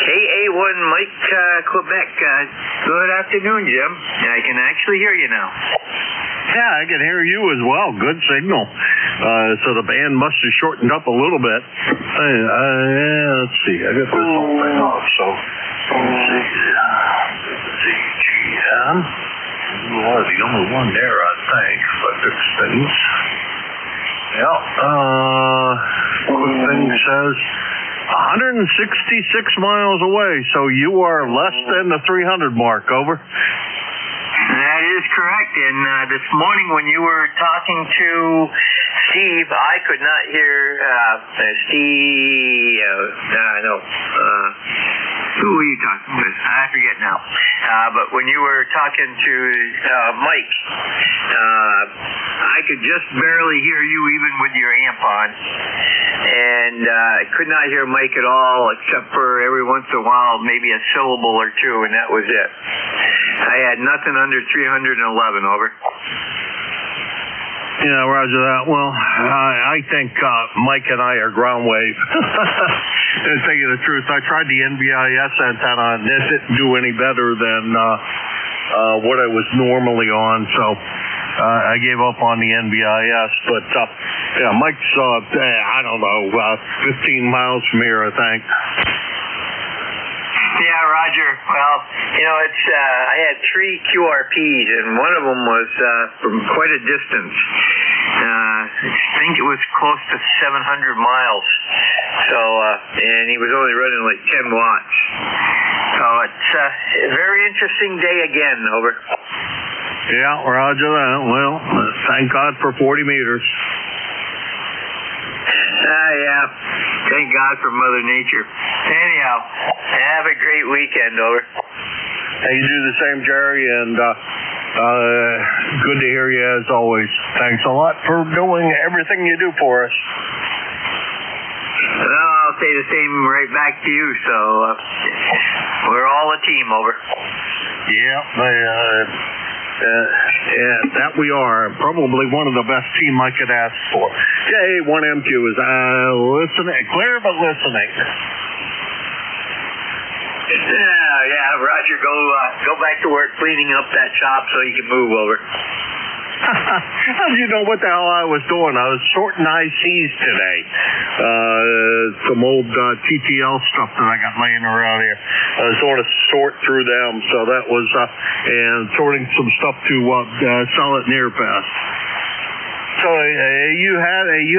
Speaker 8: KA1 Mike, Quebec. Good afternoon, Jim. I can actually hear you now.
Speaker 16: Yeah, I can hear you as well. Good signal. So the band must have shortened up a little bit. Let's see. I got this whole thing off. So let's see. ZGN. You are the only one there, I think. If I fix things. Yeah. Quick thing says 166 miles away. So you are less than the 300 mark. Over.
Speaker 8: That is correct. And this morning when you were talking to Steve, I could not hear Steve. Who were you talking with? I forget now. But when you were talking to Mike, I could just barely hear you even with your amp on. And I could not hear Mike at all, except for every once in a while, maybe a syllable or two, and that was it. I had nothing under 311, over.
Speaker 16: Yeah, roger that. Well, I think Mike and I are ground wave. To tell you the truth, I tried the NBIS antenna, and it didn't do any better than what I was normally on, so I gave up on the NBIS. But, yeah, Mike's, I don't know, 15 miles from here, I think.
Speaker 8: Yeah, Roger. Well, it's I had 3 QRPs, and one of them was from quite a distance. I think it was close to 700 miles. So, and he was only running like 10 watts. So it's a very interesting day again, over.
Speaker 16: Yeah, roger that. Well, thank God for 40 meters.
Speaker 8: Yeah. Thank God for Mother Nature. Anyhow, have a great weekend, over.
Speaker 16: Hey, you do the same, Jerry, and good to hear you as always. Thanks a lot for doing everything you do for us.
Speaker 8: Well, I'll say the same right back to you, so we're all a team, over.
Speaker 16: Yeah, yeah, that we are. Probably one of the best team I could ask for. J1MQ is listening, clear but listening.
Speaker 8: Yeah, Roger, go back to work cleaning up that shop so you can move, over.
Speaker 16: How did you know what the hell I was doing? I was sorting ICs today. Some old TTL stuff that I got laying around here. I was going to sort through them, so that was, and sorting some stuff to sell at Nearpass. So you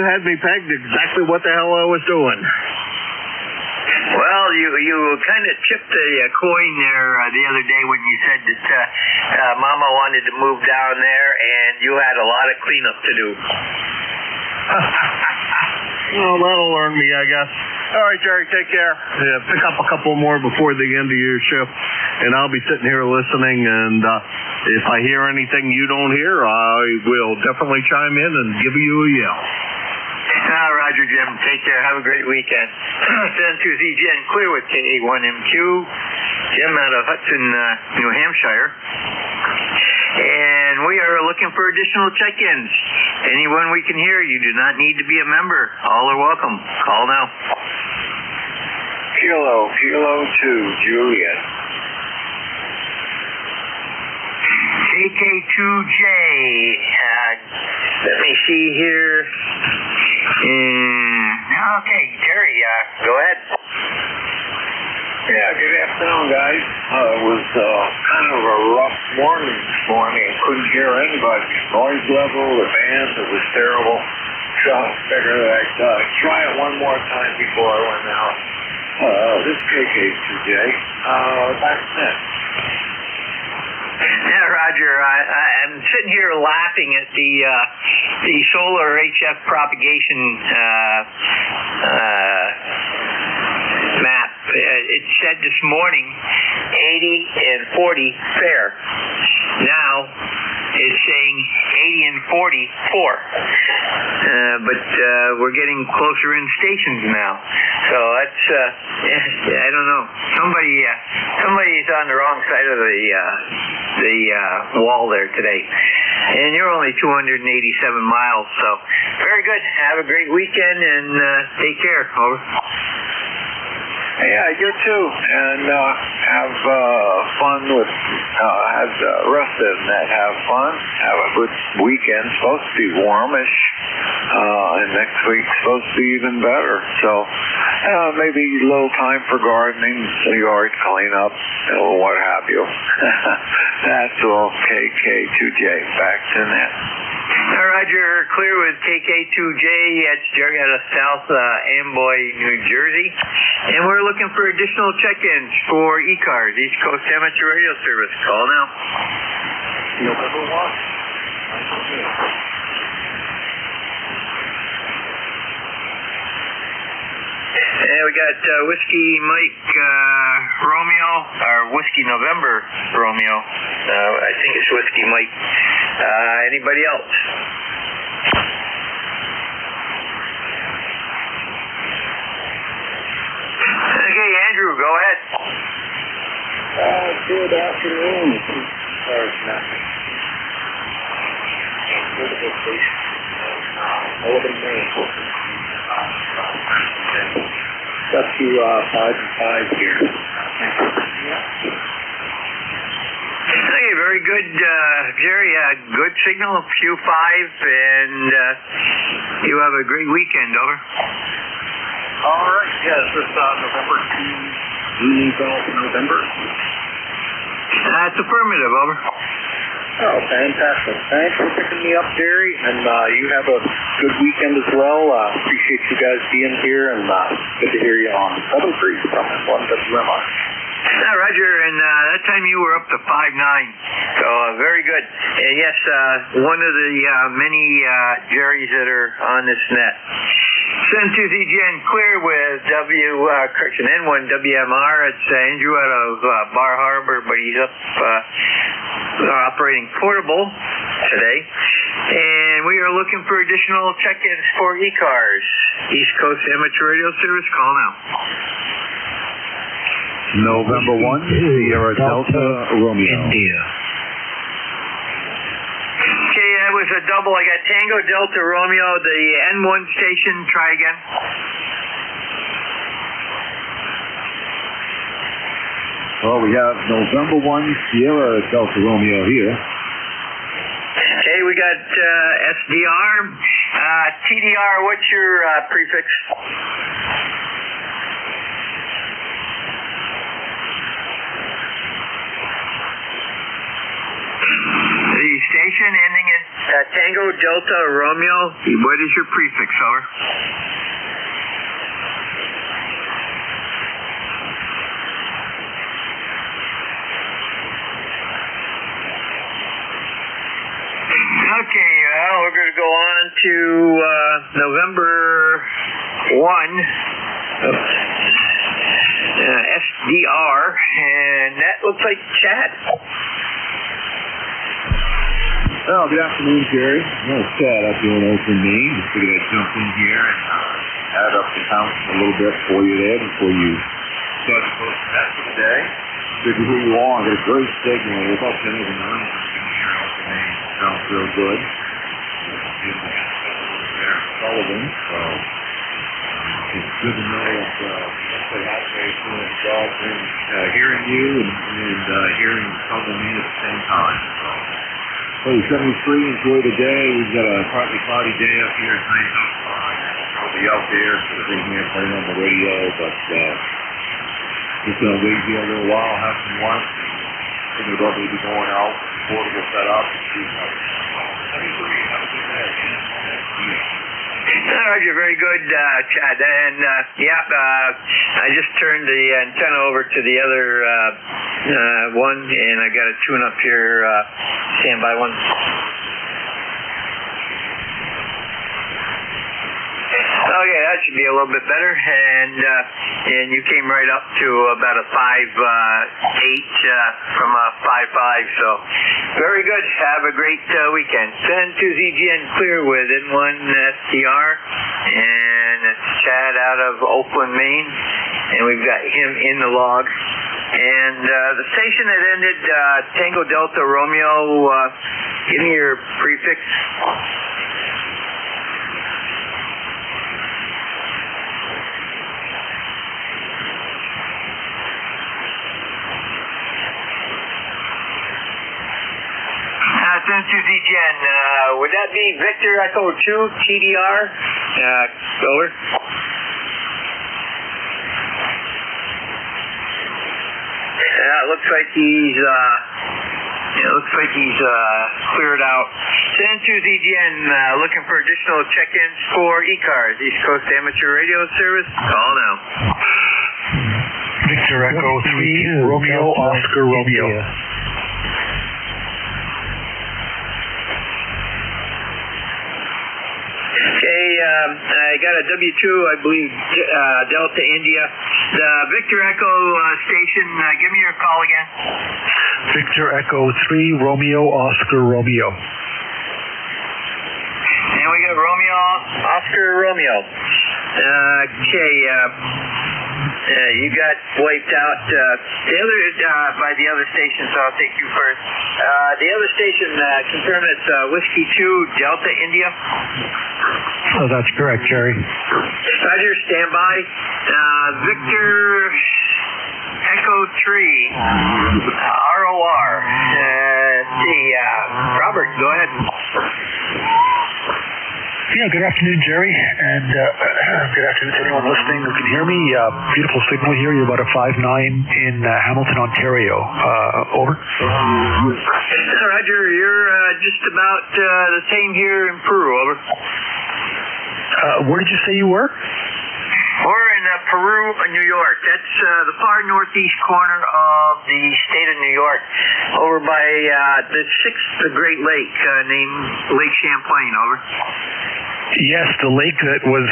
Speaker 16: had me pegged exactly what the hell I was doing.
Speaker 8: Well, you kind of chipped a coin there the other day when you said that Mama wanted to move down there, and you had a lot of cleanup to do.
Speaker 16: Well, that'll learn me, I guess. All right, Jerry, take care. Yeah, pick up a couple more before the end of your shift, and I'll be sitting here listening, and if I hear anything you don't hear, I will definitely chime in and give you a yell.
Speaker 8: Roger, Jim. Take care. Have a great weekend. Send to ZGN Clear with K1MQ. Jim out of Hudson, New Hampshire. And we are looking for additional check-ins. Anyone we can hear, you do not need to be a member. All are welcome. Call now.
Speaker 3: Kilo 2, Juliet.
Speaker 8: KK2J. Let me see here. Okay, Jerry, go ahead.
Speaker 3: Yeah, good afternoon, guys. It was kind of a rough morning this morning. I couldn't hear anybody. Noise level, the band, it was terrible. So I figured I'd try it one more time before I went out. This KK2J. Back then.
Speaker 8: Yeah, Roger, I'm sitting here laughing at the solar HF propagation map. It said this morning 80 and 40 fair. Now it's saying 80 and 40 4. But we're getting closer in stations now. So that's I don't know. Somebody's on the wrong side of the wall there today. And you're only 287 miles, so very good. Have a great weekend and take care. Over.
Speaker 3: Yeah, you too. And have fun with, have the rest of that. Have fun. Have a good weekend. Supposed to be warmish. And next week's supposed to be even better. So maybe a little time for gardening, yard cleanup, or what have you. That's all. KK2J. Back to net.
Speaker 8: Roger, clear with KK2J. That's Jerry out of South Amboy, New Jersey. And we're looking for additional check-ins for ECARS, East Coast Amateur Radio Service. Call now.
Speaker 3: November 1.
Speaker 8: And we got Whiskey Mike Romeo, or Whiskey November Romeo. I think it's Whiskey Mike. Anybody else? Okay, Andrew, go ahead.
Speaker 13: Good afternoon. Got to 5 and 5 here.
Speaker 8: Okay, very good, Jerry. Good signal, Q5, and you have a great weekend. Over.
Speaker 13: All right. Yes, this November 2, Zulu Golf November.
Speaker 8: That's affirmative. Over.
Speaker 13: Oh, fantastic. Thanks for picking me up, Jerry, and you have a good weekend as well. Appreciate you guys being here, and good to hear you on 7-3 from 1WMR.
Speaker 8: Roger, and that time you were up to 5.9, so very good. And yes, one of the many Jerrys that are on this net. Send to ZGN clear with N1WMR. It's Andrew out of Bar Harbor, but he's up operating portable today. And we are looking for additional check-ins for ECARS. East Coast Amateur Radio Service, call now.
Speaker 9: November 1, Sierra Delta, Romeo.
Speaker 8: India. Okay, that was a double. I got Tango Delta Romeo, the N1 station. Try again.
Speaker 9: Well, we have November 1, Sierra Delta Romeo here.
Speaker 8: Okay, we got SDR. TDR, what's your prefix? The station ending in Tango Delta Romeo, what is your prefix, over? Okay, well, we're going to go on to November 1, SDR, and that looks like Chad.
Speaker 9: Well, good afternoon, Jerry. Well, it's Chad up here in Oakland, Maine. Just figured I'd jump in here and add up the count a little bit for you there before you start to post the rest of the day. Good to hear you all. I got a great signal. We're about 10 over 9 here in Oakland, Maine. Sounds real good. Sullivan, so it's good to know that once they have doing the job and hearing you and hearing Sullivan at the same time. So. Well, 73, enjoy the day. We've got a partly cloudy day up here. It's nice outside. I'll be out there sort of in here playing on the radio, but just going to wait here a little while, have some lunch. Thinking about maybe going out, portable set up. 73, have a good day.
Speaker 8: Roger, very good, Chad. And I just turned the antenna over to the other one, and I got a tune up here, standby one. Okay, that should be a little bit better, and you came right up to about a 5.8 from a 5.5, so very good. Have a great weekend. Send to ZGN clear with N1 SDR, and it's Chad out of Oakland, Maine, and we've got him in the log. And the station that ended Tango Delta Romeo, give me your prefix. Send to ZGN. Would that be Victor Echo 2, TDR? Over. It looks like he's cleared out. Send to ZGN. Looking for additional check-ins for ECARS, East Coast Amateur Radio Service. Call now.
Speaker 22: Victor Echo 3, Romeo, Oscar Romeo.
Speaker 8: Okay, I got a W2, I believe, Delta India. The Victor Echo station, give me your call again.
Speaker 22: Victor Echo 3, Romeo, Oscar Romeo.
Speaker 8: And we got Romeo, Oscar Romeo. Okay, You got wiped out. The other by the other station, so I'll take you first. The other station, confirm it's Whiskey 2 Delta India.
Speaker 11: Oh, that's correct, Jerry.
Speaker 8: Roger, stand by. Victor Echo 3 ROR. Robert, go ahead.
Speaker 11: Yeah, good afternoon, Jerry, and good afternoon to anyone listening who can hear me. Beautiful signal here. You're about a 5.9 in Hamilton, Ontario. Over.
Speaker 8: Roger, you're just about the same here in Peru. Over.
Speaker 11: Where did you say you were?
Speaker 8: We're in Peru, New York. That's the far northeast corner of the state of New York, over by the sixth Great Lake named Lake Champlain. Over.
Speaker 11: Yes, the lake that was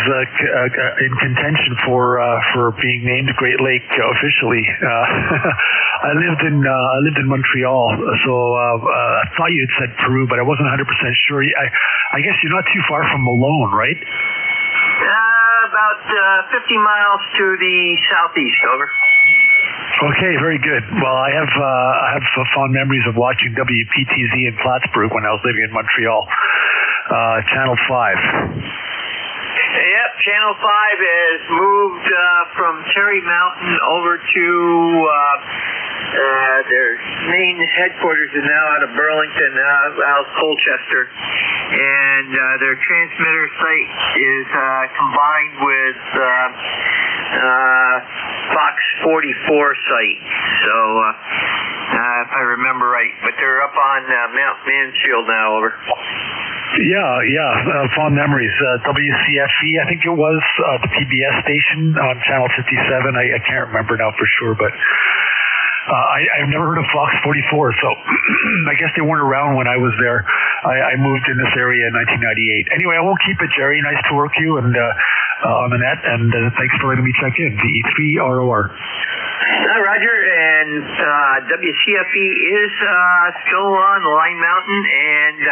Speaker 11: in contention for being named Great Lake officially. I lived in Montreal, so I thought you had said Peru, but I wasn't 100% sure. I guess you're not too far from Malone, right?
Speaker 8: About 50 miles to the southeast. Over.
Speaker 11: Okay, very good. Well, I have fond memories of watching WPTZ in Plattsburgh when I was living in Montreal. Channel 5.
Speaker 8: Yep, Channel 5 has moved from Terry Mountain over to their main headquarters is now out of Burlington, out of Colchester, and their transmitter site is combined with Fox 44 site. So, if I remember right, but they're up on Mount Mansfield now. Over.
Speaker 11: Yeah, fond memories. WCFE, I think it was the PBS station on Channel 57. I can't remember now for sure, but I've never heard of Fox 44, so I guess they weren't around when I was there. I moved in this area in 1998. Anyway, I won't keep it, Jerry. Nice to work you and on the net, and thanks for letting me check in. VE3ROR.
Speaker 8: Roger, and WCFE is still on Line Mountain, and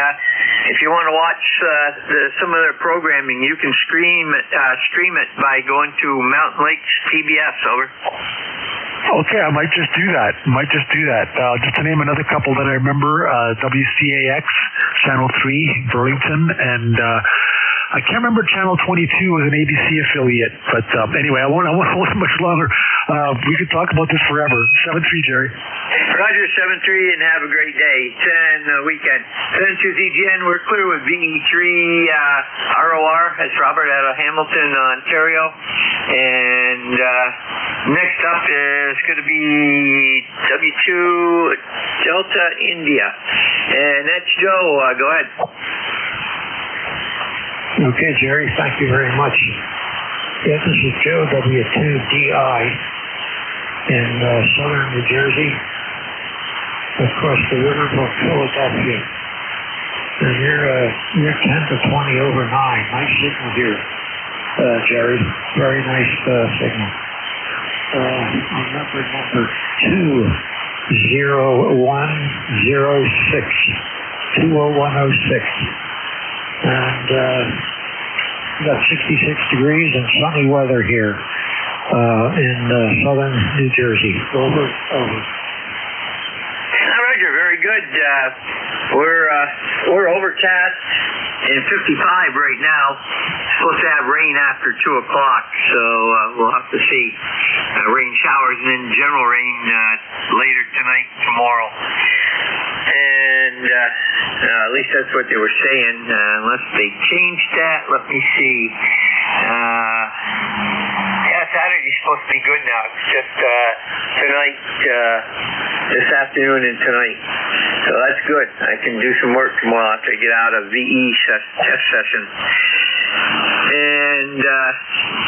Speaker 8: if you want to watch some of their programming, you can stream it by going to Mountain Lakes PBS. Over.
Speaker 11: Okay, I might just do that. Just to name another couple that I remember, WCAX, Channel 3, Burlington, and I can't remember Channel 22 was an ABC affiliate, but anyway, I won't hold much longer. We could talk about this forever. 7-3, Jerry.
Speaker 8: Roger, 7-3, and have a great day. 10 weekend. 10-2ZGN, we're clear with VE3 ROR. That's Robert out of Hamilton, Ontario. And next up is going to be W2 Delta India. And that's Joe. Go ahead.
Speaker 17: Okay, Jerry, thank you very much. Yeah, this is Joe, W2DI, in southern New Jersey, across the river from Philadelphia. And you're 10 to 20 over 9. Nice signal here, Jerry. Very nice signal. On number 20106. 20106. And got 66 degrees and sunny weather here in southern New Jersey. Over.
Speaker 8: Roger, very good. We're overcast and 55 right now. Supposed to have rain after 2 o'clock, so we'll have to see. Rain showers and then general rain later tonight, tomorrow. And at least that's what they were saying, unless they changed that. Let me see. Saturday's supposed to be good now. It's just tonight, this afternoon and tonight. So that's good. I can do some work tomorrow after I get out of VE test session. And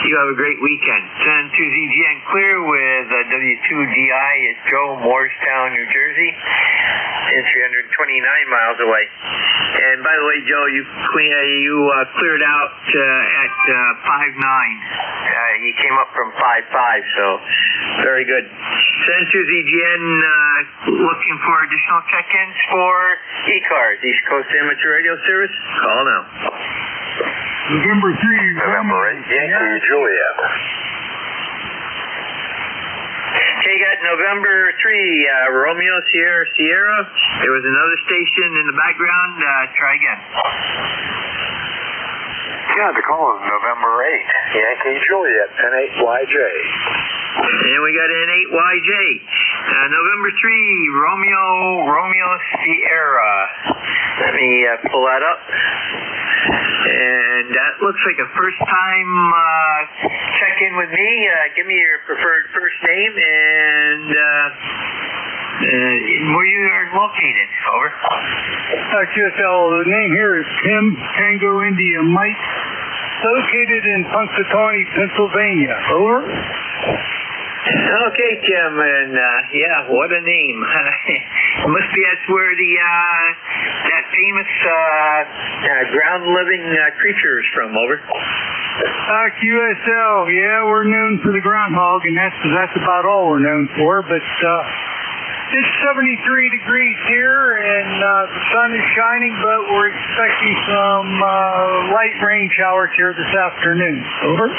Speaker 8: you have a great weekend. 10-2ZGN clear with W2DI at Joe, Moorestown, New Jersey. It's 329 miles away. And by the way, Joe, you cleared out at 5.9. You came up from 5.5, so very good. 10-2ZGN looking for additional check-ins for ECARS, East Coast Amateur Radio Service. Call now.
Speaker 9: November 3.
Speaker 4: November 8, Yankee, Juliet.
Speaker 8: Okay, got November 3, Romeo Sierra. There was another station in the background. Try again.
Speaker 9: Yeah, the call is November 8, Yankee Juliet, N8YJ.
Speaker 8: And we got N8YJ. November 3, Romeo Sierra. Let me pull that up. And that looks like a first time check-in with me. Give me your preferred first name and where you are located. Over.
Speaker 14: QSL, the name here is Tim Tango India Mike, located in Punxsutawney, Pennsylvania. Over.
Speaker 8: Okay, Tim, and yeah, what a name. Must be that's where the that famous ground-living creature is from. Over.
Speaker 14: QSL, yeah, we're known for the groundhog, and that's about all we're known for, but it's 73 degrees here, and the sun is shining, but we're expecting some light rain showers here this afternoon. Over.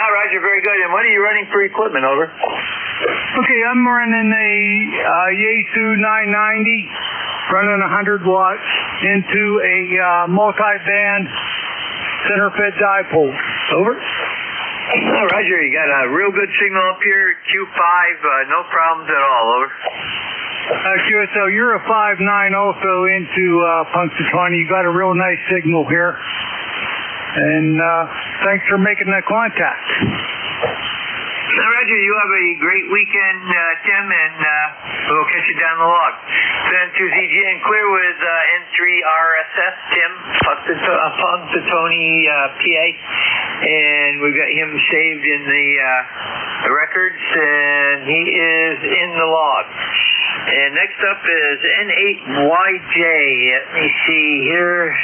Speaker 8: Roger, very good. And what are you running for equipment? Over.
Speaker 14: Okay, I'm running a Yaesu 990, running 100 watts into a multi-band center-fed dipole. Over.
Speaker 8: Roger, you got a real good signal up here. Q5, no problems at all. Over.
Speaker 14: QSL, you're a 5.9 also into Punxsutawney. You got a real nice signal here. And thanks for making that contact.
Speaker 8: Roger, you have a great weekend, Tim, and we'll catch you down the log. Send to ZGN clear with N3RSS, Tim, Punxsutawney, PA, and we've got him saved in the records, and he is in the log. And next up is N8YJ. Let me see here.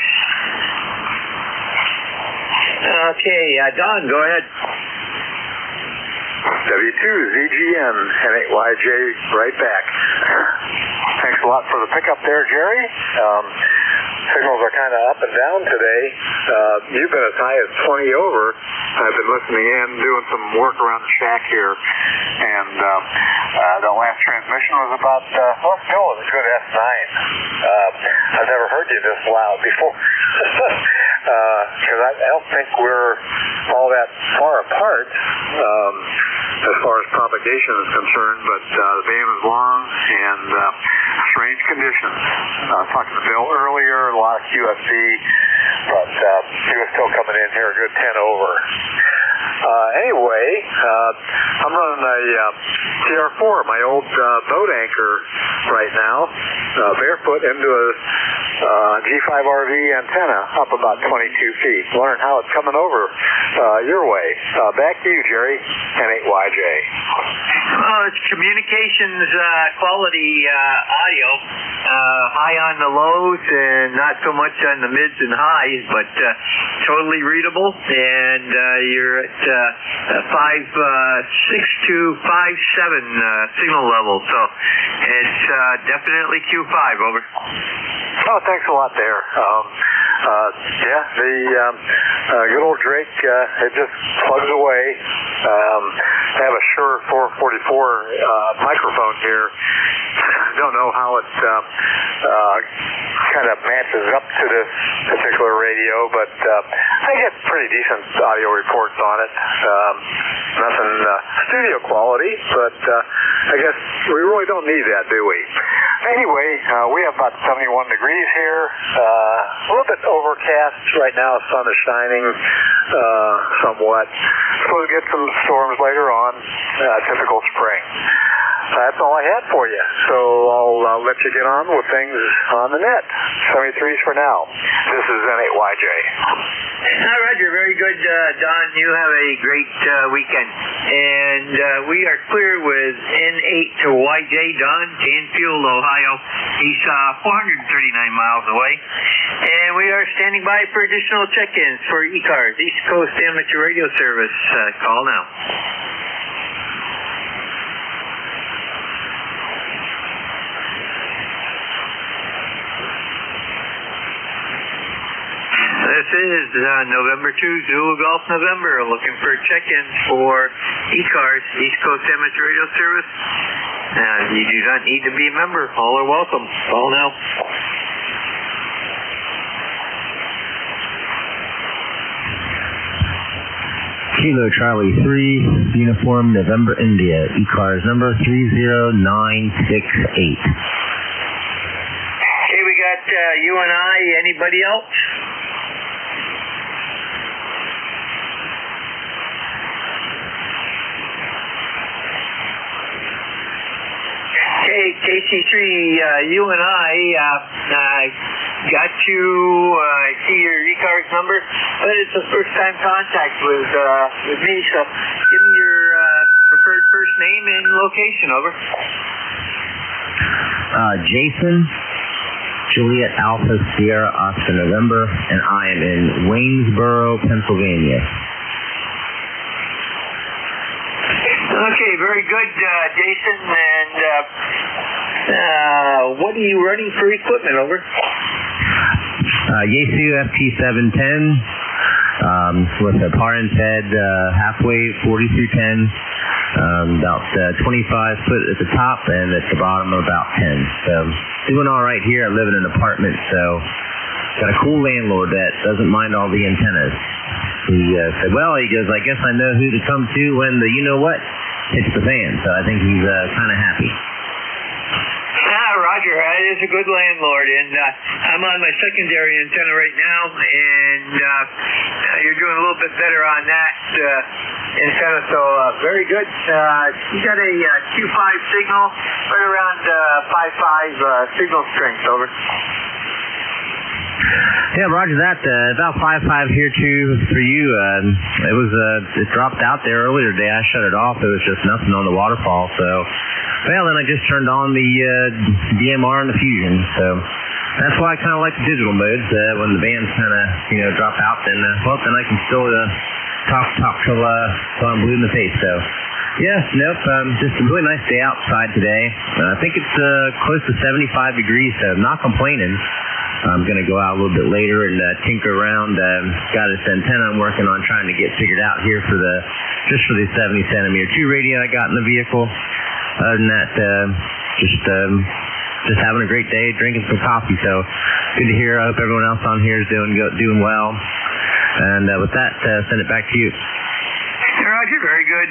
Speaker 8: Okay, Don, go ahead.
Speaker 9: W2ZGN, N8YJ, right back. Thanks a lot for the pickup there, Jerry. Signals are kind of up and down today. You've been as high as 20 over. I've been listening in, doing some work around the shack here, and the last transmission was about, still a good S9. I've never heard you this loud before. Because I don't think we're all that far apart as far as propagation is concerned, but the band is long and strange conditions. I was talking to Bill earlier, a lot of QFD, but he was still coming in here a good 10 over. Anyway, I'm running a TR4, my old boat anchor right now, barefoot into a G5RV antenna up about 22 feet. Learn how it's coming over your way. Back to you, Jerry, N8YJ.
Speaker 8: Well, it's communications quality audio. High on the lows and not so much on the mids and highs, but totally readable. And you're at 5.6 to 5.7 signal level. So it's definitely Q5. Over.
Speaker 9: Oh, thanks a lot there. Yeah, the good old Drake, it just plugs away. I have a Shure 444 microphone here. Don't know how it kind of matches up to this particular radio, but I get pretty decent audio reports on it. Nothing studio quality, but I guess we really don't need that, do we? Anyway, we have about 71 degrees here. A little bit overcast right now. Sun is shining somewhat. Supposed to get some storms later on. Typical spring. That's all I had for you. So I'll let you get on with things on the net. 73s for now. This is N8YJ.
Speaker 8: Roger, very good, Don. You have a great weekend. And we are clear with N8 to YJ, Don, Danfield, Ohio. He's 439 miles away. And we are standing by for additional check-ins for ECARS, East Coast Amateur Radio Service. Call now. This is November 2, Zulu Golf November, looking for check-ins for ECARS, East Coast Amateur Radio Service. You do not need to be a member. All are welcome. Call now.
Speaker 19: Kilo Charlie 3, Uniform November India, ECARS number 30968.
Speaker 8: Okay, we got you and I. Anybody else? Okay, KC3, you and I got you. I see your ECARS number, but it's a first-time contact with me. So, give me your preferred first name and location. Over.
Speaker 19: Jason, Juliet Alpha Sierra Oscar November, and I am in Waynesboro, Pennsylvania.
Speaker 8: Okay, very good, Jason. And what are you running for equipment? Over.
Speaker 19: Yaesu FT710 with a par and fed half wave 4310, about 25 foot at the top and at the bottom about 10. So doing all right here. I live in an apartment, so got a cool landlord that doesn't mind all the antennas. He said, well, he goes, I guess I know who to come to when the you-know-what hits the fan. So I think he's kind of happy.
Speaker 8: Roger, that is a good landlord, and I'm on my secondary antenna right now, and you're doing a little bit better on that antenna, so very good. You got a Q5 signal, right around 5.5 signal strength. Over.
Speaker 19: Yeah, roger that. About 5.5 here too for you. It dropped out there earlier today. I shut it off. There was just nothing on the waterfall. So, well, then I just turned on the DMR and the Fusion. So that's why I kind of like the digital modes. When the bands kind of drop out, then then I can still talk till I'm blue in the face. So. Yeah, nope. Just a really nice day outside today. I think it's close to 75 degrees, so I'm not complaining. I'm going to go out a little bit later and tinker around. Got this antenna I'm working on trying to get figured out here for the 70 centimeter 2 radio I got in the vehicle. Other than that, just having a great day, drinking some coffee. So good to hear. I hope everyone else on here is doing well. And with that, send it back to you.
Speaker 8: Roger, very good,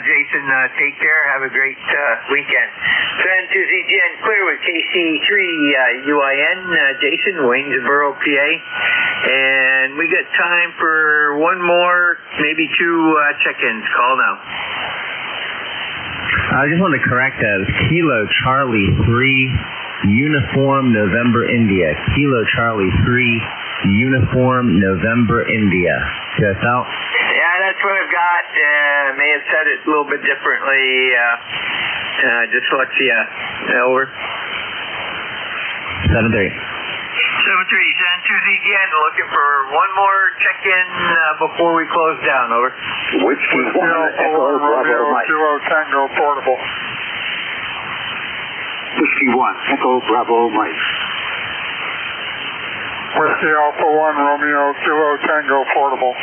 Speaker 8: Jason. Take care. Have a great weekend. Send to ZGN Clear with KC3 UIN, Jason, Waynesboro, PA. And we got time for one more, maybe two check-ins. Call now.
Speaker 19: I just wanted to correct that. It's Kilo Charlie 3, Uniform November India. Kilo Charlie 3, Uniform November India. Check us out.
Speaker 8: Yeah, that's what I've got. May have said it a little bit differently. Just to let you over.
Speaker 19: 7-3.
Speaker 8: 7-3, send to ZGN. Looking for one more check-in before we close down. Over.
Speaker 9: Whiskey 1 Echo Bravo Mike. Kilo Tango Portable. Whiskey 1 Echo Bravo Mike. Whiskey Alpha 1 Romeo Kilo Tango Portable.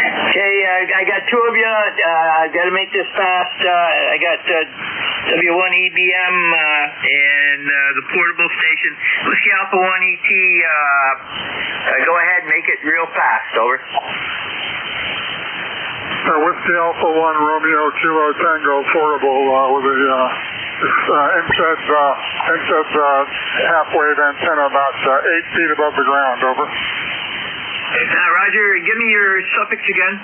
Speaker 8: Okay, I got two of you. I got to make this fast. I got W1 EBM and the portable station. Whiskey Alpha 1 ET. Go ahead and make it real fast. Over.
Speaker 9: Whiskey Alpha 1 Romeo Kilo Tango Portable with a NZ half-wave antenna about 8 feet above the ground. Over.
Speaker 8: Roger, give me your suffix again.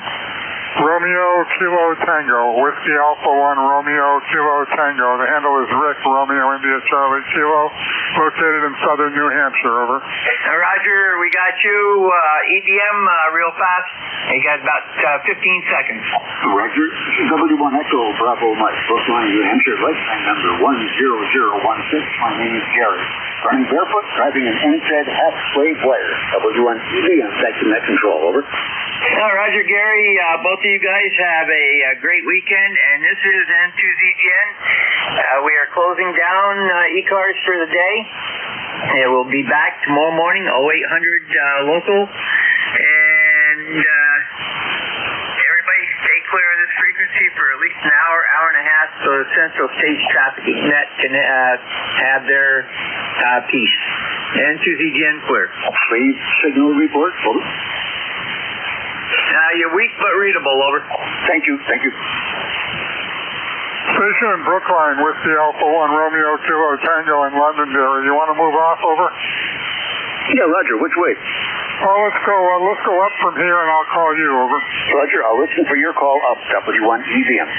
Speaker 9: Romeo Kilo Tango, Whiskey Alpha 1 Romeo Kilo Tango. The handle is Rick Romeo India Charlie Kilo, located in southern New Hampshire. Over.
Speaker 8: Roger, we got you. EDM, real fast. You got about 15 seconds.
Speaker 9: Roger. W1 Echo Bravo Mike, Brookline, New Hampshire, lifetime number 10016. My name is Gary. Running barefoot, driving an NZ half-wave wire. W1 EV on section net control. Over.
Speaker 8: Roger, Gary. Both of you guys have a great weekend, and this is N2ZGN. We are closing down ECARS for the day. Yeah, we'll be back tomorrow morning, 0800 local. And everybody stay clear of this frequency for at least an hour, hour and a half, so the Central States Traffic Net can have their piece. N2ZGN clear.
Speaker 9: Please signal report. Over.
Speaker 8: You're weak but readable, over.
Speaker 9: Thank you.
Speaker 1: Station in Brookline, Whiskey Alpha 1, Romeo 2 Tango in Londonderry. You want to move off, over?
Speaker 9: Yeah, Roger. Which way?
Speaker 1: Oh, let's go up from here, and I'll call you, over.
Speaker 9: Roger, I'll listen for your call up, W1 EVM.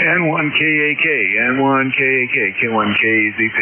Speaker 9: N1KAK, N1KAK, K1KZP.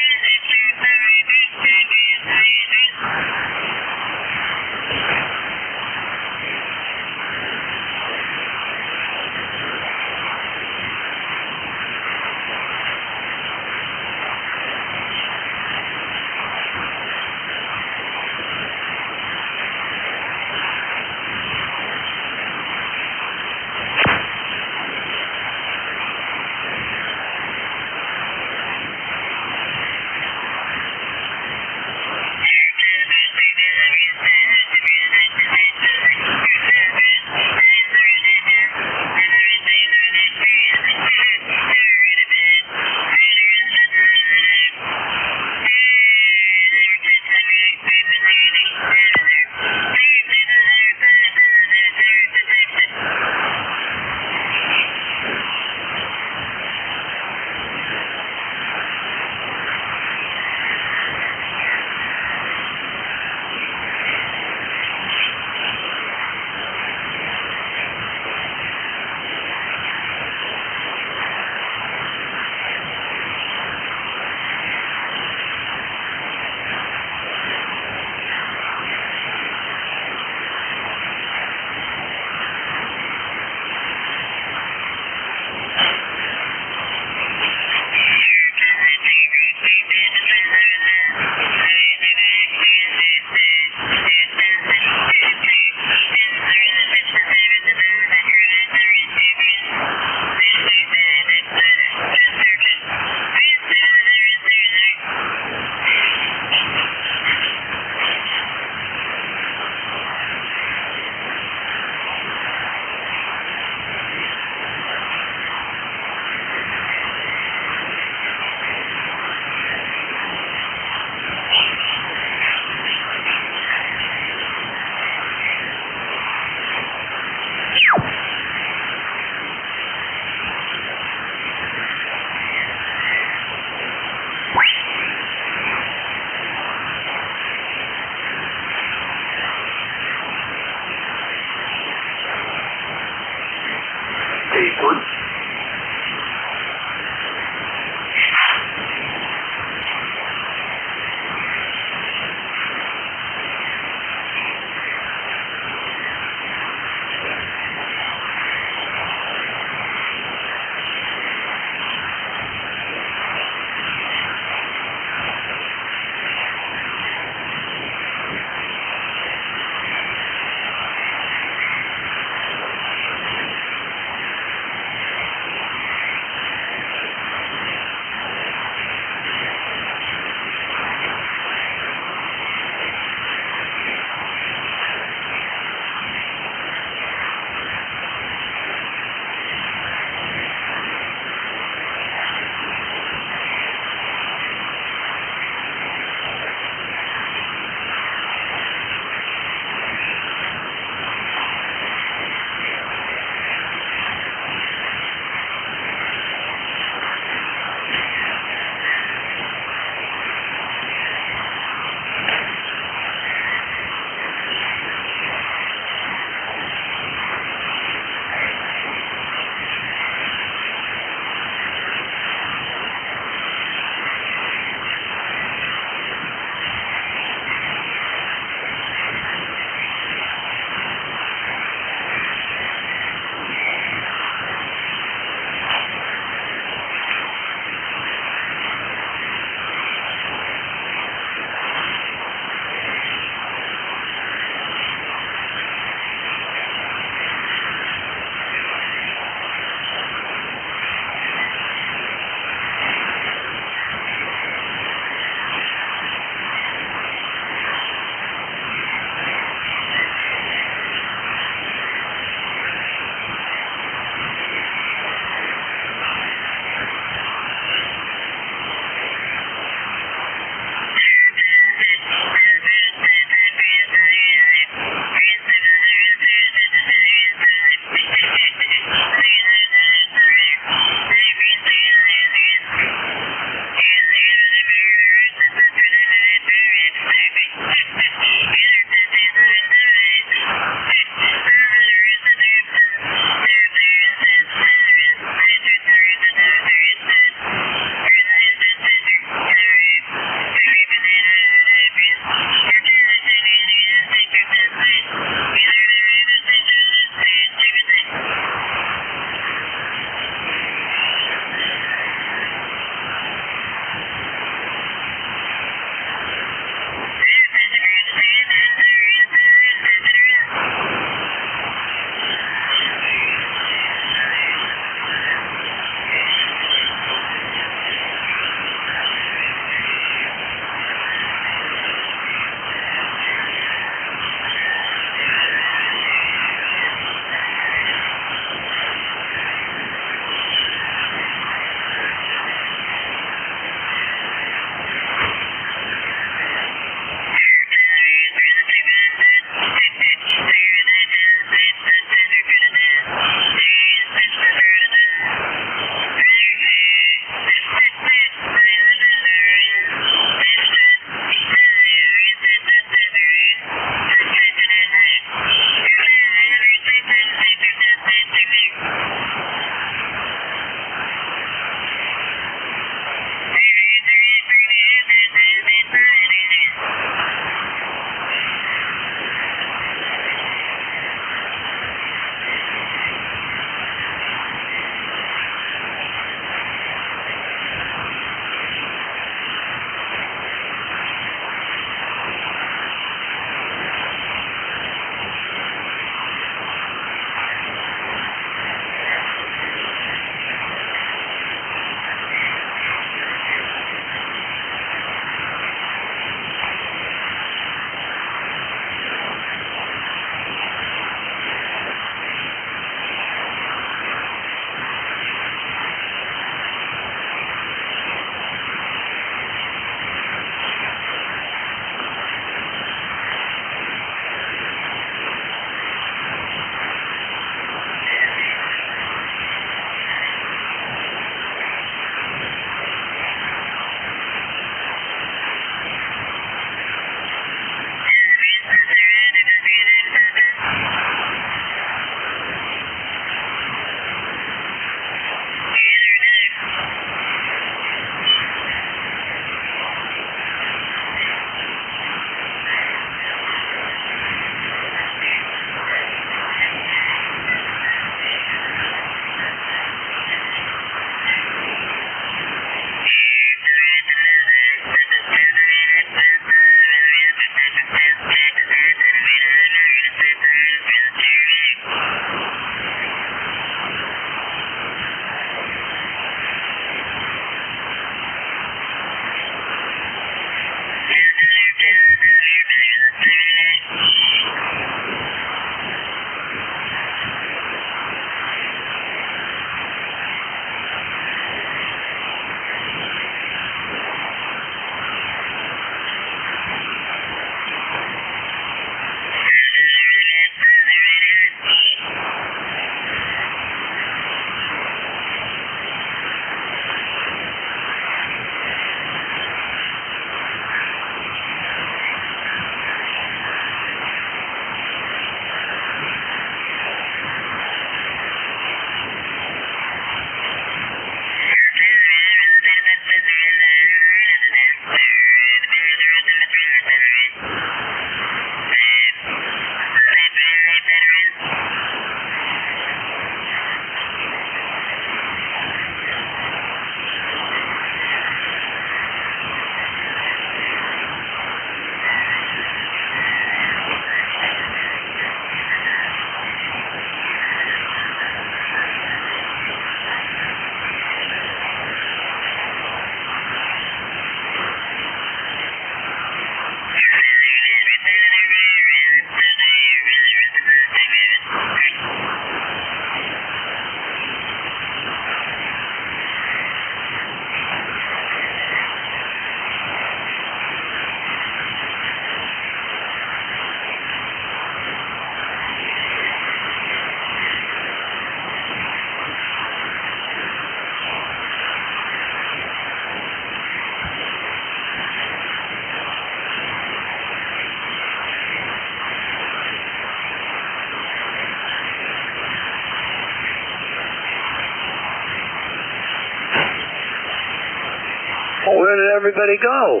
Speaker 7: everybody go?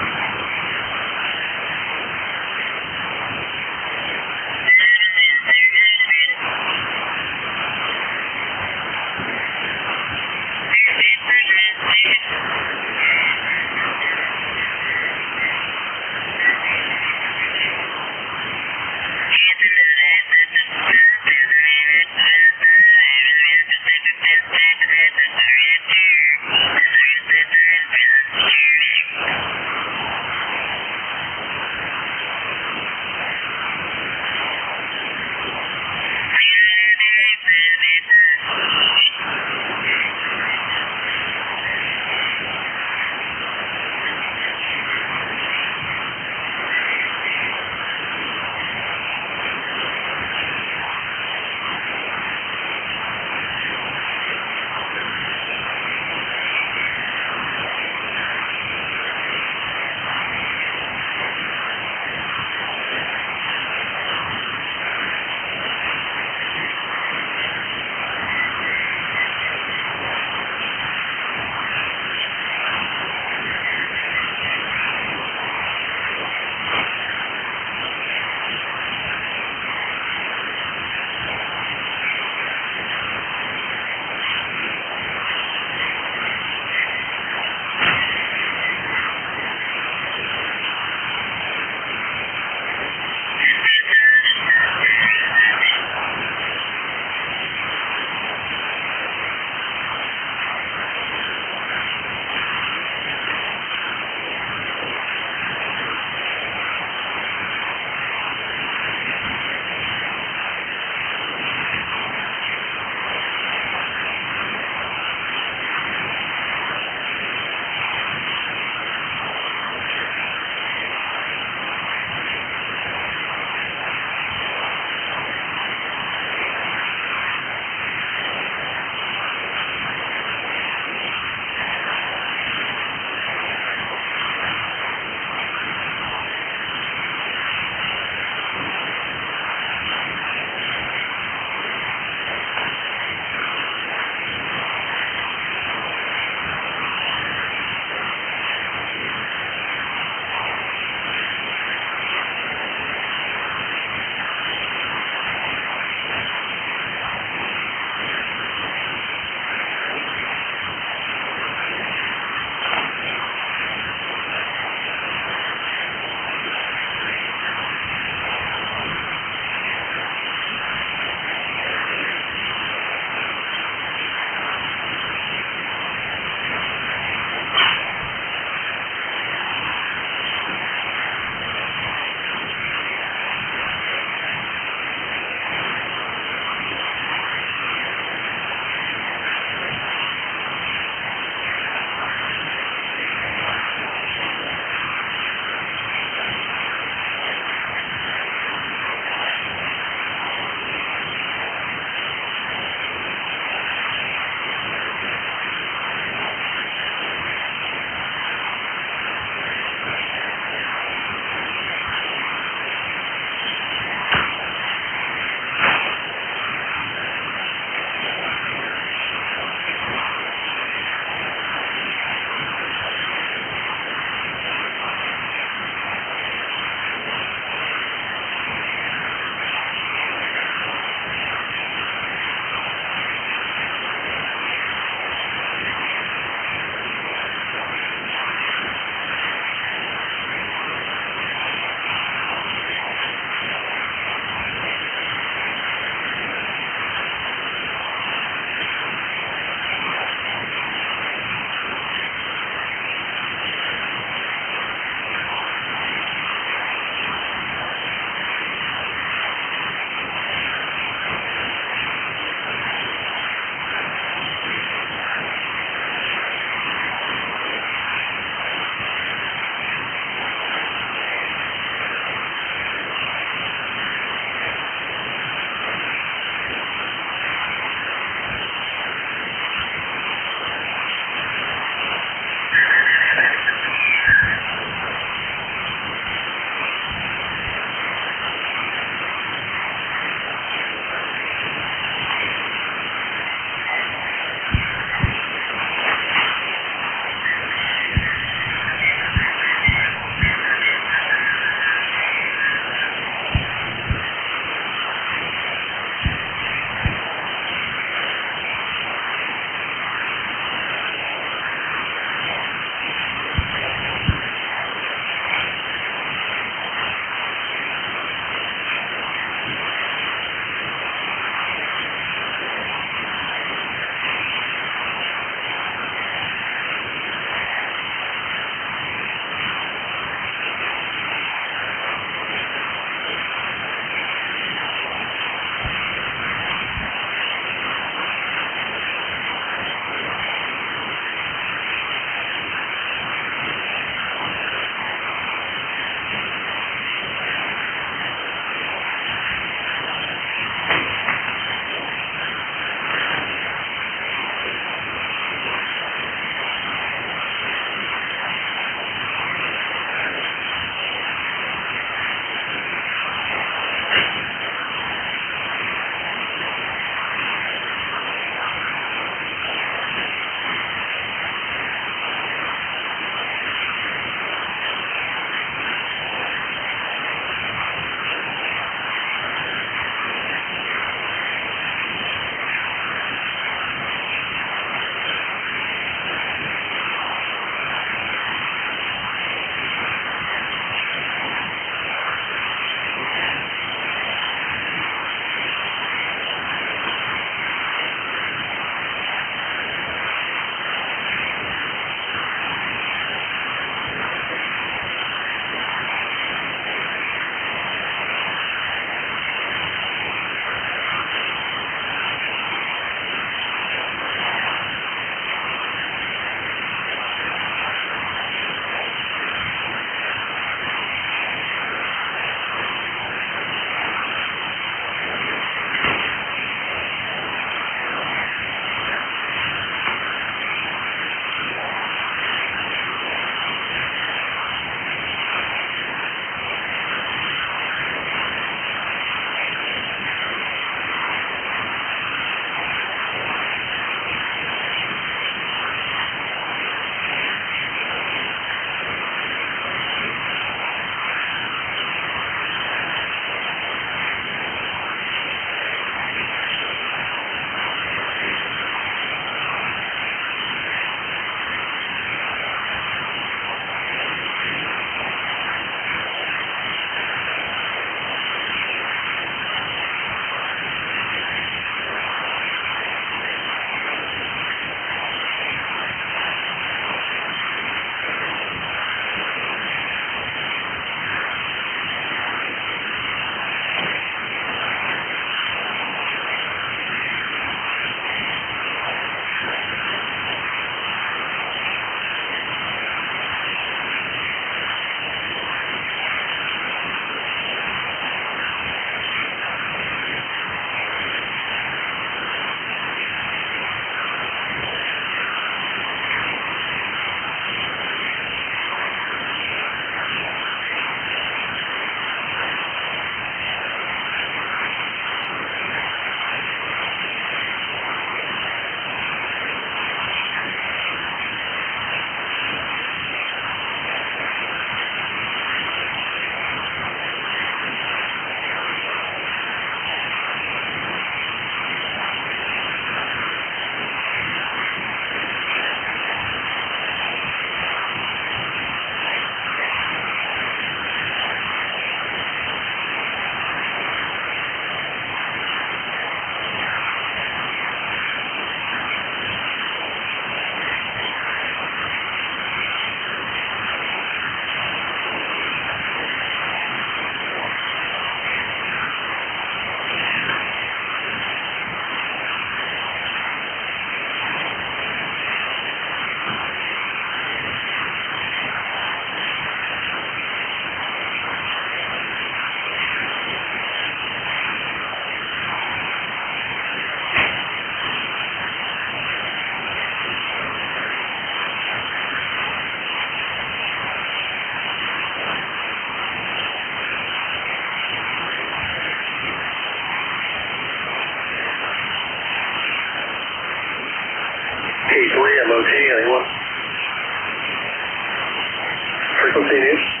Speaker 2: frequency it is.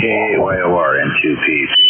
Speaker 5: KYOR N2PP.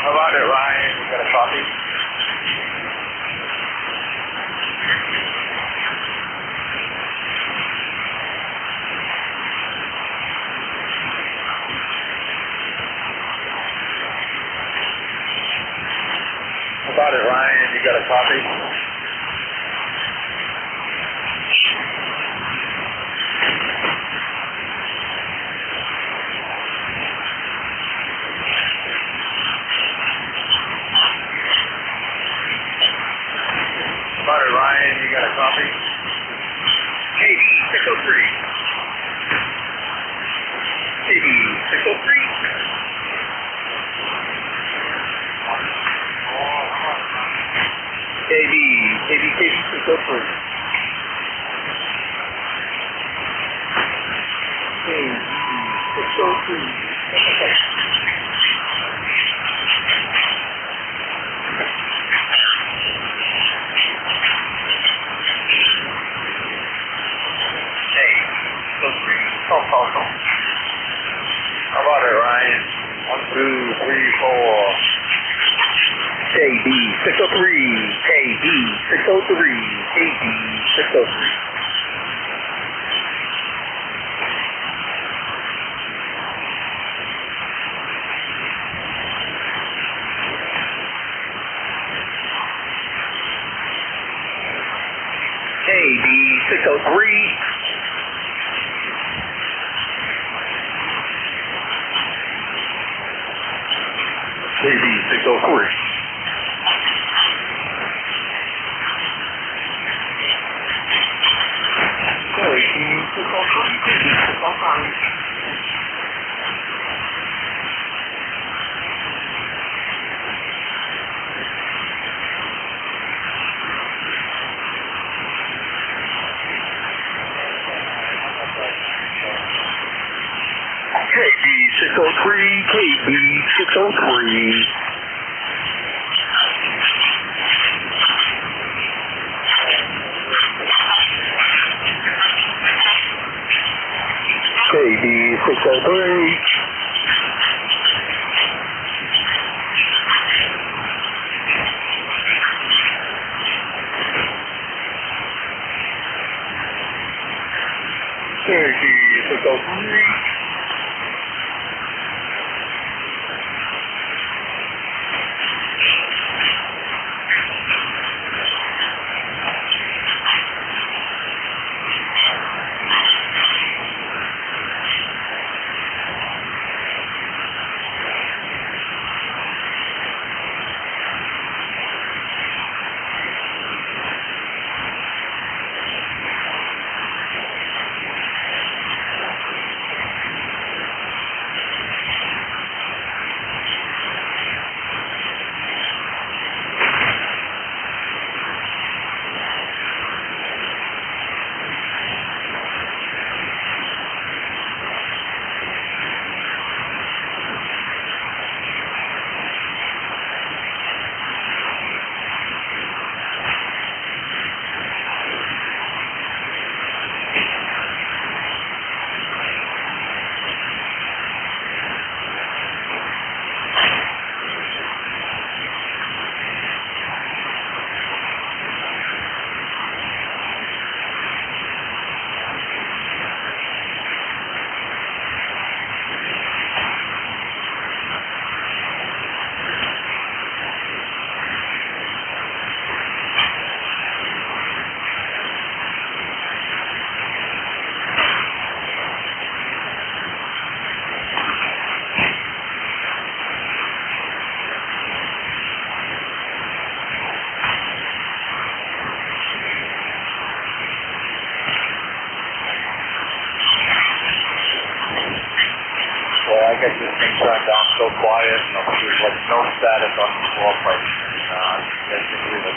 Speaker 4: How about it, Ryan? You got a copy? How about it, Ryan? You got a copy? Ryan, you got a copy? KD 603. KD 603. KD 603. KD 603. How about it, Ryan? 1, 2, 3, 4. KD 603. KD 603. KD 603. KD 603. KD 603. KD 603. KD 603. KD 603. KD 603. I get this thing turned down so quiet, there's like no static on the floor plate. Basically, the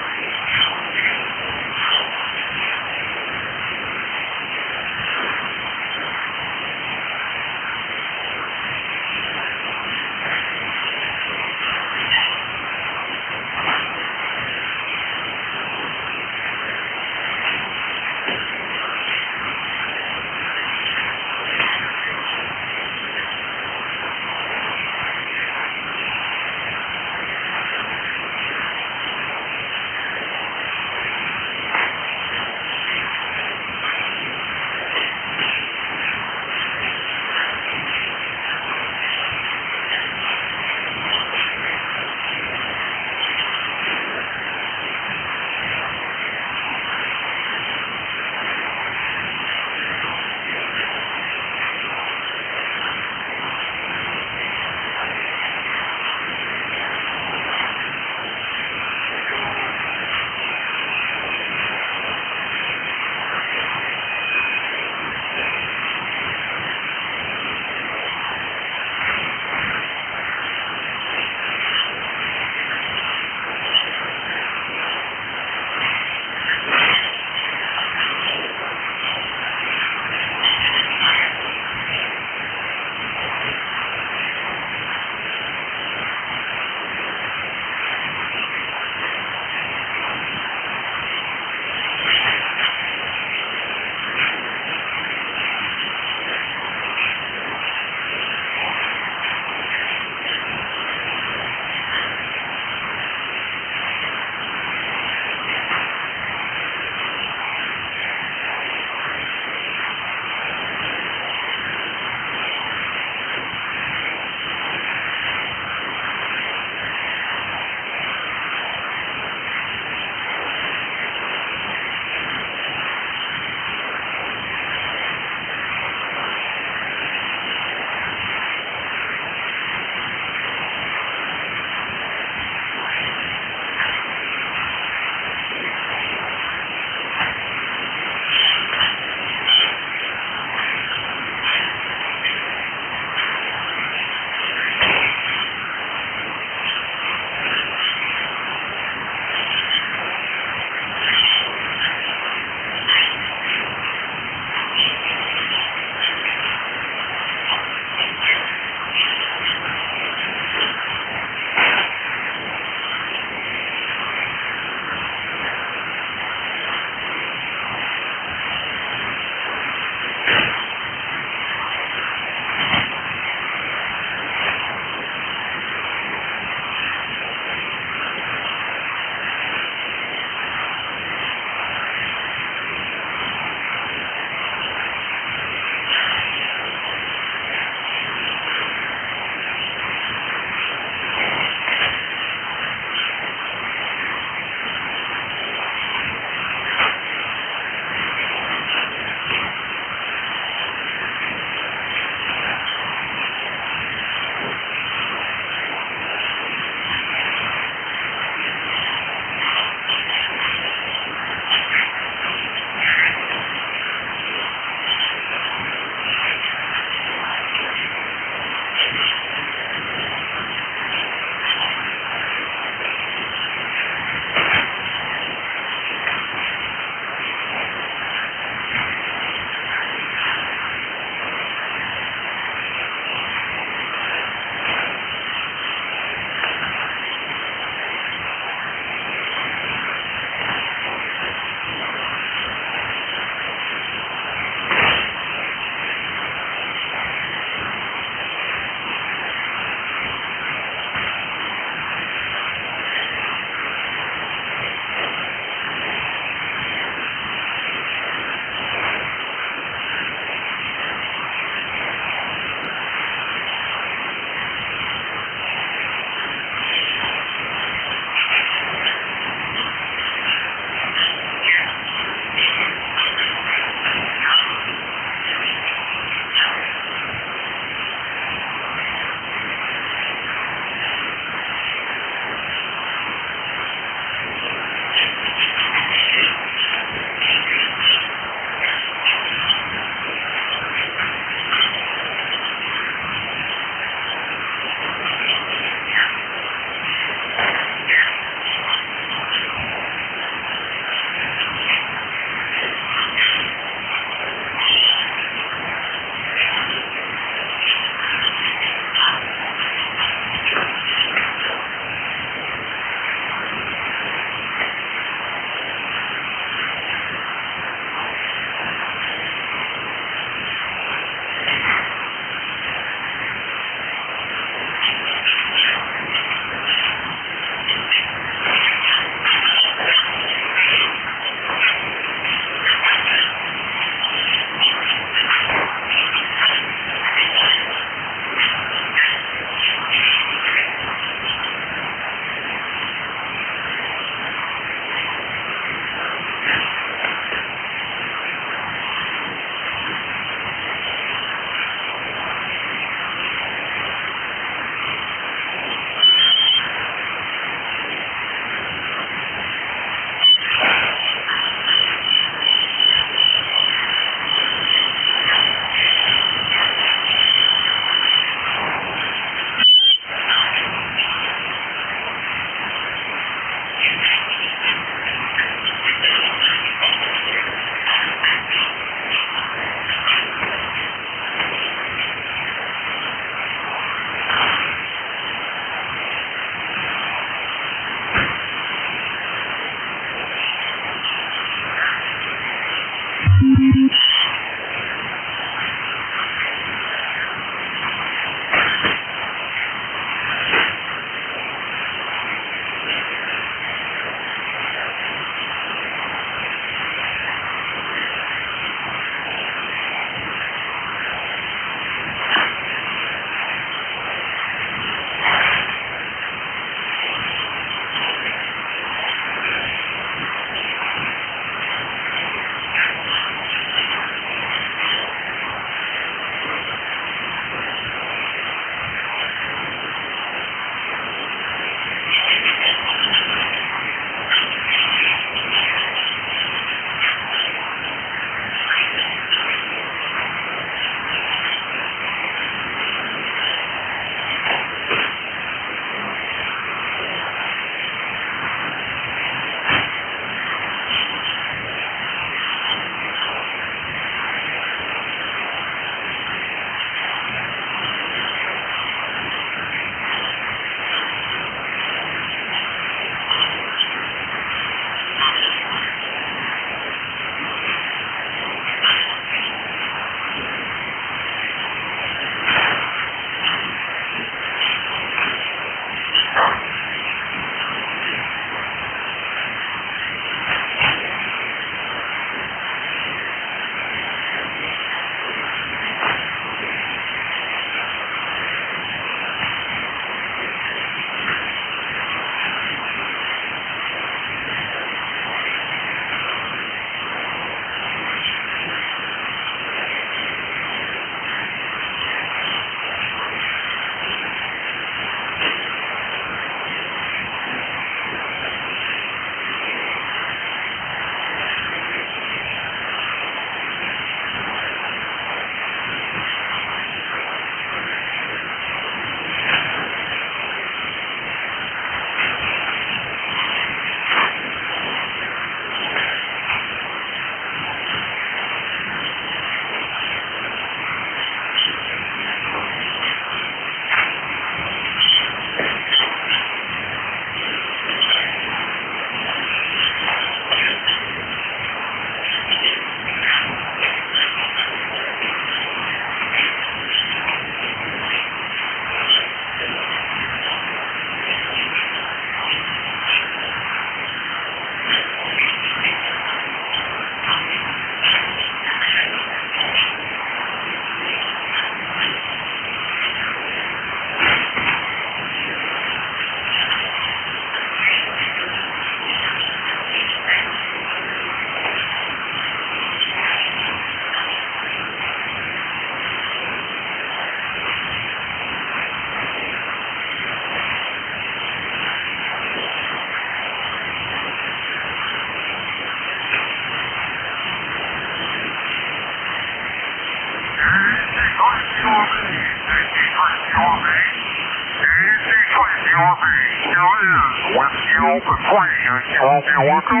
Speaker 3: here is Whiskey Alpha 3, Yankee Romeo Echo.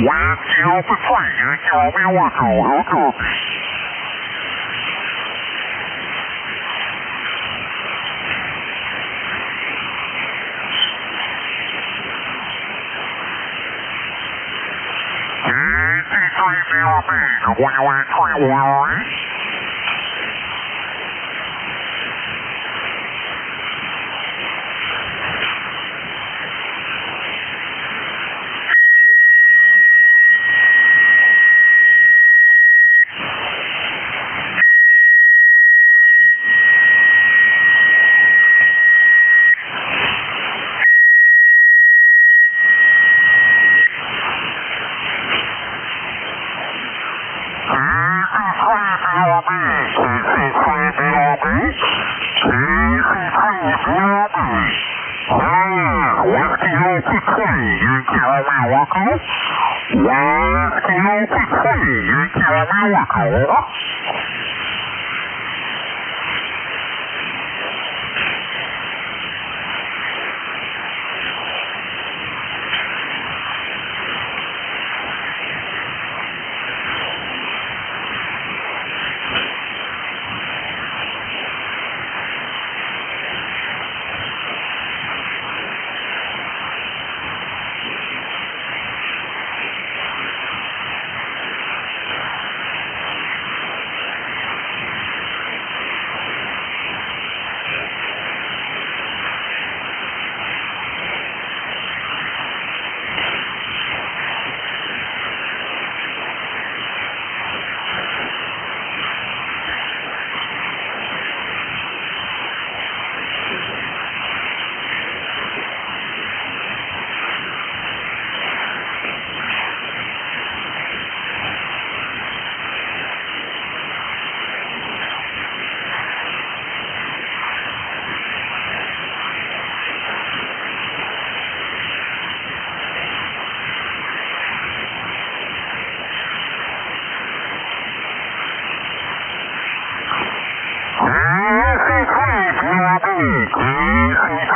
Speaker 3: Whiskey Alpha 3, Yankee Romeo Echo, who copy?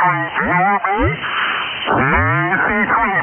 Speaker 3: EC3BRB, WA3 EC3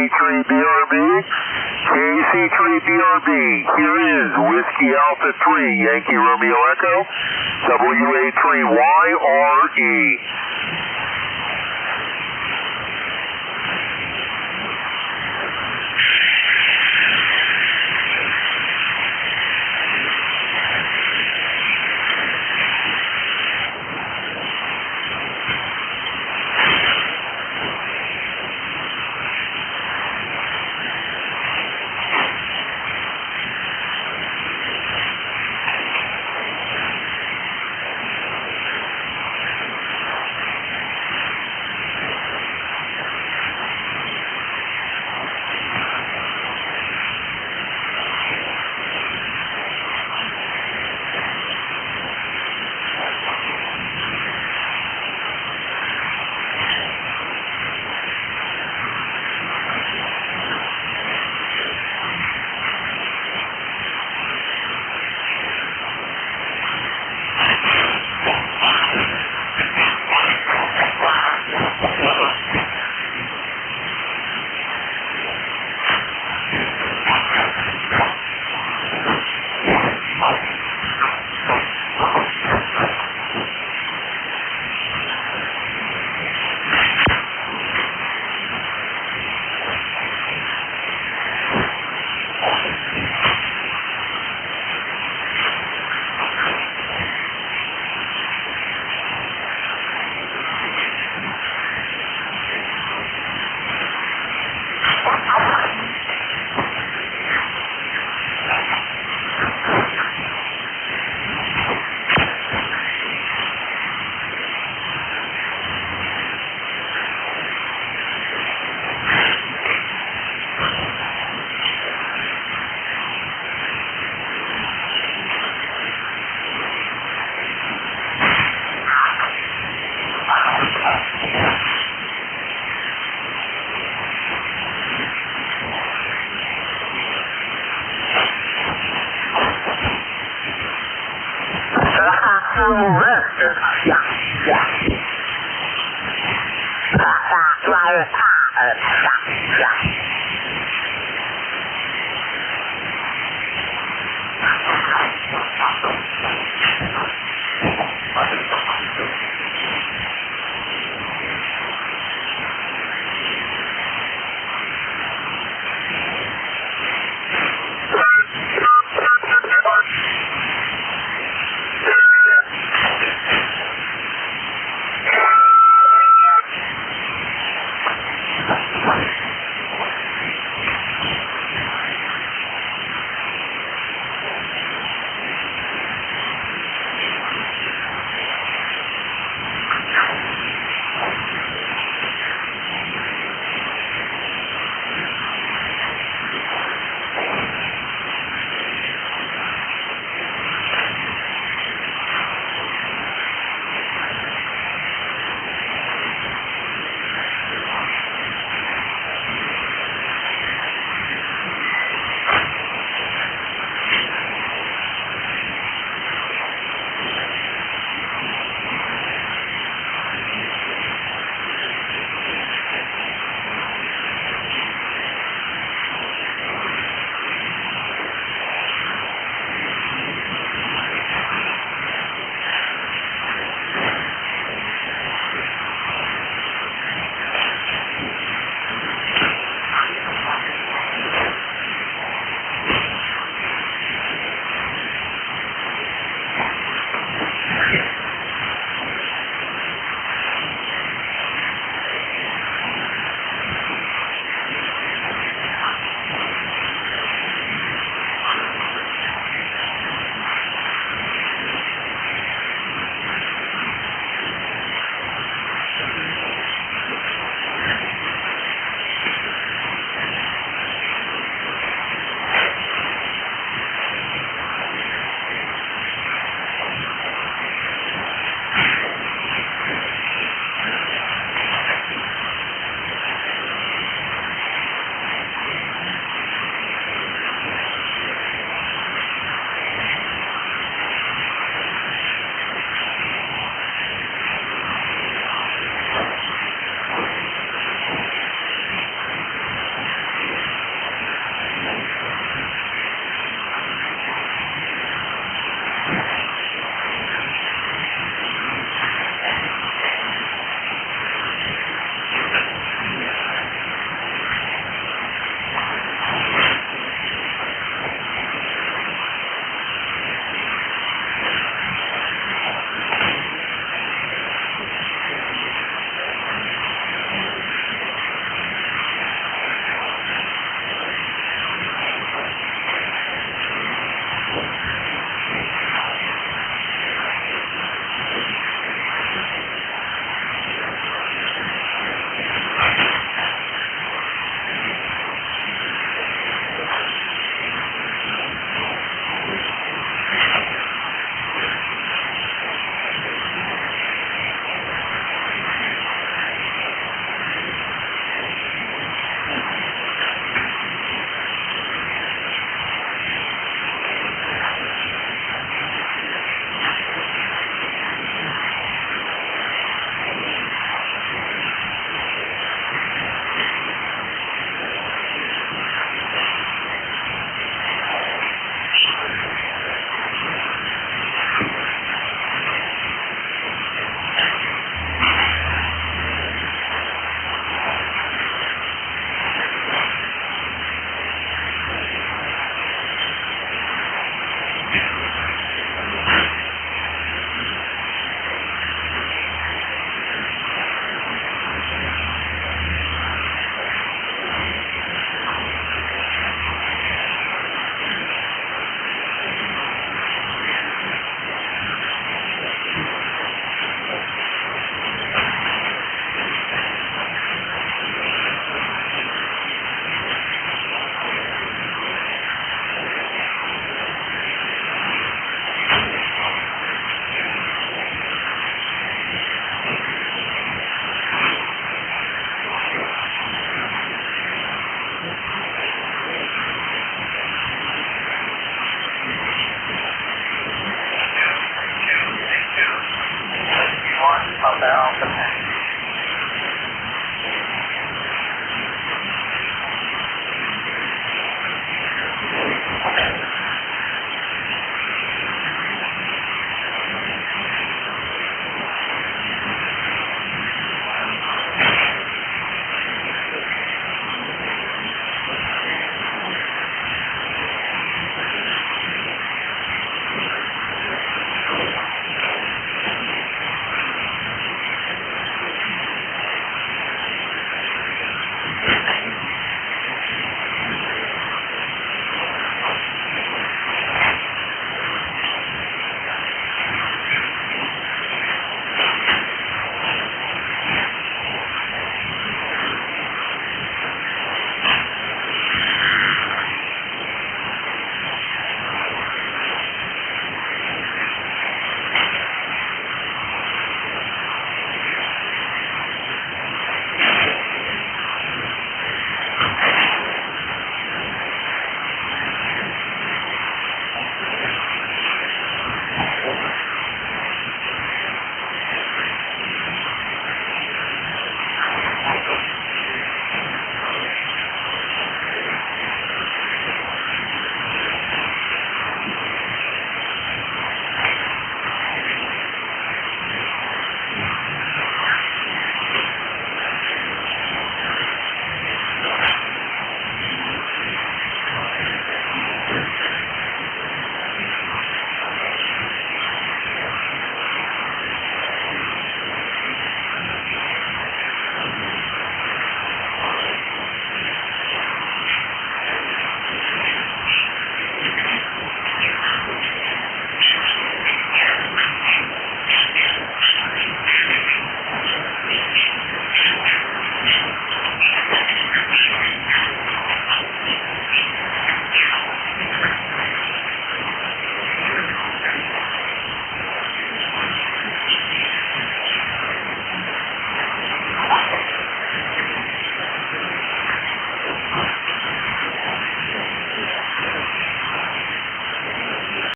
Speaker 2: KC3BRB, KC3BRB, here is Whiskey Alpha 3, Yankee Romeo Echo, WA3YRE.